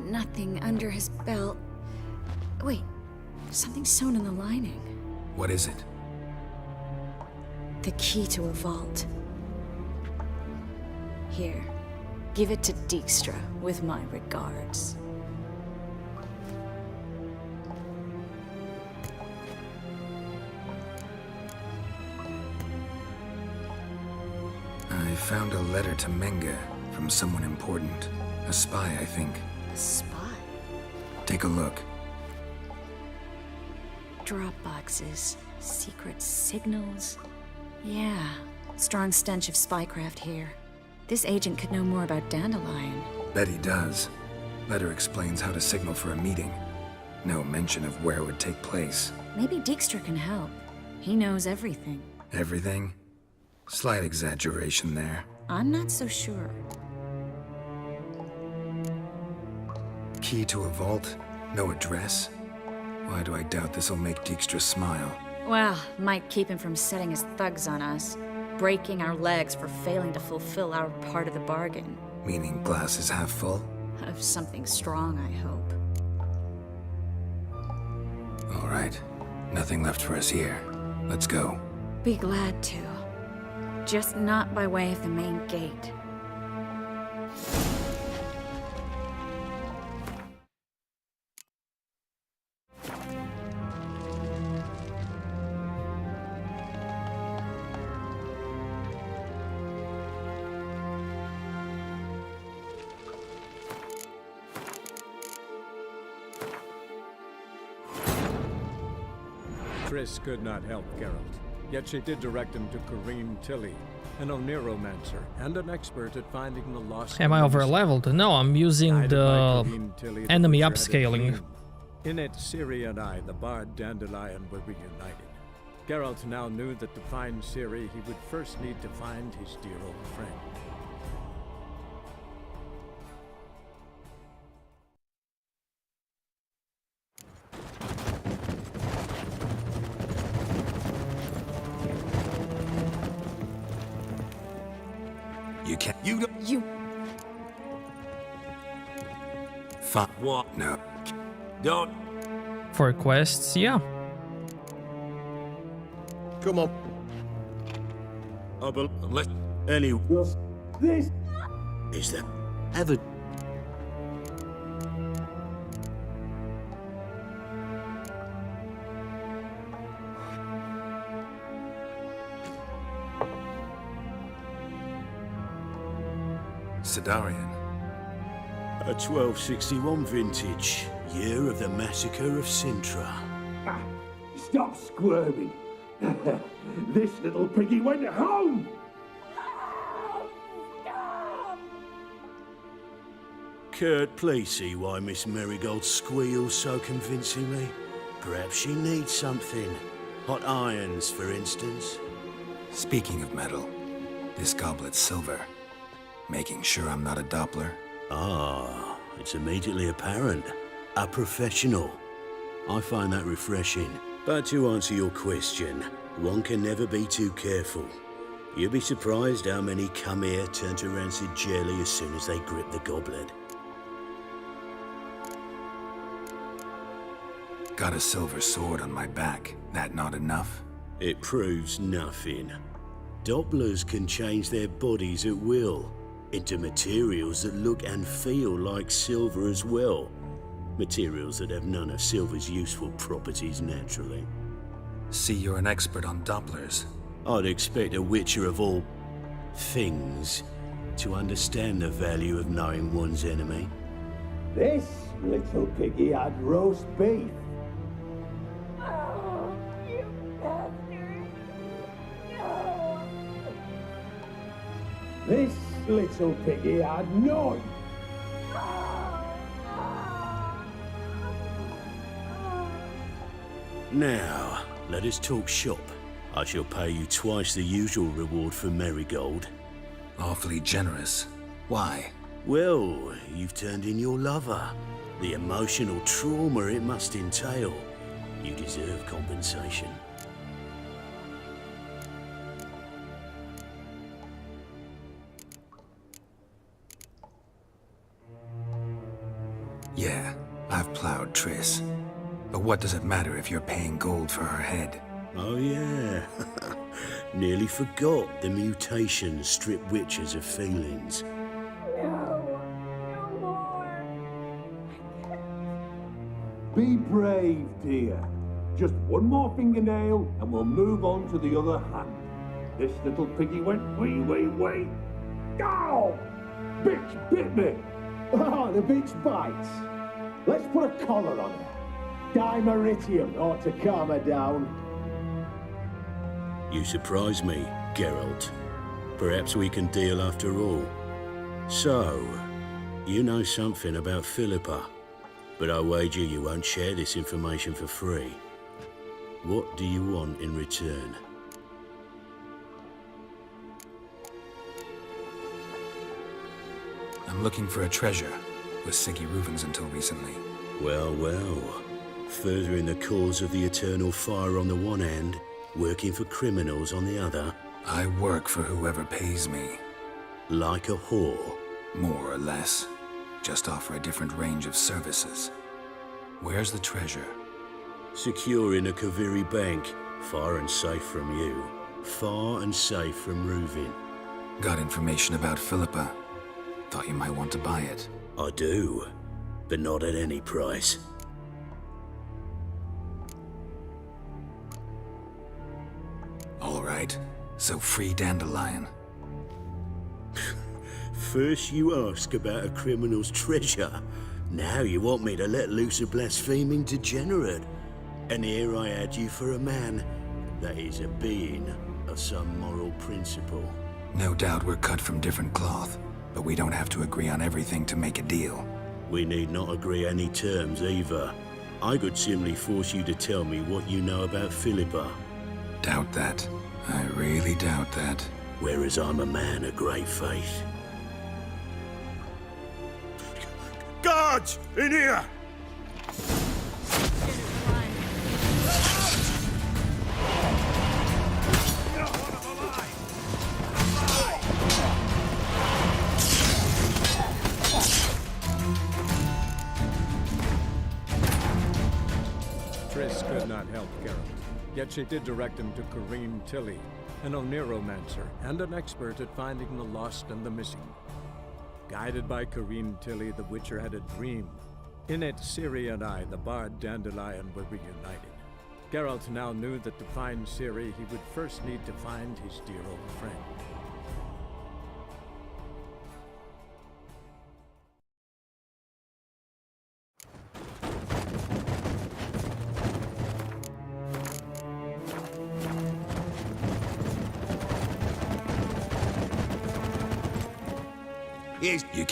Nothing under his belt. Wait, something sewn in the lining. What is it? The key to a vault. Here. Give it to Dijkstra with my regards. I found a letter to Menga from someone important. A spy, I think. A spy? Take a look. Drop boxes, secret signals. Yeah, strong stench of spycraft here. This agent could know more about Dandelion. Bet he does. Letter explains how to signal for a meeting. No mention of where it would take place. Maybe Dijkstra can help. He knows everything. Everything? Slight exaggeration there. I'm not so sure. Key to a vault? No address? Why do I doubt this'll make Dijkstra smile? Well, might keep him from setting his thugs on us. Breaking our legs for failing to fulfill our part of the bargain. Meaning glass is half full? Of something strong, I hope. All right. Nothing left for us here. Let's go. Be glad to. Just not by way of the main gate. Triss could not help Geralt, yet she did direct him to Corrine Tilly, an Oniromancer and an expert at finding the lost. Am I over leveled? No, I'm using the enemy upscaling. In it, Ciri and I, the bard Dandelion, were reunited. Geralt now knew that to find Ciri, he would first need to find his dear old friend. can't. You What? No. don't. For quests, yeah. Come on. Unless any This is there ever Sidarian. a 1261 vintage, year of the massacre of Sintra? stop squirming. This little piggy went home. Kurt, please see why Miss Marigold squeals so convincingly. Perhaps she needs something. Hot irons, for instance. Speaking of metal, this goblet's silver. Making sure I'm not a Doppler. Ah, it's immediately apparent. A professional. I find that refreshing. But to answer your question, one can never be too careful. You'll be surprised how many come here turn to rancid jelly as soon as they grip the goblet. Got a silver sword on my back. That not enough? It proves nothing. Dopplers can change their bodies at will, into materials that look and feel like silver as well. Materials that have none of silver's useful properties naturally. See, you're an expert on Dopplers. I'd expect a witcher of all things to understand the value of knowing one's enemy. This little piggy had roast beef. Oh, you bastard. No. This little piggy had none. Now, let us talk shop. I shall pay you twice the usual reward for Marigold. Awfully generous. Why? Well, you've turned in your lover. The emotional trauma it must entail. You deserve compensation. Yeah, I've plowed Triss. But what does it matter if you're paying gold for her head? Oh yeah. Nearly forgot the mutations strip witches of feelings. No. No more. Be brave, dear. Just one more fingernail and we'll move on to the other hand. This little piggy went wee, wee, wee. Ow! Bitch bit me. Oh, the bitch bites. Let's put a collar on her. Dimeritium ought to calm her down. You surprise me, Geralt. Perhaps we can deal after all. So, you know something about Philippa, but I wager you won't share this information for free. What do you want in return? I'm looking for a treasure. Was Siggy Reuven's until recently. Well, well. Furthering the cause of the eternal fire on the one hand, working for criminals on the other. I work for whoever pays me. Like a whore? More or less. Just offer a different range of services. Where's the treasure? Secure in a Kaviri bank. Far and safe from you. Far and safe from Reuven. Got information about Philippa. Thought you might want to buy it. I do, but not at any price. All right, so free Dandelion. First you ask about a criminal's treasure. Now you want me to let loose a blaspheming degenerate. And here I had you for a man. That is a being of some moral principle. No doubt we're cut from different cloth, but we don't have to agree on everything to make a deal. We need not agree any terms either. I could simply force you to tell me what you know about Philippa. Doubt that. I really doubt that. Whereas I'm a man of great faith. Guards! In here! not help Geralt, yet she did direct him to Corrine Tilly, an Oneromancer and an expert at finding the lost and the missing. Guided by Corrine Tilly, the Witcher had a dream. In it, Ciri and I, the bard Dandelion, were reunited. Geralt now knew that to find Ciri, he would first need to find his dear old friend. Yes, you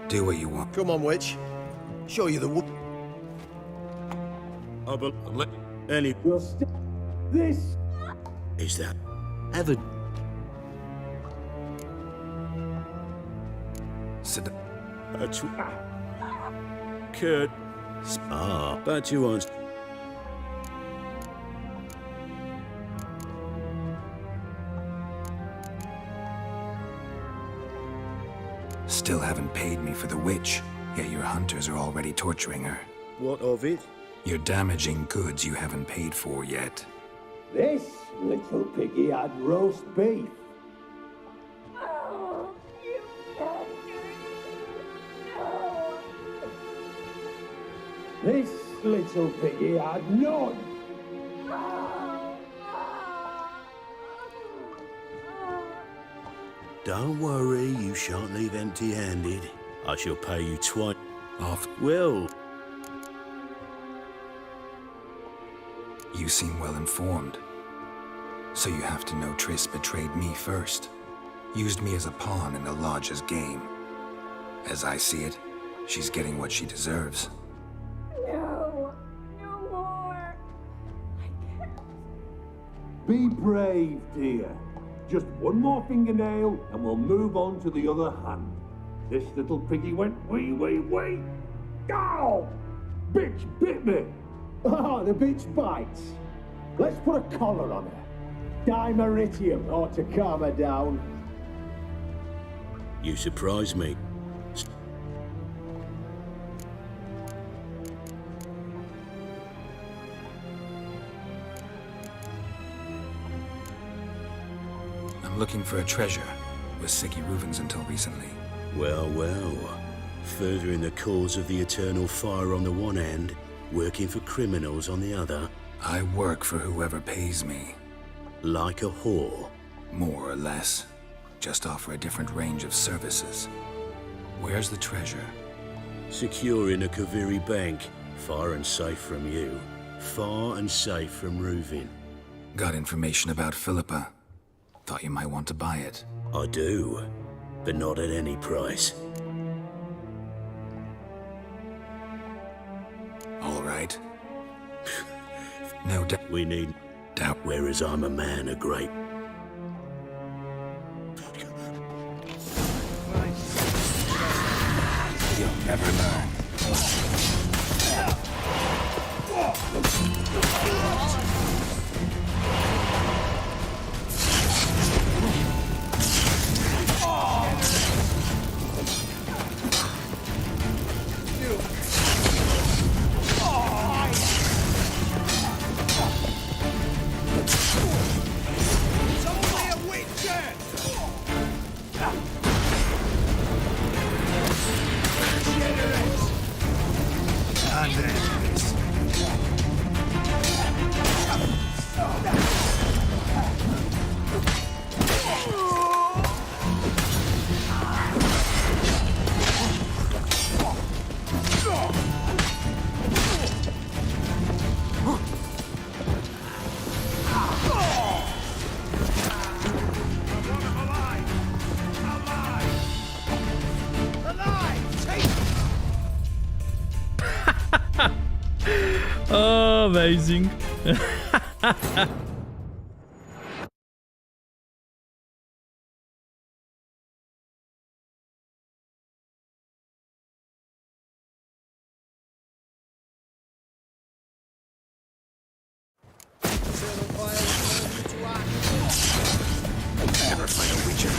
do what you want. Come on, witch. Show you the Any This is that ever Kurt but you want Still haven't paid me for the witch, yet your hunters are already torturing her. What of it? You're damaging goods you haven't paid for yet. This little piggy had roast beef. This little piggy had none. Don't worry, you shan't leave empty-handed. I shall pay you twice. Off. Well, you seem well informed. So you have to know Triss betrayed me first. Used me as a pawn in the Lodge's game. As I see it, she's getting what she deserves. No, no more. I can't. Be brave, dear. Just one more fingernail and we'll move on to the other hand. This little piggy went wee. Ow! Bitch bit me. Ah, the bitch bites. Let's put a collar on her. Dimeritium ought to calm her down. you surprise me. I'm looking for a treasure. Was Siggy Reuven's until recently. Well, furthering the cause of the eternal fire on the one hand, working for criminals on the other. I work for whoever pays me. Like a whore? More or less. Just offer a different range of services. Where's the treasure? Secure in a Kaviri bank. Far and safe from you. Far and safe from Reuven. Got information about Philippa. Thought you might want to buy it. I do, but not at any price. All right. No doubt. We need doubt, whereas I'm a man of great. You'll never learn. Oh, amazing. Never fight a witcher.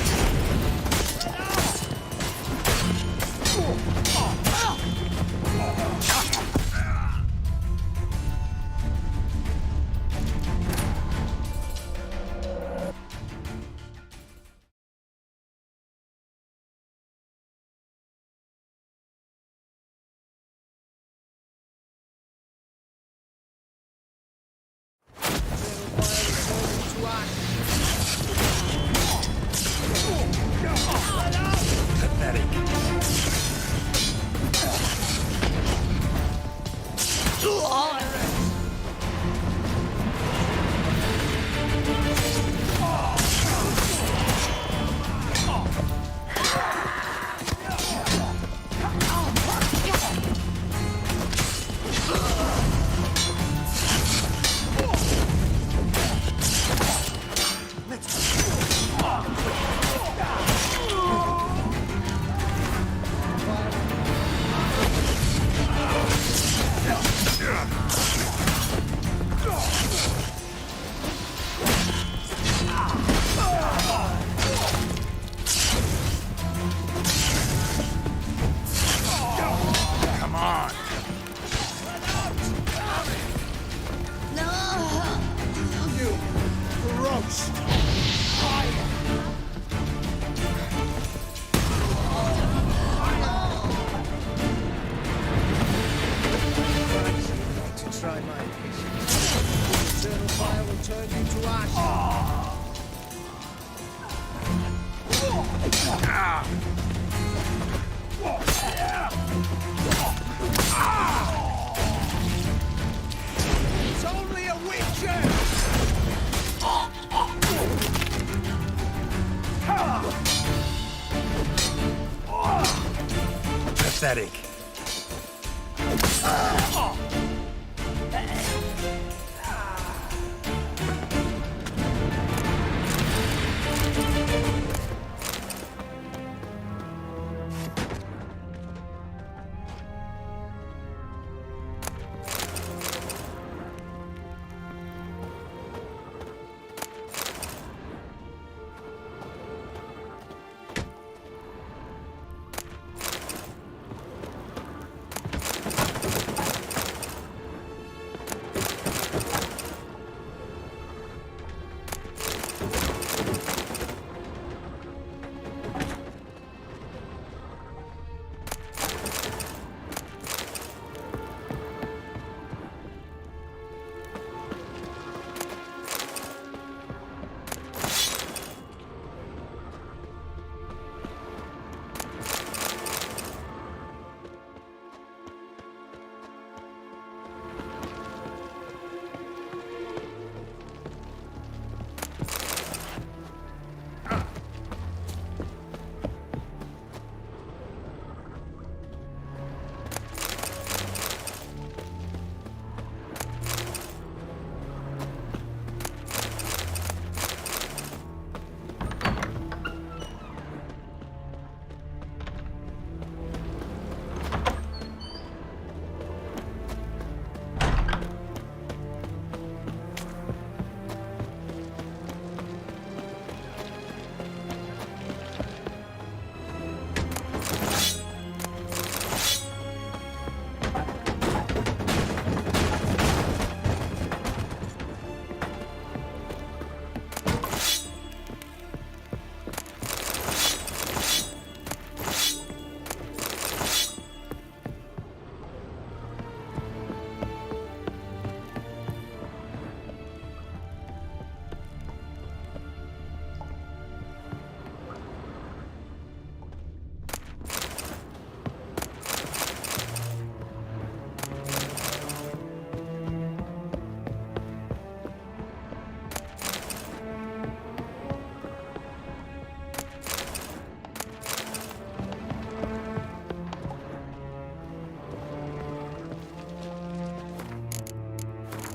pathetic.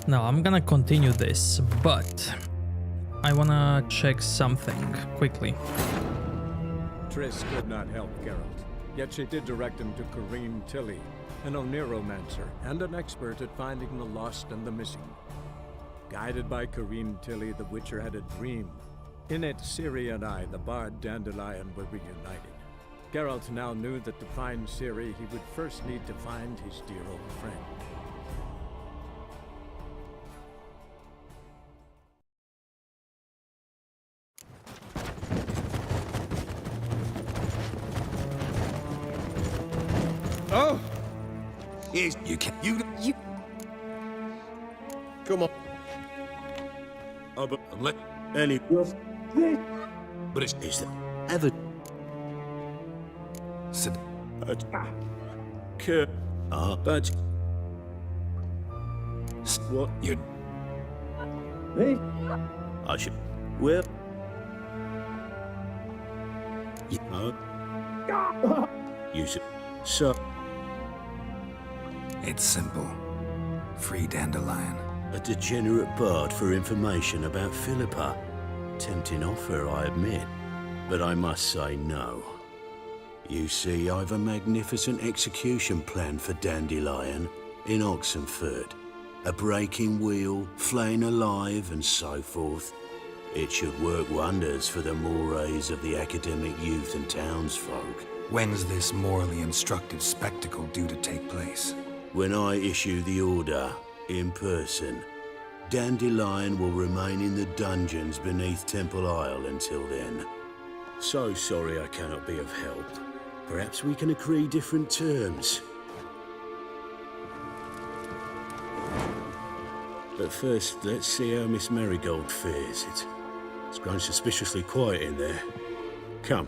Now I'm gonna continue this, but I wanna check something quickly. Triss could not help Geralt, yet she did direct him to Corrine Tilly, an Oniromancer and an expert at finding the lost and the missing. Guided by Corrine Tilly, the Witcher had a dream. In it, Ciri and I, the bard Dandelion, were reunited. Geralt now knew that to find Ciri, he would first need to find his dear old friend. Oh! Yes, you can. You. Come on. Oh, but let any. But is there ever? Sit. But what you? I should. Well. You know. You should. So. It's simple. Free Dandelion. A degenerate bard for information about Philippa. Tempting offer, I admit. But I must say no. You see, I've a magnificent execution plan for Dandelion in Oxenford. A breaking wheel, flaying alive, and so forth. It should work wonders for the mores of the academic youth and townsfolk. When's this morally instructive spectacle due to take place? When I issue the order, in person. Dandelion will remain in the dungeons beneath Temple Isle until then. So sorry I cannot be of help. Perhaps we can agree different terms. But first, let's see how Miss Marigold fares. It's grown suspiciously quiet in there. Come.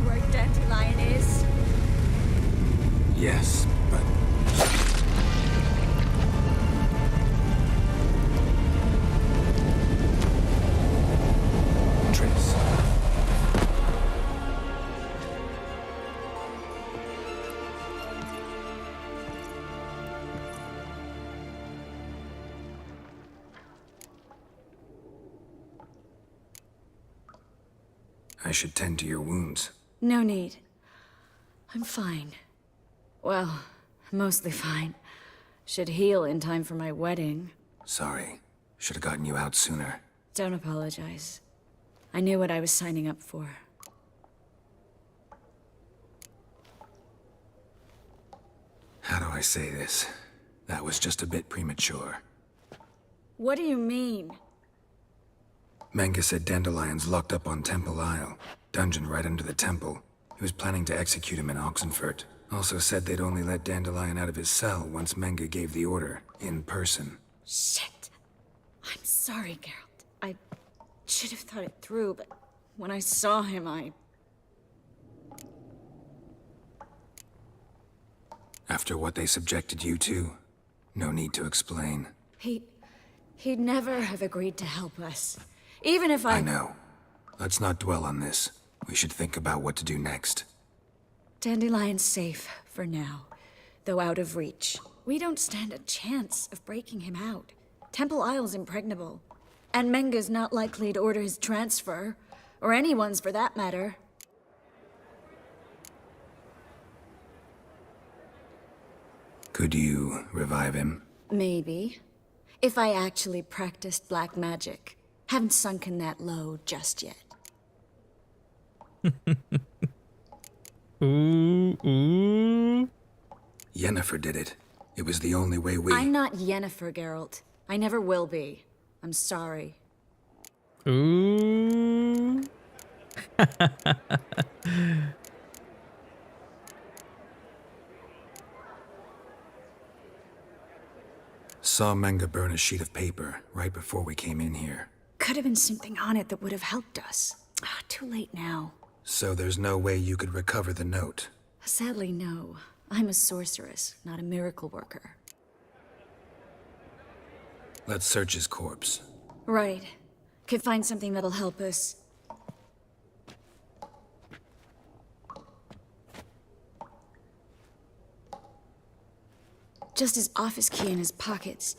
where Dandelion is? Yes, but... Triss. I should tend to your wounds. No need. I'm fine. Well, mostly fine. Should heal in time for my wedding. Sorry. Should have gotten you out sooner. Don't apologize. I knew what I was signing up for. How do I say this? That was just a bit premature. What do you mean? Menge said Dandelion's locked up on Temple Isle. Dungeon right under the temple. He was planning to execute him in Oxenfurt. Also said they'd only let Dandelion out of his cell once Menge gave the order, in person. Shit. I'm sorry, Geralt. I should have thought it through, but when I saw him, After what they subjected you to, no need to explain. He'd never have agreed to help us. Even if I know. Let's not dwell on this. We should think about what to do next. Dandelion's safe for now, though out of reach. We don't stand a chance of breaking him out. Temple Isle's impregnable. And Menge's not likely to order his transfer, or anyone's for that matter. Could you revive him? Maybe. If I actually practiced black magic. Haven't sunken that low just yet. Ooh. Yennefer did it. It was the only way we... I'm not Yennefer, Geralt. I never will be. I'm sorry. Ooh. Saw Menge burn a sheet of paper right before we came in here. Could have been something on it that would have helped us. Too late now. So there's no way you could recover the note? Sadly, no. I'm a sorceress, not a miracle worker. Let's search his corpse. Right. Could find something that'll help us. Just his office key in his pockets.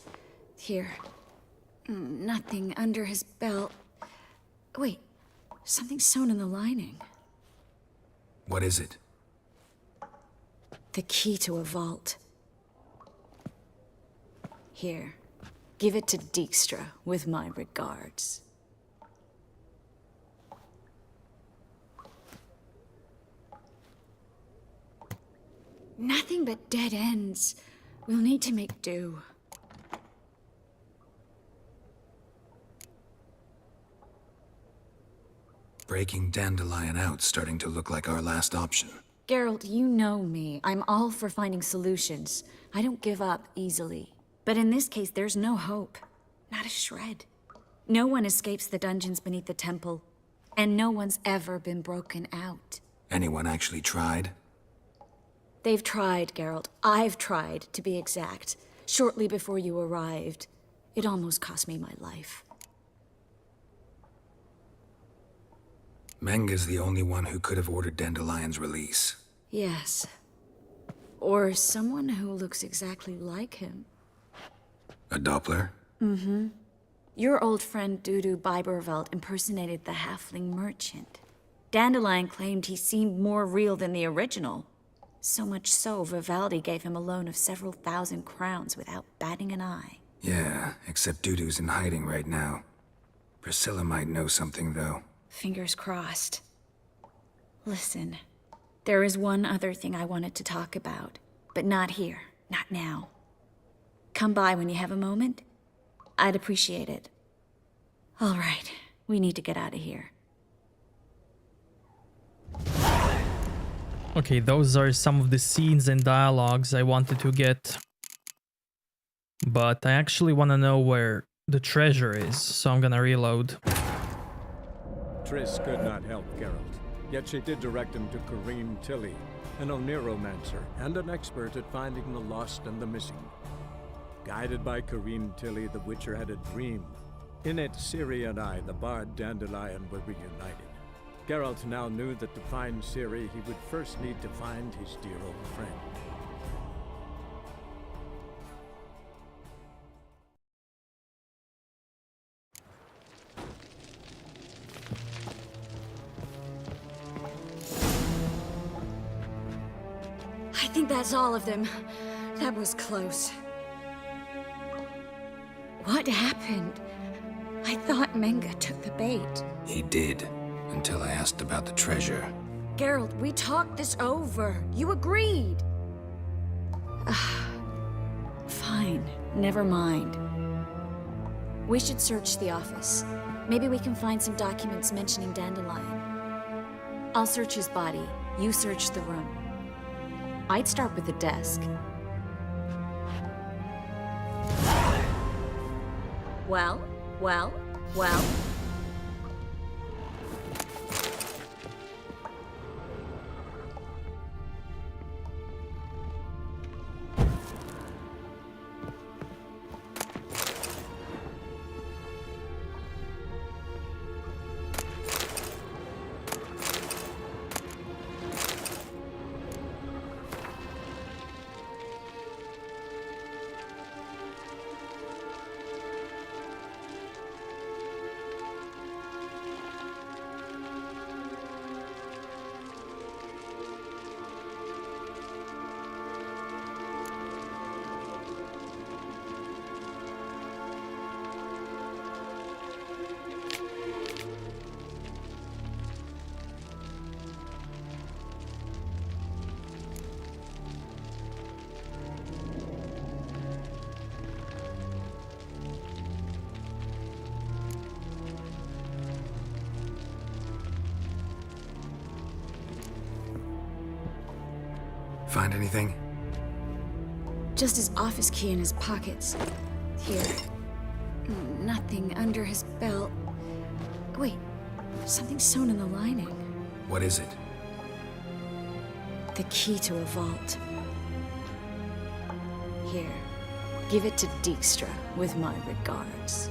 Here. Nothing under his belt. Wait. Something sewn in the lining. What is it? The key to a vault. Here. Give it to Dijkstra with my regards. Nothing but dead ends. We'll need to make do. Breaking Dandelion out's starting to look like our last option. Geralt, you know me. I'm all for finding solutions. I don't give up easily. But in this case, there's no hope. Not a shred. No one escapes the dungeons beneath the temple. And no one's ever been broken out. Anyone actually tried? They've tried, Geralt. I've tried, to be exact. Shortly before you arrived. It almost cost me my life. Menge's the only one who could have ordered Dandelion's release. Yes. Or someone who looks exactly like him. A Doppler? Mm-hmm. Your old friend Dudu Biberveld impersonated the halfling merchant. Dandelion claimed he seemed more real than the original. So much so, Vivaldi gave him a loan of several thousand crowns without batting an eye. Yeah, except Dudu's in hiding right now. Priscilla might know something, though. Fingers crossed. Listen, there is one other thing I wanted to talk about, but not here, not now. Come by when you have a moment. I'd appreciate it. All right, we need to get out of here. Okay, those are some of the scenes and dialogues I wanted to get. But I actually want to know where the treasure is, so I'm gonna reload. Triss could not help Geralt. yet she did direct him to Corrine Tilly, an Oniromancer and an expert at finding the lost and the missing. Guided by Corrine Tilly, the Witcher had a dream. In it, Ciri and I, the bard Dandelion, were reunited. Geralt now knew that to find Ciri, he would first need to find his dear old friend. I think that's all of them. That was close. What happened? I thought Menga took the bait. He did, until I asked about the treasure. Geralt, we talked this over. You agreed. Fine, never mind. We should search the office. Maybe we can find some documents mentioning Dandelion. I'll search his body. You search the room. I'd start with the desk. Well. Find anything? Just his office key in his pockets. Here. Nothing under his belt. Wait, something sewn in the lining. What is it? The key to a vault. Here, give it to Dijkstra with my regards.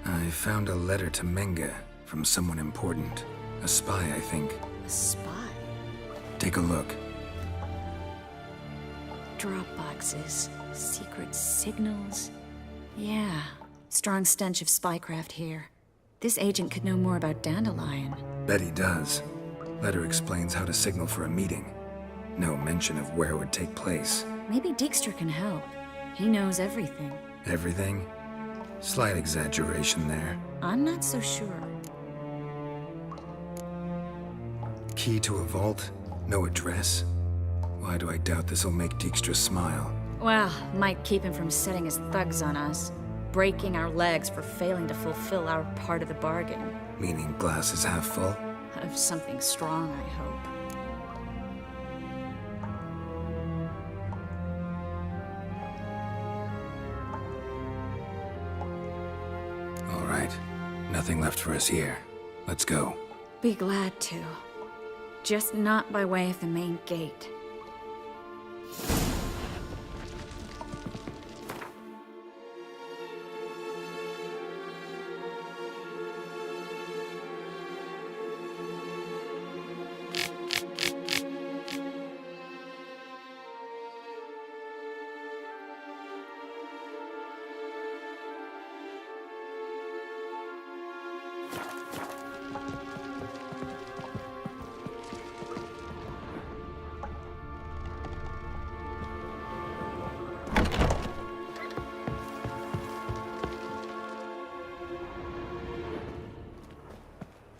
I found a letter to Menga from someone important. A spy, I think. A spy? Take a look. Drop boxes, secret signals. Yeah, strong stench of spycraft here. This agent could know more about Dandelion. Bet he does. Letter explains how to signal for a meeting. No mention of where it would take place. Maybe Dijkstra can help. He knows everything. Everything? Slight exaggeration there. I'm not so sure. Key to a vault? No address? Why do I doubt this'll make Dijkstra smile? Well, might keep him from setting his thugs on us. Breaking our legs for failing to fulfill our part of the bargain. Meaning glass is half full? Of something strong, I hope. All right. Nothing left for us here. Let's go. Be glad to. Just not by way of the main gate.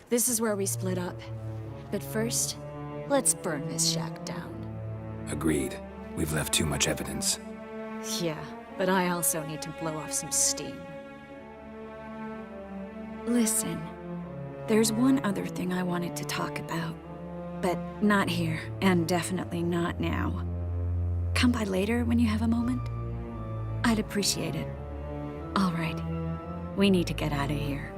This is where we split up. But first, let's burn this shack down. Agreed. We've left too much evidence. Yeah, but I also need to blow off some steam. Listen, there's one other thing I wanted to talk about. But not here, and definitely not now. come by later when you have a moment? I'd appreciate it. All right. We need to get out of here.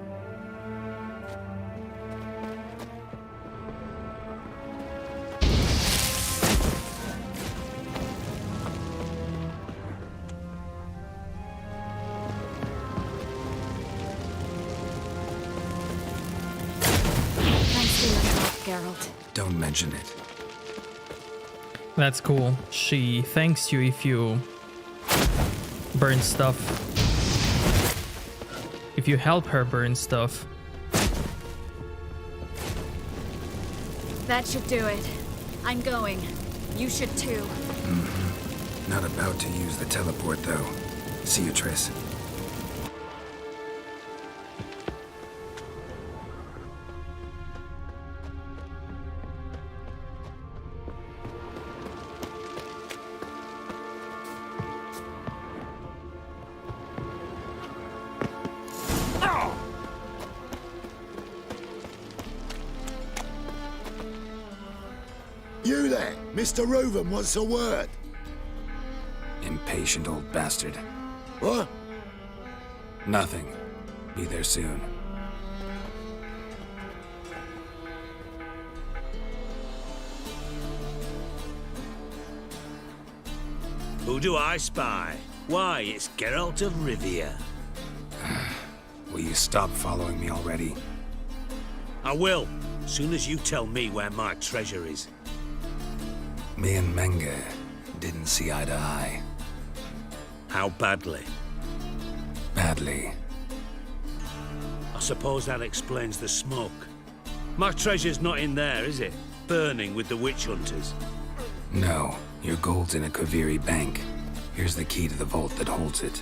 Don't mention it. That's cool. She thanks you if you burn stuff. If you help her burn stuff. That should do it. I'm going. You should too. Not about to use the teleport, though. See you, Triss. You there, Mr. Reuven wants a word. Impatient old bastard. What? Nothing. Be there soon. Who do I spy? Why, it's Geralt of Rivia. Will you stop following me already? I will, soon as you tell me where my treasure is. Me and Menge didn't see eye to eye. How badly? Badly. I suppose that explains the smoke. My treasure's not in there, is it? Burning with the witch hunters. No, your gold's in a Kaviri bank. Here's the key to the vault that holds it.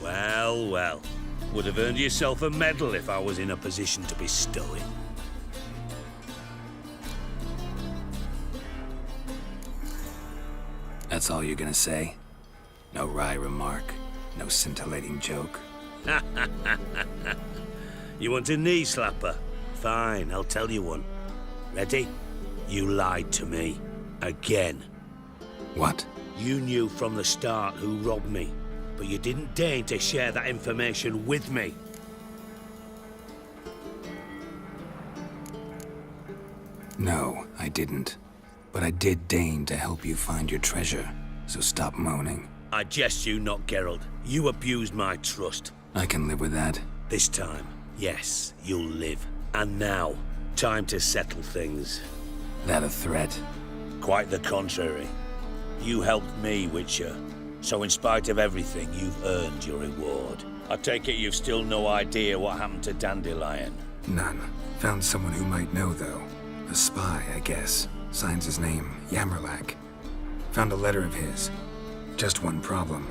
Well, well. Would have earned yourself a medal if I was in a position to bestow it. That's all you're gonna say? No wry remark, no scintillating joke? You want a knee slapper? Fine, I'll tell you one. Ready? You lied to me. Again. What? You knew from the start who robbed me, but you didn't deign to share that information with me. No, I didn't. But I did deign to help you find your treasure, so stop moaning. I jest you not, Geralt. You abused my trust. I can live with that. This time, yes, you'll live. And now, time to settle things. That a threat? Quite the contrary. You helped me, Witcher. So in spite of everything, you've earned your reward. I take it you've still no idea what happened to Dandelion? None. Found someone who might know, though. A spy, I guess. Signs his name, Yammerlack. Found a letter of his. Just one problem.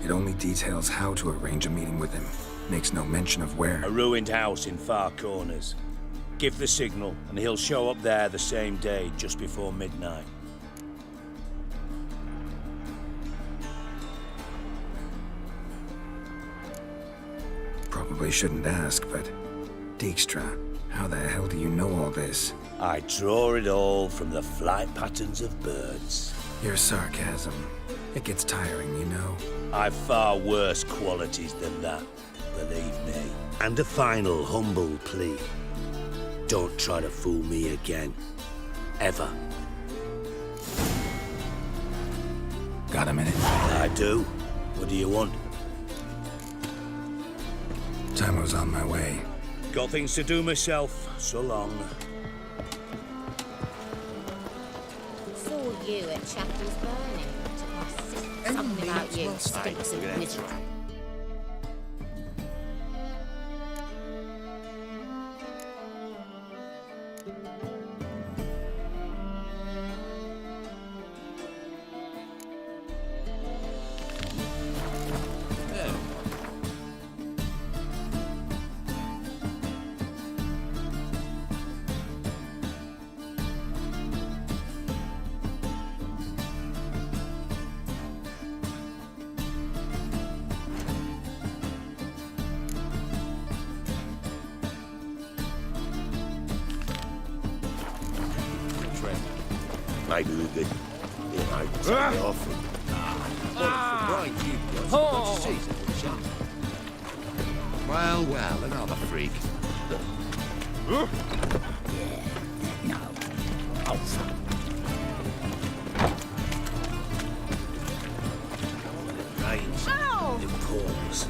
It only details how to arrange a meeting with him. Makes no mention of where. A ruined house in Far Corners. Give the signal, and he'll show up there the same day, just before midnight. Probably shouldn't ask, but... Dijkstra, how the hell do you know all this? I draw it all from the flight patterns of birds. Your sarcasm. It gets tiring, you know. I've far worse qualities than that, believe me. And a final humble plea. Don't try to fool me again. Ever. Got a minute? I do. What do you want? Time on my way. Got things to do myself. So long. Saw you at Chapel's Burning. Something about you stinks of misery. I do good. Take it off. Well, well, another freak. No. Rains. Ow! It pours.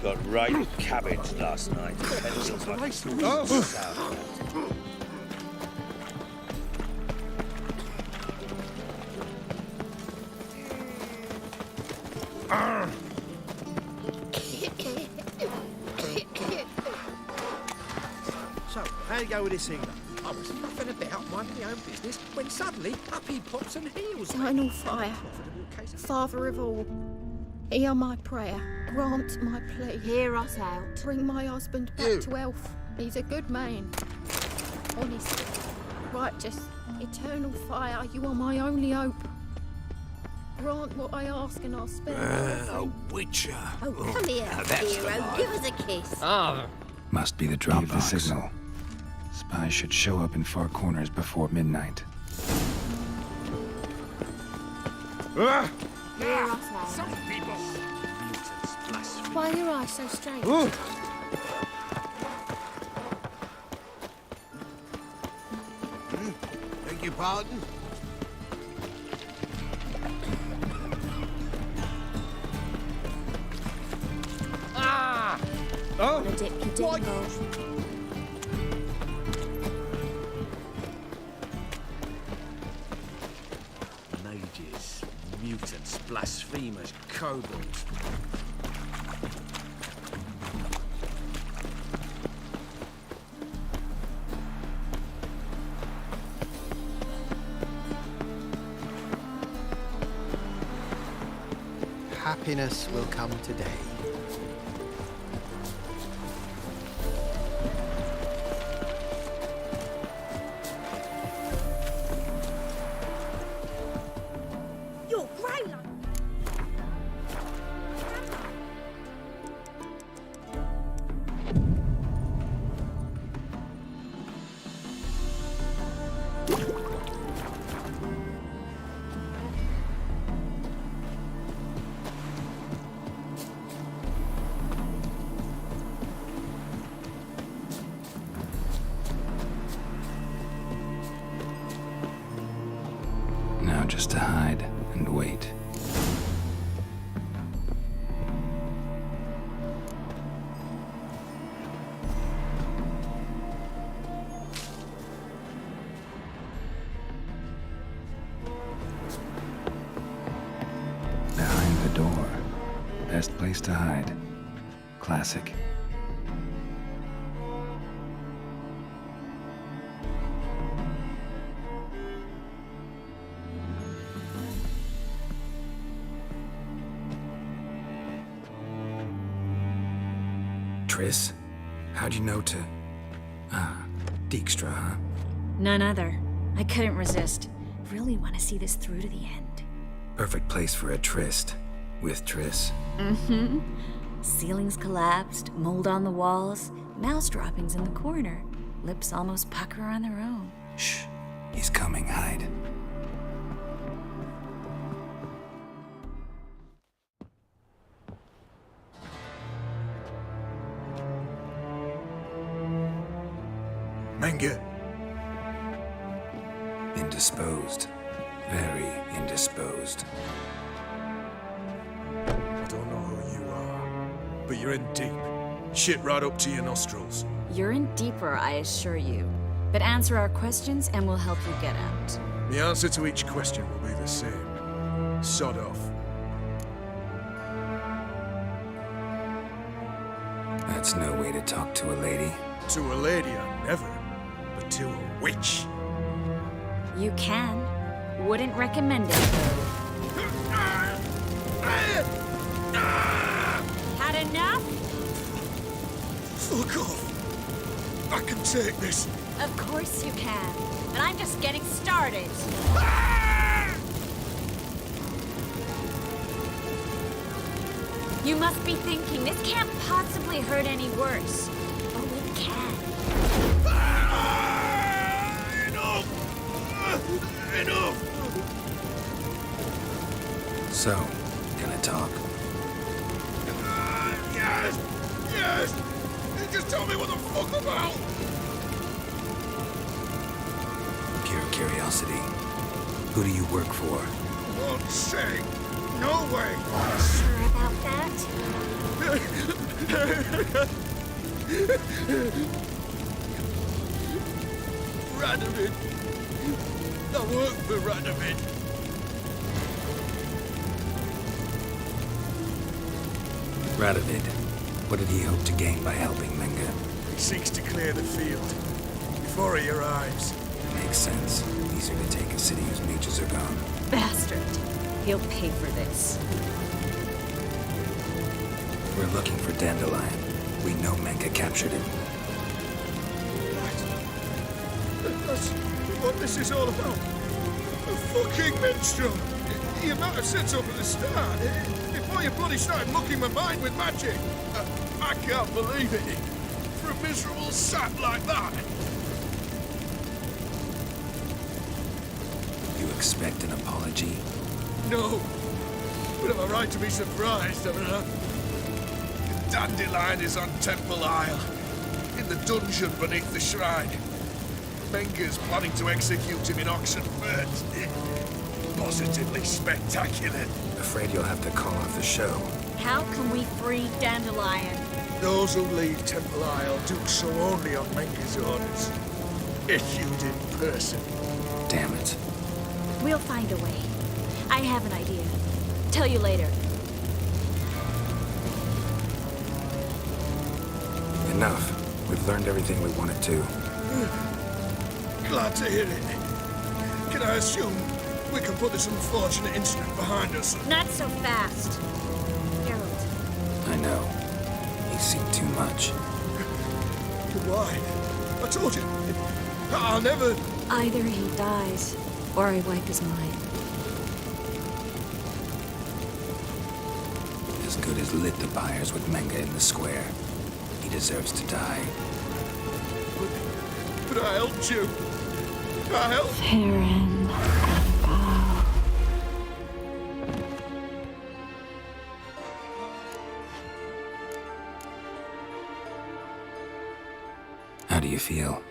Got right cabbage last night. Pencils like sauerkraut. So, how you go with this evening? I was nothing about minding my own business when suddenly up he pops and heals me. Eternal fire, Father of all, hear my prayer, grant my plea. Hear us out. Bring my husband back to health. He's a good man, honest, righteous, eternal fire. You are my only hope. Grant what I ask and I'll spare A witcher. Oh, come here, now that's hero. the life. Give us a kiss. Must be the drop the signal. Spies should show up in far corners before midnight. Hear us out. Some people. Why are your eyes so strange? Beg your pardon? Oh, dip your dingle. Mages, mutants, blasphemers, kobolds. Happiness will come today. You're grey like... Now just to hide and wait. Behind the door. Best place to hide. Classic. Triss, how'd you know to... Dijkstra, huh? None other. I couldn't resist. Really want to see this through to the end. Perfect place for a tryst. With Triss. Mm-hmm. Ceilings collapsed, mold on the walls, mouse droppings in the corner. Lips almost pucker on their own. Shh. He's coming, hide. Menge. Indisposed. Very indisposed. I don't know who you are, but you're in deep. Shit right up to your nostrils. You're in deeper, I assure you. But answer our questions and we'll help you get out. The answer to each question will be the same. Sod off. That's no way to talk to a lady. To a lady, I never. But to a witch. You can. Wouldn't recommend it. Had enough? Fuck off. I can take this. Of course you can. And I'm just getting started. You must be thinking, this can't possibly hurt any worse. Oh, it can. Enough! So, gonna talk? Yes! Yes! Just tell me what the fuck about! Pure curiosity. Who do you work for? Won't say. No way! Sure about that? Radovid. I work for Radovid. Radovid. What did he hope to gain by helping Menga? He seeks to clear the field before he arrives. Makes sense. Easier to take a city whose mages are gone. Bastard. He'll pay for this. We're looking for Dandelion. We know Menga captured him. That's what this is all about. A fucking minstrel. You might have said so from the start. Before you bloody started mucking my mind with magic. I can't believe it. For a miserable sap like that. You expect an apology? No. But am I right to be surprised, haven't I? Dandelion is on Temple Isle. In the dungeon beneath the shrine. Menga's planning to execute him in Oxenfurt. Positively spectacular. Afraid you'll have to call off the show. How can we free Dandelion? Those who leave Temple Isle do so only on Menga's orders. Issued in person. Damn it. We'll find a way. I have an idea. Tell you later. Enough. We've learned everything we wanted to. Glad to hear it. Can I assume we can put this unfortunate incident behind us? Not so fast. Geralt. I know. He's seen too much. Why? I told you. I'll never... Either he dies, or I wipe his mind. As good as lit the pyres with Menga in the square. He deserves to die. But I helped you. I helped... Farron. How do you feel?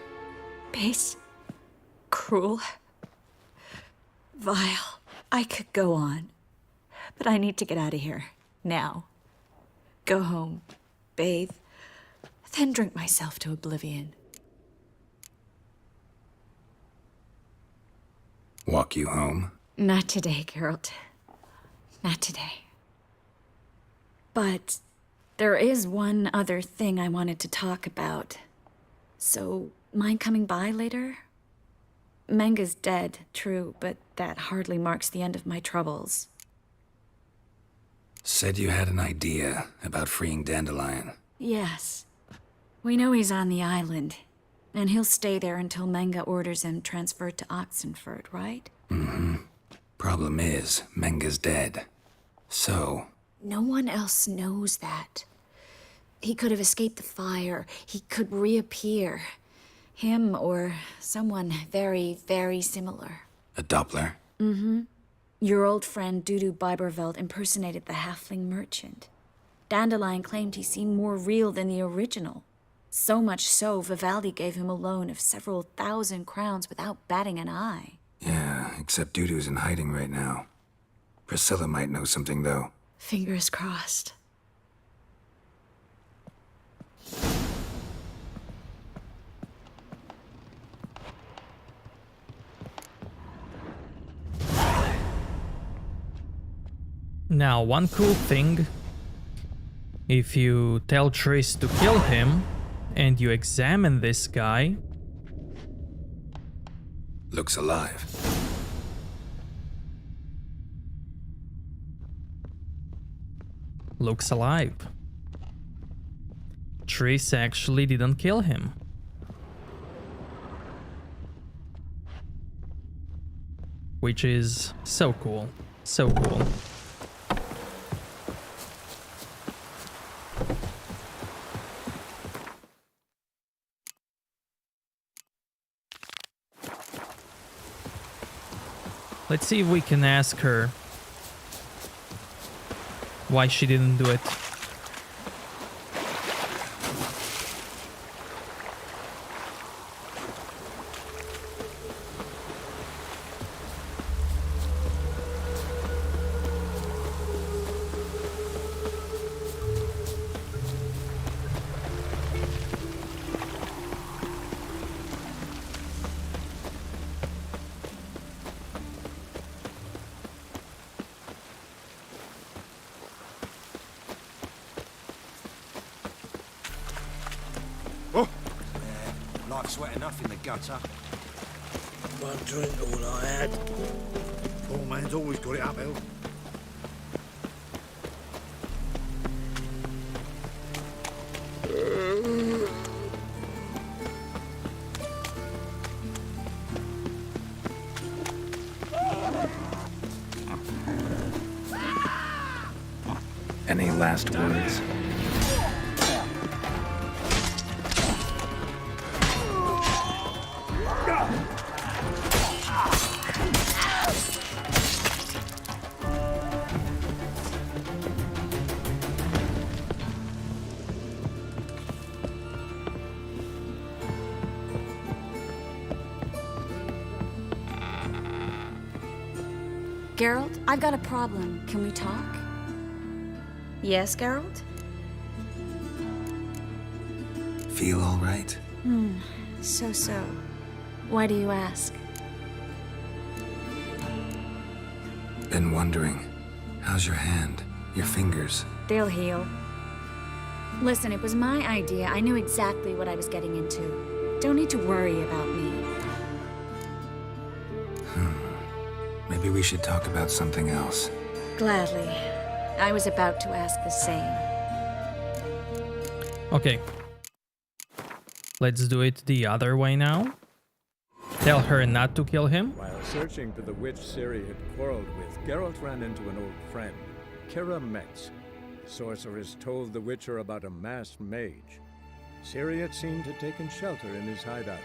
Base. Cruel. Vile. I could go on. But I need to get out of here. Now. Go home. Bathe. Then drink myself to oblivion. Walk you home? Not today, Geralt. Not today. But there is one other thing I wanted to talk about. So, mind coming by later? Menga's dead, true, but that hardly marks the end of my troubles. Said you had an idea about freeing Dandelion. Yes. We know he's on the island, and he'll stay there until Menga orders him transferred to Oxenfurt, right? Mm-hmm. Problem is, Menga's dead. So... No one else knows that. He could have escaped the fire. He could reappear. Him or someone very, very similar. A Doppler? Mm-hmm. Your old friend Dudu Biberveld impersonated the halfling merchant. Dandelion claimed he seemed more real than the original. So much so, Vivaldi gave him a loan of several thousand crowns without batting an eye. Yeah, except Dudu's in hiding right now. Priscilla might know something, though. Fingers crossed. Now, one cool thing, if you tell Triss to kill him, and you examine this guy... Looks alive. Looks alive. Triss actually didn't kill him. Which is so cool. So cool. Let's see if we can ask her why she didn't do it. Life's wet enough in the gutter. One drink all I had. Poor man's always got it uphill. Any last words? Geralt, I've got a problem. Can we talk? Yes, Geralt? Feel all right? So. Why do you ask? Been wondering. How's your hand? Your fingers? They'll heal. Listen, it was my idea. I knew exactly what I was getting into. Don't need to worry about me. Maybe we should talk about something else. Gladly. I was about to ask the same. Okay. Let's do it the other way now. Tell her not to kill him. While searching for the witch Ciri had quarreled with, Geralt ran into an old friend, Kira Metz. The sorceress told the Witcher about a masked mage. Ciri had seemed to have taken shelter in his hideout.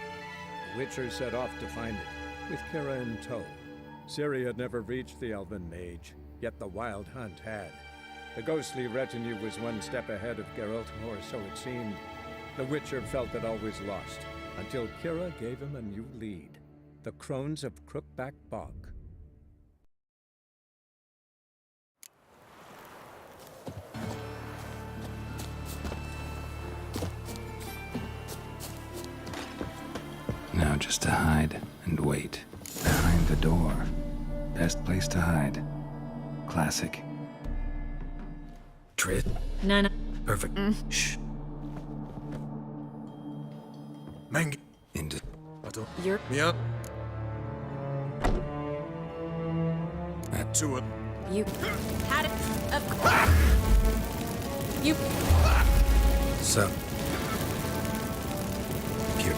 The Witcher set off to find it, with Kira in tow. Ciri had never reached the elven mage, yet the wild hunt had. The ghostly retinue was one step ahead of Geralt, or so it seemed. The Witcher felt it all was lost, until Kira gave him a new lead. The Crones of Crookback Bog. Now just to hide and wait. Behind the door. Best place to hide. Classic. Triss. No. Perfect. Shh. Mang. Into. You're. Yeah. That to it. You had it. Of course. You. So. Cute.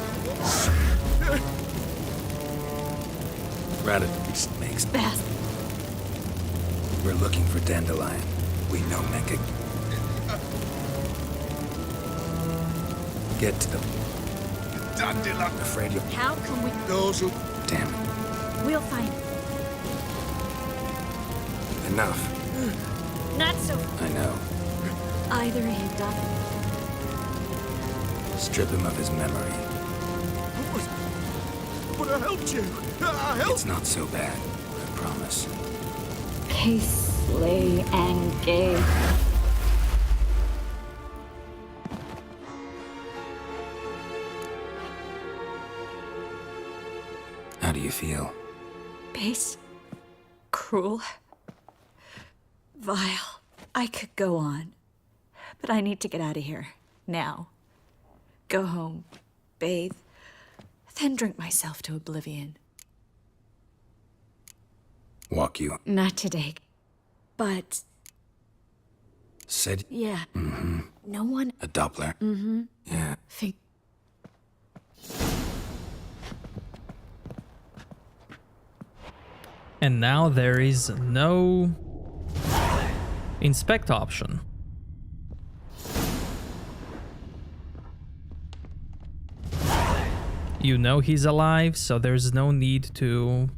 Rabbit makes best. We're looking for Dandelion. We know Mecca. Get to them. Dandelion. Afraid you. How can we? Those who. Damn it. We'll find him. Enough. Not so. I know. Either he died. Strip him of his memory. But I helped you. I helped. It's not so bad. I promise. Paisley and Gay. How do you feel? Base. Cruel. Vile. I could go on. But I need to get out of here. Now. Go home. Bathe. Then drink myself to oblivion. Walk you. Not today. But... Said. Yeah. Mm-hmm. No one... A Doppler. Mm-hmm. Yeah. And now there is no inspect option. You know he's alive, so there's no need to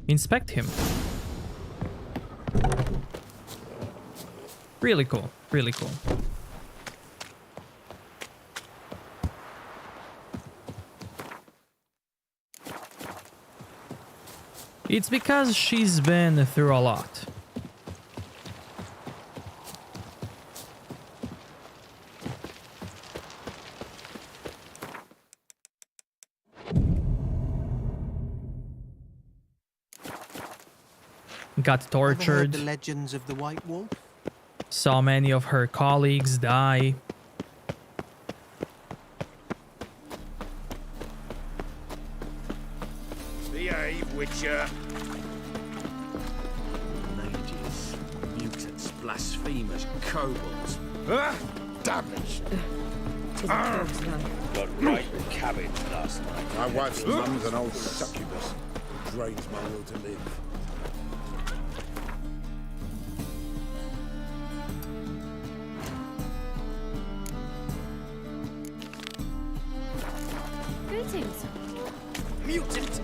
inspect him. Really cool, really cool. It's because she's been through a lot. Got Ever heard tortured. the legends of the White Wolf? Saw many of her colleagues die. Behave, Witcher. Mages, mutants, blasphemers, kobolds. Damnation. Got right cabbage last night. My wife's mum's an old succubus. Drains my will to live. Greetings. Mutant!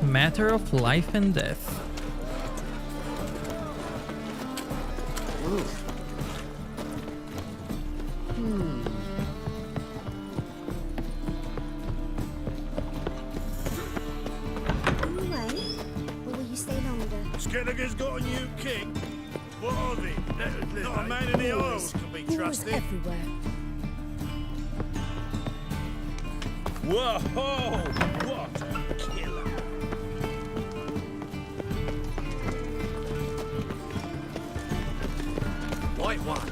Matter of life and death. Away? Or will you stay longer? Skelliger's got a new king. What are they? Not a man in the Isles can be Wars trusted. everywhere. Whoa! What a killer! White one,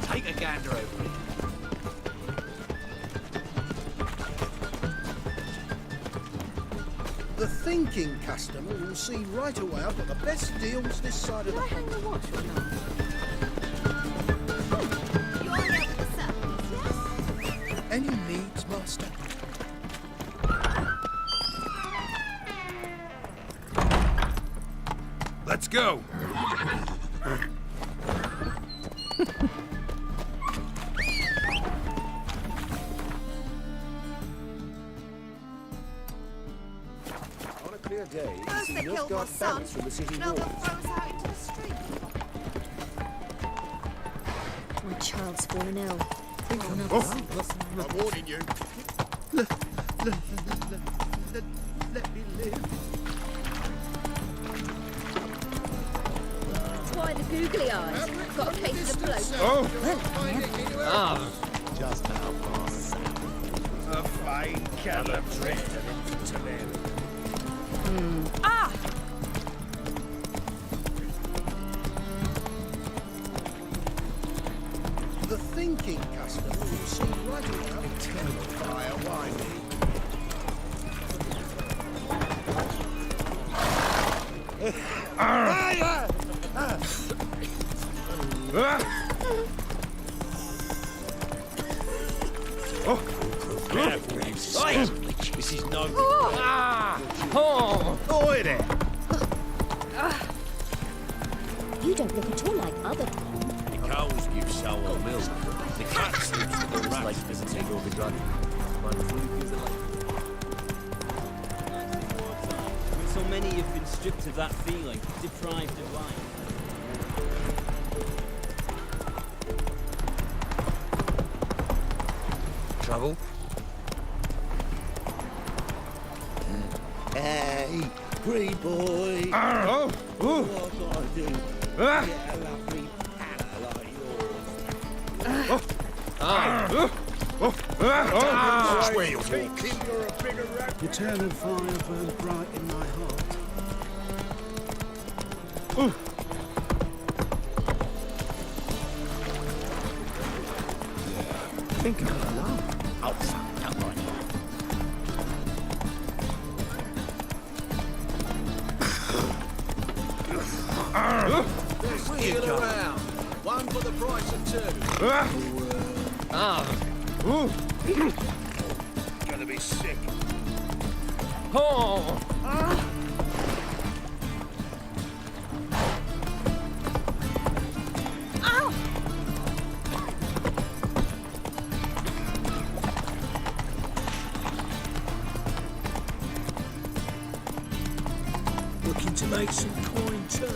take a gander over it. The thinking customer will see right away I've got the best deals this side of the hang the watch or not? You're here for the service, yes? Any needs, master? Let's go! On a clear day, you First see they killed my Nilfgaard son, banners from the city now they'll walls. throw us out into the street. My child's fallen ill. I'm warning you. Let me live. Why the googly eyes? Got a case of the bloke. Oh! Just how far. A fine colour drifted into them. Ah! The thinking customer will see right away. Eternal fire, why me? This is no. Oi there! You don't look at all like other Tom. The cows give sour milk. The cat sleeps with the rats. Visiting all the gun. So many have been stripped of that feeling, deprived of life. Trouble? Hey, pretty boy. Oh! What do I do? Get a lovely hat like yours. Swear you're Thinking you're a bigger rat. Eternal fire burns bright in my heart. Think of the love. Oh, fuck, come on. Let's get around. One for the price of two. Gonna be sick. Looking to make some coin turn.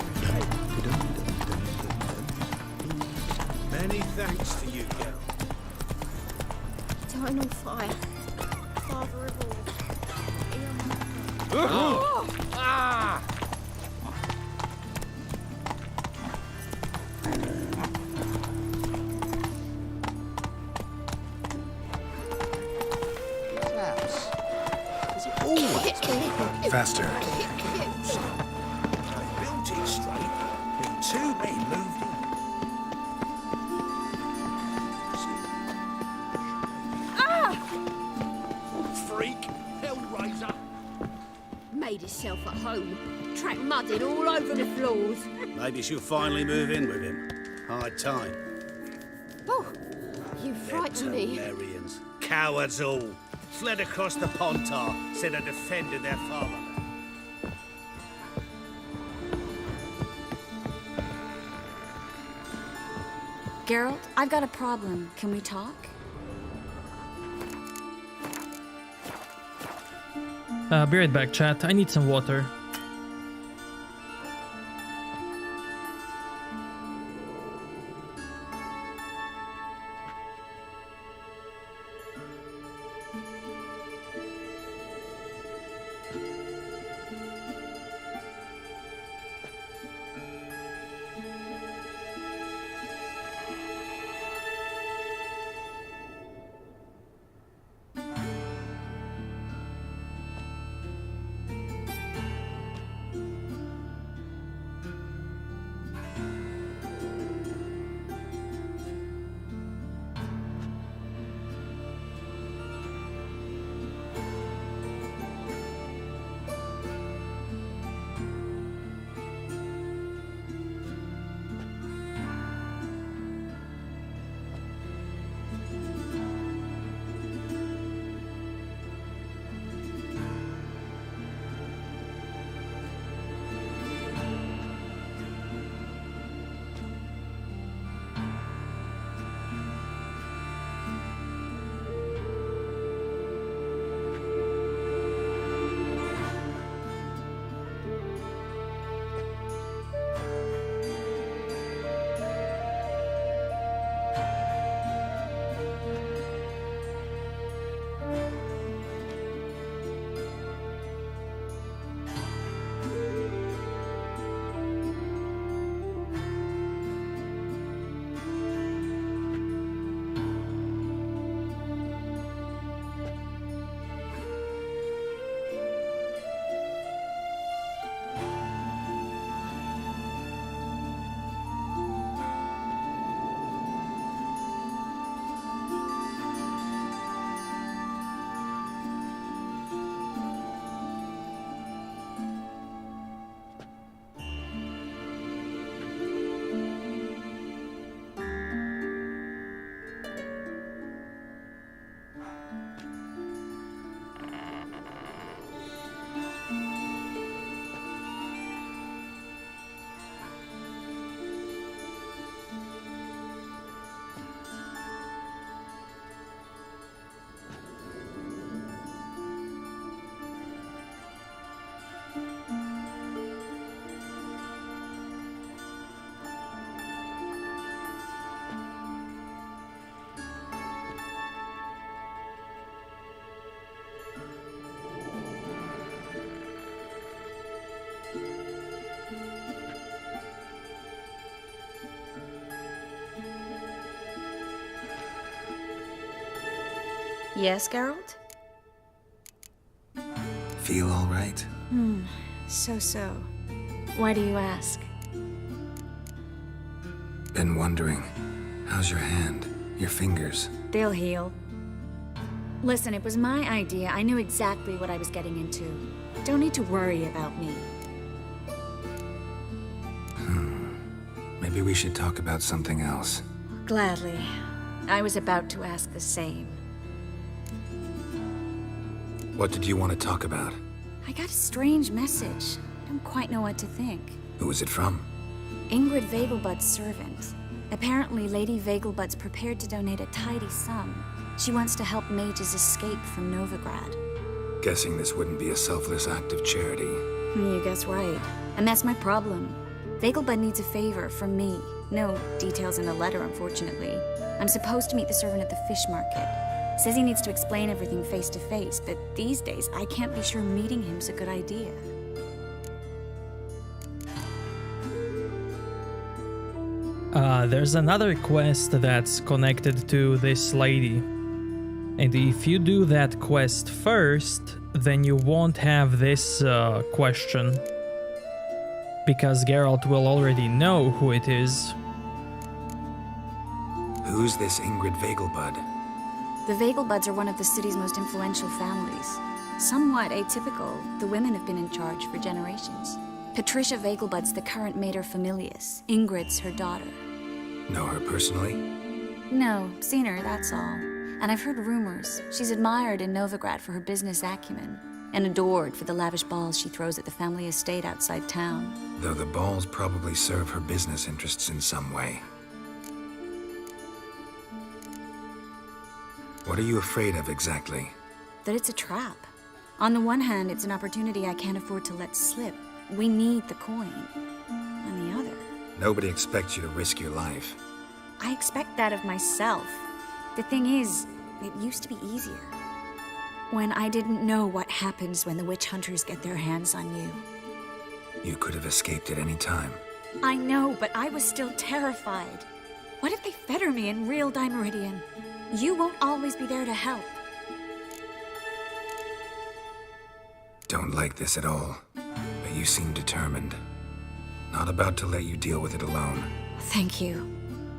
Many thanks to you, girl. Eternal fire. Father of all. Oh. Ah! Faster. Built it straight. Been too many moved in. Freak! Hellraiser! Made herself at home. Track mudding all over the floors. Maybe she'll finally move in with him. High time. Oh, you frightened me. Veterinarians. Cowards all. Fled across the Pontar, said I defended their father. Geralt, I've got a problem. Can we talk? Be right back, chat. I need some water. Yes, Geralt? Feel all right? So. Why do you ask? Been wondering. How's your hand? Your fingers? They'll heal. Listen, it was my idea. I knew exactly what I was getting into. Don't need to worry about me. Maybe we should talk about something else. Gladly. I was about to ask the same. What did you want to talk about? I got a strange message. I don't quite know what to think. Who was it from? Ingrid Vegelbud's servant. Apparently, Lady Vegelbud's prepared to donate a tidy sum. She wants to help mages escape from Novigrad. Guessing this wouldn't be a selfless act of charity. You guess right. And that's my problem. Vegelbud needs a favor from me. No details in the letter, unfortunately. I'm supposed to meet the servant at the fish market. Says he needs to explain everything face to face, but these days I can't be sure meeting him's a good idea. There's another quest that's connected to this lady. And if you do that quest first, then you won't have this question. Because Geralt will already know who it is. Who's this Ingrid Vegelbud? The Vegelbuds are one of the city's most influential families. Somewhat atypical, the women have been in charge for generations. Patricia Vegelbud's the current mater familias. Ingrid's her daughter. Know her personally? No, seen her, that's all. And I've heard rumors. She's admired in Novigrad for her business acumen, and adored for the lavish balls she throws at the family estate outside town. Though the balls probably serve her business interests in some way. What are you afraid of exactly? That it's a trap. On the one hand, it's an opportunity I can't afford to let slip. We need the coin. On the other... Nobody expects you to risk your life. I expect that of myself. The thing is, it used to be easier. When I didn't know what happens when the witch hunters get their hands on you. You could have escaped at any time. I know, but I was still terrified. What if they fetter me in real Dimeridian? You won't always be there to help. Don't like this at all, but you seem determined. Not about to let you deal with it alone. Thank you.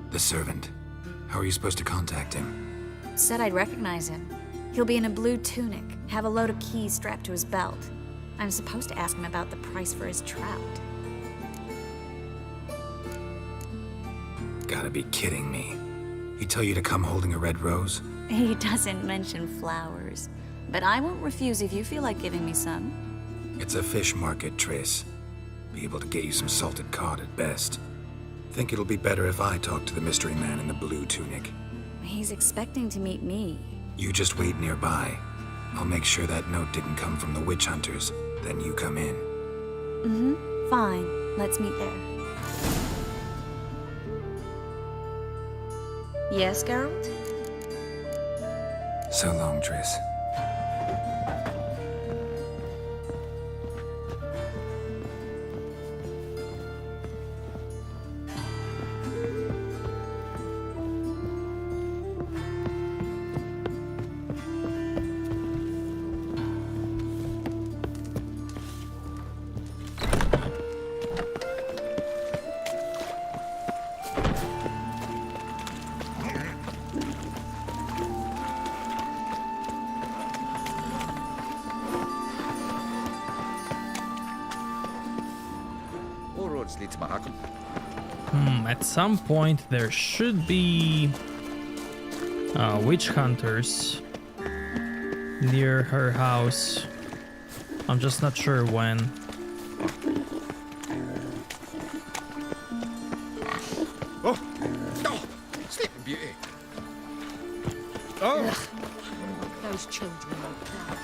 The servant. How are you supposed to contact him? Said I'd recognize him. He'll be in a blue tunic, have a load of keys strapped to his belt. I'm supposed to ask him about the price for his trout. Gotta be kidding me. He tell you to come holding a red rose? He doesn't mention flowers, but I won't refuse if you feel like giving me some. It's a fish market, Triss. Be able to get you some salted cod at best. Think it'll be better if I talk to the mystery man in the blue tunic. He's expecting to meet me. You just wait nearby. I'll make sure that note didn't come from the witch hunters. Then you come in. Mm-hmm. Fine. Let's meet there. Yes, Geralt? So long, Triss. At some point there should be witch hunters near her house. I'm just not sure when. Oh, Sleeping Beauty. Oh, those children are proud.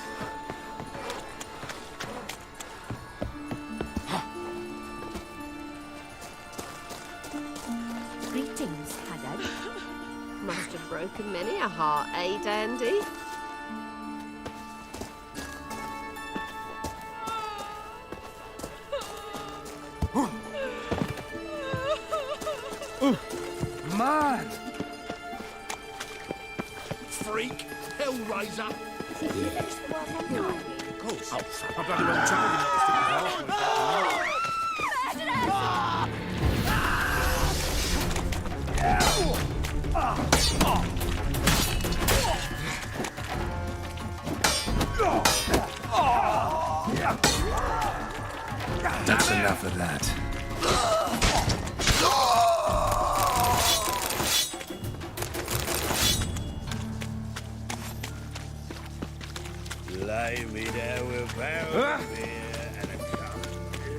Greetings, Haggard. Must have broken many a heart, eh, Dandy? Man! Freak! Hellraiser! Did you finish the work on time? Of course. Oh, I've got the wrong time. That's enough of that. Lay me down with power beer and a cup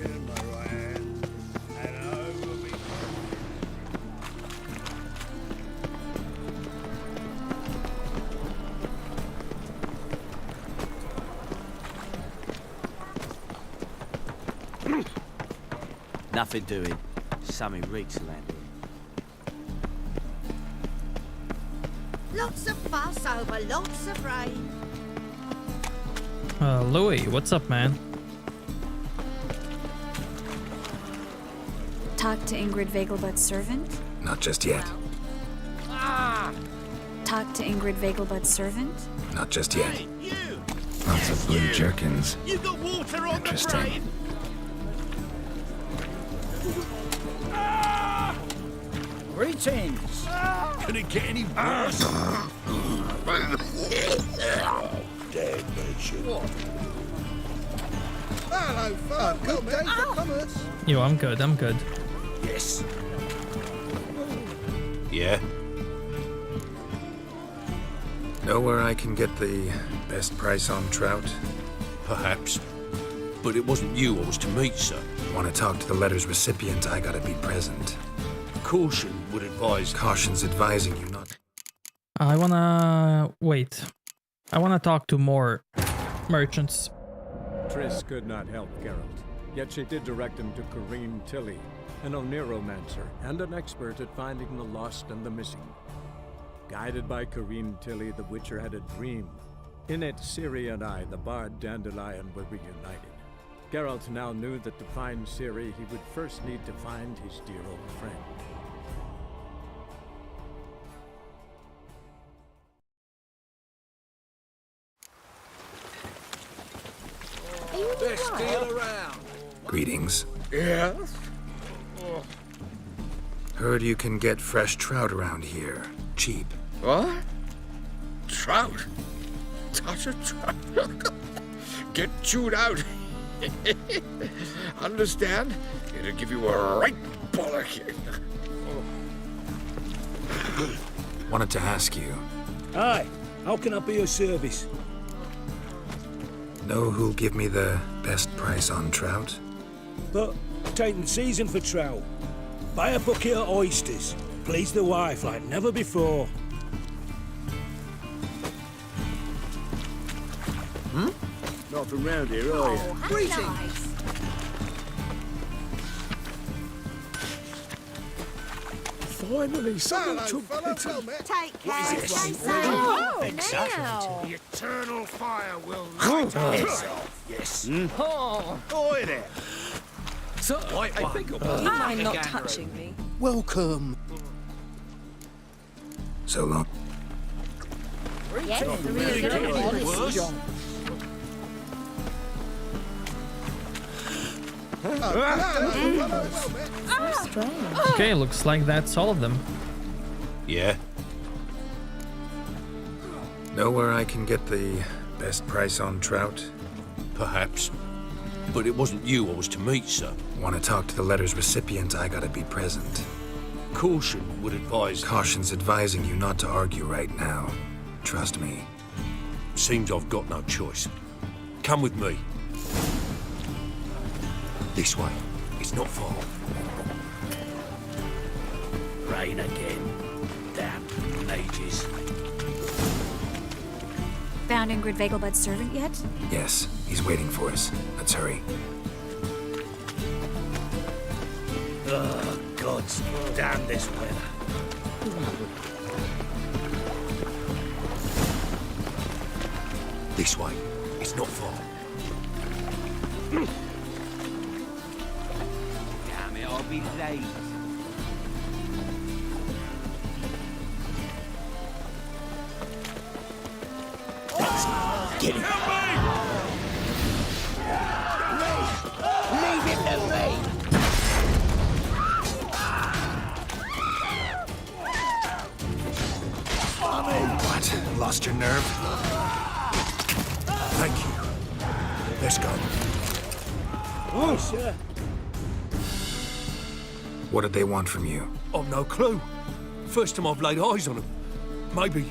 in my right hand, and over me. Nothing doing. Sammy reeks around here. Lots of fuss over lots of rain. Louis, what's up, man? Talk to Ingrid Vegelbud's servant? Not just yet. Talk to Ingrid Vegelbud's servant? Not just yet. Lots of blue jerkins. You got water on Interesting. Greetings. Can it get any worse? Dead mention. Hello, folk. Good day for commerce. Yo, I'm good, I'm good. Yes. Yeah? Know where I can get the best price on trout? Perhaps. But it wasn't you I was to meet, sir. Want to talk to the letter's recipient, I gotta be present. Caution would advise... Caution's advising you not... I wanna... wait. I wanna talk to more merchants. Triss could not help Geralt, yet she did direct him to Corrine Tilly, an Oniromancer and an expert at finding the lost and the missing. Guided by Corrine Tilly, the Witcher had a dream. In it, Ciri and I, the bard Dandelion, were reunited. Geralt now knew that to find Ciri, he would first need to find his dear old friend. Best deal around. Greetings. Yes? Heard you can get fresh trout around here. Cheap. What? Trout? Touch a trout? Get chewed out. Understand? It'll give you a right bollocking. Wanted to ask you. Aye, how can I be of service? Know who'll give me the best price on trout? But taking season for trout. Buy a bucket of oysters. Please the wife like never before. Not from round here, are you? Greetings. Finally, someone Hello, took fellow. pity. Well met. Take care. What is Stay this? safe. Oh, Exactly. now. The eternal fire will light up itself. Yes. Oi there. So, I think you'll You mind not touching me? Welcome. So long. Yes, the real Worse? John. Okay, looks like that's all of them. Yeah? Know where I can get the best price on trout? Perhaps. But it wasn't you I was to meet, sir. Want to talk to the letter's recipient, I gotta be present. Caution would advise... Caution's advising you not to argue right now. Trust me. Seems I've got no choice. Come with me. This way. It's not far. Rain again. Damn mages. Found Ingrid Vegelbud's servant yet? Yes, he's waiting for us. Let's hurry. Oh, gods damn this weather. This way. It's not far. Damn it, I'll be late. Get him. Leave it to me. What? Lost your nerve? Thank you. Let's go. Oh, sir. What did they want from you? I've no clue. First time I've laid eyes on them. Maybe...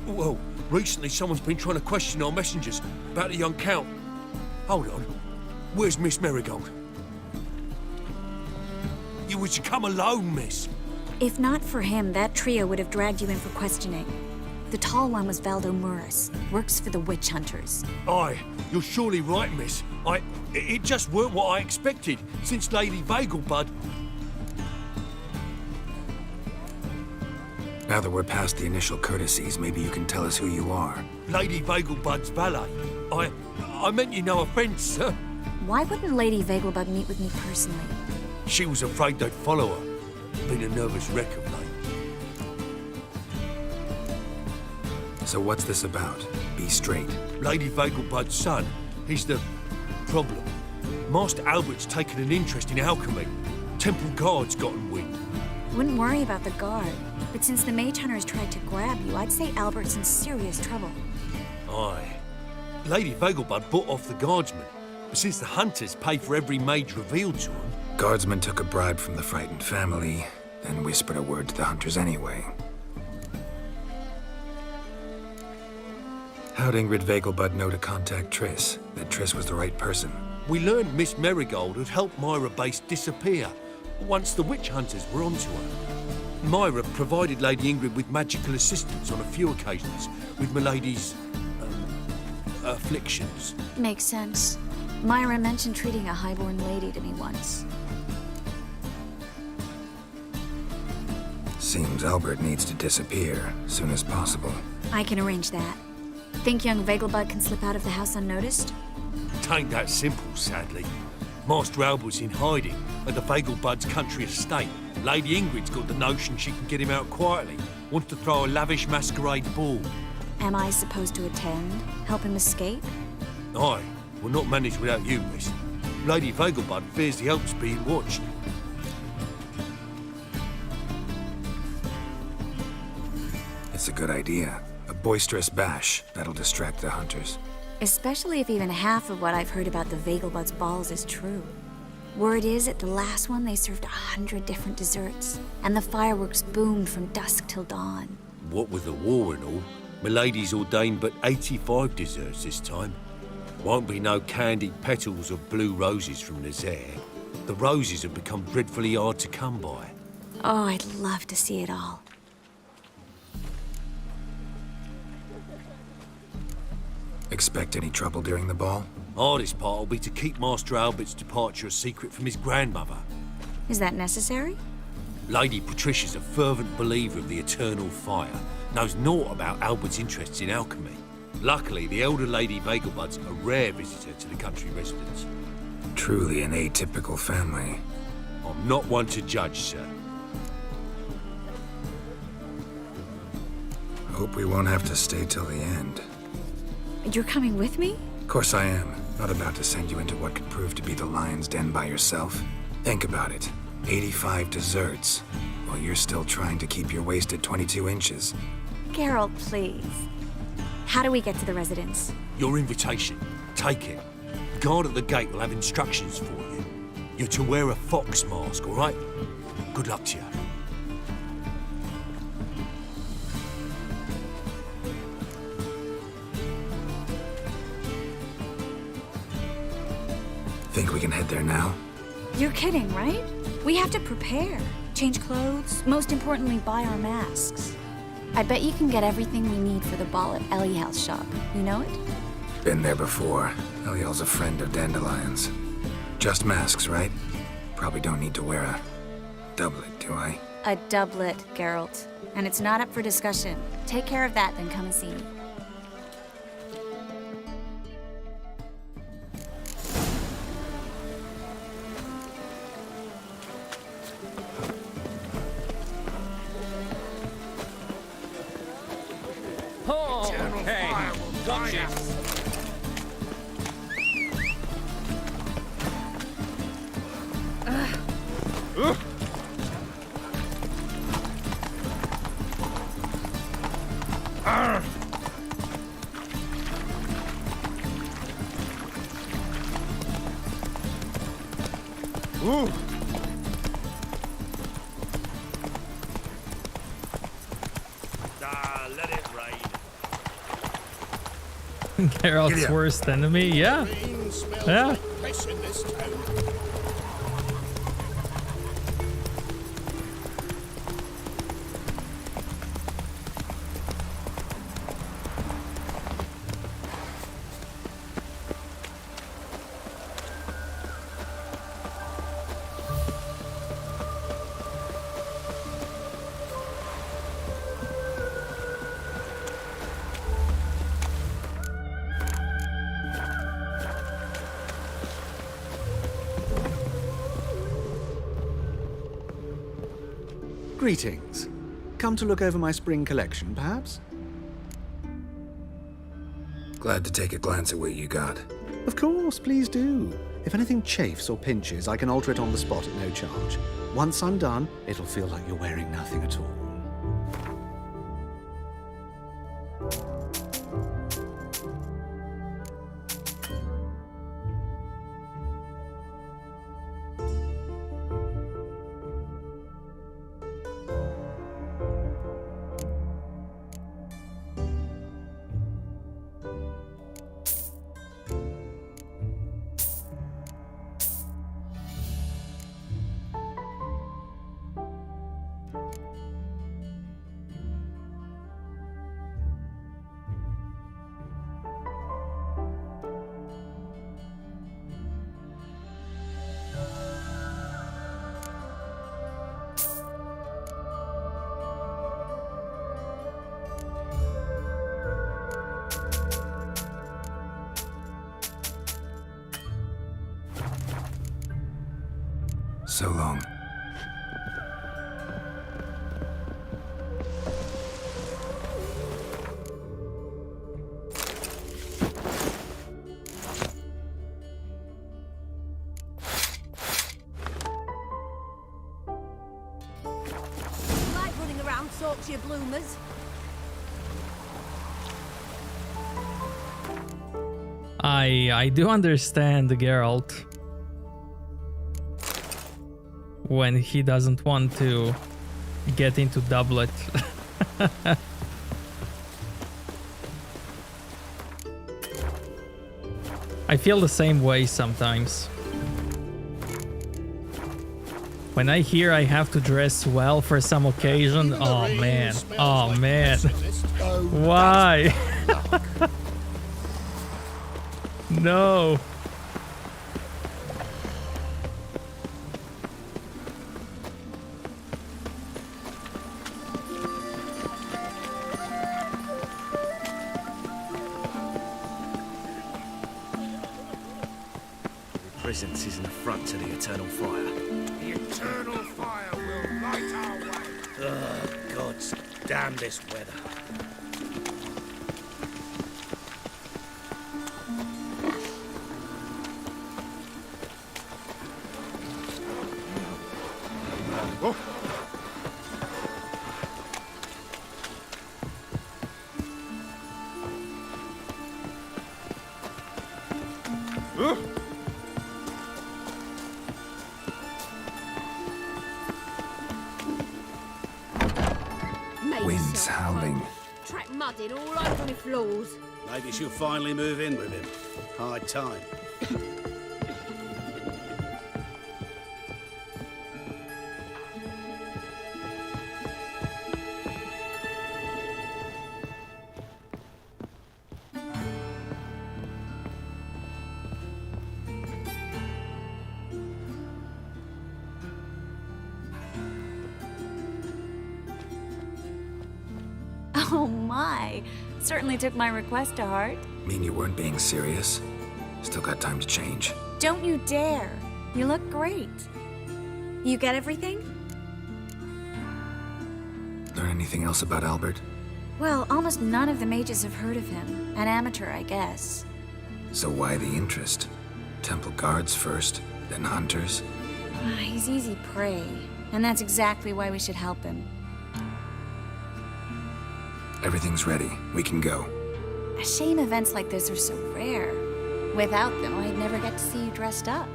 Well, recently someone's been trying to question our messengers about the young Count. Hold on. Where's Miss Marigold? You would come alone, miss. If not for him, that trio would have dragged you in for questioning. The tall one was Valdo Muris. Works for the witch hunters. Aye, you're surely right, miss. It just weren't what I expected, since Lady Vegelbud... Now that we're past the initial courtesies, maybe you can tell us who you are. Lady Vegelbud's valet. I meant you no offence, sir. Why wouldn't Lady Vegelbud meet with me personally? She was afraid they'd follow her. Been a nervous wreck of late. So what's this about? Be straight. Lady Vegelbud's son, he's the problem. Master Albert's taken an interest in alchemy. Temple Guard's gotten wind. Wouldn't worry about the guard, but since the mage hunters tried to grab you, I'd say Albert's in serious trouble. Aye. Lady Vegelbud bought off the guardsmen, but since the hunters pay for every mage revealed to them... Guardsmen took a bribe from the frightened family, then whispered a word to the hunters anyway. How'd Ingrid Vegelbud know to contact Triss? That Triss was the right person? We learned Miss Marigold had helped Myra Base disappear once the witch hunters were onto her. Myra provided Lady Ingrid with magical assistance on a few occasions with Milady's... afflictions. Makes sense. Myra mentioned treating a highborn lady to me once. Seems Albert needs to disappear soon as possible. I can arrange that. Think young Vegelbud can slip out of the house unnoticed? Tain't that simple, sadly. Master Albert's in hiding at the Vegelbud's country estate. Lady Ingrid's got the notion she can get him out quietly. Wants to throw a lavish masquerade ball. Am I supposed to attend? Help him escape? Aye. Will not manage without you, miss. Lady Vegelbud fears the help's being watched. It's a good idea. A boisterous bash. That'll distract the hunters. Especially if even half of what I've heard about the Vegelbud's balls is true. Word is, at the last one, they served 100 different desserts, and the fireworks boomed from dusk till dawn. What with the war and all, Milady's ordained but 85 desserts this time. Won't be no candied petals of blue roses from Nazaire. The roses have become dreadfully hard to come by. Oh, I'd love to see it all. Expect any trouble during the ball? Hardest part will be to keep Master Albert's departure a secret from his grandmother. Is that necessary? Lady Patricia's a fervent believer of the eternal fire, knows naught about Albert's interests in alchemy. Luckily, the elder Lady Vegelbud's a rare visitor to the country residence. Truly an atypical family. I'm not one to judge, sir. Hope we won't have to stay till the end. You're coming with me? Of course I am. Not about to send you into what could prove to be the lion's den by yourself. Think about it. 85 desserts, while you're still trying to keep your waist at 22 inches. Geralt, please. How do we get to the residence? Your invitation. Take it. Guard at the gate will have instructions for you. You're to wear a fox mask, all right? Good luck to you. Think we can head there now? You're kidding, right? We have to prepare. Change clothes, most importantly, buy our masks. I bet you can get everything we need for the ball at Elihal's shop. You know it? Been there before. Elihal's a friend of Dandelion's. Just masks, right? Probably don't need to wear a doublet, do I? A doublet, Geralt. And it's not up for discussion. Take care of that, then come and see me. Let it rain. Geralt's worst enemy, yeah. Yeah. Greetings. Come to look over my spring collection, perhaps? Glad to take a glance at what you got. Of course, please do. If anything chafes or pinches, I can alter it on the spot at no charge. Once I'm done, it'll feel like you're wearing nothing at all. So long. Like running around, talk to your bloomers. I do understand Geralt when he doesn't want to get into doublet. I feel the same way sometimes. When I hear I have to dress well for some occasion, oh man, oh man. Why? No. Presence is an affront to the eternal fire. The eternal fire will light our way. Ugh, gods damn this weather. Wind's howling. Track mudded all over my floors. Maybe she'll finally move in with him. High time. Oh my. Certainly took my request to heart. Mean you weren't being serious? Still got time to change. Don't you dare. You look great. You get everything? Learn anything else about Albert? Well, almost none of the mages have heard of him. An amateur, I guess. So why the interest? Temple guards first, then hunters? He's easy prey. And that's exactly why we should help him. Everything's ready. We can go. A shame events like this are so rare. Without them, I'd never get to see you dressed up.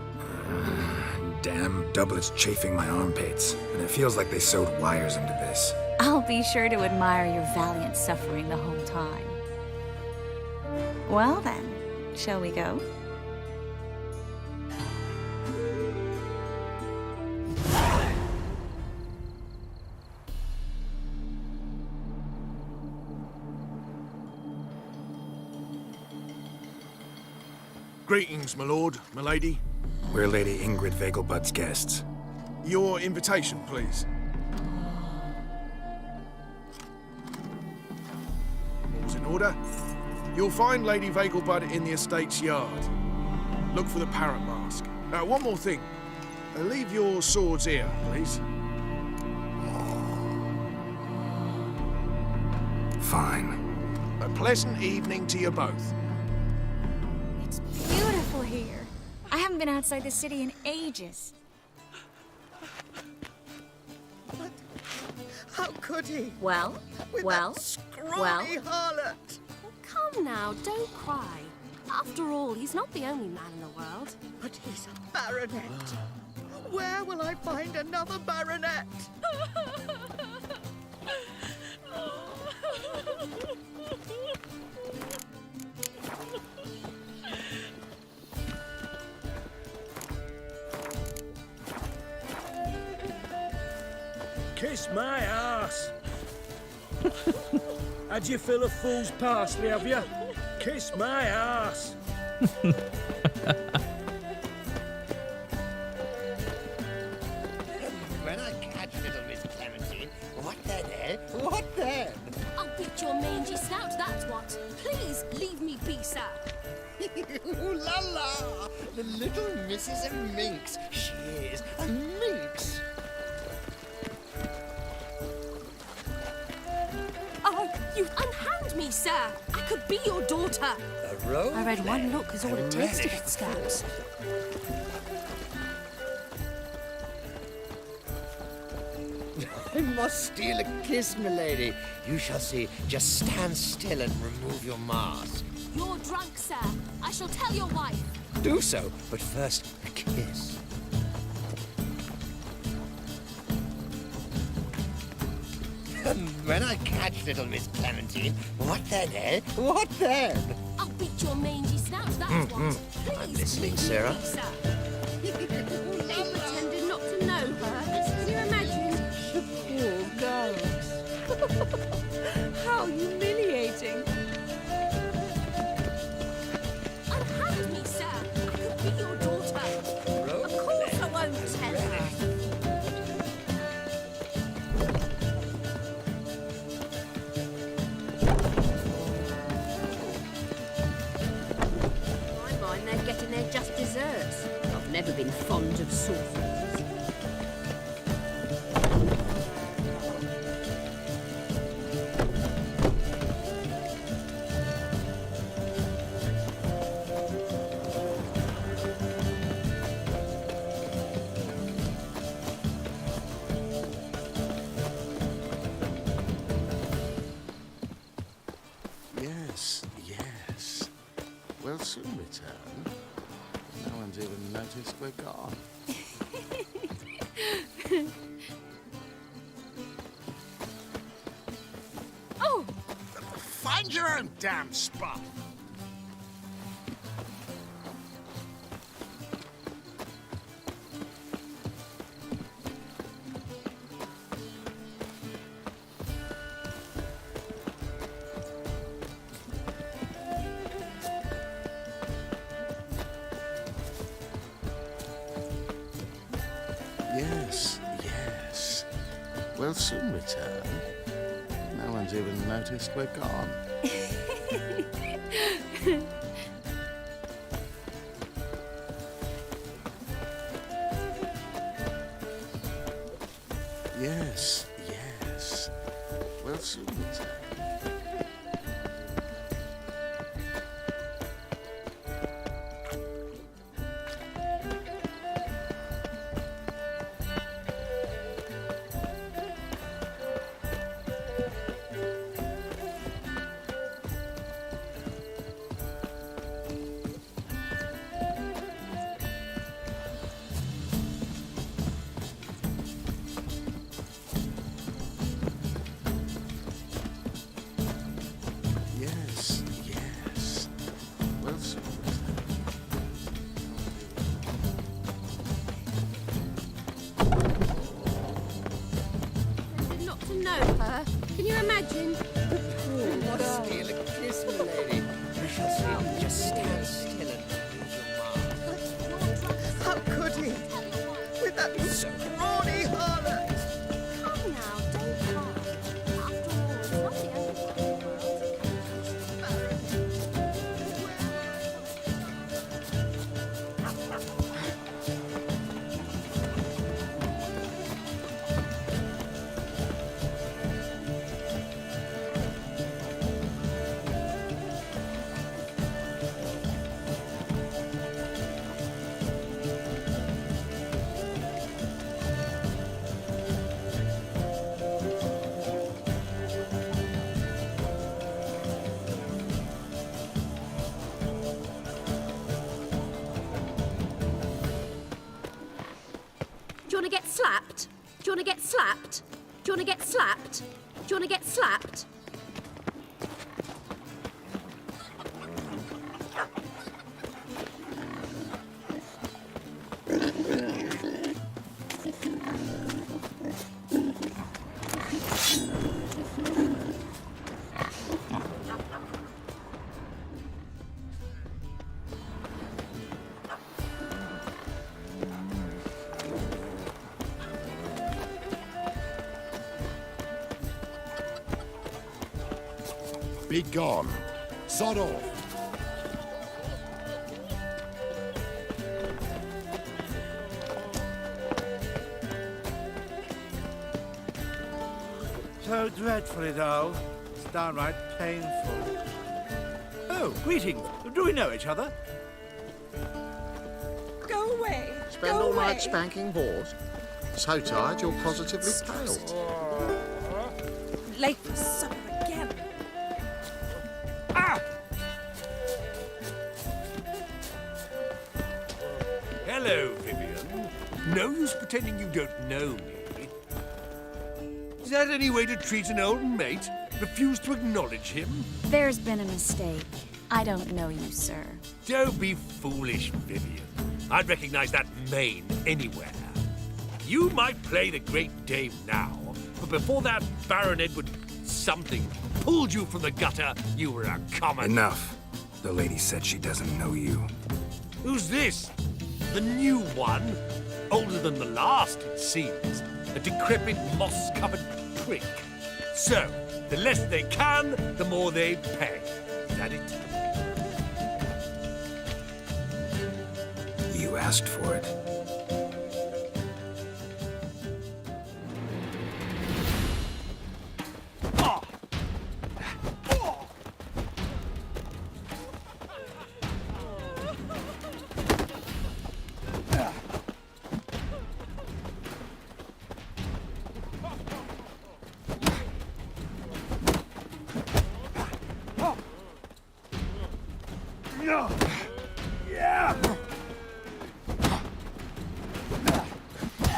Damn doublet's chafing my armpits, and it feels like they sewed wires into this. I'll be sure to admire your valiant suffering the whole time. Well then, shall we go? Greetings, my lord, my lady. We're Lady Ingrid Vegelbud's guests. Your invitation, please. All's in order. You'll find Lady Vegelbud in the estate's yard. Look for the parrot mask. One more thing. Leave your swords here, please. fine. A pleasant evening to you both. It's beautiful here. I haven't been outside the city in ages. How could he? Well, With well, that scrawny well. harlot. Come now, don't cry. After all, he's not the only man in the world. But he's a baronet. Where will I find another baronet? Kiss my ass. Had you fill a fool's parsley, have you? Kiss my ass. When I catch little Miss Clementine, what then, eh? What then? I'll beat your mangy snout, that's what. Please leave me be, sir. Ooh la la! The little Mrs. Minx. She is a minx. Oh, you unhand me, sir. I could be your daughter. A road I read one look is all it takes to get scabs. I must steal a kiss, milady. You shall see. Just stand still and remove your mask. You're drunk, sir. I shall tell your wife. Do so, but first, a kiss. And when I catch little Miss Clementine, what then, eh? What then? I'll beat your mangy snout, that's what. Please I'm listening, leave me Sarah. be, sir. They pretended not to know her. Can you imagine? The poor girls. How humiliating. Unhand me, sir. I could be your daughter. Of course I won't tell her. In my mind, they're getting their just desserts. I've never been fond of sorcerers. Yes, yes. We'll soon return. No one's even noticed we're gone. Oh! Find your own damn spot. Yes, yes. We'll soon return. No one's even noticed we're gone. Yes, yes. We'll soon return. want to get slapped? Do you want to get slapped? Do you want to get slapped? Do you want to get slapped? Be gone. Sod off. So dreadful it all. It's downright painful. Oh, greetings. Do we know each other? Go away. Spend all night spanking whores? So tired you're positively pale. Late for supper again. Hello, Vivian. No use pretending you don't know me. Is that any way to treat an old mate? Refuse to acknowledge him? There's been a mistake. I don't know you, sir. Don't be foolish, Vivian. I'd recognize that mane anywhere. You might play the great dame now, but before that Baron Edward something pulled you from the gutter, you were a common... Enough. The lady said she doesn't know you. Who's this? The new one? Older than the last, it seems. A decrepit, moss-covered prick. So, the less they can, the more they pay. Is that it? You asked for it.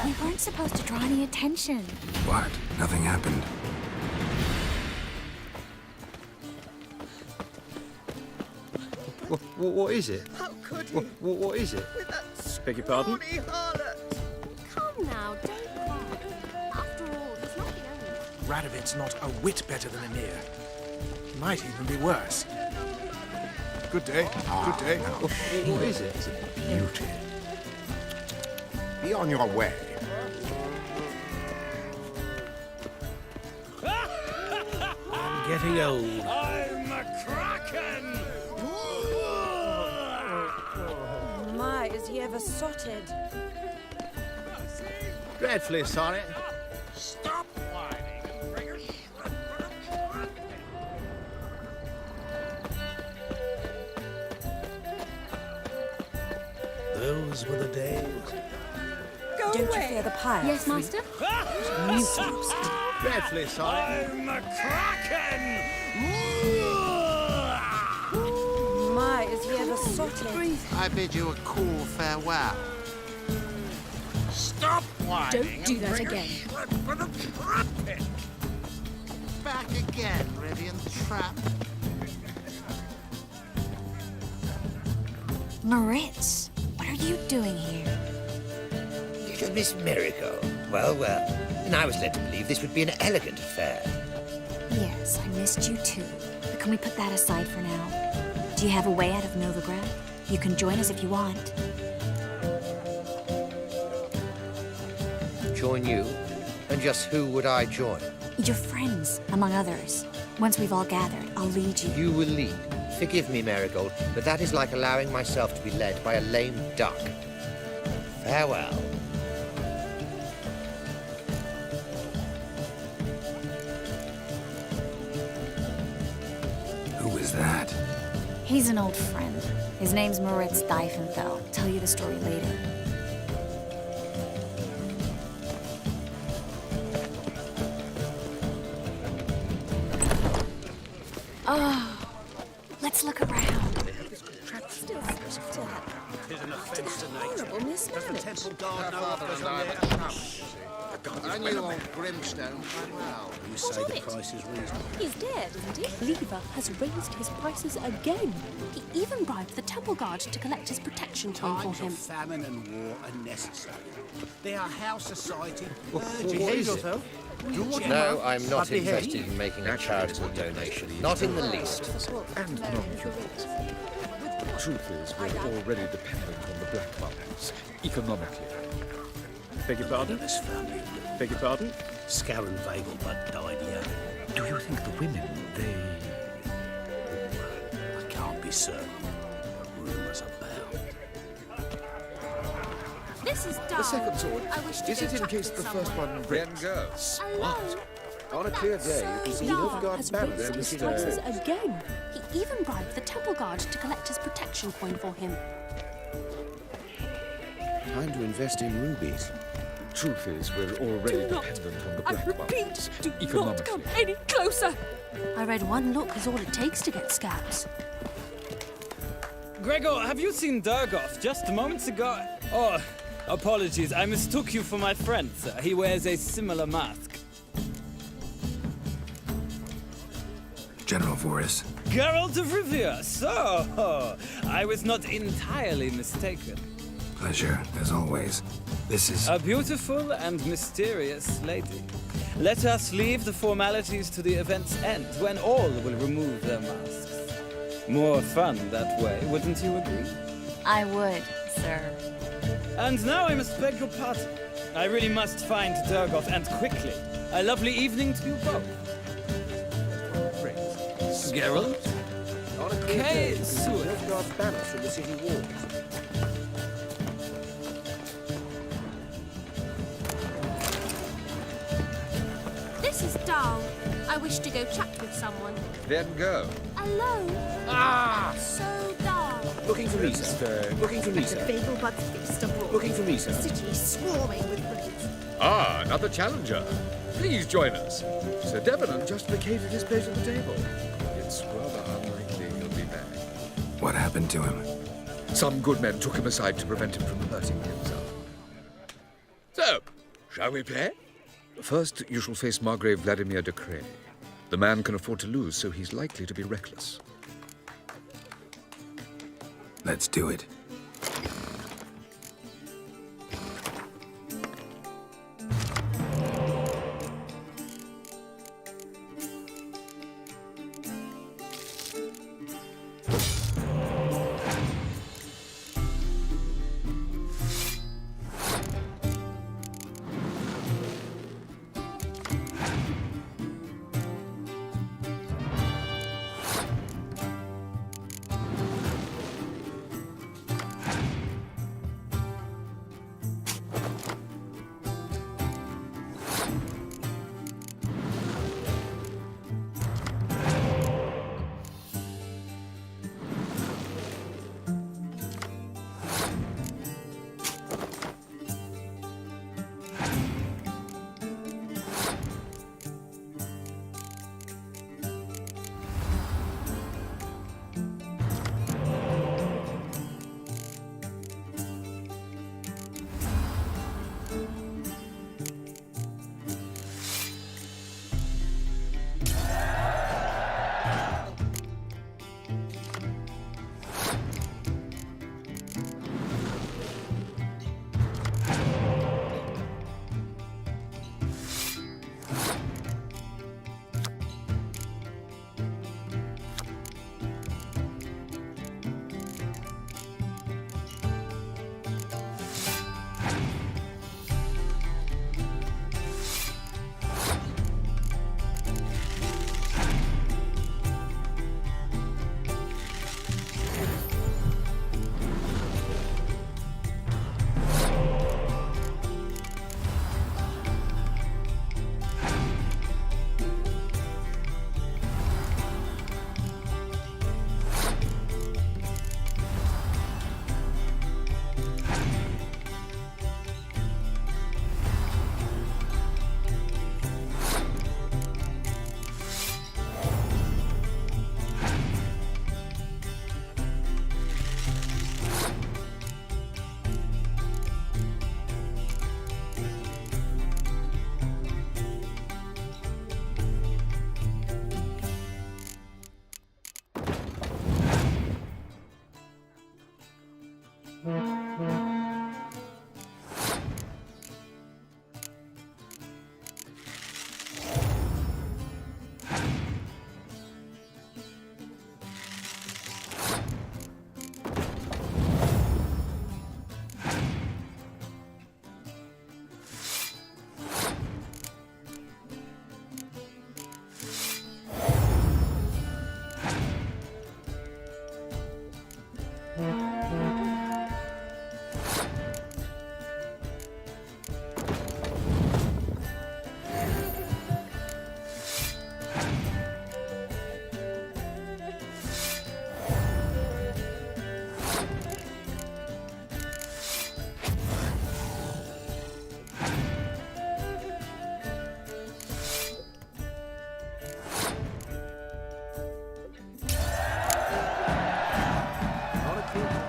We weren't supposed to draw any attention. What? Nothing happened. What is it? How could he? What is it? With that Beg your pardon? scrawny harlot. Come now, don't cry. After all, he's not the only one. Radovid's not a whit better than Emir. Might even be worse. Good day. Good day. What is it? Beauty. Be on your way. I'm getting old. I'm a kraken! My, is he ever sotted? Dreadfully sorry. Stop whining and bring a shred. Those were the days. Go Don't away. you fear the pyre? Yes, master? Dreadfully sorry. I'm a kraken! My, is he ever sotted? I bid you a cool farewell. Stop whining Don't do and that bring again. a shred for the trumpet! Back again, Rivian Trap. Moritz, what are you doing here? Little Miss Miracle. Well, well. And I was led to believe this would be an elegant affair. Yes, I missed you too. But can we put that aside for now? Do you have a way out of Novigrad? You can join us if you want. Join you? And just who would I join? Your friends, among others. Once we've all gathered, I'll lead you. You will lead. Forgive me, Marigold, but that is like allowing myself to be led by a lame duck. Farewell. Who is that? He's an old friend. His name's Moritz Diefenfeld. Tell you the story later. Oh, let's look around. Still. 'Tis an offence to Horrible nature. Does the mismanaged. temple guard know Her what father goes and on I there? were chums. I knew old Grimstone quite well. You What say of the it? price is reasonable. He's dead, isn't he? Lever has raised his prices again. He even bribed the temple guard to collect his protection coin for Times him. of famine and war are necessary. They are how society What urges is you it? to No, I'm not Lovely hair. interested in making a charitable donation. Not in the least. And non-humans. Truth is, we're already dependent on the black markets, economically. Beg your pardon? This family. Beg your pardon? Scaran Vagel but died young. Do you think the women, they... I can't be certain. Rumours abound. This is The second sword, I wish to is go it in chat case with the someone. first one breaks? Go. Alone? On a clear day, you can see Nilfgaard has Baroness raised his and prices again. He even bribed the temple guard to collect his protection coin for him. Time to invest in rubies. Truth is, we're already Do not. dependent on the I black repeat, markets, do not economically. come any closer. I read one look is all it takes to get scabs. Gregor, have you seen Durgoth just moments ago? Oh, apologies. I mistook you for my friend, sir. He wears a similar mask. General Voris. Geralt of Rivia. So, I was not entirely mistaken. Pleasure, as always. This is... A beautiful and mysterious lady. Let us leave the formalities to the event's end, when all will remove their masks. More fun that way, wouldn't you agree? I would, sir. And now I must beg your pardon. I really must find Durgoth, and quickly. A lovely evening to you both. Geralt? Okay, Sue. Nilfgaard's banners from the city walls. This is Dahl. I wish to go chat with someone. Then go. Alone? Ah! So Dahl. Looking for me, sir. Looking for me, The sir. Vagelbud's feast abroad. Looking for me, sir. The city is swarming with police. Ah, another challenger. Please join us. Sir Devenant just vacated his place at the table. It's rather unlikely he'll be back. What happened to him? Some good men took him aside to prevent him from hurting himself. So, shall we play? First, you shall face Margrave Vladimir de Cray. The man can afford to lose, so he's likely to be reckless. Let's do it.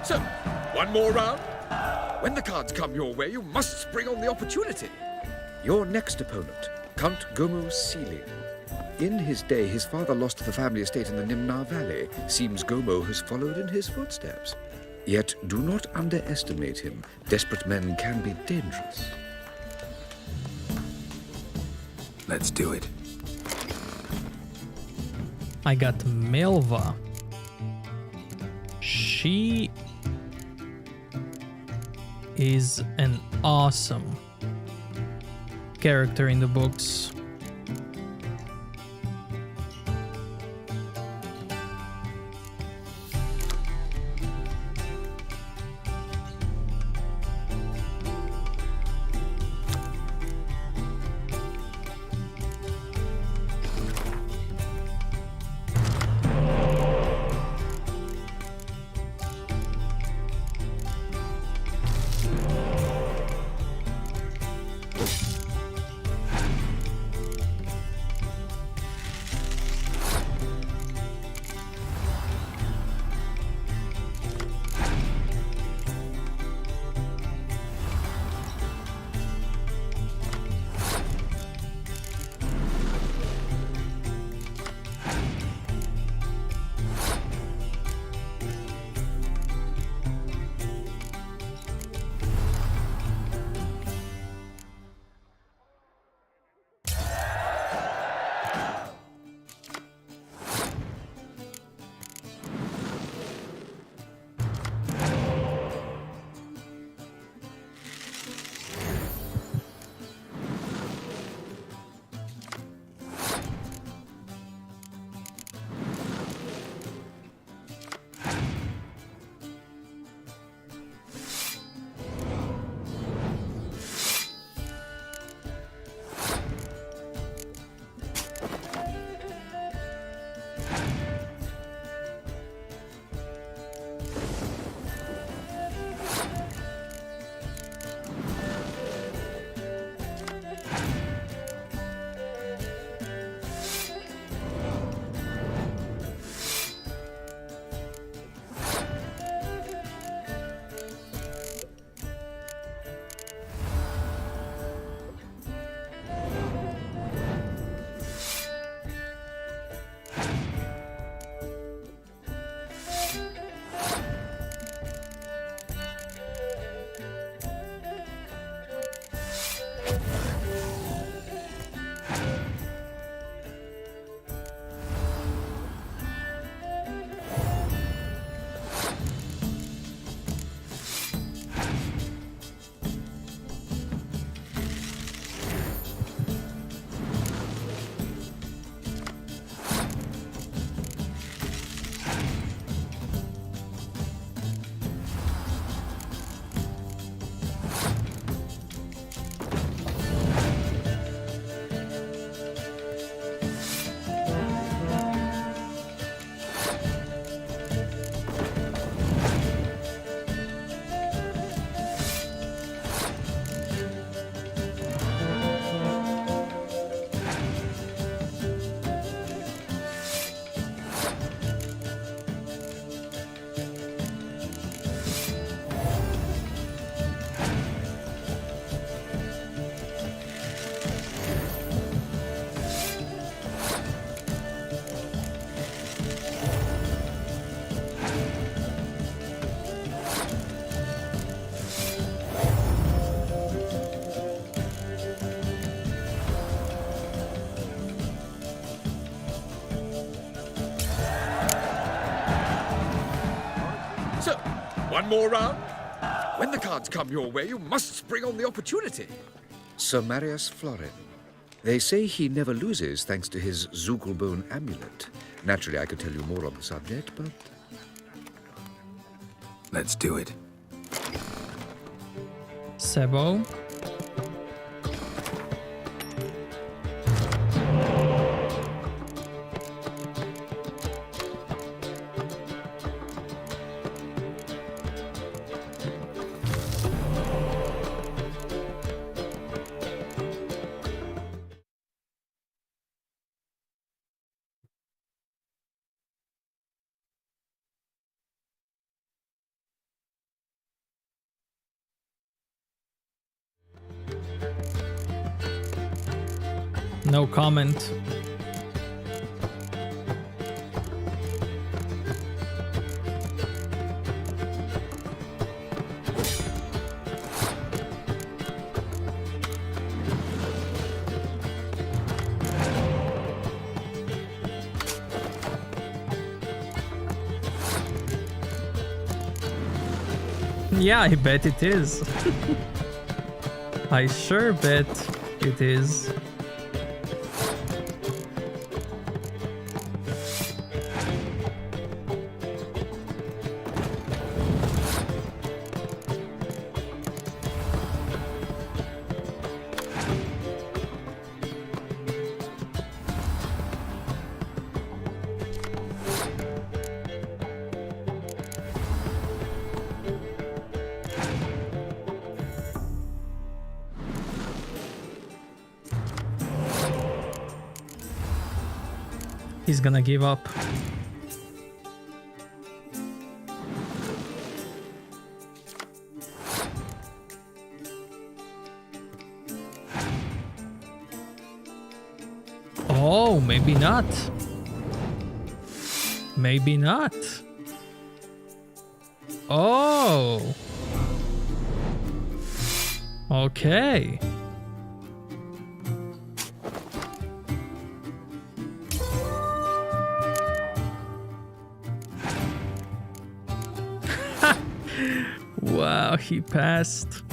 So, one more round. When the cards come your way, you must spring on the opportunity. Your next opponent, Count Gomo Sealing. In his day, his father lost the family estate in the Nimnar Valley. Seems Gomo has followed in his footsteps. Yet, do not underestimate him. Desperate men can be dangerous. Let's do it. I got Milva. She is an awesome character in the books. One more round. When the cards come your way, you must spring on the opportunity. Sir Marius Florin. They say he never loses thanks to his Zugelbone amulet. Naturally, I could tell you more on the subject, but... Let's do it. Sebo. No comment. Yeah, I bet it is. I sure bet it is. He's gonna give up. Oh, maybe not. Maybe not. Oh. Okay. Wow, he passed.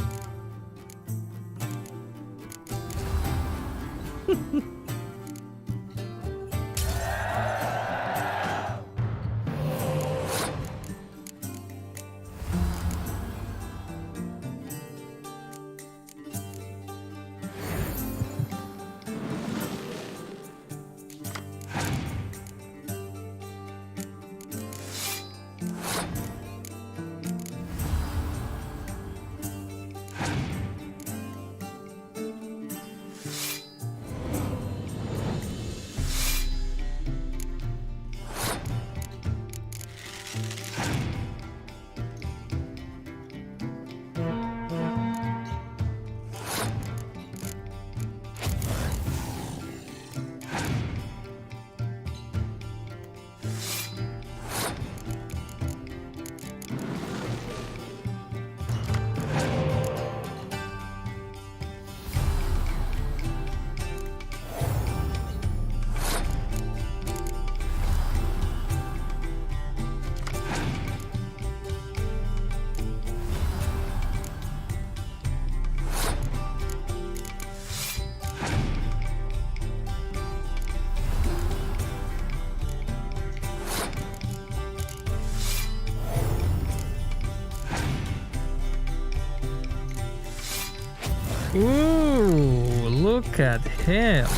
Ooh, look at him.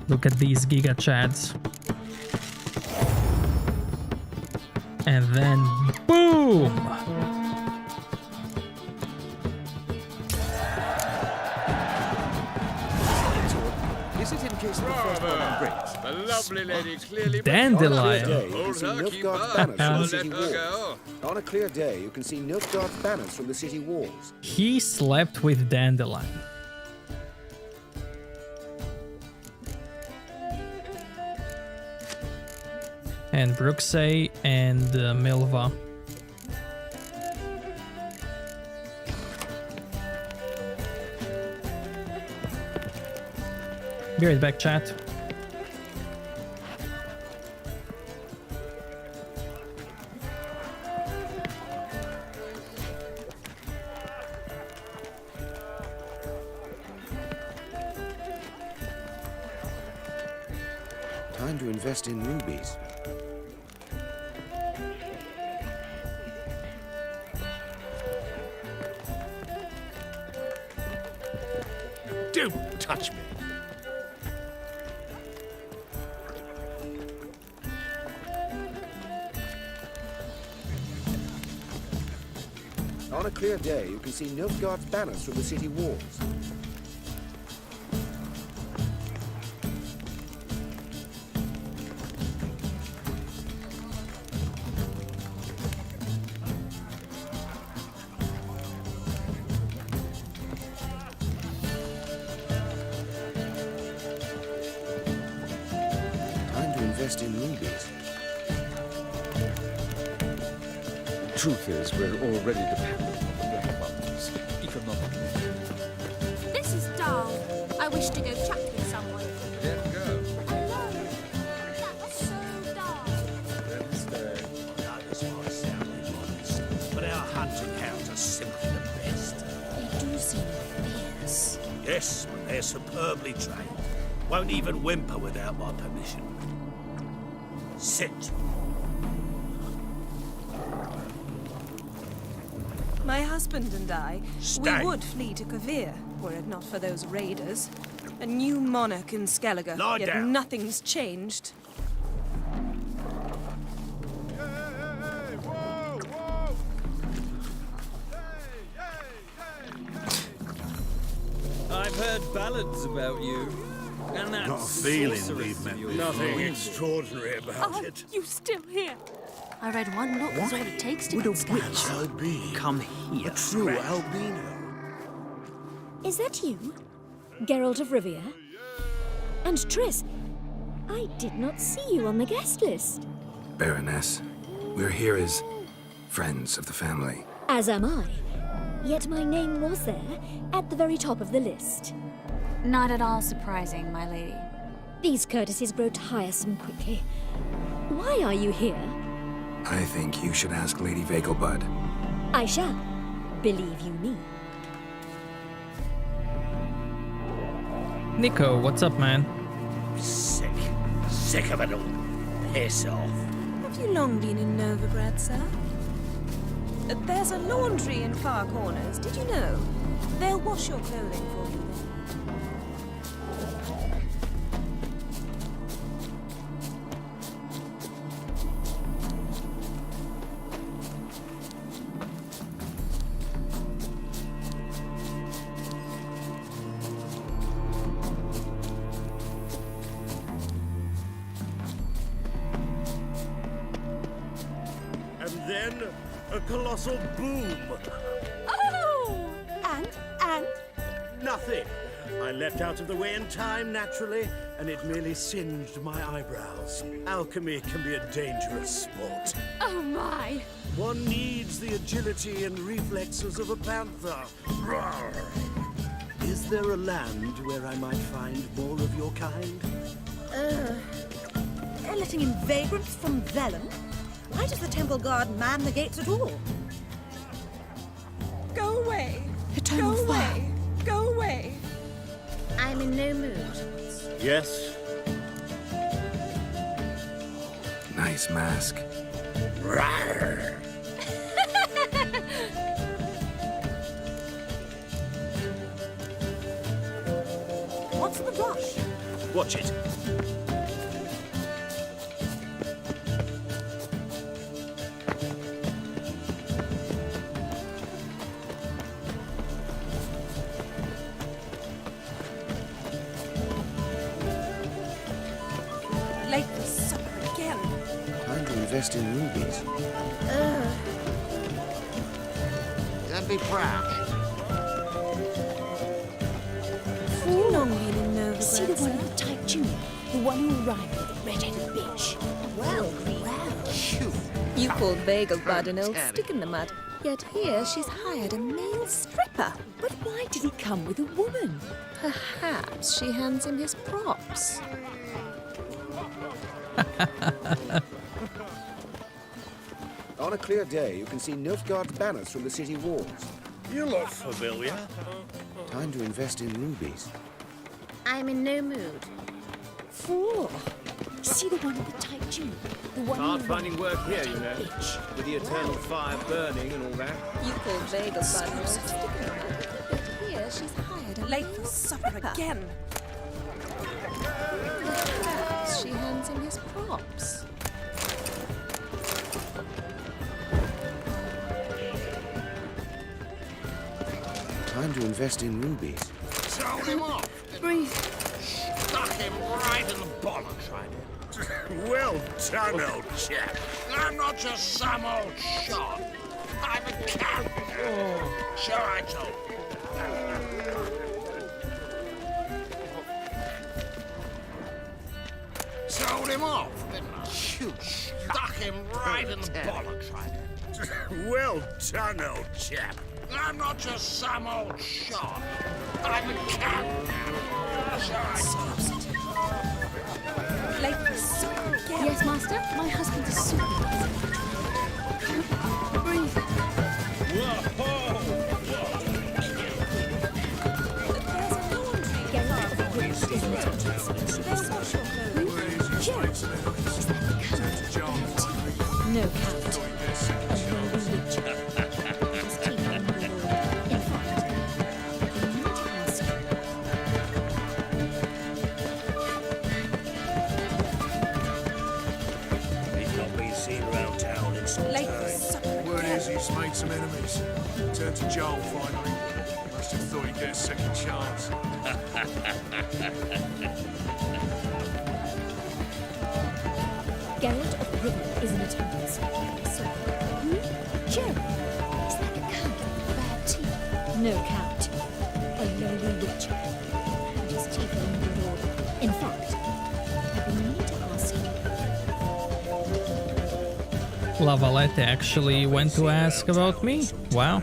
Look at these Giga Chads. And then boom! Is it in case the first one breaks? The lovely lady clearly... Dandelion. On a clear day, you can see Nilfgaard's banners from the city walls. He slept with Dandelion. And Bruxay and Milva. Be right back, chat. Time to invest in rubies. Don't touch me. On a clear day, you can see Nilfgaard's banners from the city walls. Time to invest in rubies. Truth is, we're already dependent on the black ones, economically. This is dull. I wish to go chat with someone. Then go. Alone. That was so dull. Then stay. That is my sounding modest, but our hunting hounds are simply the best. They do seem fierce. Yes, but they're superbly trained. Won't even whimper without my permission. Sit. My husband and I, Stay. we would flee to Kavir, were it not for those raiders. A new monarch in Skellige, Lie yet down. nothing's changed. I've heard ballads about you. And that Got a feeling sorceress we've met in your nothing mind. extraordinary about it. You still here? I read one look is all it takes to Would a get scared. witch albino Come here. a true albino? Is that you? Geralt of Rivia? And Triss, I did not see you on the guest list. Baroness, we're here as friends of the family. As am I. Yet my name was there, at the very top of the list. Not at all surprising, my lady. These courtesies grow tiresome quickly. Why are you here? I think you should ask Lady Vegelbud. I shall. Believe you me. Nico, what's up, man? Sick. Sick of it all. Piss off. Have you long been in Novigrad, sir? There's a laundry in far corners, did you know? They'll wash your clothing for you there. And then a colossal boom. Oh! And? Nothing. I leapt out of the way in time, naturally, and it merely singed my eyebrows. Alchemy can be a dangerous sport. Oh my! One needs the agility and reflexes of a panther. Roar. Is there a land where I might find more of your kind? They're letting in vagrants from Velen? Why does the temple guard man the gates at all? Go away! Eternal Go fire. away! Go away! I'm in no mood. Yes. Nice mask. Roar. What's the rush? Watch it. Late for supper again. Time to invest in rubies. Don't be brash. Have you long been in Novigrad, See the one sir? with the tight tunic? The one who arrived with the red-headed bitch. Well, you called Vegelbud an old stick in the mud. Yet here she's hired a male stripper. But why did he come with a woman? Perhaps she hands him his props. On a clear day, you can see Nilfgaard's banners from the city walls. You look familiar. Time to invest in rubies. I'm in no mood. Four. See the one with the tight tunic? The one Hard who finding arrived work with here, the you know. bitch. With the eternal fire burning and all that. You called Vegelbud an old stick in the mud. Yet here she's hired a Late male for supper stripper. again. Perhaps she hands him his props. Time to invest in rubies. Sold him off. Breathe. Stuck him right in the bollocks, right? Well done, old chap. I'm not just some old shot. I'm a cat. Sure I told you. Sold him off, didn't I? Stuck him right in the bollocks, right? Well done, old chap. I'm not just some old shot. I'm a cat. Sure I told you. Like yes, master. My husband is super. Breathe. No count. He's not been seen around town in some time. Word is he's made some enemies. Turned to Joel finally. Must have thought he'd get a second chance. Geralt of Rivia is in attendance. Cheer. Is that a count? Bad teeth. No count. A lowly witcher. And his teeth are in good order. In fact, I've been meaning to ask you. La Valette actually went to ask about me? Wow.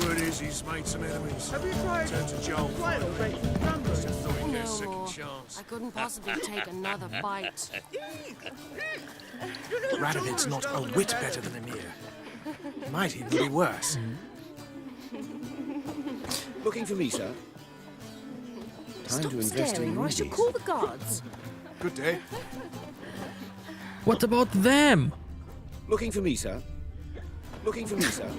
Word is he's made some enemies. Have you tried Turned to Joel finally. Must have thought he'd get a No second more. chance. I couldn't possibly take another bite. Radovit's not a whit better than Emir. Might even be worse. Looking for me, sir? Time to invest in Staring, or I shall rubies. call the guards. Good day. What about them? Looking for me, sir? Looking for me, sir?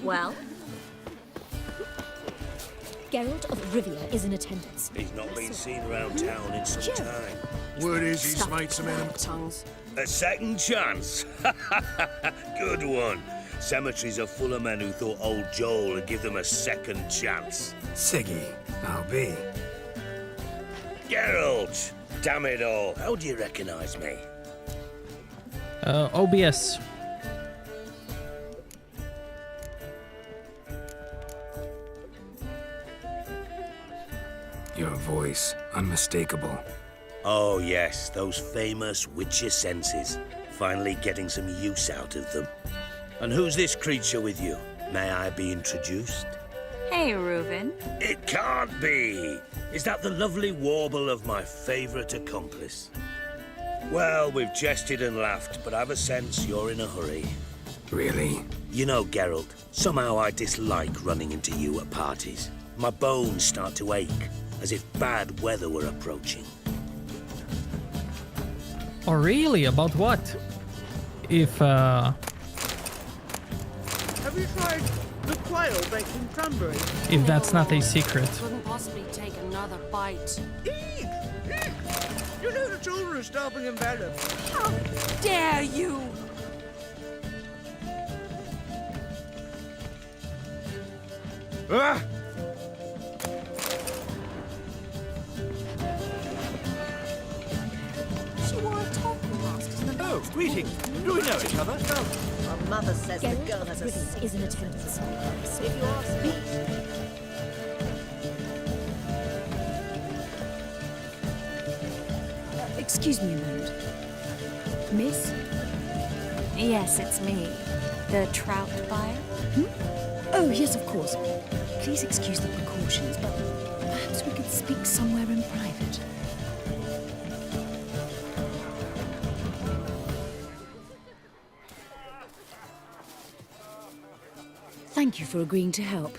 Well? Geralt of Rivia is in attendance. He's not been seen around town in some time. Word is he's made some enemies. Tongues. A second chance. Good one. Cemeteries are full of men who thought old Joel would give them a second chance. Siggy, I'll be. Geralt! Damn it all. How do you recognize me? OBS. Your voice, unmistakable. Oh yes, those famous witcher senses. Finally getting some use out of them. And who's this creature with you? May I be introduced? Hey, Reuven. It can't be! Is that the lovely warble of my favourite accomplice? Well, we've jested and laughed, but I've a sense you're in a hurry. Really? You know, Geralt, somehow I dislike running into you at parties. My bones start to ache, as if bad weather were approaching. Oh, really? About what? If, Have you tried the quail baked in cranberry? if that's not a secret. Couldn't possibly take another bite. Eek! Eek! You know the children are starving in Valette. How dare you! Ah! She wore a top last in the Oh, greetings. Do we know each other? No. Our mother says the Geralt girl of has a Rivia sick is in attendance. if you ask me. Excuse me a moment. Miss? Yes, it's me. The trout buyer? Oh, yes, of course. Please excuse the precautions, but perhaps we could speak somewhere in private. Thank you for agreeing to help.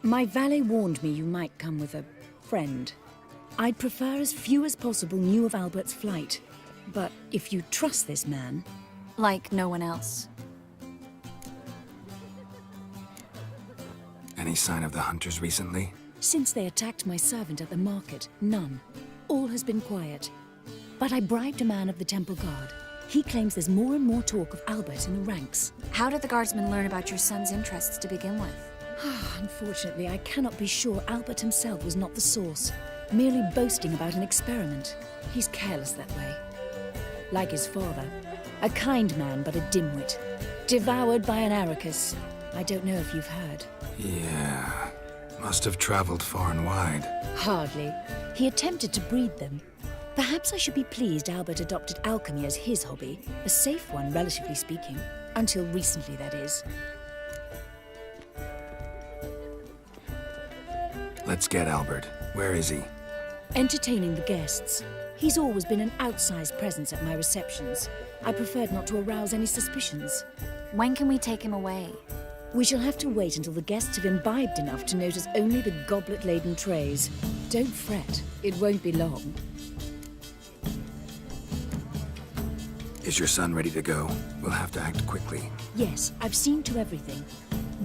My valet warned me you might come with a friend. I'd prefer as few as possible knew of Albert's flight. But if you trust this man... Like no one else. Any sign of the hunters recently? Since they attacked my servant at the market, none. All has been quiet. But I bribed a man of the Temple Guard. He claims there's more and more talk of Albert in the ranks. How did the guardsmen learn about your son's interests to begin with? Unfortunately, I cannot be sure Albert himself was not the source, merely boasting about an experiment. He's careless that way. Like his father, a kind man but a dimwit. Devoured by an Arrakis. I don't know if you've heard. Yeah, must have traveled far and wide. Hardly. He attempted to breed them. Perhaps I should be pleased Albert adopted alchemy as his hobby. A safe one, relatively speaking. Until recently, that is. Let's get Albert. Where is he? Entertaining the guests. He's always been an outsized presence at my receptions. I preferred not to arouse any suspicions. When can we take him away? We shall have to wait until the guests have imbibed enough to notice only the goblet-laden trays. Don't fret, it won't be long. Is your son ready to go? We'll have to act quickly. Yes, I've seen to everything.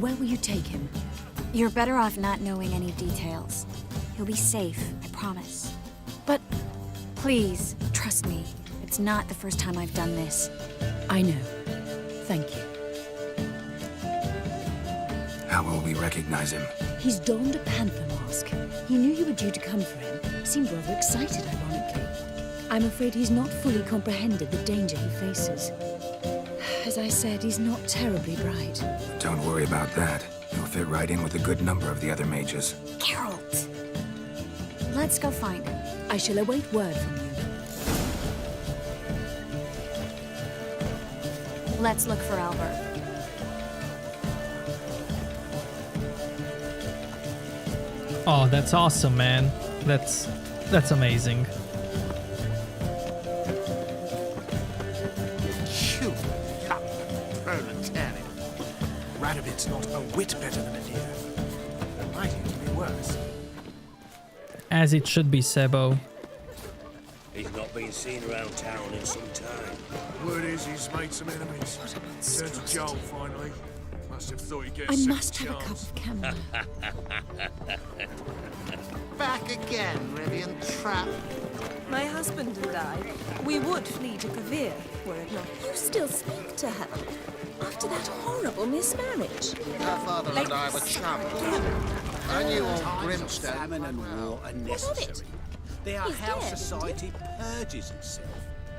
Where will you take him? You're better off not knowing any details. He'll be safe, I promise. But please, trust me. It's not the first time I've done this. I know. Thank you. How will we recognize him? He's donned a panther mask. He knew you were due to come for him. Seemed rather excited, ironically. I'm afraid he's not fully comprehended the danger he faces. As I said, he's not terribly bright. Don't worry about that. He'll fit right in with a good number of the other mages. Geralt! Let's go find him. I shall await word from you. Let's look for Albert. Oh, that's awesome, man. That's amazing. You lump proletariat. Radovid's not a whit better than a deer. There might even be worse. As it should be, Sebo. He's not been seen around town in some time. Word is he's made some enemies. Turned to Joel finally. Must have thought he'd get a I second must have a cup chance. of camomile. Back again, Rivian trap. My husband and I, we would flee to Kavir, were it not. You still speak to her after that horrible mismarriage. Her father and I were chums. I knew old Brimstone. Famine and war are necessary. They are He's how dead. society purges itself,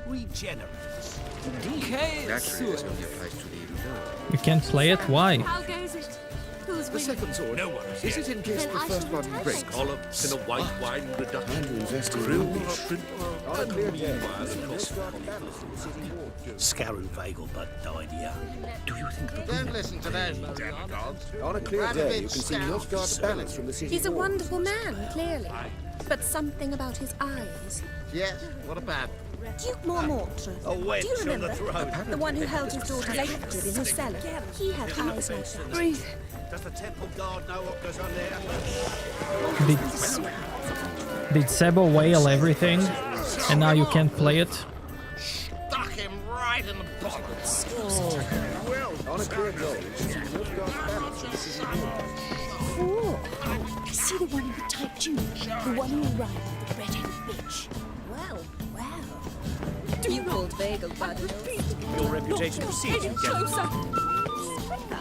regenerates. Naturally, there's only a place to the evil door. You can't play it? Why? How goes it? Who's The winning? second sword. No one Is it in case Then the I first shall one return breaks? it. Collops in a white wine reduction. Time to invest in Grilled rubies. shrimp. On a clear day, Meanwhile, see across the Nilfgaard banners from the city wall. Scaron Vagelbud died young. Do you think the Don't listen to those demagogues. On a clear day, you can see Nilfgaard banners from the city He's a wall. wonderful man, clearly. But something about his eyes. Yes, what about? Duke Mormortre. A wench Do you on remember? the throne. The one who held his daughter captive in his cellar. He had eyes like that. Breathe. Does the temple guard know what goes on there? Did Sebo whale everything? And now you can't play it? Stuck him right in the bottom. On a clear day, you can see Nilfgaard banners from the city wall. Cool. I see the one in the tight tunic. The one who arrived with the red-headed bitch. Well, well. You called Bagel Baroness. Your reputation precedes you, Closer.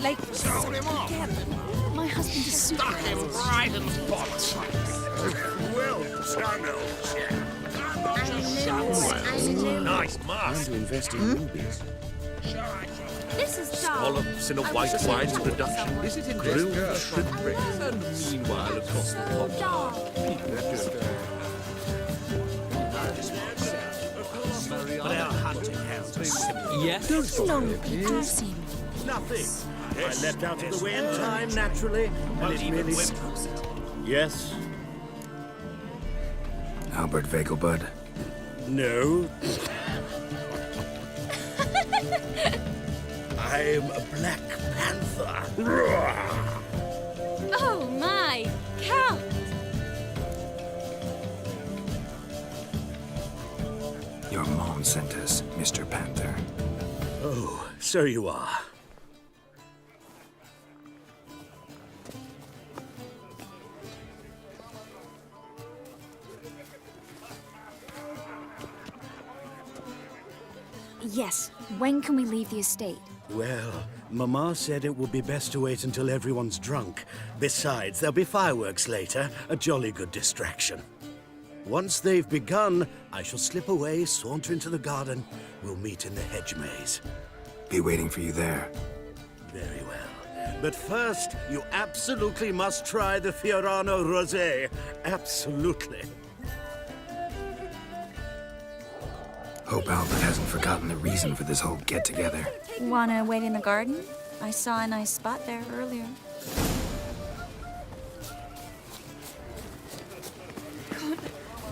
Like, Hold him off. My husband is super. Stuck him right in the bottom. Well, Samuel. Nice Time mask. to invest in rubies. this is dark. Collops in a white wine reduction. Is it in Grilled shrimp. And meanwhile, across the So dark. But our hunting hounds are simple. Yes? Long do seem. Nothing. I leapt out of the way in time, naturally. And it merely... Yes? Albert Vagelbud. No. I'm a Black Panther. Oh my, Count! Your mom sent us, Mr. Panther. Oh, so you are. Yes. When can we leave the estate? Well, Mama said it would be best to wait until everyone's drunk. Besides, there'll be fireworks later, a jolly good distraction. Once they've begun, I shall slip away, saunter into the garden. We'll meet in the hedge maze. Be waiting for you there. Very well. But first, you absolutely must try the Fiorano Rosé. Absolutely. Hope Albert hasn't forgotten the reason for this whole get-together. Wanna wait in the garden? I saw a nice spot there earlier. God,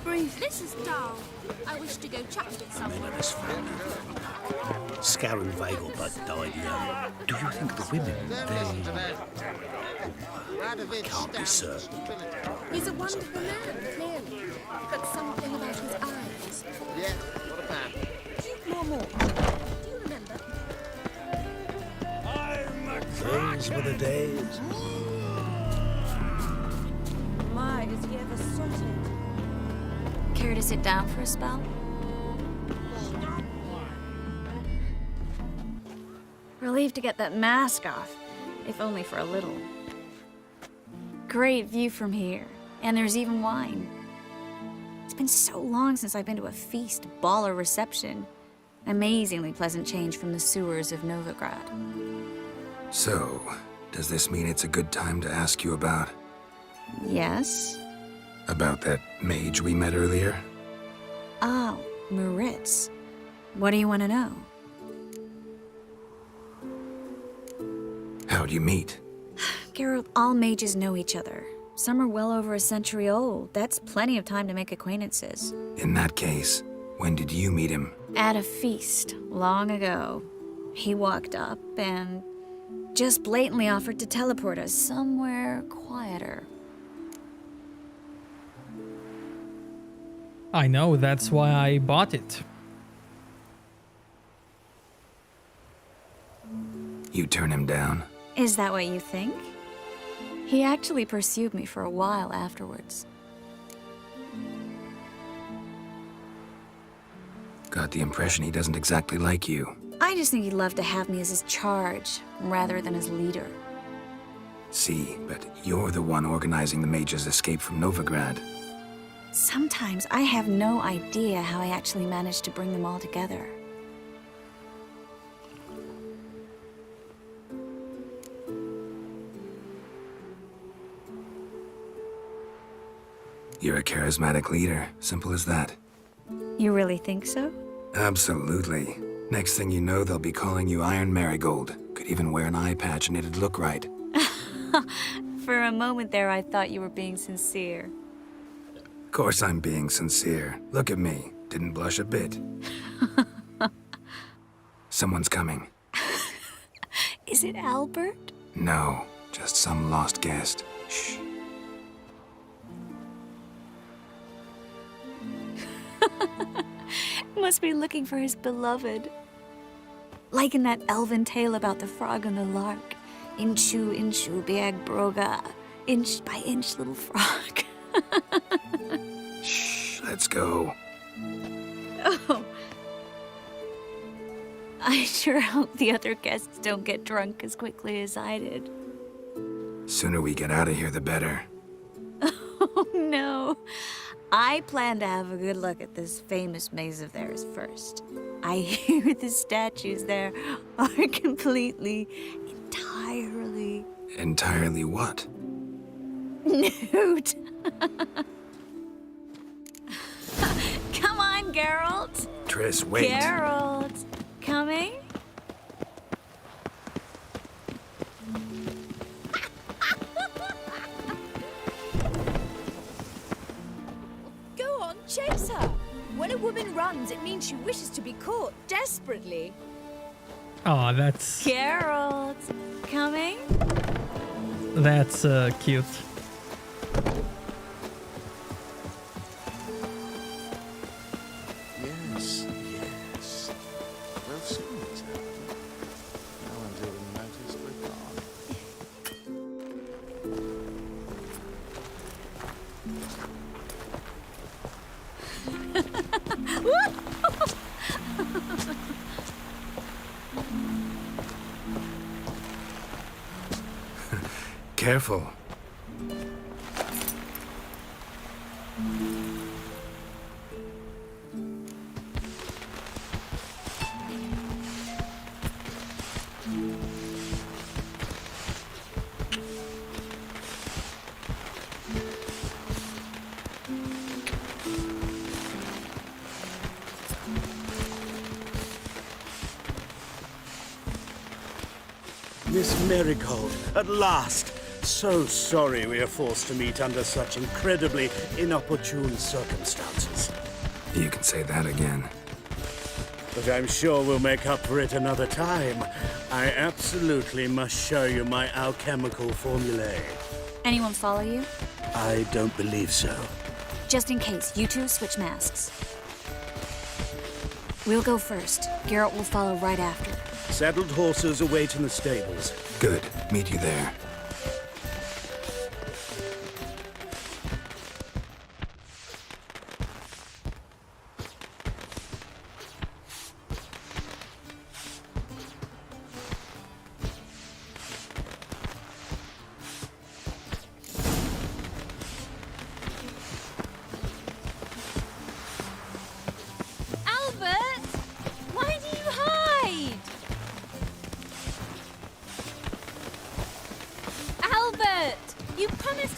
breathe. This is dull. I wish to go chat with someone. Scarron Vagelbud died young. Do you think the women, they... Can't be certain. He's a wonderful man, clearly. But something about his eyes. Yeah, not a bad. More. Do you remember? Those were the days. My, is he ever sorted? Care to sit down for a spell? Relieved to get that mask off, if only for a little. Great view from here, and there's even wine. It's been so long since I've been to a feast, ball, or reception. Amazingly pleasant change from the sewers of Novigrad. So, does this mean it's a good time to ask you about... Yes? About that mage we met earlier? Oh, Moritz. What do you want to know? How'd you meet? Geralt, all mages know each other. Some are well over a century old. That's plenty of time to make acquaintances. In that case, when did you meet him? At a feast, long ago. He walked up and just blatantly offered to teleport us somewhere quieter. I know, that's why I bought it. You turn him down? Is that what you think? He actually pursued me for a while afterwards. Got the impression he doesn't exactly like you. I just think he'd love to have me as his charge, rather than his leader. See, but you're the one organizing the mage's escape from Novigrad. Sometimes I have no idea how I actually managed to bring them all together. You're a charismatic leader, simple as that. You really think so? Absolutely. Next thing you know, they'll be calling you Iron Marigold. Could even wear an eye patch and it'd look right. For a moment there, I thought you were being sincere. Of course I'm being sincere. Look at me. Didn't blush a bit. Someone's coming. Is it Albert? No, just some lost guest. Shh. Must be looking for his beloved. Like in that elven tale about the frog and the lark. Inchu, inchu, biag broga. Inch by inch, little frog. Shh, let's go. Oh. I sure hope the other guests don't get drunk as quickly as I did. Sooner we get out of here, the better. Oh, no. I plan to have a good look at this famous maze of theirs first. I hear the statues there are completely, entirely... Entirely what? Nude. Come on, Geralt. Triss, wait. Geralt. Coming? Go on, chase her. When a woman runs, it means she wishes to be caught desperately. Oh, that's... Geralt. Coming? That's cute. Yes, yes. Well, soon it's happened. No one's even noticed we're gone. Careful. Miss Marigold, at last! So sorry we are forced to meet under such incredibly inopportune circumstances. You can say that again. But I'm sure we'll make up for it another time. I absolutely must show you my alchemical formulae. Anyone follow you? I don't believe so. Just in case, you two switch masks. We'll go first. Garrett will follow right after. Saddled horses await in the stables. Good. Meet you there.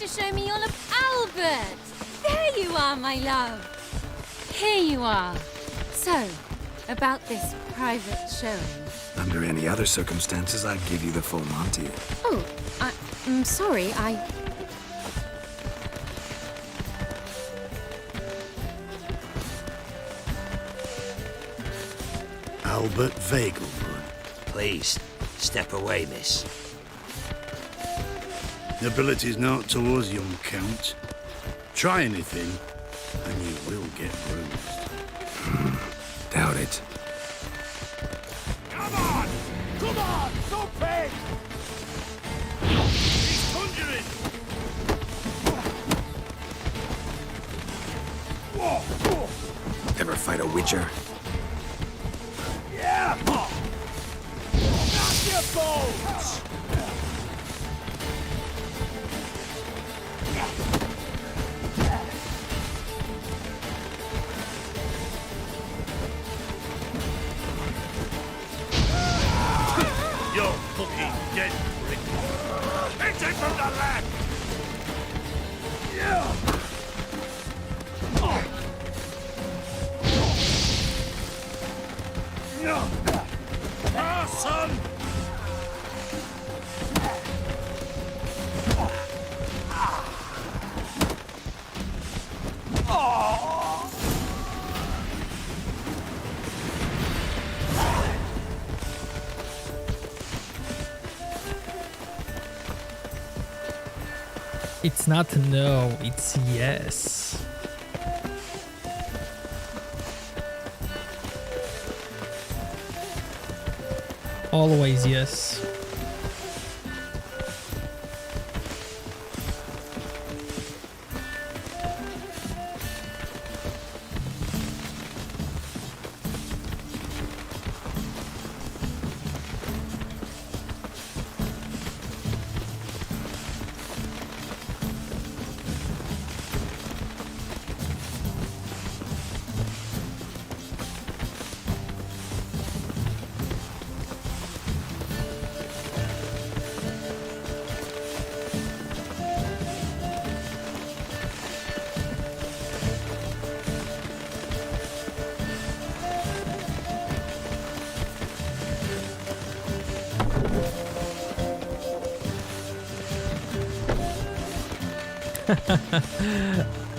Show me all of Albert. There you are, my love. Here you are. So, about this private showing. Under any other circumstances, I'd give you the full Monty. Oh, I'm sorry, Albert Vegelbud. Please, step away, miss. Nobility's not towards young Count. Try anything, and you will get bruised. Doubt it. Come on! Come on! Don't pay! He's conjuring! Ever fight a witcher? Yeah! Knock your bones! You're fucking dead, Rick. Hit it from the left! Yeah! Son! It's not no, it's yes. Always yes.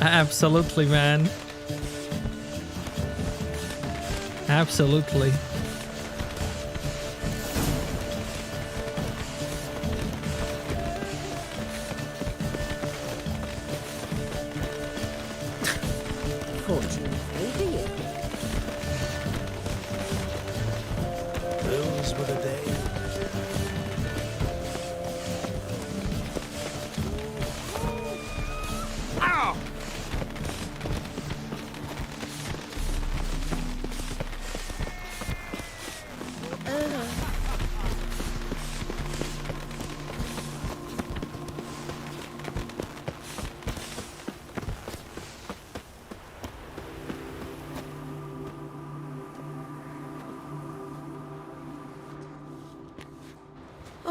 Absolutely, man. Absolutely. Those were the days.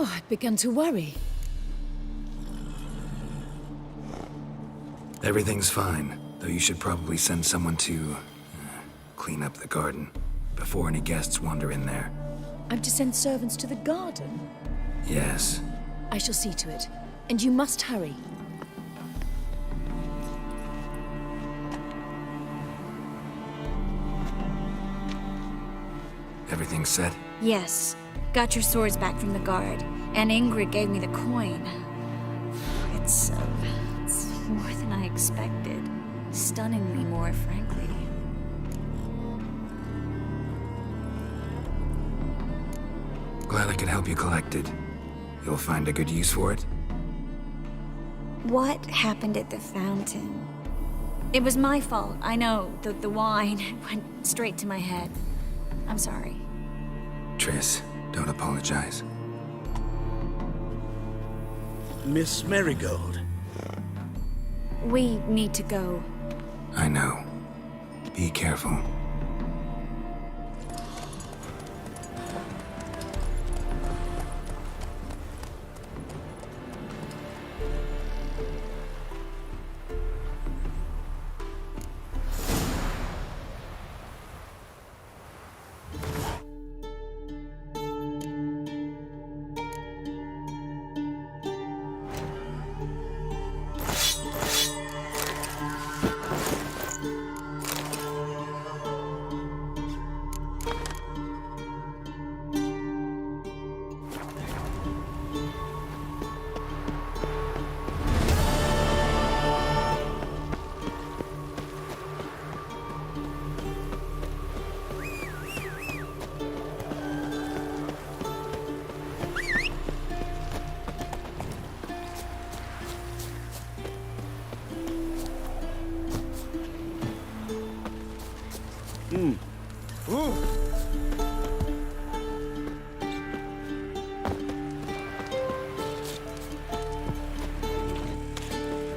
Oh, I'd begun to worry. Everything's fine, though you should probably send someone to clean up the garden before any guests wander in there. I'm to send servants to the garden? Yes. I shall see to it. And you must hurry. Everything set? Yes. Got your swords back from the guard. And Ingrid gave me the coin. It's more than I expected. Stunningly more, frankly. Glad I could help you collect it. You'll find a good use for it? What happened at the fountain? It was my fault, I know. The wine went straight to my head. I'm sorry. Triss, don't apologize. Miss Marigold. We need to go. I know. Be careful.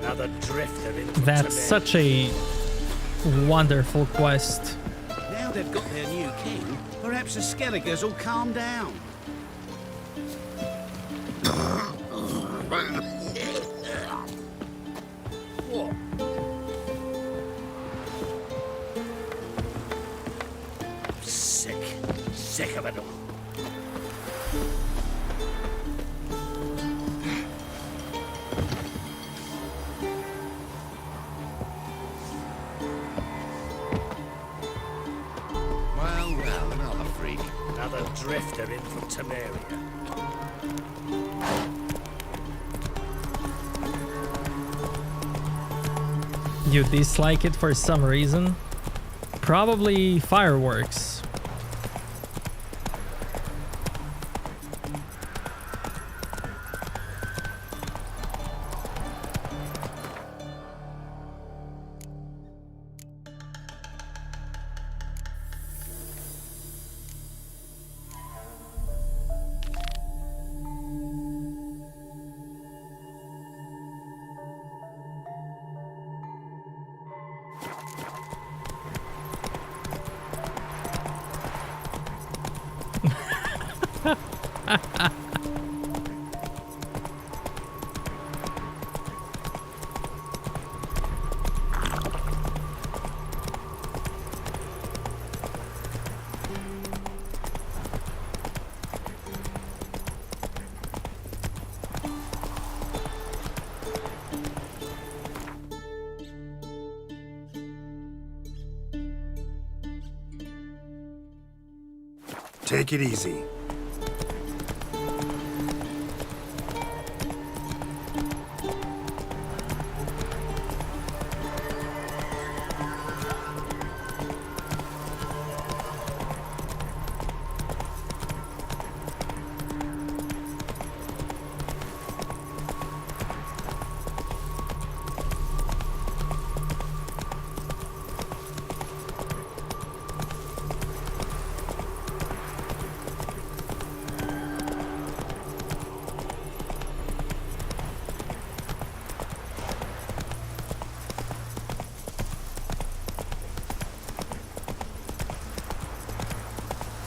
Another drifter in. That's such a wonderful quest. Now they've got their new king, perhaps the Skelligers will calm down. What? Sick of it all. Well, another freak. Another drifter in from Temeria. You dislike it for some reason? Probably fireworks. Take it easy.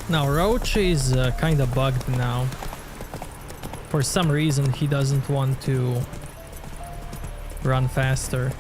Now Roche is kinda bugged now. for some reason he doesn't want to run faster.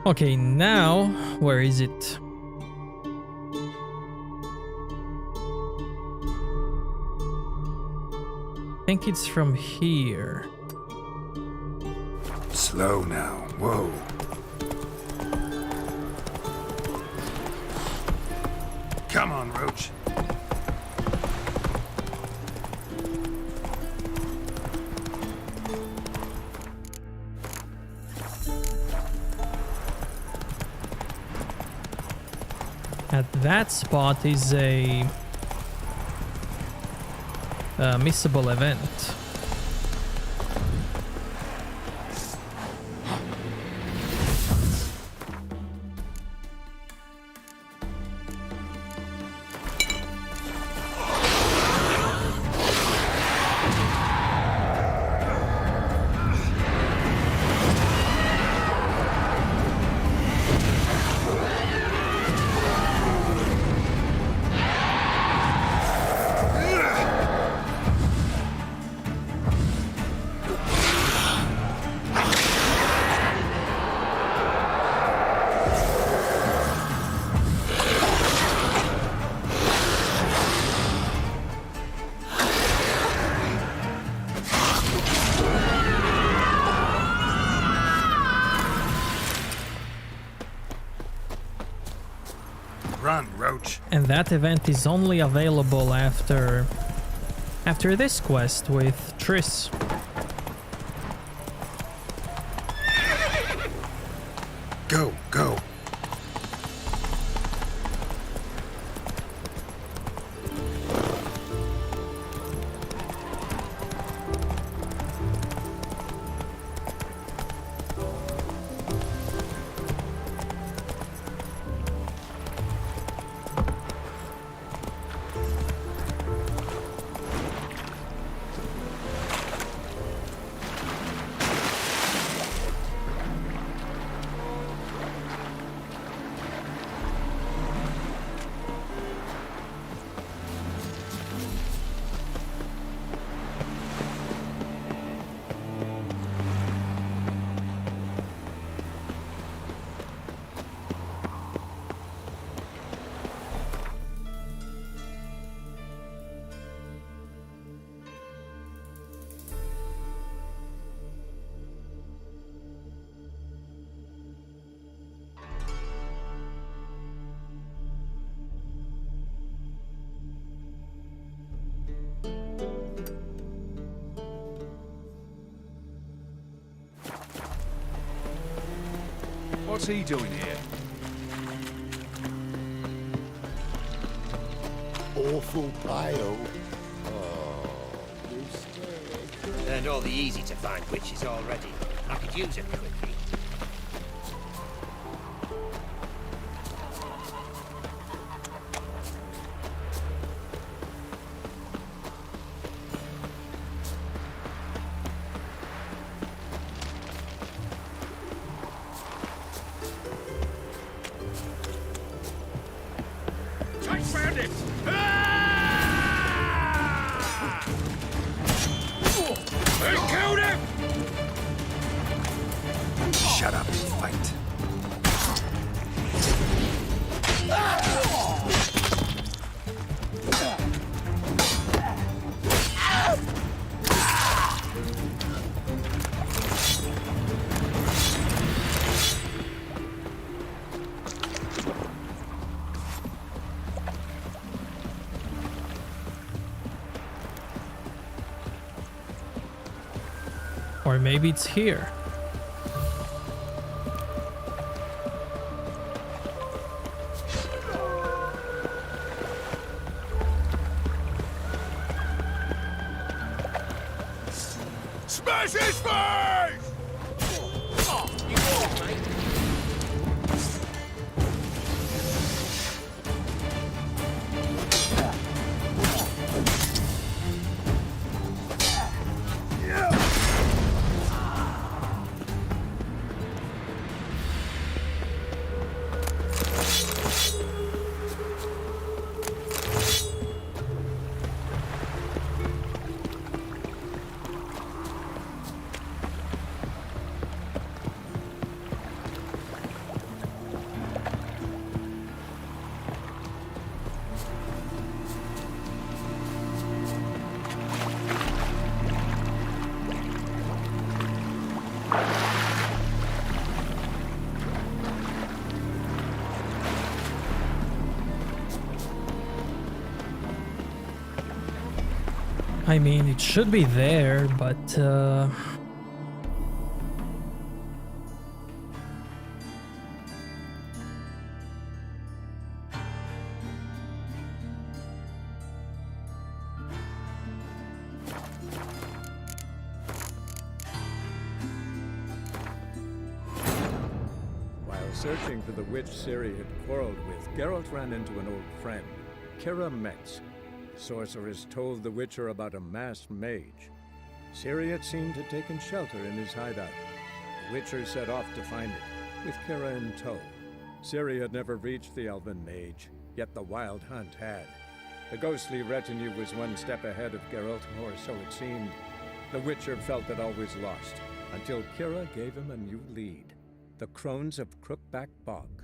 Okay, now, where is it? I think it's from here. Slow now, whoa. Come on, Roche. At that spot is a missable event. Run, Roche. And that event is only available after this quest with Triss. Go, go. What's he doing here? Awful bio. Oh, mistake. Learned all the easy-to-find witches already. I could use a quickie. shut up and fight. Or maybe it's here. Smash his face! I mean, it should be there, but While searching for the witch Ciri had quarreled with, Geralt ran into an old friend, Kira Metz. The sorceress told the Witcher about a masked mage. Ciri, it seemed, had taken shelter in his hideout. The Witcher set off to find it, with Kira in tow. Ciri had never reached the elven mage, yet the wild hunt had. The ghostly retinue was one step ahead of Geralt, or so it seemed. The Witcher felt that all was lost, until Kira gave him a new lead. The Crones of Crookback Bog.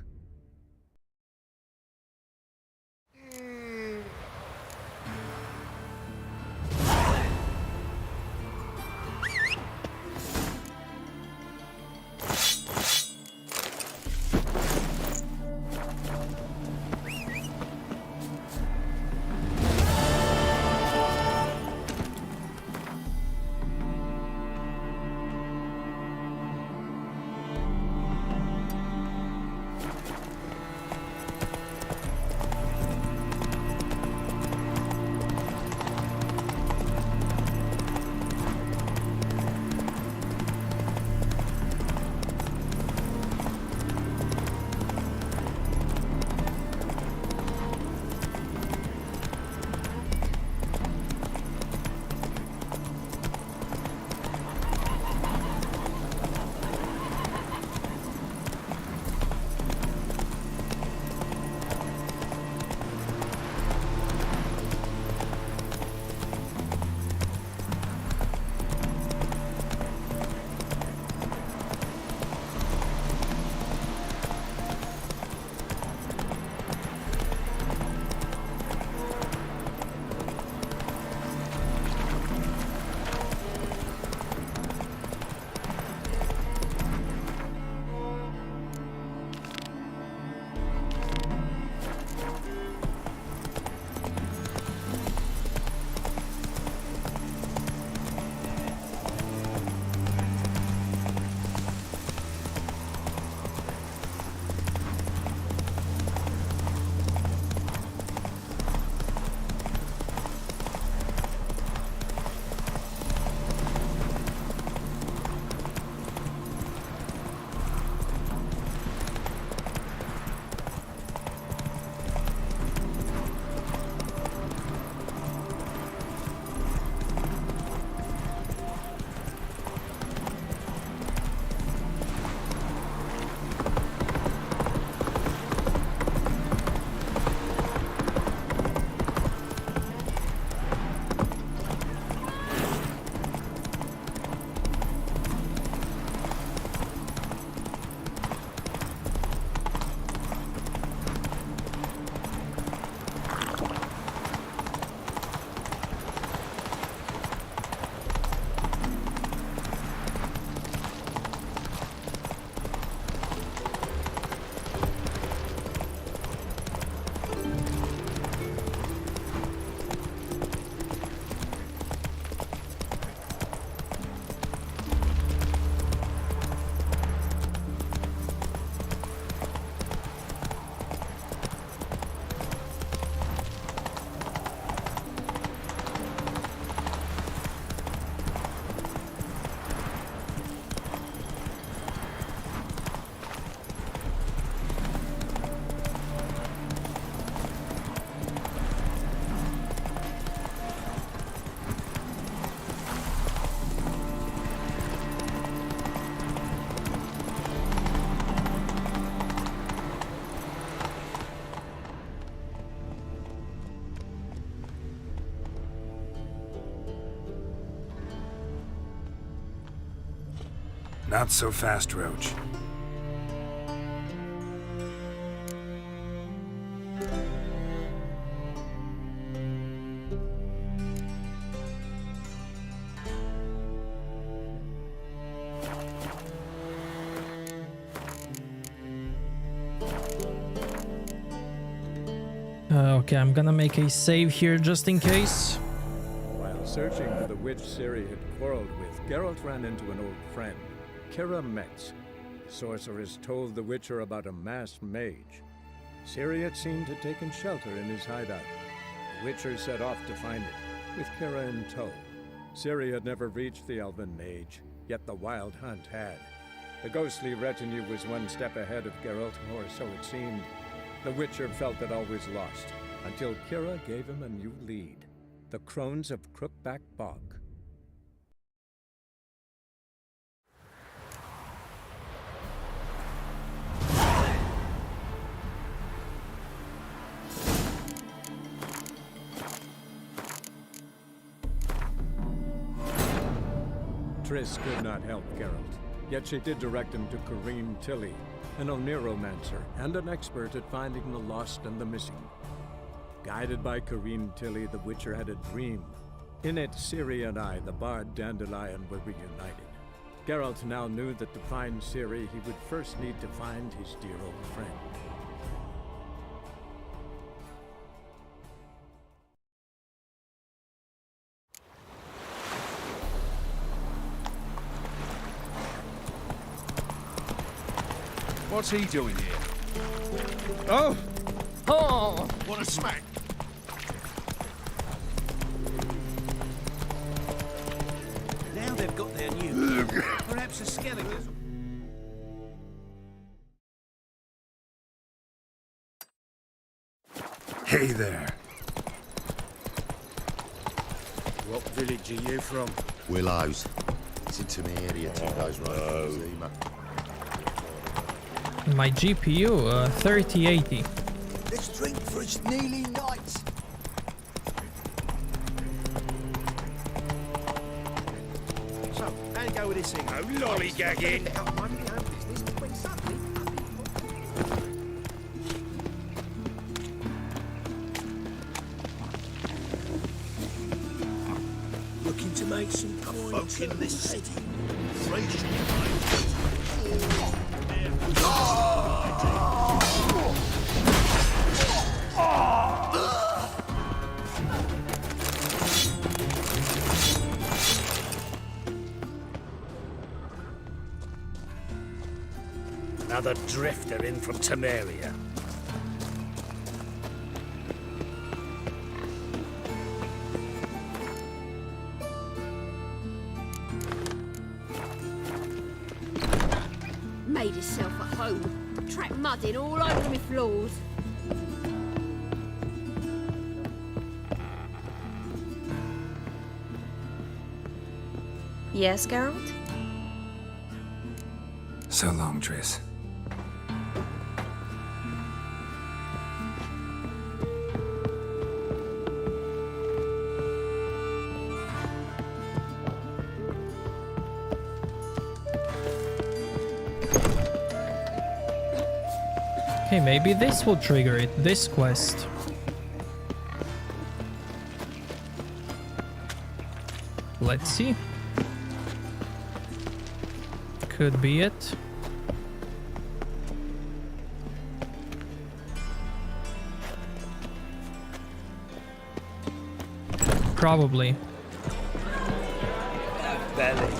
Not so fast, Roche. Okay, I'm gonna make a save here just in case. While searching for the witch Ciri had quarreled with, Geralt ran into an old friend, Kira Metz. The sorceress told the Witcher about a masked mage. Ciri had seemed to have taken shelter in his hideout. The Witcher set off to find it, with Kira in tow. Ciri had never reached the elven mage, yet the wild hunt had. The ghostly retinue was one step ahead of Geralt, or so it seemed. The Witcher felt that all was lost, until Kira gave him a new lead. The Crones of Crookback Bog. Triss could not help Geralt, yet she did direct him to Corrine Tilly, an Oniromancer and an expert at finding the lost and the missing. Guided by Corrine Tilly, the Witcher had a dream. In it, Ciri and I, the bard Dandelion, were reunited. Geralt now knew that to find Ciri, he would first need to find his dear old friend. What's he doing here? Oh! Oh! What a smack! Now they've got their new. Perhaps a skeleton. Hey there. What village are you from? Willows. It's into my area 2 days right from Zima. My GPU, 3080. Let's drink for its nearly night. So, how you go with this thing? No lollygagging. Looking to make some coin folk in this city. Infiltration. Another drifter in from Temeria. Made himself at home. Track mud in all over my floors. Yes, Geralt? So long, Triss. Okay, maybe this will trigger it, this quest. Let's see. Could be it. Probably. Belly.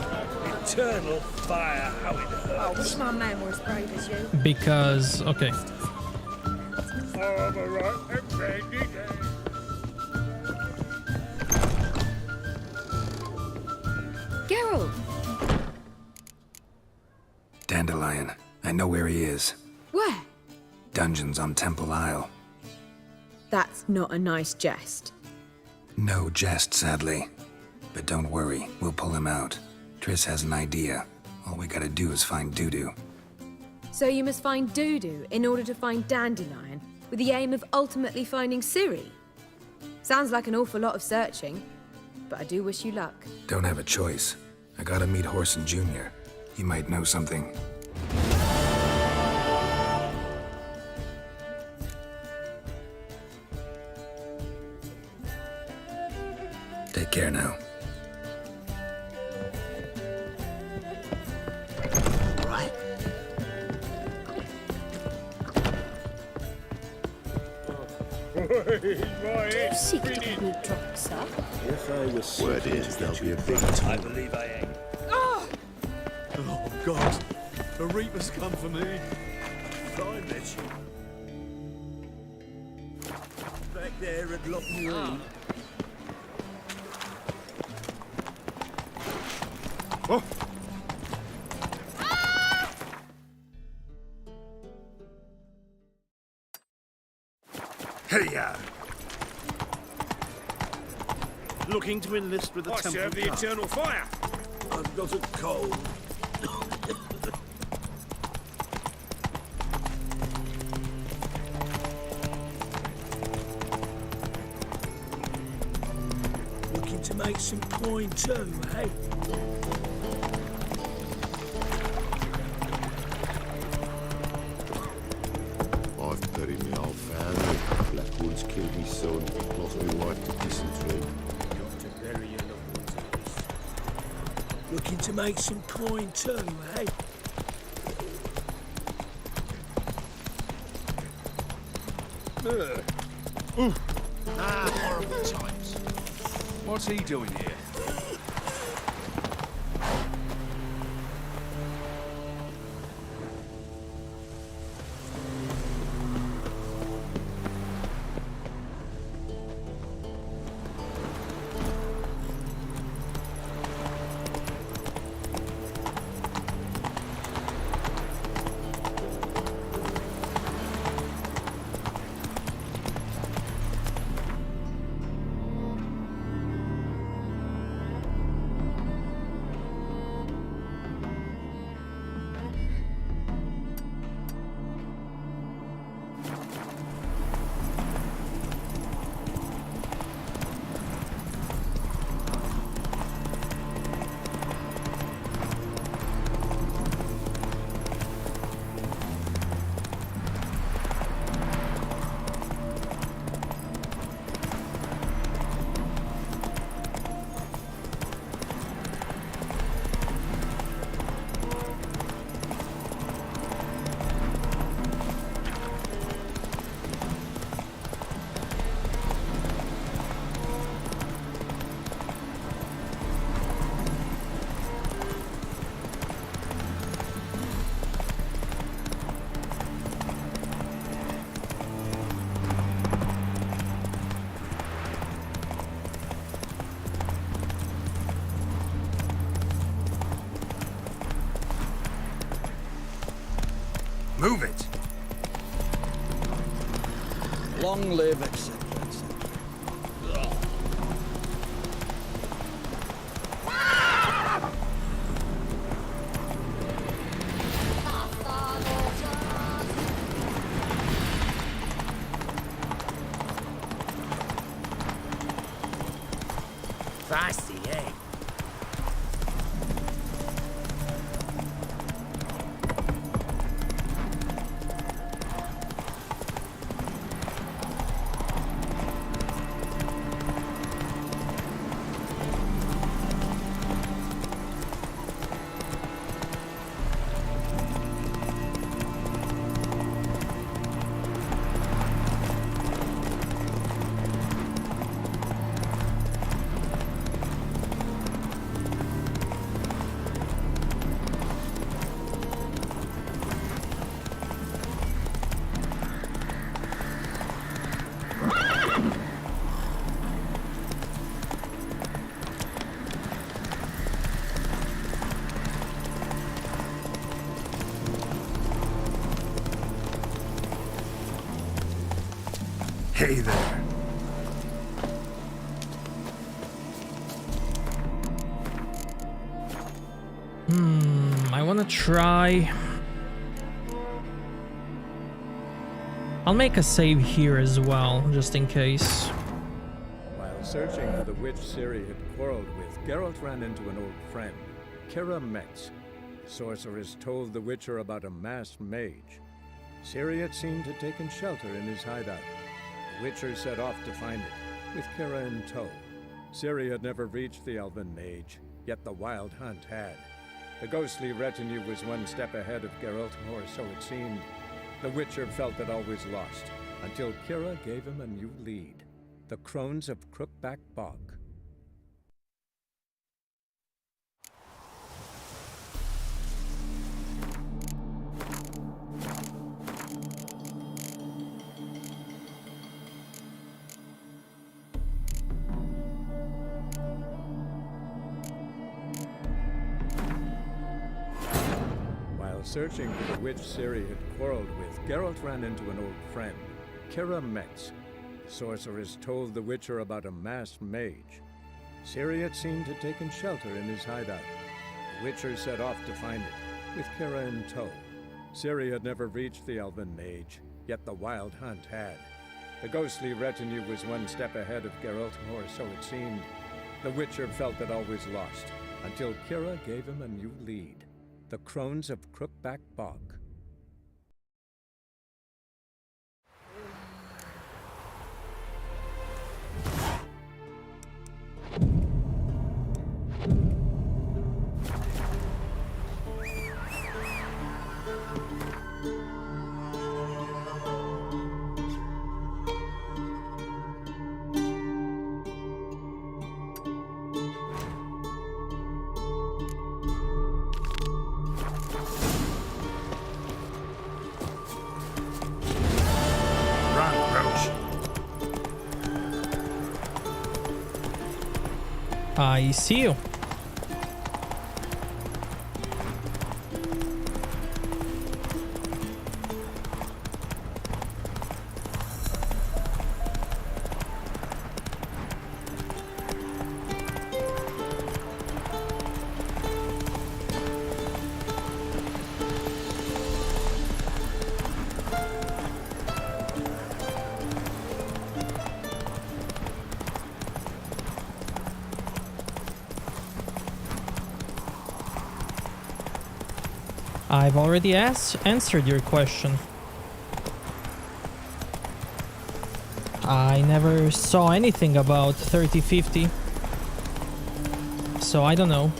Eternal fire, how it hurts. I wish my man were as brave as you. Because, okay. Geralt! Dandelion. I know where he is. Where? Dungeons on Temple Isle. That's not a nice jest. No jest, sadly. But don't worry, we'll pull him out. Triss has an idea. All we gotta do is find Dudu. So you must find Dudu in order to find Dandelion, with the aim of ultimately finding Ciri? Sounds like an awful lot of searching, but I do wish you luck. Don't have a choice. I gotta meet Horson Jr. You might know something. Take care now. Right. Do you secretly need drugs, sir? If I was Word is there'll be a big I time. believe I am. Oh! Oh, God. The Reaper's come for me. Fine, Mitch. Back there at Loch Marine. Oh. Hey-ya! Looking to enlist with the I Temple serve the Guard. eternal fire. I've got a cold. Looking to make some coin too, eh? I've buried me old family. Blackwood's killed me son, lost me wife to dysentery. Got to bury your loved ones at least. Looking to make some coin too, eh? Horrible times. What's he doing here? Move it! Long live, etc., etc. Feisty, eh? Hey there. I want to try. I'll make a save here as well, just in case. While searching for the witch Ciri had quarreled with, Geralt ran into an old friend, Kira Metz. Sorceress told the Witcher about a masked mage. Ciri had seemed to have taken shelter in his hideout. The Witcher set off to find it, with Kira in tow. Ciri had never reached the elven mage, yet the wild hunt had. The ghostly retinue was one step ahead of Geralt, or so it seemed. The Witcher felt that all was lost, until Kira gave him a new lead. The Crones of Crookback Bog. Searching for the witch Ciri had quarreled with, Geralt ran into an old friend, Kira Metz. The sorceress told the Witcher about a masked mage. Ciri had seemed to have taken shelter in his hideout. The Witcher set off to find it, with Kira in tow. Ciri had never reached the elven mage, yet the wild hunt had. The ghostly retinue was one step ahead of Geralt, or so it seemed. The Witcher felt that all was lost, until Kira gave him a new lead. The Crones of Crookback Bog. I see you. I've already answered your question. I never saw anything about 3050, so I don't know.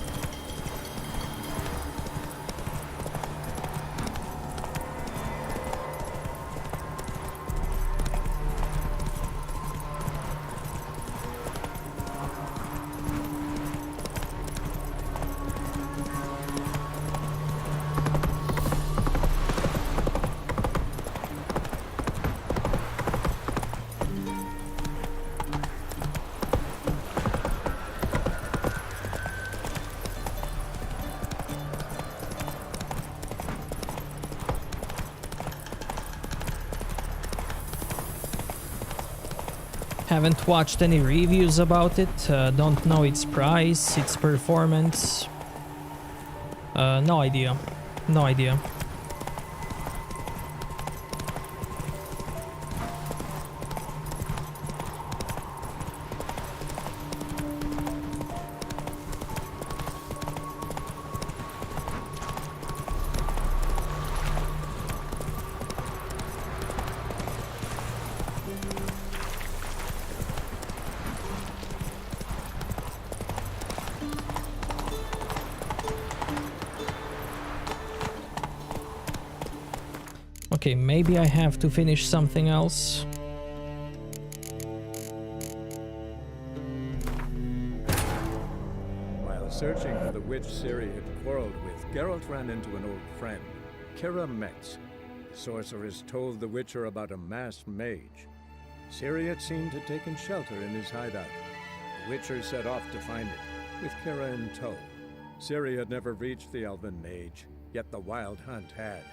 Haven't watched any reviews about it, don't know its price, its performance. No idea. No idea. Okay, maybe I have to finish something else. While searching for the witch Ciri had quarreled with, Geralt ran into an old friend, Kira Metz. The sorceress told the Witcher about a masked mage. Ciri had seemed to have taken shelter in his hideout. The Witcher set off to find it, with Kira in tow. Ciri had never reached the elven mage, yet the wild hunt had.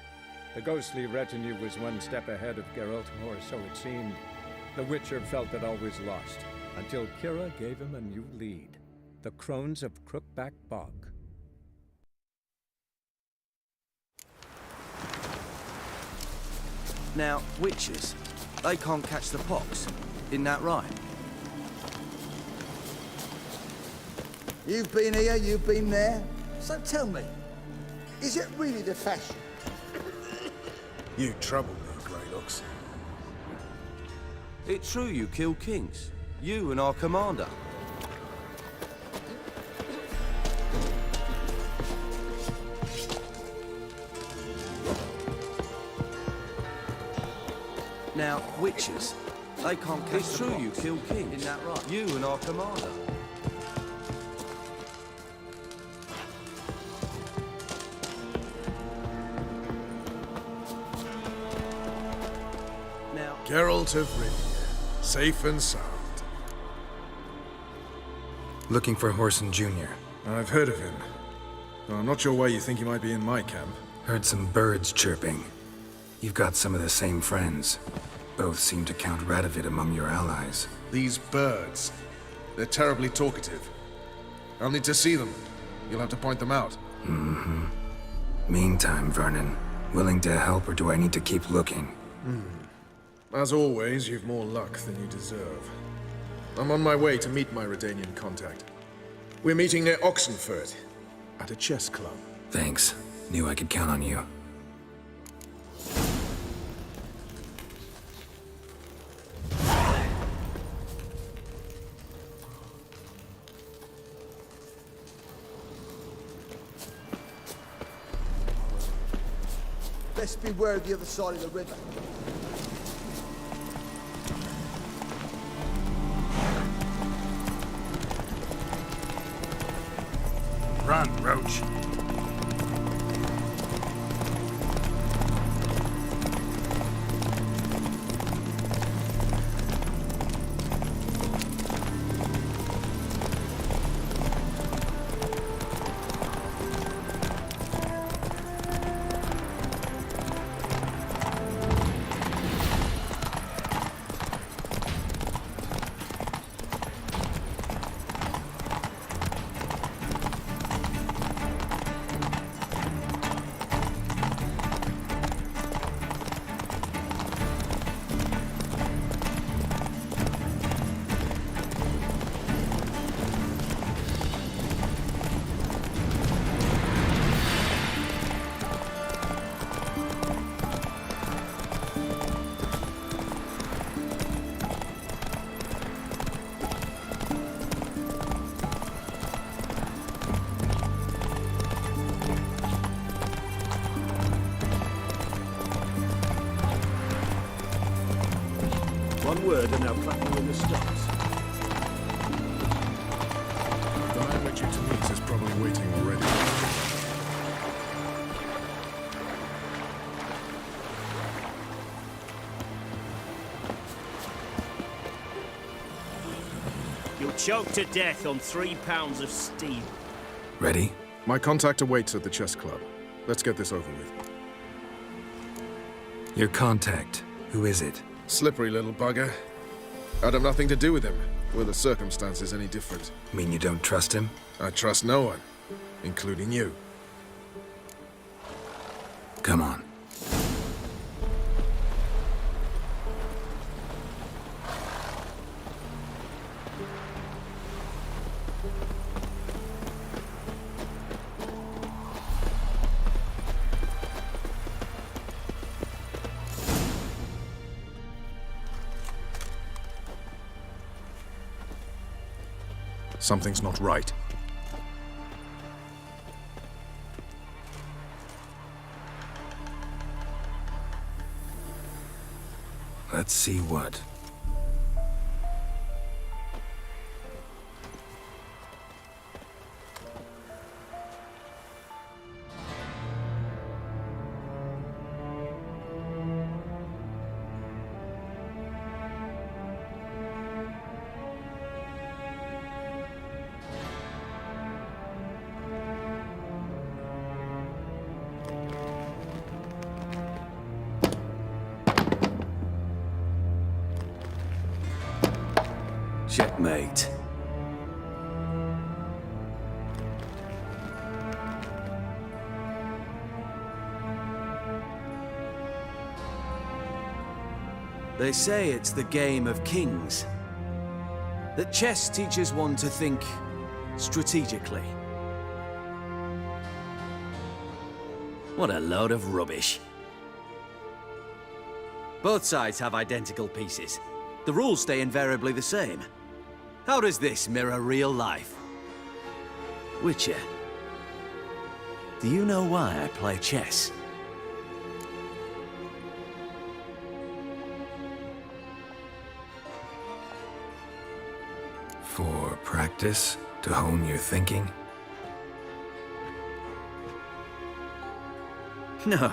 The ghostly retinue was one step ahead of Geralt, or so it seemed. The Witcher felt that all was lost, until Kira gave him a new lead. The Crones of Crookback Bog. Now, witches, they can't catch the pox. Isn't that right? You've been here, you've been there. So tell me, Is it really the fashion? You trouble me, Greylocks. It's true you killed kings. You and our commander. Now, witches. They can't catch It's true you killed kings. Isn't that right? You and our commander. Now, Geralt of Rivia, safe and sound. Looking for Whoreson Jr. I've heard of him, though I'm not sure why you think he might be in my camp. Heard some birds chirping. You've got some of the same friends. Both seem to count Radovid among your allies. These birds, they're terribly talkative. I'll need to see them. You'll have to point them out. Mm-hmm. Meantime, Vernon, willing to help or do I need to keep looking? As always, you've more luck than you deserve. I'm on my way to meet my Redanian contact. We're meeting near Oxenford, at a chess club. Thanks. Knew I could count on you. Best beware of the other side of the river. Run, Roche. One word and they'll clap you in the stocks. The man which you to meet is probably waiting already. You'll choke to death on 3 pounds of steel. Ready? My contact awaits at the chess club. Let's get this over with. Your contact. Who is it? Slippery little bugger. I'd have nothing to do with him. Were the circumstances any different? Mean you don't trust him? I trust no one, including you. Come on. Something's not right. Let's see what. Checkmate. They say it's the game of kings. That chess teaches one to think strategically. What a load of rubbish. Both sides have identical pieces. The rules stay invariably the same. How does this mirror real life? Witcher, do you know why I play chess? For practice? To hone your thinking? No.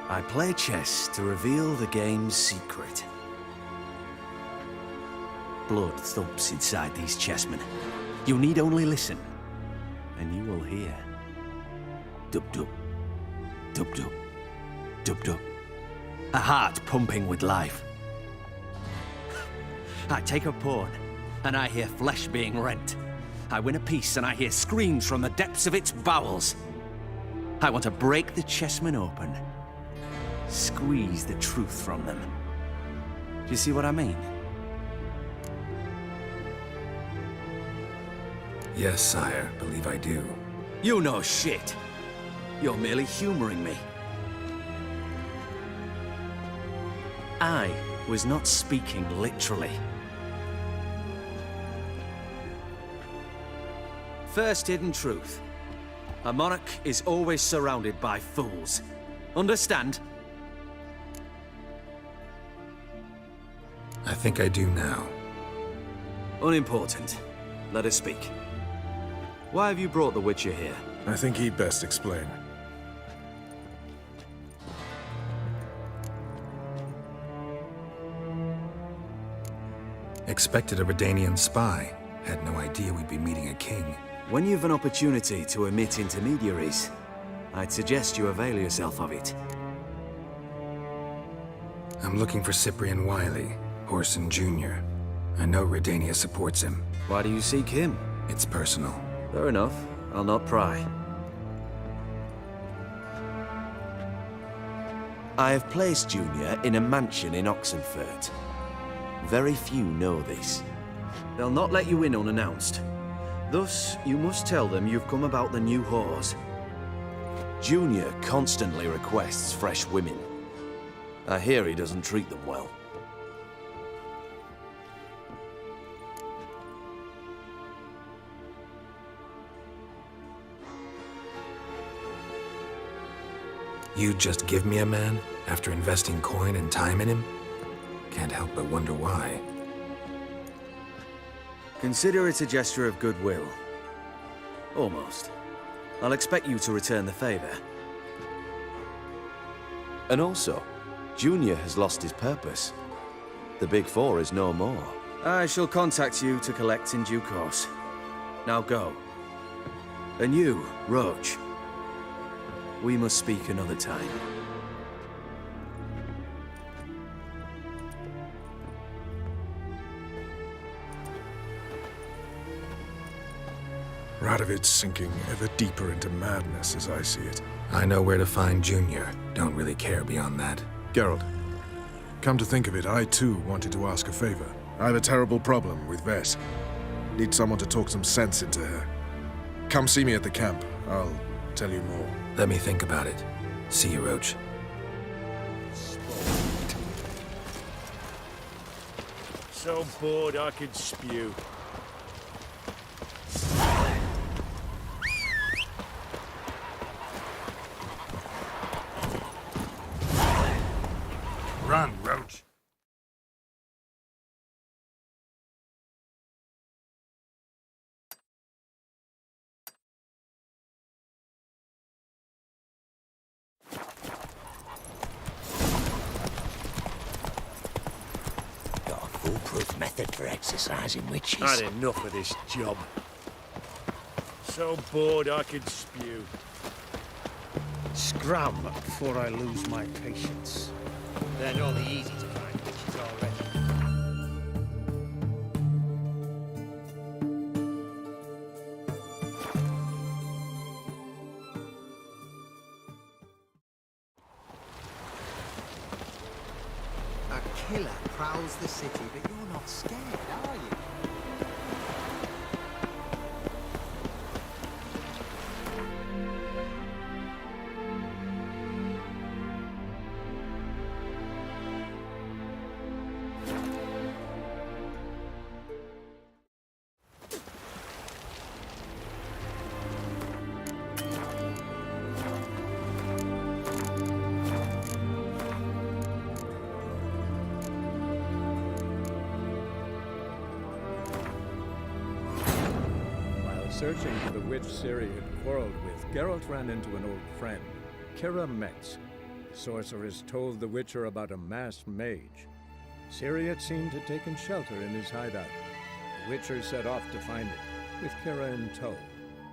I play chess to reveal the game's secret. Blood thumps inside these chessmen. You need only listen, and you will hear. Dub-dub. Dub-dub. Dub-dub. A heart pumping with life. I take a pawn, and I hear flesh being rent. I win a piece, and I hear screams from the depths of its bowels. I want to break the chessmen open. Squeeze the truth from them. Do you see what I mean? Yes, sire. Believe I do. You know shit. You're merely humoring me. I was not speaking literally. First hidden truth. A monarch is always surrounded by fools. Understand? I think I do now. Unimportant. Let us speak. Why have you brought the Witcher here? I think he'd best explain. Expected a Redanian spy. Had no idea we'd be meeting a king. When you've an opportunity to omit intermediaries, I'd suggest you avail yourself of it. I'm looking for Cyprian Wiley, Orson Jr. I know Redania supports him. Why do you seek him? It's personal. Fair enough. I'll not pry. I have placed Junior in a mansion in Oxenfurt. Very few know this. They'll not let you in unannounced. Thus, you must tell them you've come about the new whores. Junior constantly requests fresh women. I hear he doesn't treat them well. You'd just give me a man after investing coin and time in him? Can't help but wonder why. Consider it a gesture of goodwill. Almost. I'll expect you to return the favor. And also, Junior has lost his purpose. The Big Four is no more. I shall contact you to collect in due course. Now go. And you, Roche. We must speak another time. Radovid's sinking ever deeper into madness as I see it. I know where to find Junior. Don't really care beyond that. Geralt, come to think of it, I too wanted to ask a favor. I have a terrible problem with Vess. Need someone to talk some sense into her. Come see me at the camp. I'll tell you more. Let me think about it. See you, Roche. So bored I could spew. Run, Roach. Got a foolproof method for exercising witches. Had enough of this job. So bored I could spew. Scram before I lose my patience. They're not the easy to find witches already. A killer prowls the city, but you're not scared, are you? searching for the witch Ciri had quarreled with, Geralt ran into an old friend, Kira Metz. The sorceress told the Witcher about a masked mage. Ciri had seemed to have taken shelter in his hideout. The Witcher set off to find it, with Kira in tow.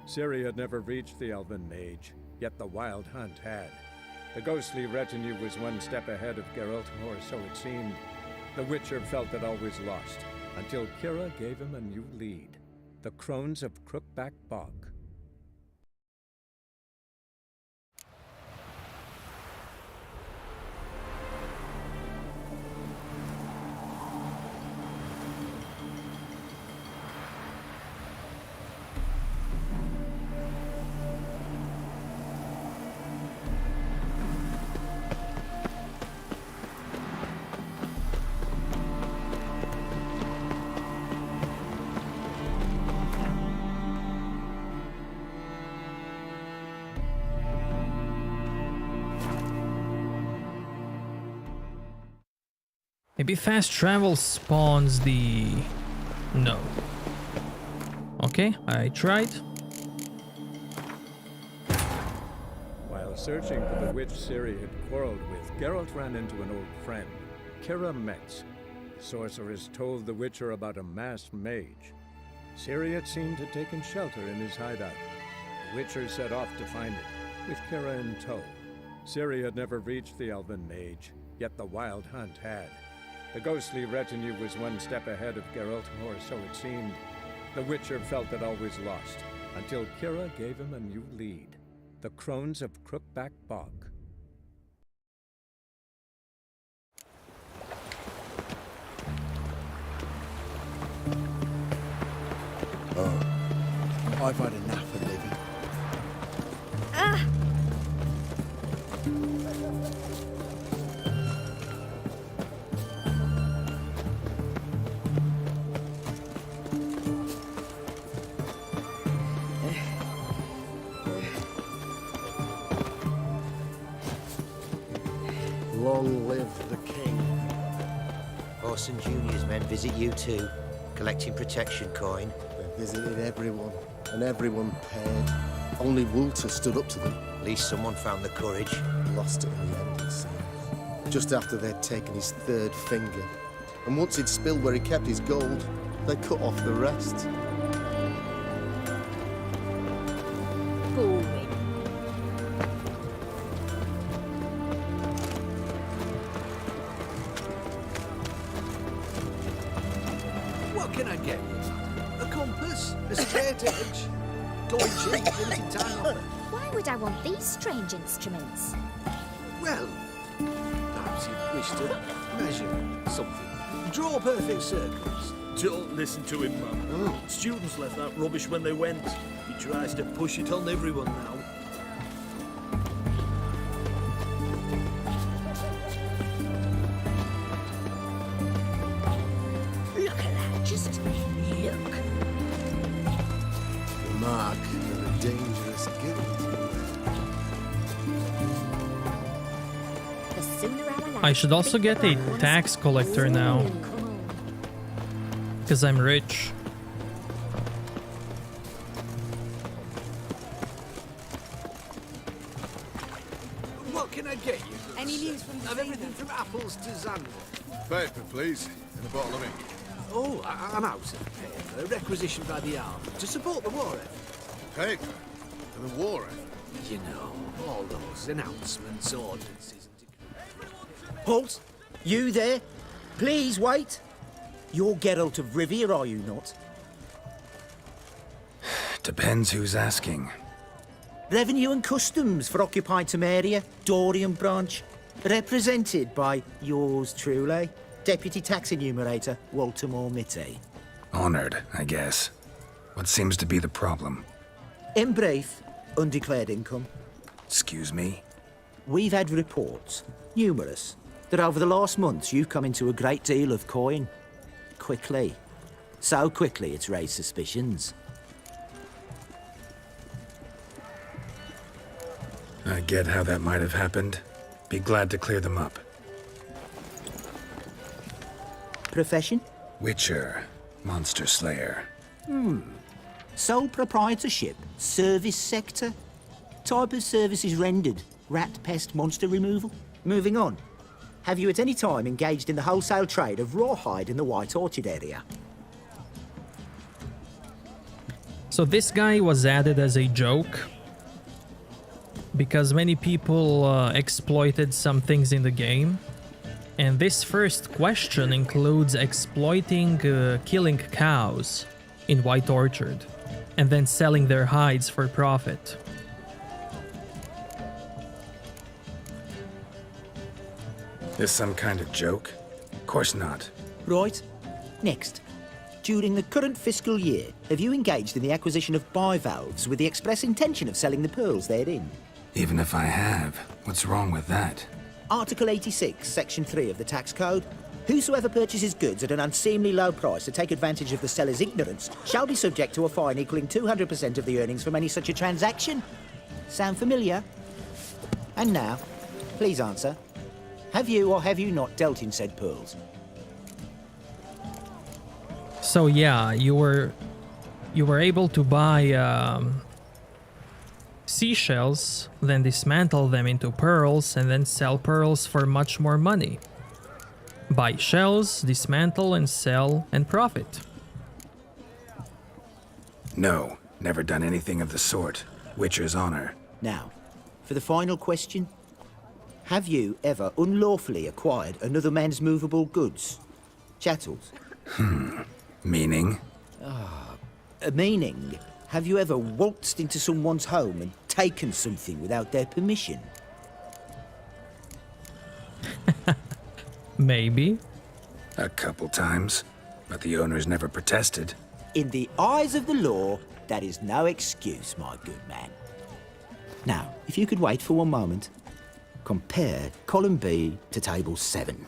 Ciri had never reached the elven mage, yet the wild hunt had. The ghostly retinue was one step ahead of Geralt, or so it seemed. The Witcher felt it always lost, until Kira gave him a new lead. The Crones of Crookback Bog. Maybe fast travel spawns the... No. Okay, I tried. While searching for the witch Ciri had quarreled with, Geralt ran into an old friend, Kira Metz. The sorceress told the Witcher about a masked mage. Ciri had seemed to have taken shelter in his hideout. The Witcher set off to find it, with Kira in tow. Ciri had never reached the elven mage, yet the wild hunt had. The ghostly retinue was one step ahead of Geralt, or so it seemed. The Witcher felt it always lost, until Kira gave him a new lead. The Crones of Crookback Bog. Oh, I've had enough of living. Long live the king. Orson Jr.'s men visit you too, collecting protection coin. They visited everyone, and everyone paid. Only Walter stood up to them. At least someone found the courage. Lost it in the end, it seems. Just after they'd taken his third finger. And once he'd spilled where he kept his gold, they cut off the rest. Boring. What can I get you? A compass? A straight edge? Going cheap, limited time offer? Why would I want these strange instruments? Well, perhaps you wish to measure something. Draw perfect circles. Don't listen to him, Mum. Students left that rubbish when they went. He tries to push it on everyone now. Look at that, just look. The mark of a dangerous guild. The sooner our lives I should also get a tax collector now. Because I'm rich. What can I get you? Any news from the Of everything from apples to Xander. Paper, please, and a bottle of ink. Oh, I'm out of paper, requisitioned by the army to support the war effort. Paper? For the war effort? You know, all those announcements, ordinances and... Halt! You there? Please wait! You're Geralt of Rivia, are you not? Depends who's asking. Revenue and Customs for occupied Temeria, Dorian branch. Represented by yours truly, Deputy Tax Enumerator Walter Mitty. Honored, I guess. What seems to be the problem? In brief, undeclared income. Excuse me? We've had reports, numerous, that over the last months you've come into a great deal of coin. Quickly. So quickly it's raised suspicions. I get how that might have happened. Be glad to clear them up. Profession? Witcher. Monster Slayer. Sole proprietorship, service sector. Type of services rendered, rat, pest, monster removal. Moving on. Have you at any time engaged in the wholesale trade of rawhide in the White Orchard area? So this guy was added as a joke because many people exploited some things in the game. And this first question includes exploiting killing cows in White Orchard and then selling their hides for profit. This some kind of joke? Of course not. Right. Next. During the current fiscal year, have you engaged in the acquisition of bivalves with the express intention of selling the pearls therein? Even if I have, what's wrong with that? Article 86, Section 3 of the Tax Code. Whosoever purchases goods at an unseemly low price to take advantage of the seller's ignorance shall be subject to a fine equaling 200% of the earnings from any such a transaction. Sound familiar? And now, please answer. Have you or have you not dealt in said pearls? So yeah, you were able to buy seashells, then dismantle them into pearls, and then sell pearls for much more money. Buy shells, dismantle, and sell, and profit. No, never done anything of the sort. Witcher's honor. Now, for the final question. Have you ever unlawfully acquired another man's movable goods? Chattels? Meaning? Meaning, have you ever waltzed into someone's home and taken something without their permission? Maybe. A couple times, but the owners never protested. In the eyes of the law, that is no excuse, my good man. Now, if you could wait for one moment. Compare column B to table 7.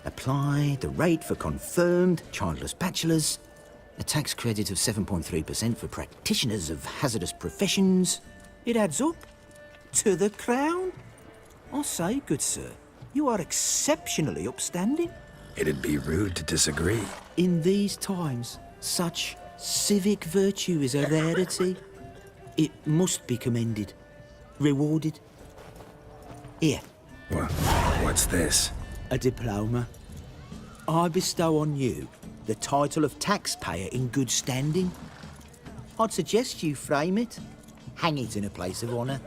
Apply the rate for confirmed childless bachelors, a tax credit of 7.3% for practitioners of hazardous professions. It adds up to the crown. I say, good sir, you are exceptionally upstanding. It'd be rude to disagree. In these times, such civic virtue is a rarity. It must be commended, rewarded. Here. What's this? A diploma. I bestow on you the title of taxpayer in good standing. I'd suggest you frame it, hang it in a place of honour.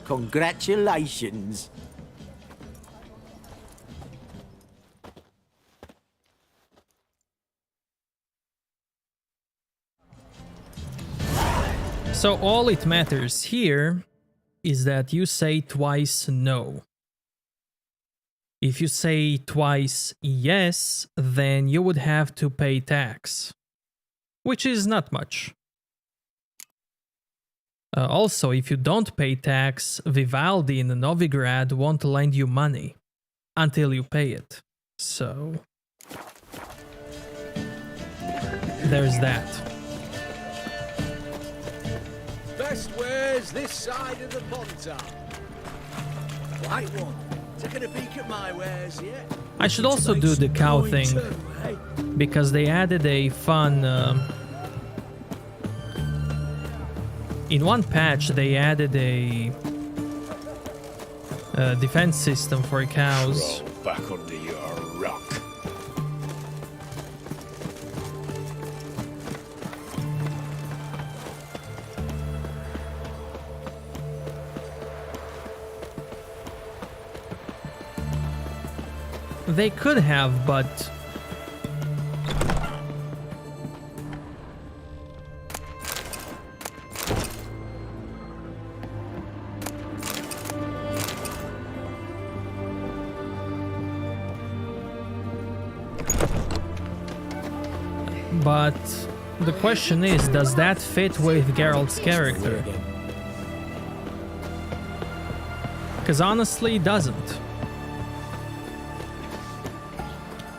Congratulations. So all it matters here is that you say twice no. If you say twice yes, then you would have to pay tax, which is not much. Also, if you don't pay tax, Vivaldi in Novigrad won't lend you money until you pay it. So there's that. Best wares this side of the Pontar. White one. Taking a peek at my wares, yeah? I should also do the cow thing, because they added a fun... in one patch they added a defense system for cows. Crawl back under your rock. They could have, but... But the question is, does that fit with Geralt's character? Because honestly, it doesn't.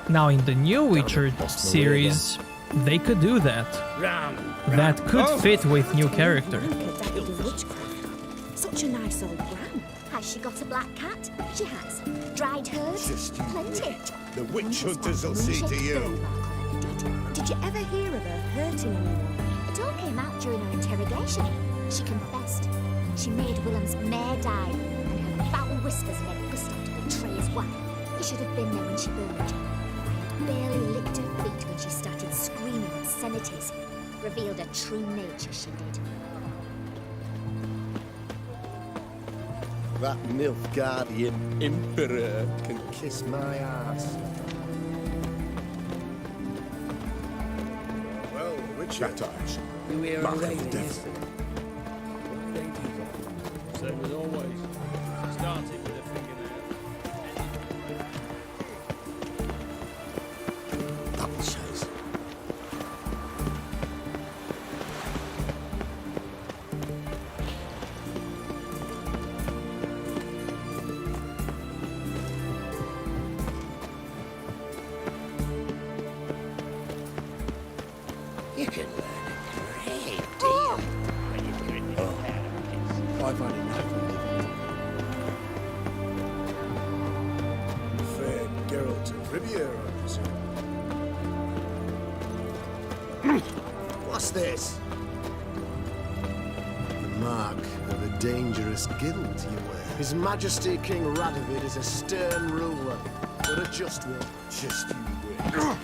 Now in the new Witcher series, they could do that. That could fit with new character. Such a nice old gram. Has she got a black cat? She has. Dried herbs? Plenty. The witch hunters will see to you. Did you ever hear of her hurting anyone? It all came out during her interrogation. She confessed. She made Willem's mare die, and her foul whispers led Gustav to betray his wife. He should have been there when she burned. I had barely licked her feet when she started screaming obscenities. Revealed her true nature, she did. That Nilfgaardian emperor can kiss my ass. Well, Richard, We were Mark of away the devil. yesterday. Same as always. Started with a fingernail. Double shows. You can learn a great deal when you put in your therapist. I've only known fair Geralt of Rivia, I presume. What's this? The mark of a dangerous guild you wear. His Majesty King Radovid is a stern ruler, but a just one. Just you wait.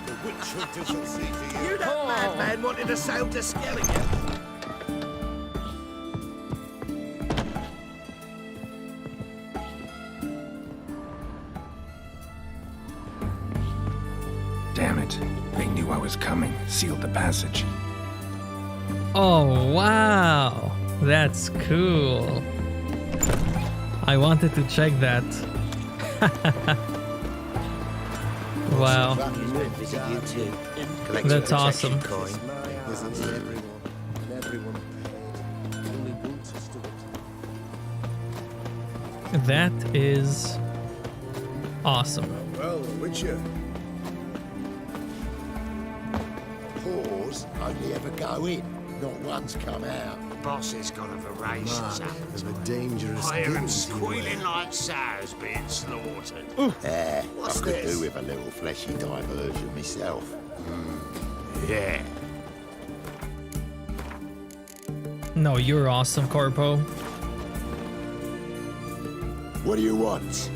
The witch hunters will see to you. You that madman wanted to sail to Skellige. Damn it. They knew I was coming, sealed the passage. Oh, wow. That's cool. I wanted to check that. Wow. That's awesome. Isn't everyone? Everyone only wants us to it. That is awesome. Well, Witcher. Whores only ever go in, not once come out. Boss has got a voracious Mark appetite. of a dangerous I hear 'em guild you squealing wear. like sows being slaughtered. What's I could this? do with a little fleshy diversion myself. Yeah. No, you're awesome, Corpo. What do you want?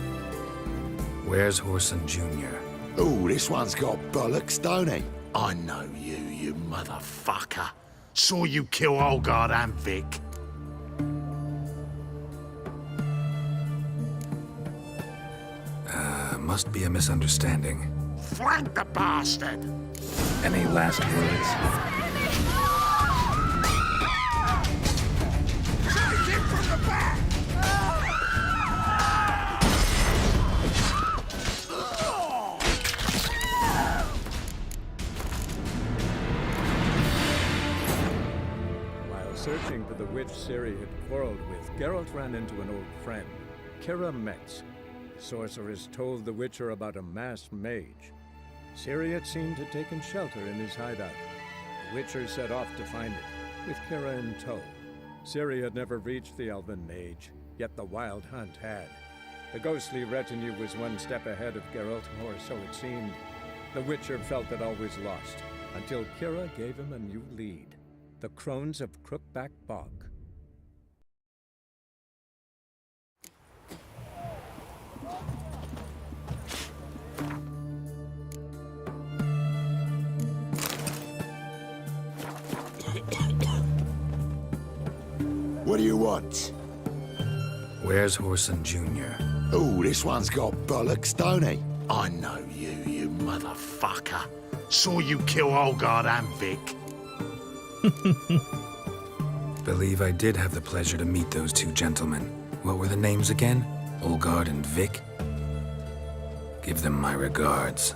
Where's Horson Jr.? Oh, this one's got bollocks, don't he? I know you, you motherfucker. Saw you kill Olgard and Vic. Must be a misunderstanding. Flank the bastard! Any last words? Take him from the back! While searching for the witch Ciri had quarreled with, Geralt ran into an old friend, Kira Metz. Sorceress told the Witcher about a masked mage. Ciri had seemed to have taken shelter in his hideout. The Witcher set off to find it, with Kira in tow. Ciri had never reached the elven mage, yet the wild hunt had. The ghostly retinue was one step ahead of Geralt, or so it seemed. The Witcher felt that all was lost, until Kira gave him a new lead. The Crones of Crookback Bog. What do you want? Where's Horson Jr.? Oh, this one's got bollocks, don't he? I know you, you motherfucker. Saw you kill Olgard and Vic. Believe I did have the pleasure to meet those two gentlemen. What were the names again? Olgard and Vic? Give them my regards.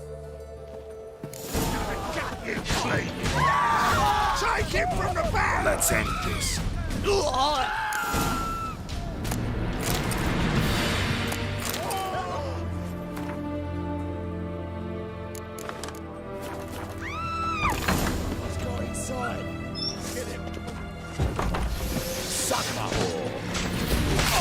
Take him from the back! Let's end this. Let's go inside. Get him. Suck my whore.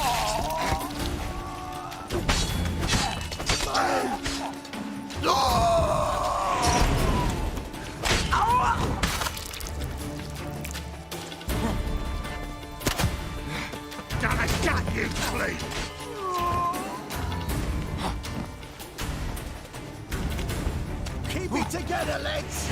fucking fleet! Keep it together, lads!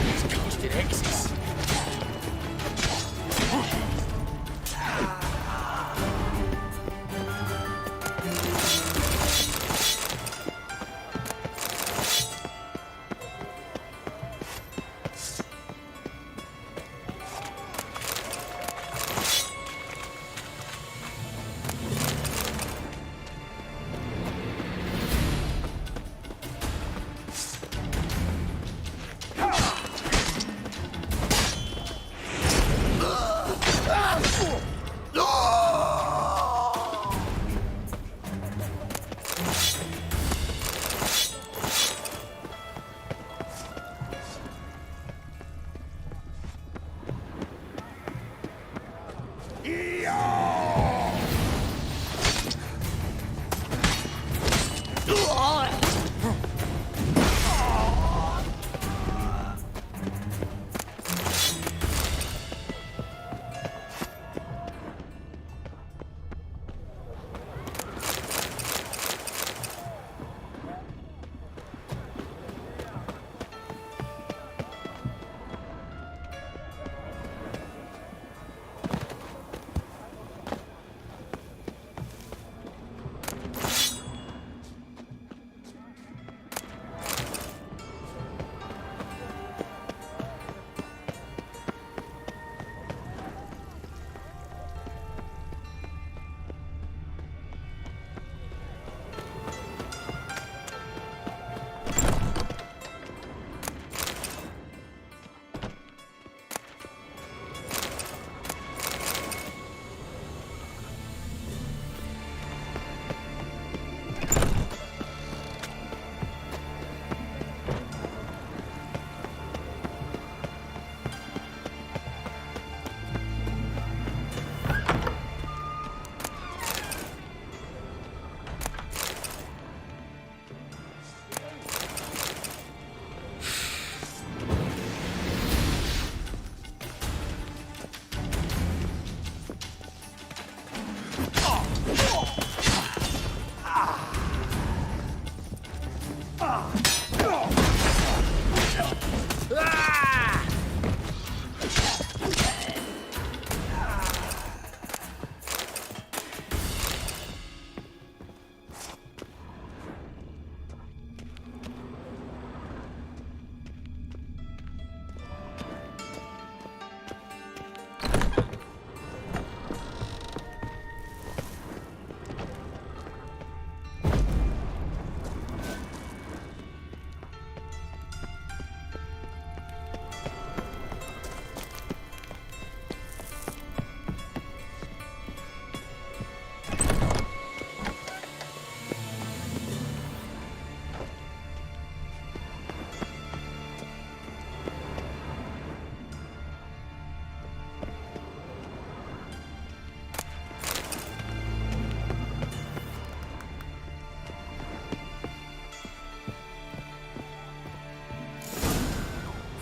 These constant X's.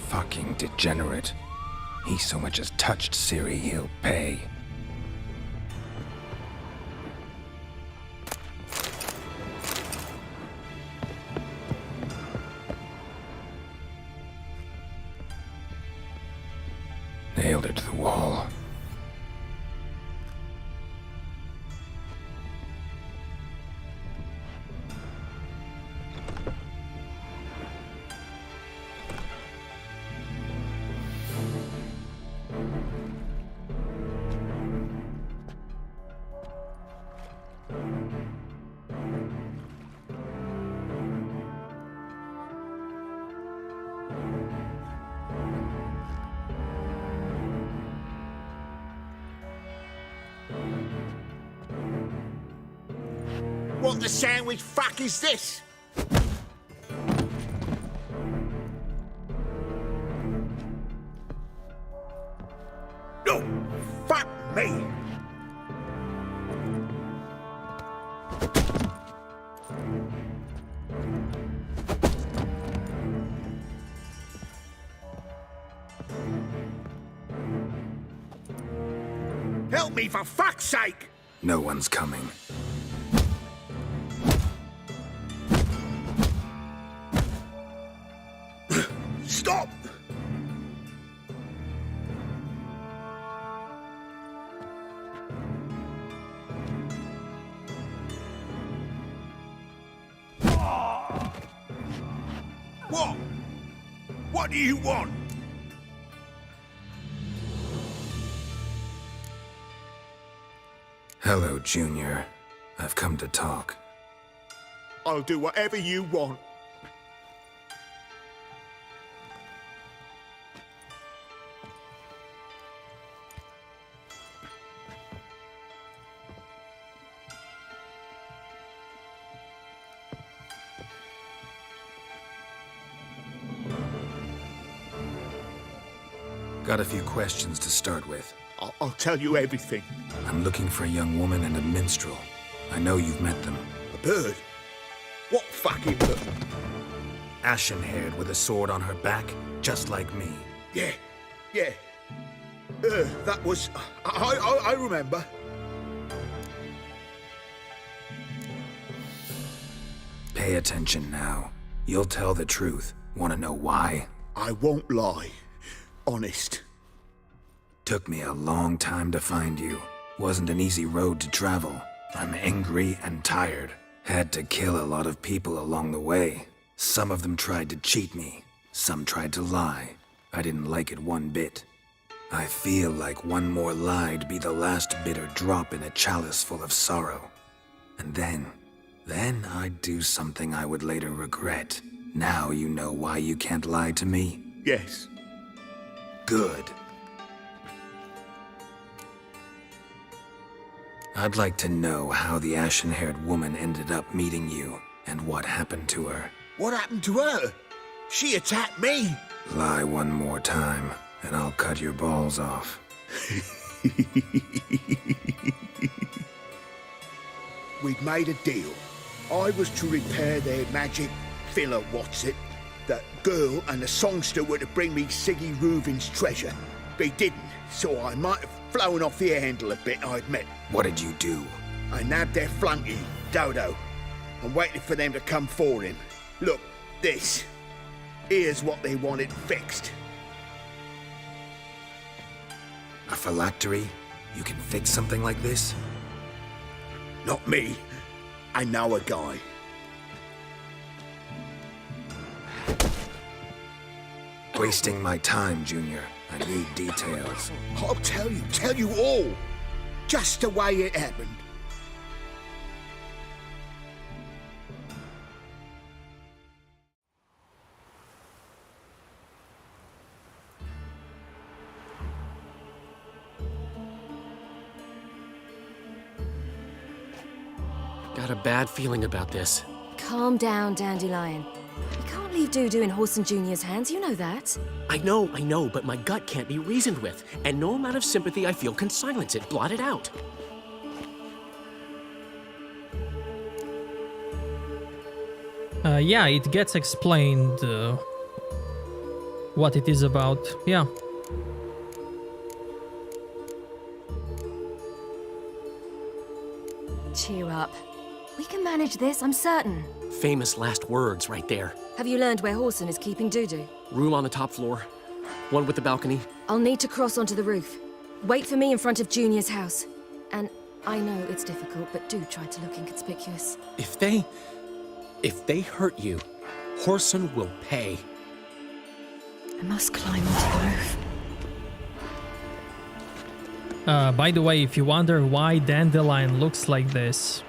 Fucking degenerate. He so much as touched Ciri, he'll pay. Nailed it to the wall. What the sandwich fuck is this? No! Fuck me! me, for fuck's sake! No one's coming. Stop! What? What do you want? Hello, Junior. I've come to talk. I'll do whatever you want. Got a few questions to start with. I'll tell you everything. I'm looking for a young woman and a minstrel. I know you've met them. A bird? What fucking bird? Ashen-haired with a sword on her back, just like me. Yeah. That was... I remember. Pay attention now. You'll tell the truth. Want to know why? I won't lie. Honest. Took me a long time to find you. Wasn't an easy road to travel. I'm angry and tired. Had to kill a lot of people along the way. Some of them tried to cheat me. Some tried to lie. I didn't like it one bit. I feel like one more lie'd be the last bitter drop in a chalice full of sorrow. And then I'd do something I would later regret. Now you know why you can't lie to me? Yes. Good. I'd like to know how the ashen-haired woman ended up meeting you, and what happened to her. What happened to her? She attacked me! Lie one more time, and I'll cut your balls off. We'd made a deal. I was to repair their magic filler what's-it. That girl and the songster were to bring me Siggy Reuven's treasure. They didn't, so I might have flown off the handle a bit, I admit. What did you do? I nabbed their flunky, Dodo, and waited for them to come for him. Look, this. Here's what they wanted fixed. A phylactery? You can fix something like this? Not me. I know a guy. Wasting my time, Junior. I need details. I'll tell you all. Just the way it happened. Got a bad feeling about this. Calm down, Dandelion. You can't leave Dudu in Horson Jr.'s hands, you know that. I know, but my gut can't be reasoned with, and no amount of sympathy I feel can silence it, blot it out. Yeah, it gets explained what it is about. Yeah. Cheer up. We can manage this, I'm certain. Famous last words right there. Have you learned where Horson is keeping Dudu? Room on the top floor. One with the balcony. I'll need to cross onto the roof. Wait for me in front of Junior's house. And I know it's difficult, but do try to look inconspicuous. If they hurt you, Horson will pay. I must climb onto the roof. By the way, if you wonder why Dandelion looks like this,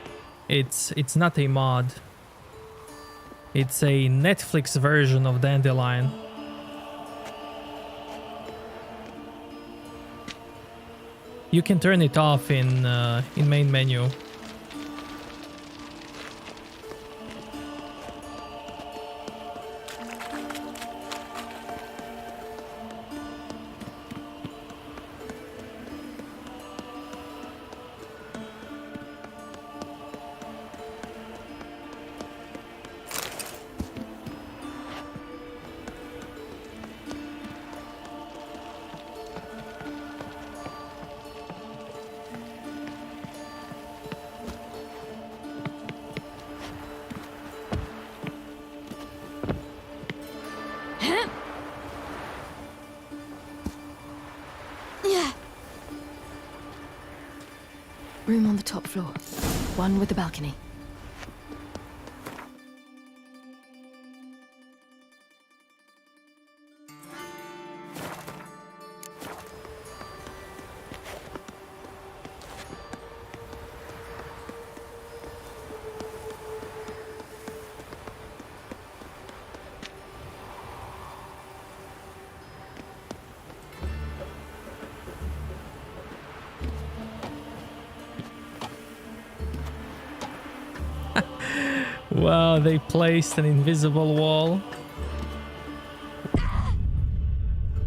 it's not a mod. It's a Netflix version of Dandelion. You can turn it off in main menu. floor. One with the balcony. Wow, they placed an invisible wall.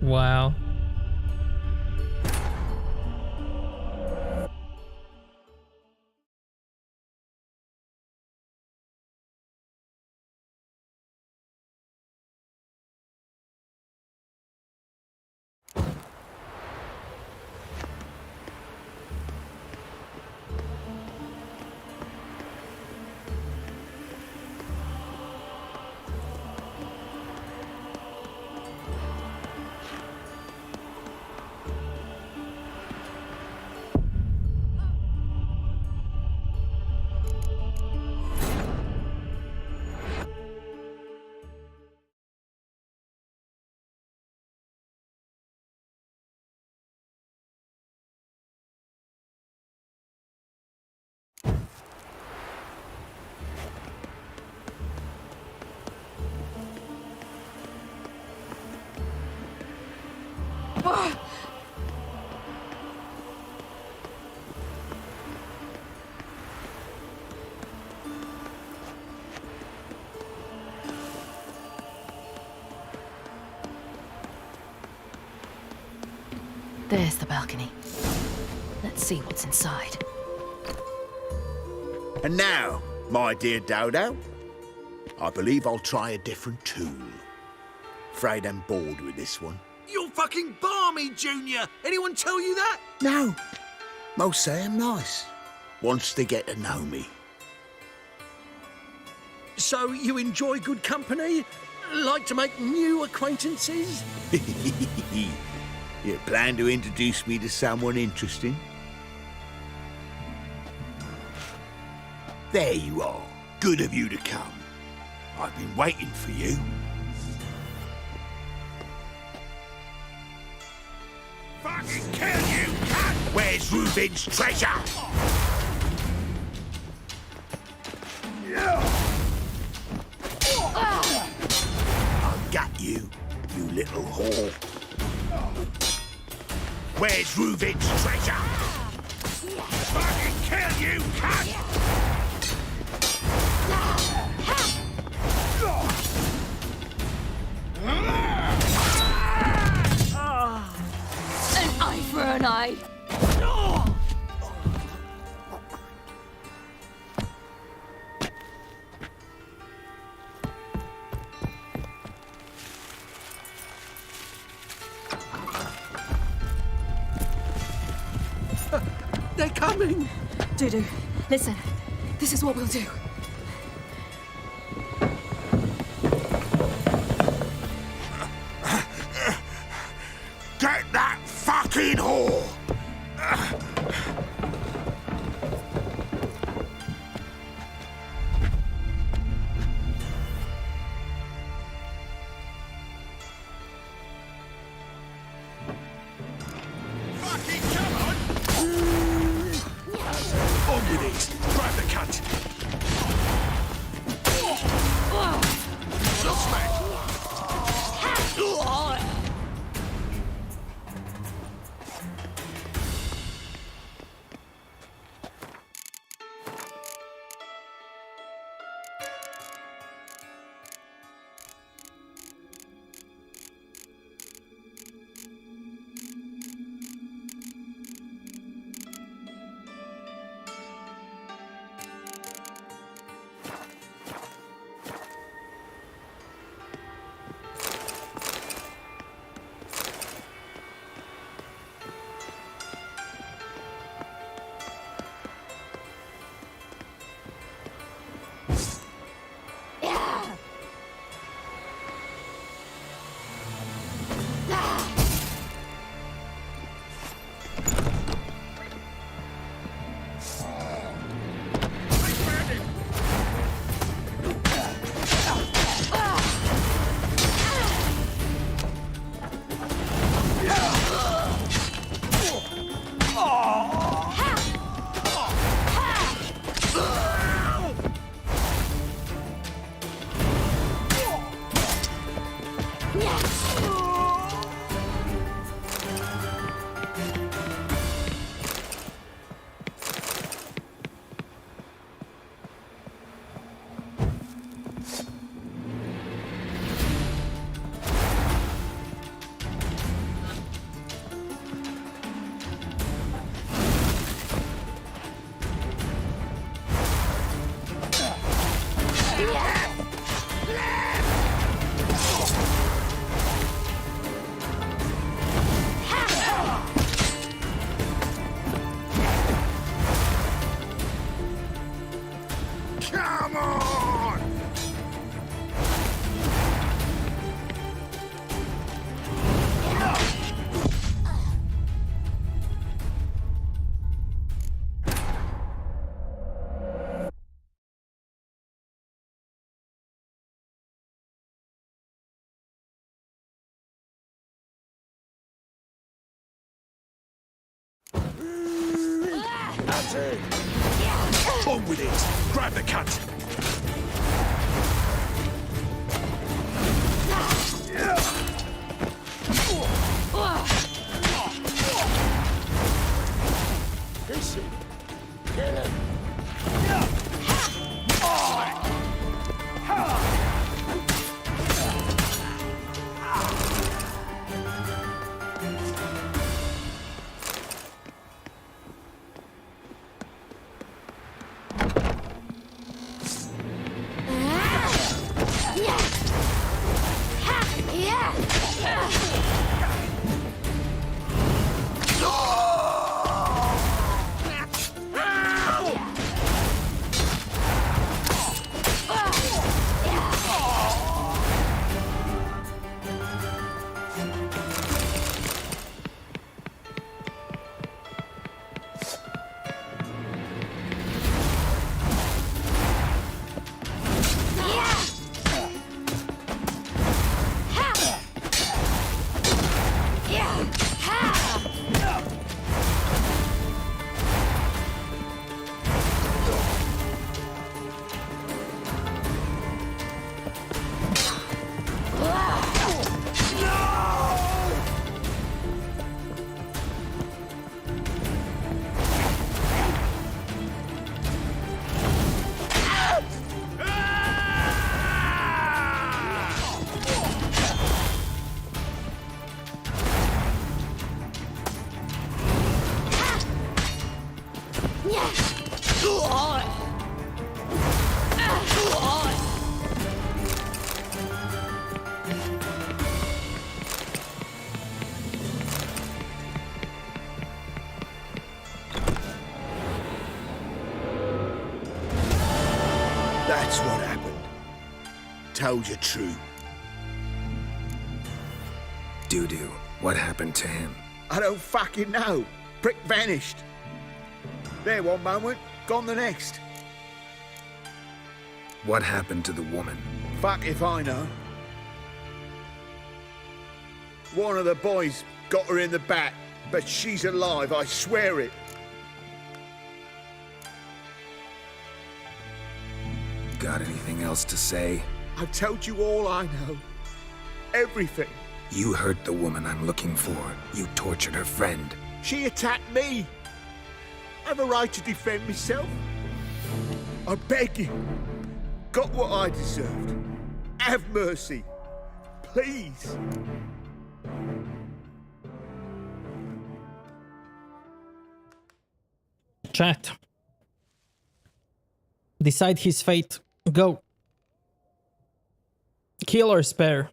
Wow. There's the balcony. Let's see what's inside. And now, my dear Dodo, I believe I'll try a different tool. Afraid I'm bored with this one. You're fucking balmy, Junior! Anyone tell you that? No. Most say I'm nice. Wants to get to know me. So you enjoy good company? Like to make new acquaintances? You plan to introduce me to someone interesting? There you are. Good of you to come. I've been waiting for you. Fucking kill you, cunt! Where's Reuben's treasure? I've got you, you little whore. Where's Reuben's treasure? Fucking kill you, cunt! An eye for an eye. They're coming! Dudu, listen. This is what we'll do. Get that fucking whore! Fucking come on! On with it! Grab the cunt! Attre! On with it! Grab the cunt! Listen, kill him! That's what happened. Told you true. Doo-doo, what happened to him? I don't fucking know. Prick vanished. There one moment, gone the next. What happened to the woman? Fuck if I know. One of the boys got her in the back, but she's alive, I swear it. Got anything else to say? I've told you all I know. Everything. You hurt the woman I'm looking for. You tortured her friend. She attacked me. I have a right to defend myself. I beg you. Got what I deserved. Have mercy. Please. Chat. Decide his fate. Go. Kill or spare.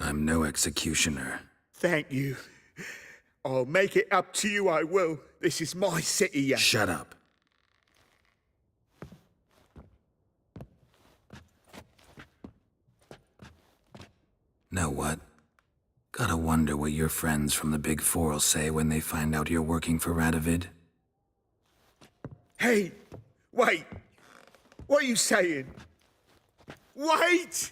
I'm no executioner. Thank you. I'll make it up to you, I will. This is my city, yeah. Shut up. Know what? Gotta wonder what your friends from the Big Four'll say when they find out you're working for Radovid. Hey, Wait! What are you saying? Wait!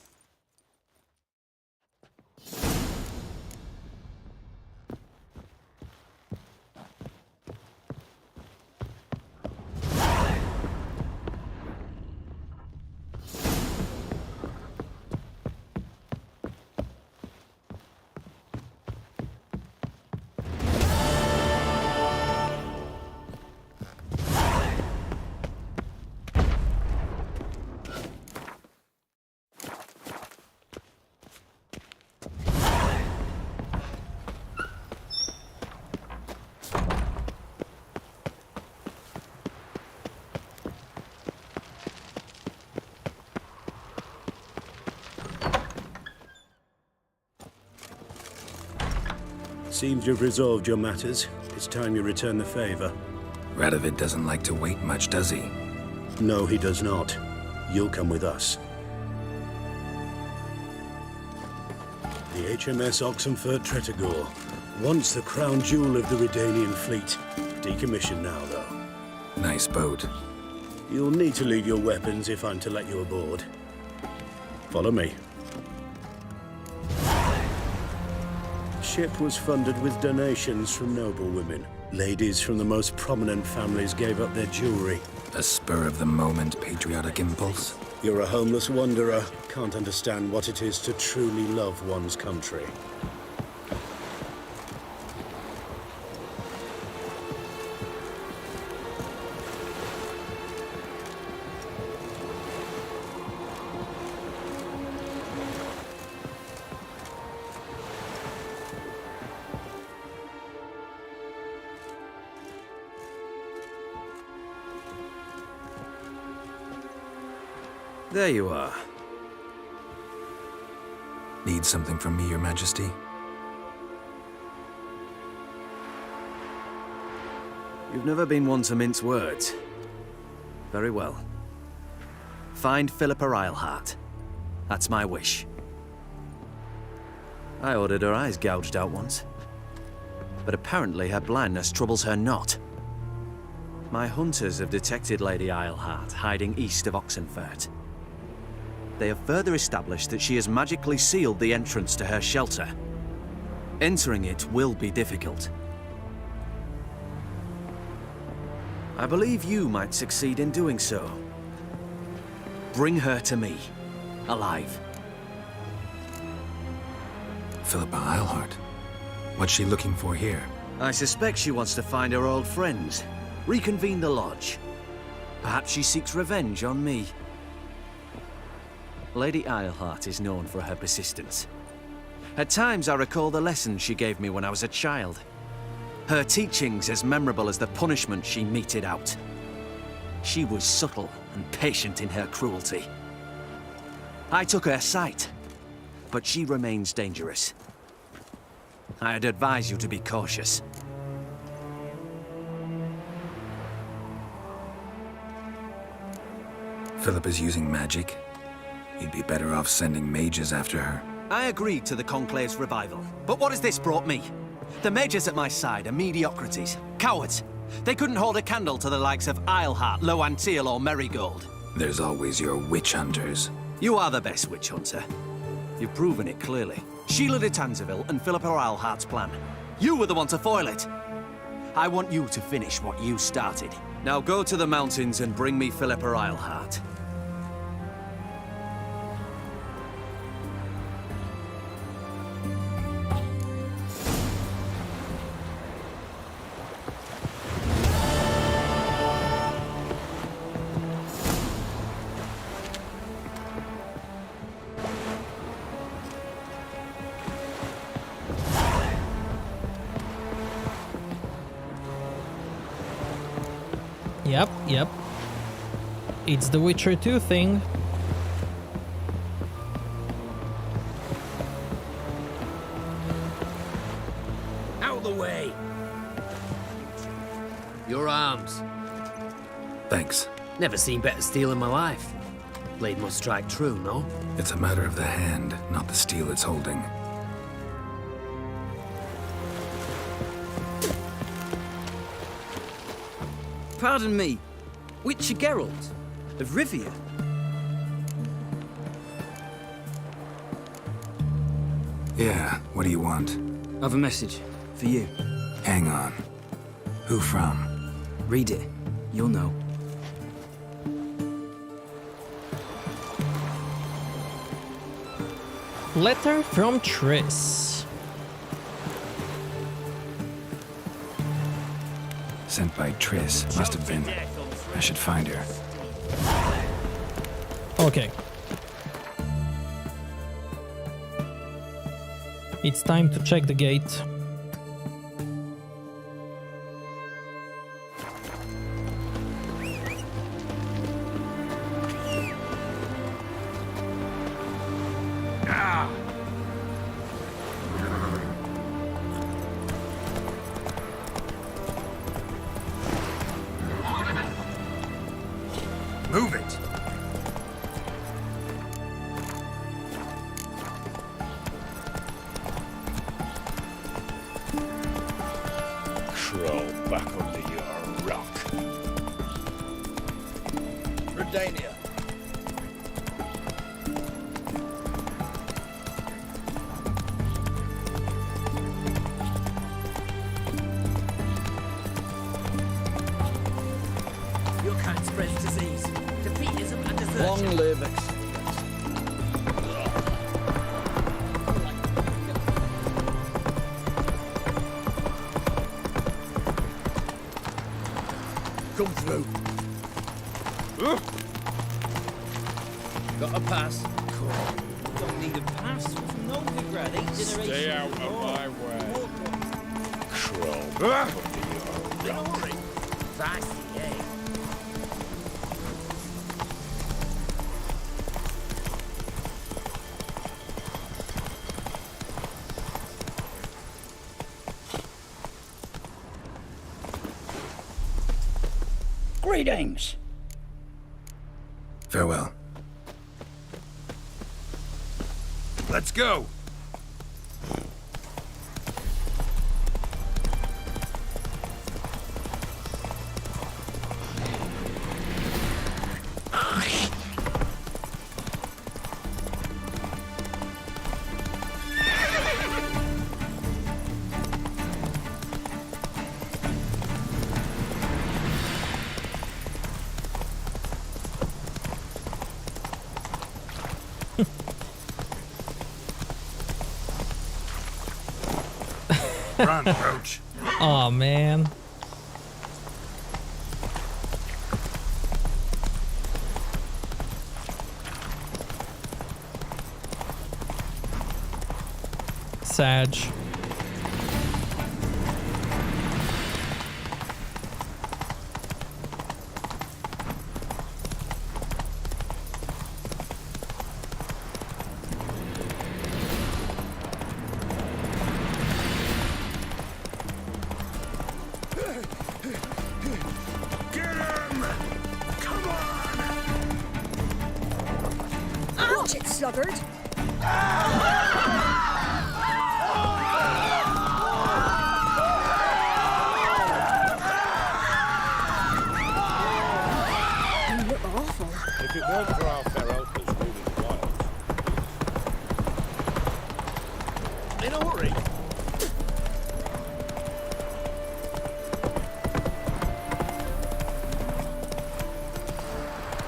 Seems you've resolved your matters. It's time you return the favor. Radovid doesn't like to wait much, does he? No, he does not. You'll come with us. The HMS Oxenfurt Tretogor, once the crown jewel of the Redanian fleet. Decommissioned now, though. Nice boat. You'll need to leave your weapons if I'm to let you aboard. Follow me. Ship was funded with donations from noblewomen. Ladies from the most prominent families gave up their jewelry. A spur-of-the-moment patriotic impulse? You're a homeless wanderer. Can't understand what it is to truly love one's country. There you are. Need something from me, Your Majesty? You've never been one to mince words. Very well. Find Philippa Eilhart. That's my wish. I ordered her eyes gouged out once. But apparently her blindness troubles her not. My hunters have detected Lady Eilhart hiding east of Oxenfurt. They have further established that she has magically sealed the entrance to her shelter. Entering it will be difficult. I believe you might succeed in doing so. Bring her to me, alive. Philippa Eilhart? What's she looking for here? I suspect she wants to find her old friends, reconvene the lodge. Perhaps she seeks revenge on me. Lady Eilhart is known for her persistence. At times I recall the lessons she gave me when I was a child. Her teachings as memorable as the punishment she meted out. She was subtle and patient in her cruelty. I took her sight, but she remains dangerous. I'd advise you to be cautious. Philippa's using magic? You'd be better off sending mages after her. I agreed to the Conclave's revival, but what has this brought me? The mages at my side are mediocrities, cowards. They couldn't hold a candle to the likes of Eilhart, Loantil, or Merigold. There's always your witch hunters. You are the best witch hunter. You've proven it clearly. Sheila de Tanzeville and Philippa Eilhart's plan. You were the one to foil it. I want you to finish what you started. Now go to the mountains and bring me Philippa Eilhart. Yep. It's the Witcher 2 thing. Out of the way! Your arms. Thanks. Never seen better steel in my life. Blade must strike true, no? It's a matter of the hand, not the steel it's holding. Pardon me. Witcher Geralt of Rivia. Yeah, what do you want? I've a message for you. Hang on. Who from? Read it. You'll know. Letter from Triss. Sent by Triss. Must have been. I should find her. Okay. It's time to check the gate. Move it! Crawl back under your rock. Redania. Your kind spreads disease, defeatism and desertion. Long live excellence. Come through. Got a pass. Don't need a pass from Novigrad, 8 generations. Stay out of my way. Crawl back under your rock. Fancy, eh? Greetings. Farewell. Let's go! Run, Roach. Aw, man. Sag. Watch it, sluggard! You look awful. If it weren't for our fair elfers ruling the wilds. In a hurry.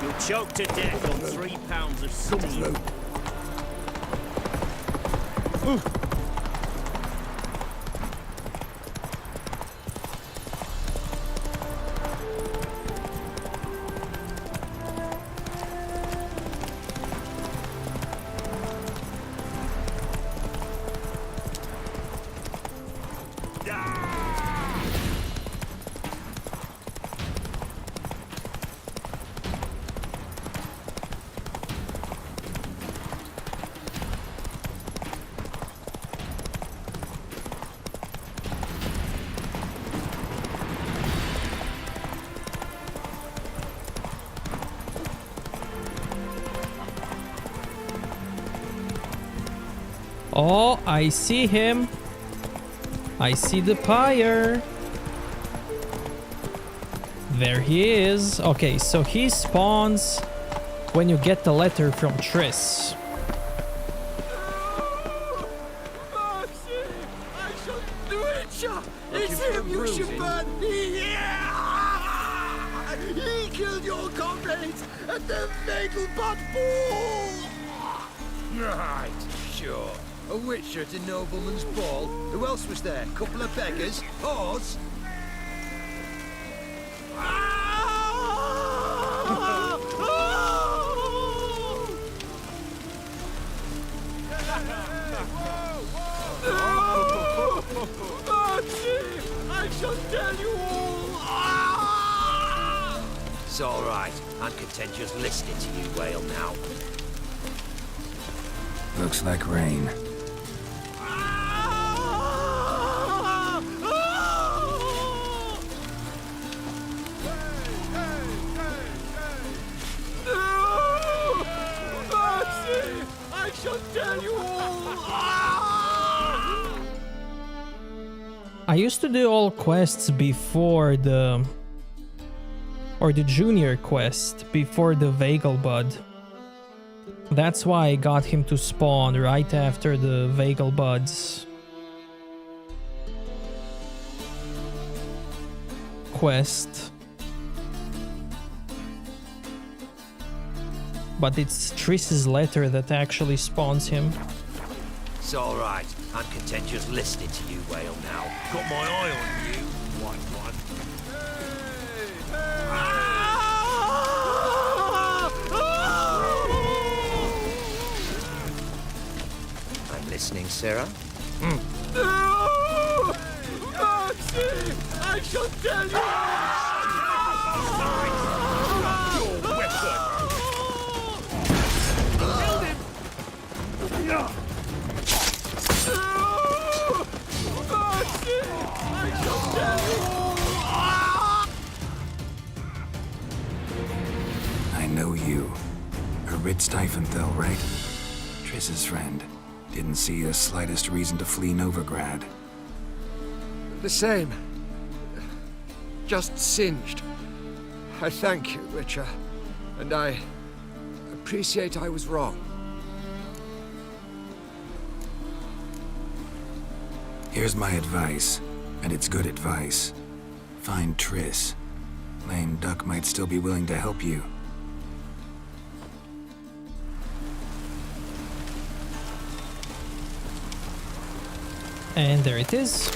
You'll choke to death on 3 pounds of steam. Oh, I see him. I see the pyre. There he is. Okay, so he spawns when you get the letter from Triss. It's him, you should burn me! Yeah! He killed your comrades at the Vegelbud Ball! Right, sure. A witcher at a nobleman's ball. Who else was there? Couple of beggars? Whores? I shall tell you all! It's all right. I'm content just listening to you wail now. Looks like rain. I shall tell you all! I used to do all quests before the... or the junior quest before the Vegelbud. That's why I got him to spawn right after the Vegelbud's quest. But it's Triss's letter that actually spawns him. It's all right. I'm content just listening to you wail now. Got my eye on you, white one. I'm listening, Sarah. I shall tell you! Your weapon! Killed him! I shall tell you! I know you. Ritz Tiefenthal, right? Triss's friend. Didn't see the slightest reason to flee Novigrad. The same. Just singed. I thank you, Witcher. And I appreciate I was wrong. Here's my advice, and it's good advice. Find Triss. Lame Duck might still be willing to help you. And there it is.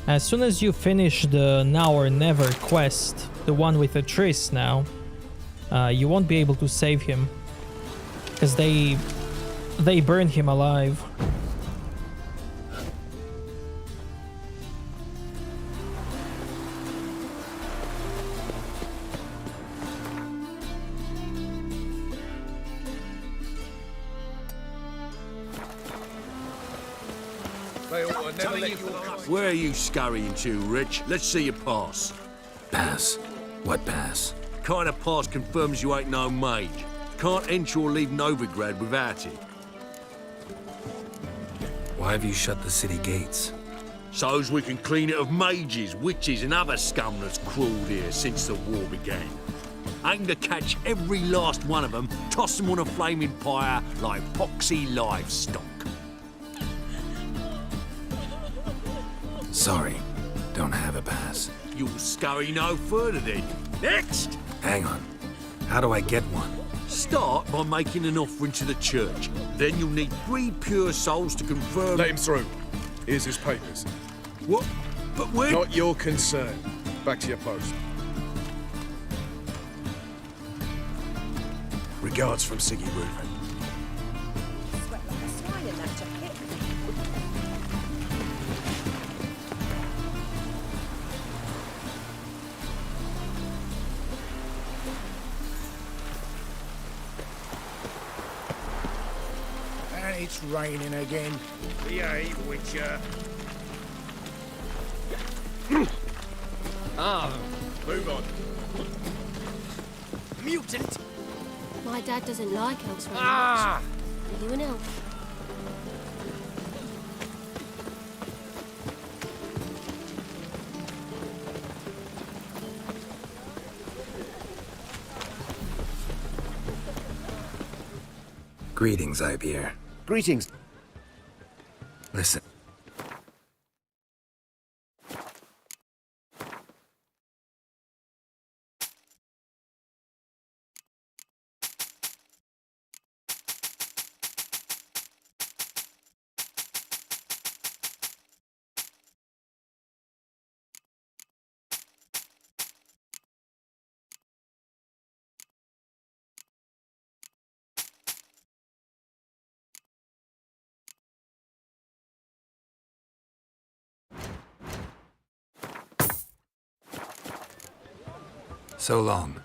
As soon as you finish the Now or Never quest, the one with the Triss now, you won't be able to save him. Because they burned him alive. Where are you scurrying to, Rich? Let's see your pass. Pass? What pass? Kind of pass confirms you ain't no mage. Can't enter or leave Novigrad without it. Why have you shut the city gates? So's we can clean it of mages, witches and other scum that's crawled here since the war began. Aim to catch every last one of them, toss them on a flaming pyre like poxy livestock. Sorry, don't have a pass. You'll scurry no further then. Next! Hang on. How do I get one? Start by making an offering to the church. Then you'll need 3 pure souls to confirm... Let him through. Here's his papers. What? But we're... Not your concern. Back to your post. Regards from Siggy Reuben. Sweat like a swine in that jacket. And it's raining again. Behave, Witcher. Move on. Mutant! My dad doesn't like elves very Ah! much. Are you an elf? Greetings, Ibeer. Greetings. Listen. So long.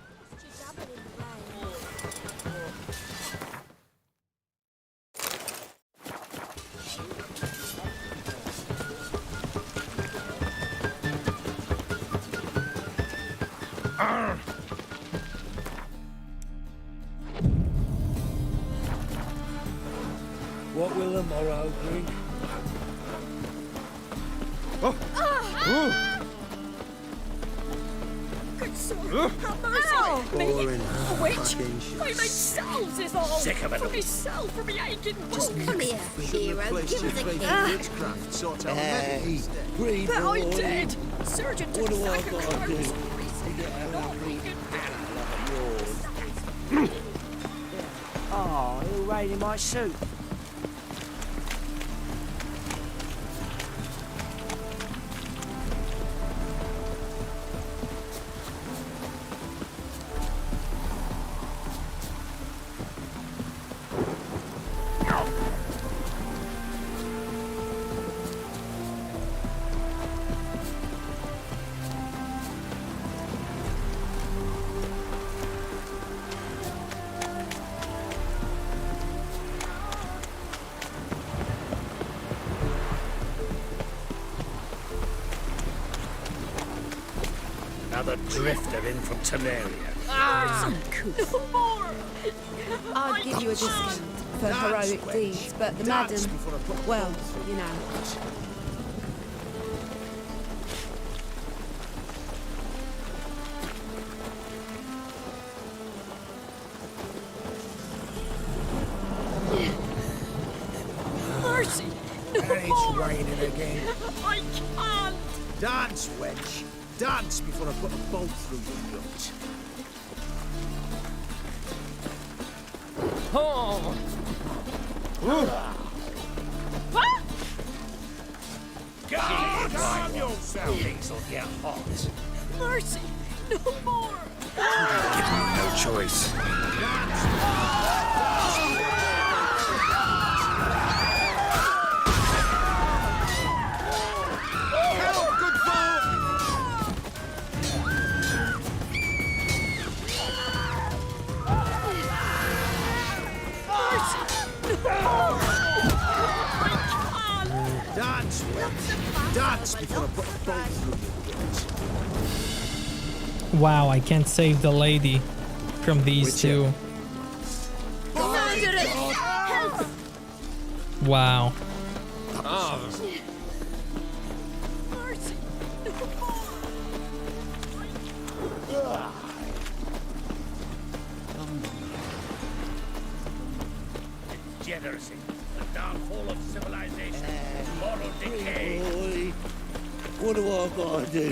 What will the morrow bring? Good sword, have mercy! Me, a witch! I made selves is all! Sick of it For all. myself, for me aching Just bones. come here, hero. Give us a kick. Witchcraft, sort out Hey, free But boy. I'm dead! Surgeon took What do I sack of gotta clothes. do to get a lovely fella like yours? Oh, who raided my suit? Another drifter in from Temeria. No more! I'd give you a discount for heroic deeds, but the madam, well, you know. Mercy! No And it's more! raining again. I can't! Dance, wench. Dance before I put a bolt through your gut. Oh! Calm yourself. Things will get hot. Mercy! No more! No choice. Help, good folk! Dance, wench. Dance before I put a bolt through your gut. Wow, I can't save the lady from these two. Help! Wow. Mercy! No more! Degeneracy. The downfall of civilization. Moral decay. Boy, what do I gotta do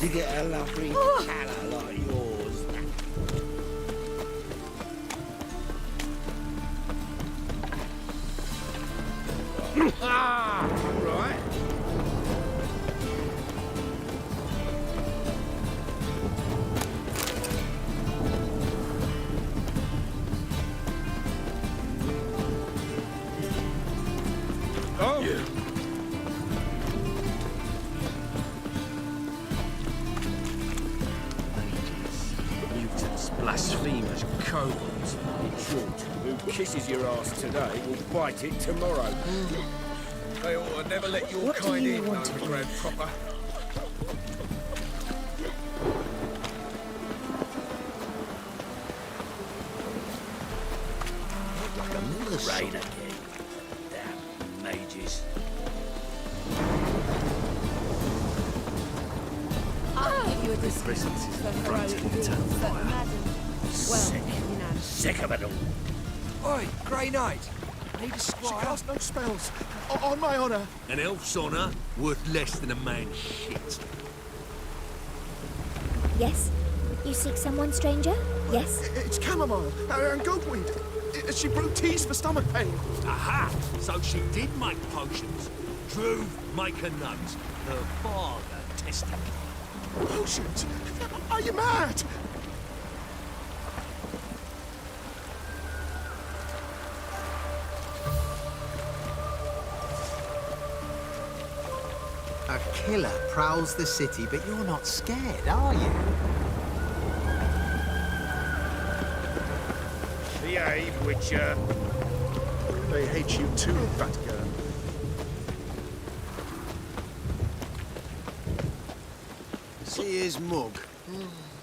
to get a lovely fella like yours? Right. Oh. Yeah. Mutants, blasphemers, kobolds. In short, who kisses your ass today will bite it tomorrow. They ought to never let your kind in, overgrown proper. Like a miller's rain again. His presence is bright in eternal fire. Sick. Sick of it all. Oi, Grey Knight. Need a squire? She casts no spells. On my honour. An elf's honour worth less than a man's shit. Yes? You seek someone, stranger? Yes? It's chamomile and goatweed. She brewed teas for stomach pain. Aha! So she did make potions. Drew, make a note. Her father tested. Potions? Are you mad? A killer prowls the city, but you're not scared, are you? Behave, Witcher. They hate you too, fat girl. See his mug?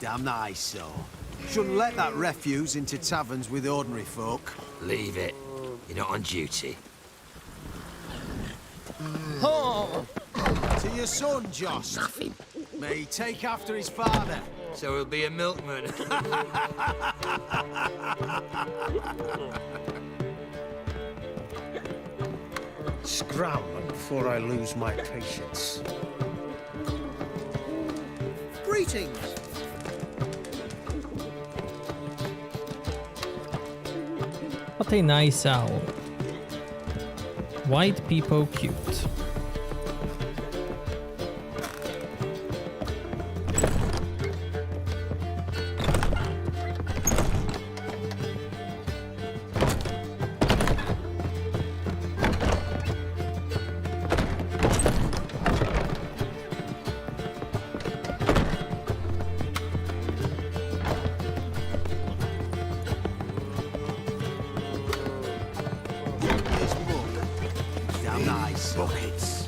Damn that eyesore. Shouldn't let that refuse into taverns with ordinary folk. Leave it. You're not on duty. Oh! To your son, Joss. Nothing. May he take after his father. So he'll be a milkman. Scram before I lose my patience. Greetings. What a nice owl. White people cute.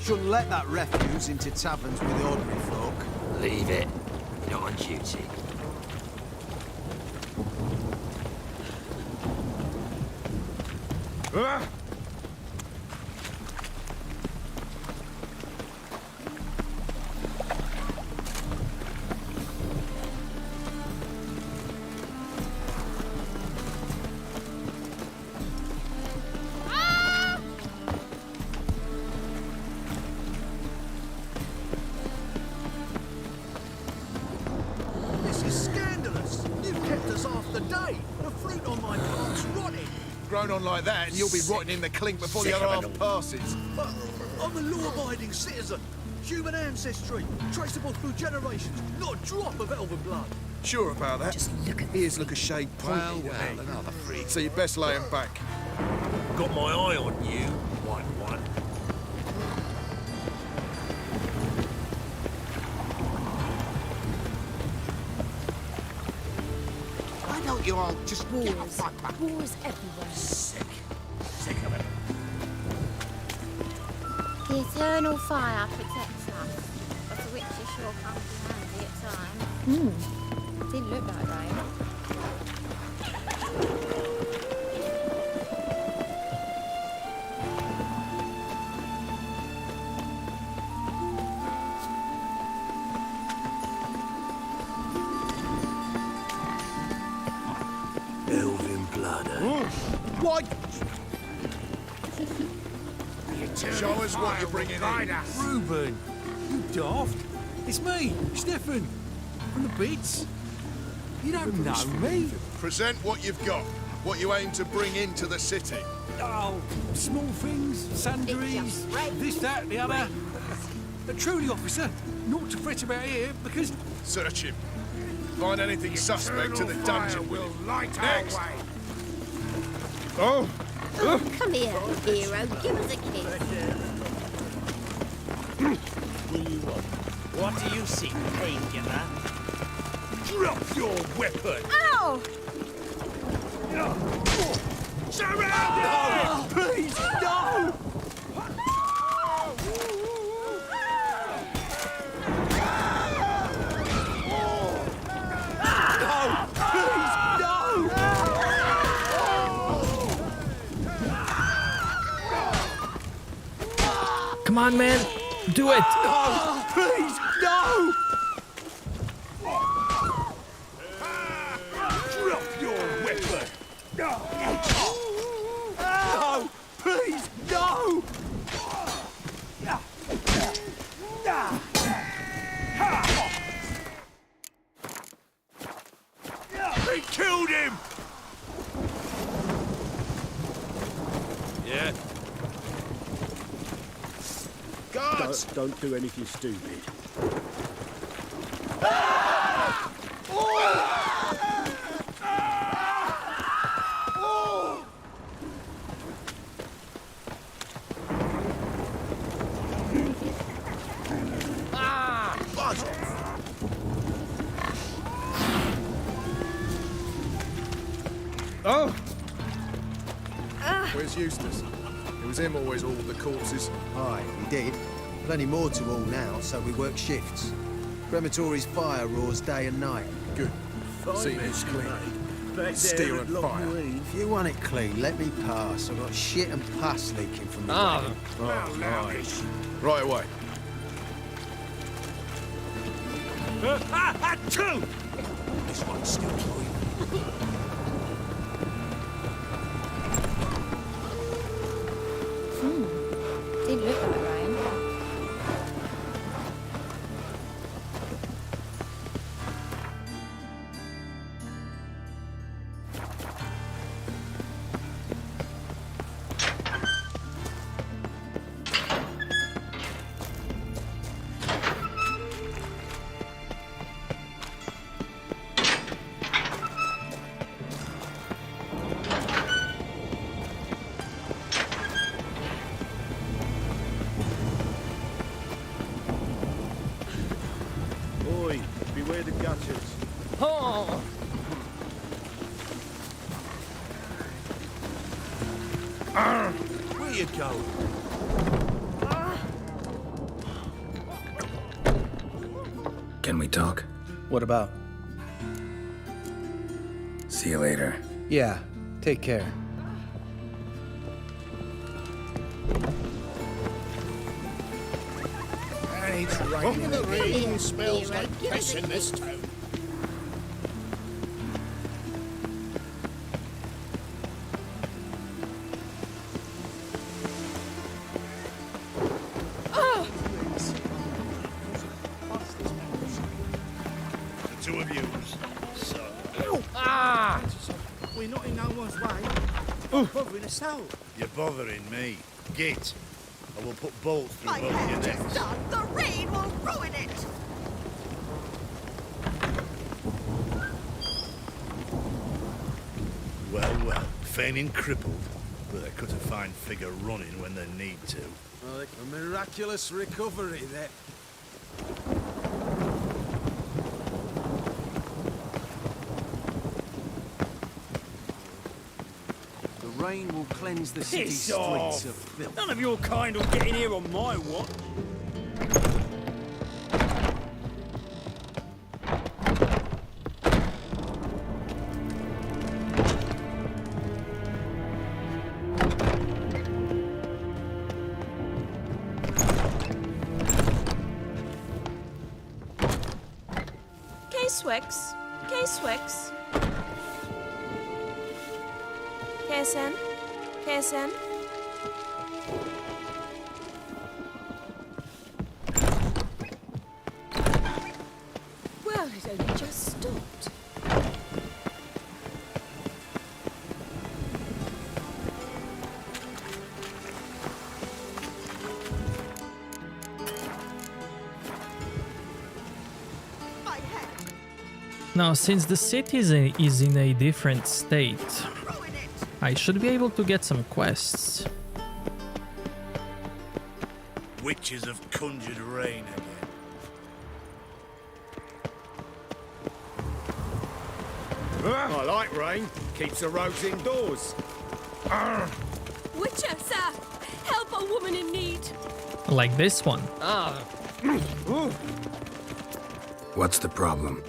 Shouldn't let that refuse into taverns with ordinary folk. Leave it. You're not on duty. Grown on like that, and you'll be rotting in the clink before the other half passes. I'm a law-abiding citizen. Human ancestry, traceable through generations. Not a drop of elven blood. Sure about that. Just look at Ears look a shade pointy. Well, another freak. So you best lay him back. Got my eye on you, white one. Why don't you all just Wars everywhere. Sick of it. The eternal fire protects us, but the witches sure come in handy at times. Didn't look like rain. Elven blood, eh? What? Show us what you're bringing in. Reuben, you daft. It's me, Stefan, from the Bits. You don't know me. Present what you've got. What you aim to bring into the city. Oh, small things, sundries, this, that, the other. Truly, officer, naught to fret about here, because... Search him. Find anything suspect to the dungeon. Will light Next. our way. Oh! Come here, hero. Give us a kiss. What do you seek, painkiller? Drop your weapon! Ow! Surround Oh, please, no! Come on, man. Do it. No, please, no! We killed him! Yeah? Guards! Don't do anything stupid. Oh! Where's Eustace? It was him always all the corpses. Aye, he did. Plenty more to all now, so we work shifts. Crematory's fire roars day and night. Good. See who's clean. Steer and fire. If you want it clean, let me pass. I've got shit and pus leaking from the Ah. wagon. Right away. Two! This one's still dry. Didn't look like rain. Oi, beware the gutters. Oh! Where you going? Can we talk? What about? See you later. Yeah, take care. It's raining. The rain smells like piss in this town. The two of yous. So. Ah! We're not in no one's way. You're bothering us out. You're bothering me. Git. I will put bolts through My both your hair necks. is done. The rain will ruin it. Well, feigning crippled, but they cut a fine figure running when they need to. A miraculous recovery there. The rain will cleanse the city Piss streets off! of filth. None of your kind will get in here on my watch. K-Swix. K-Swix. KSN. KSN. Well, it only just stopped. Now, since the city is in a different state, I should be able to get some quests. Witches have conjured rain again. I like rain. Keeps the roads indoors. Witcher, sir! Help a woman in need! Like this one. Ah! What's the problem?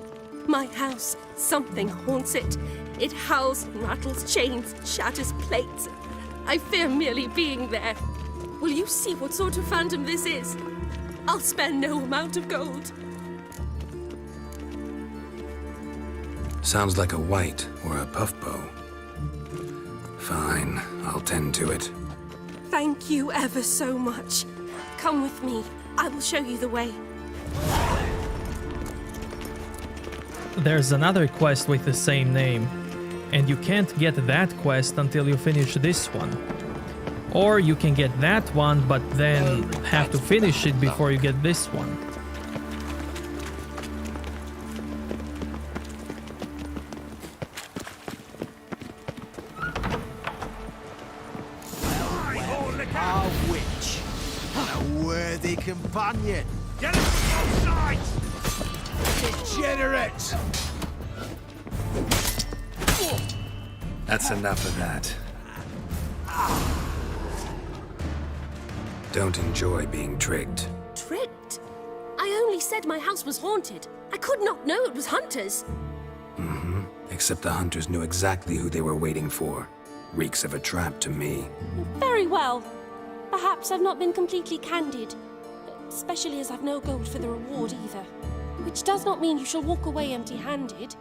My house. Something haunts it. It howls, rattles chains, shatters plates. I fear merely being there. Will you see what sort of phantom this is? I'll spare no amount of gold. Sounds like a white or a puff bow. Fine, I'll tend to it. Thank you ever so much. Come with me. I will show you the way. there's another quest with the same name, and you can't get that quest until you finish this one. Or you can get that one, but then have to finish it before you get this one. Our witch. A worthy companion. Get it from both sides! Degenerate! That's enough of that. Don't enjoy being tricked. Tricked? I only said my house was haunted. I could not know it was hunters. Mm-hmm. Except the hunters knew exactly who they were waiting for. Reeks of a trap to me. Very well. Perhaps I've not been completely candid. Especially as I've no gold for the reward either. Which does not mean you shall walk away empty-handed.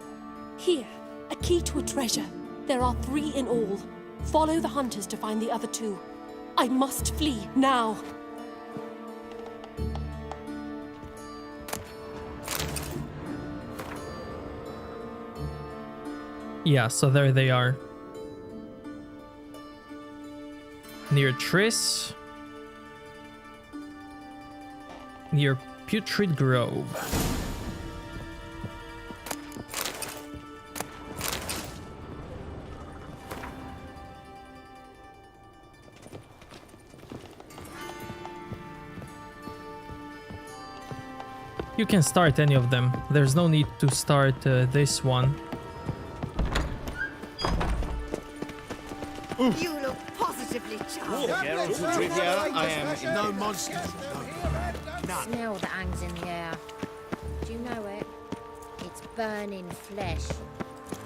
Here, a key to a treasure. There are 3 in all. Follow the hunters to find the other 2. I must flee now. Yeah, so there they are. Near Triss. Near Putrid Grove. You can start any of them. There's no need to start this one. You look positively charming. I am no monster. Smell that hangs in the air. Do you know it? It's burning flesh.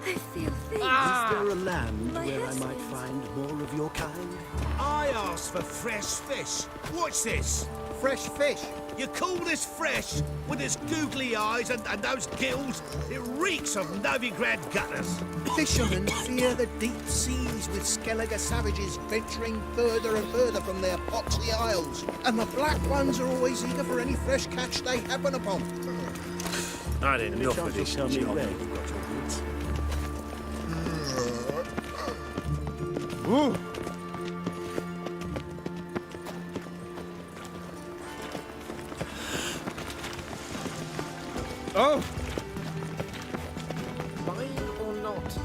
I feel things. Is there a land My where I hair might smells. find more of your kind? I asked for fresh fish. What's this? Fresh fish. You call this fresh with its googly eyes and those gills? It reeks of Novigrad gutters. Fishermen fear the deep seas, with Skellige savages venturing further and further from their poxy isles. And the black ones are always eager for any fresh catch they happen upon. I didn't know for this job. Ooh. Oh! Mine or not?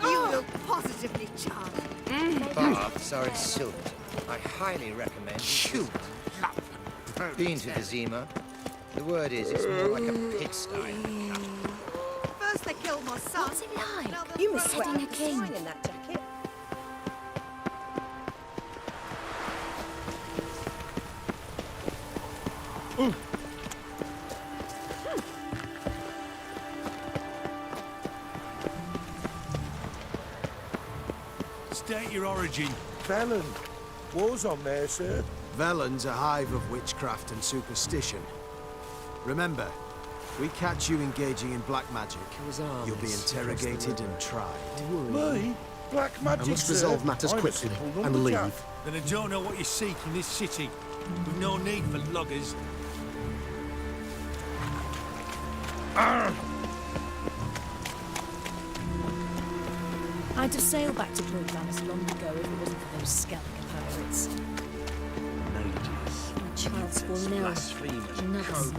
You look positively charming. Baths are exuberant. I highly recommend. Shoot! Been to the Zima? The word is, it's more like a pigsty. First they killed my son. What's it like? Now they'll You must throw heading a out king. swine in that jacket. State your origin. Valette. War's on there, sir. Velen's a hive of witchcraft and superstition. Remember, we catch you engaging in black magic, you'll be interrogated and tried. Me? Black magic, I must sir? resolve matters I'm a quickly simple and lumberjack. leave. Then I don't know what you seek in this city. With no need for loggers. I'd have sailed back to Baroness long ago if it wasn't for those Skellige pirates. Child's born now. Another son.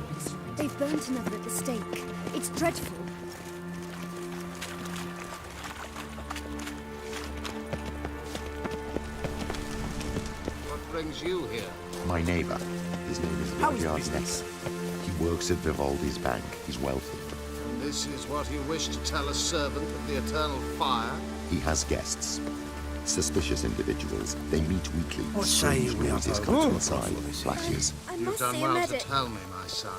They've burnt another at the stake. It's dreadful. What brings you here? My neighbor. His name is How is Rudyard business? Ness. He works at Vivaldi's bank. He's wealthy. And this is what you wish to tell a servant of the Eternal Fire? He has guests. Suspicious individuals. They meet weekly. What say Strange you we noises are come both from inside. Flashes. You've done well to tell me, my son.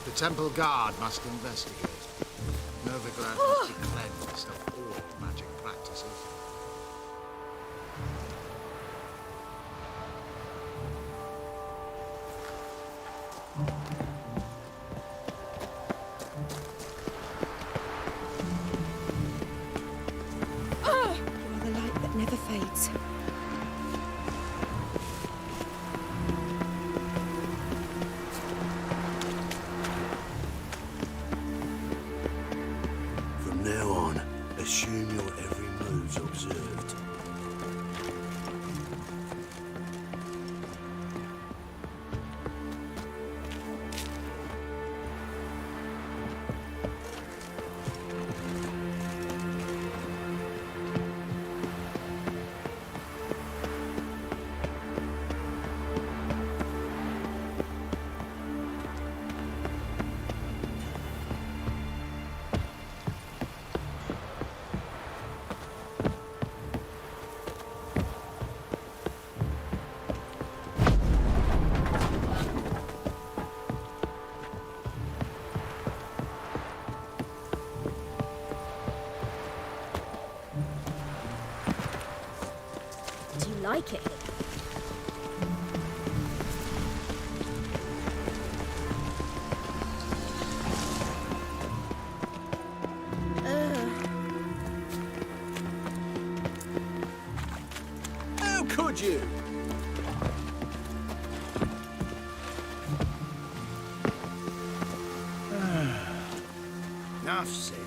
The Temple Guard must investigate. Novigrad must be cleansed of all magic practices. You are the light that never fades. Assume your every move's observed. Do you like it here? How could you? Enough said.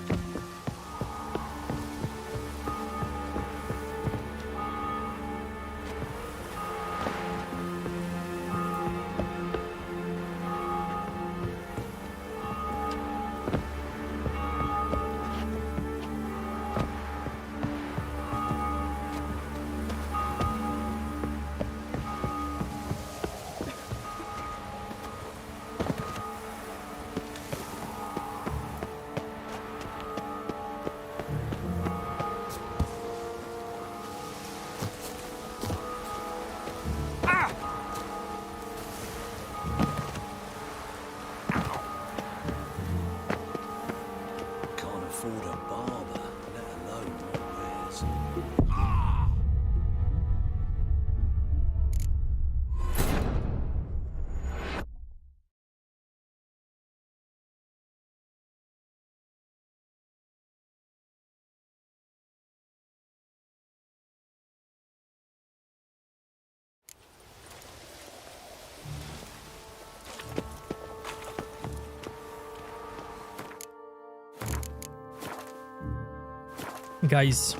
Guys,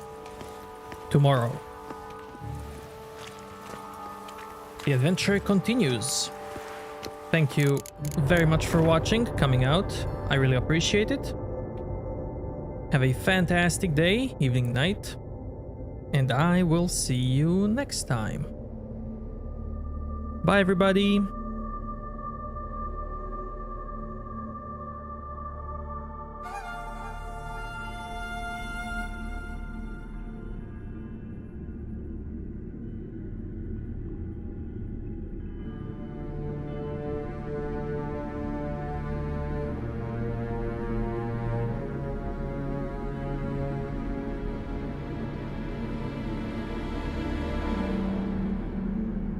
tomorrow the adventure continues. Thank you very much for watching, coming out. I really appreciate it. Have a fantastic day, evening, night, and I will see you next time. Bye, everybody.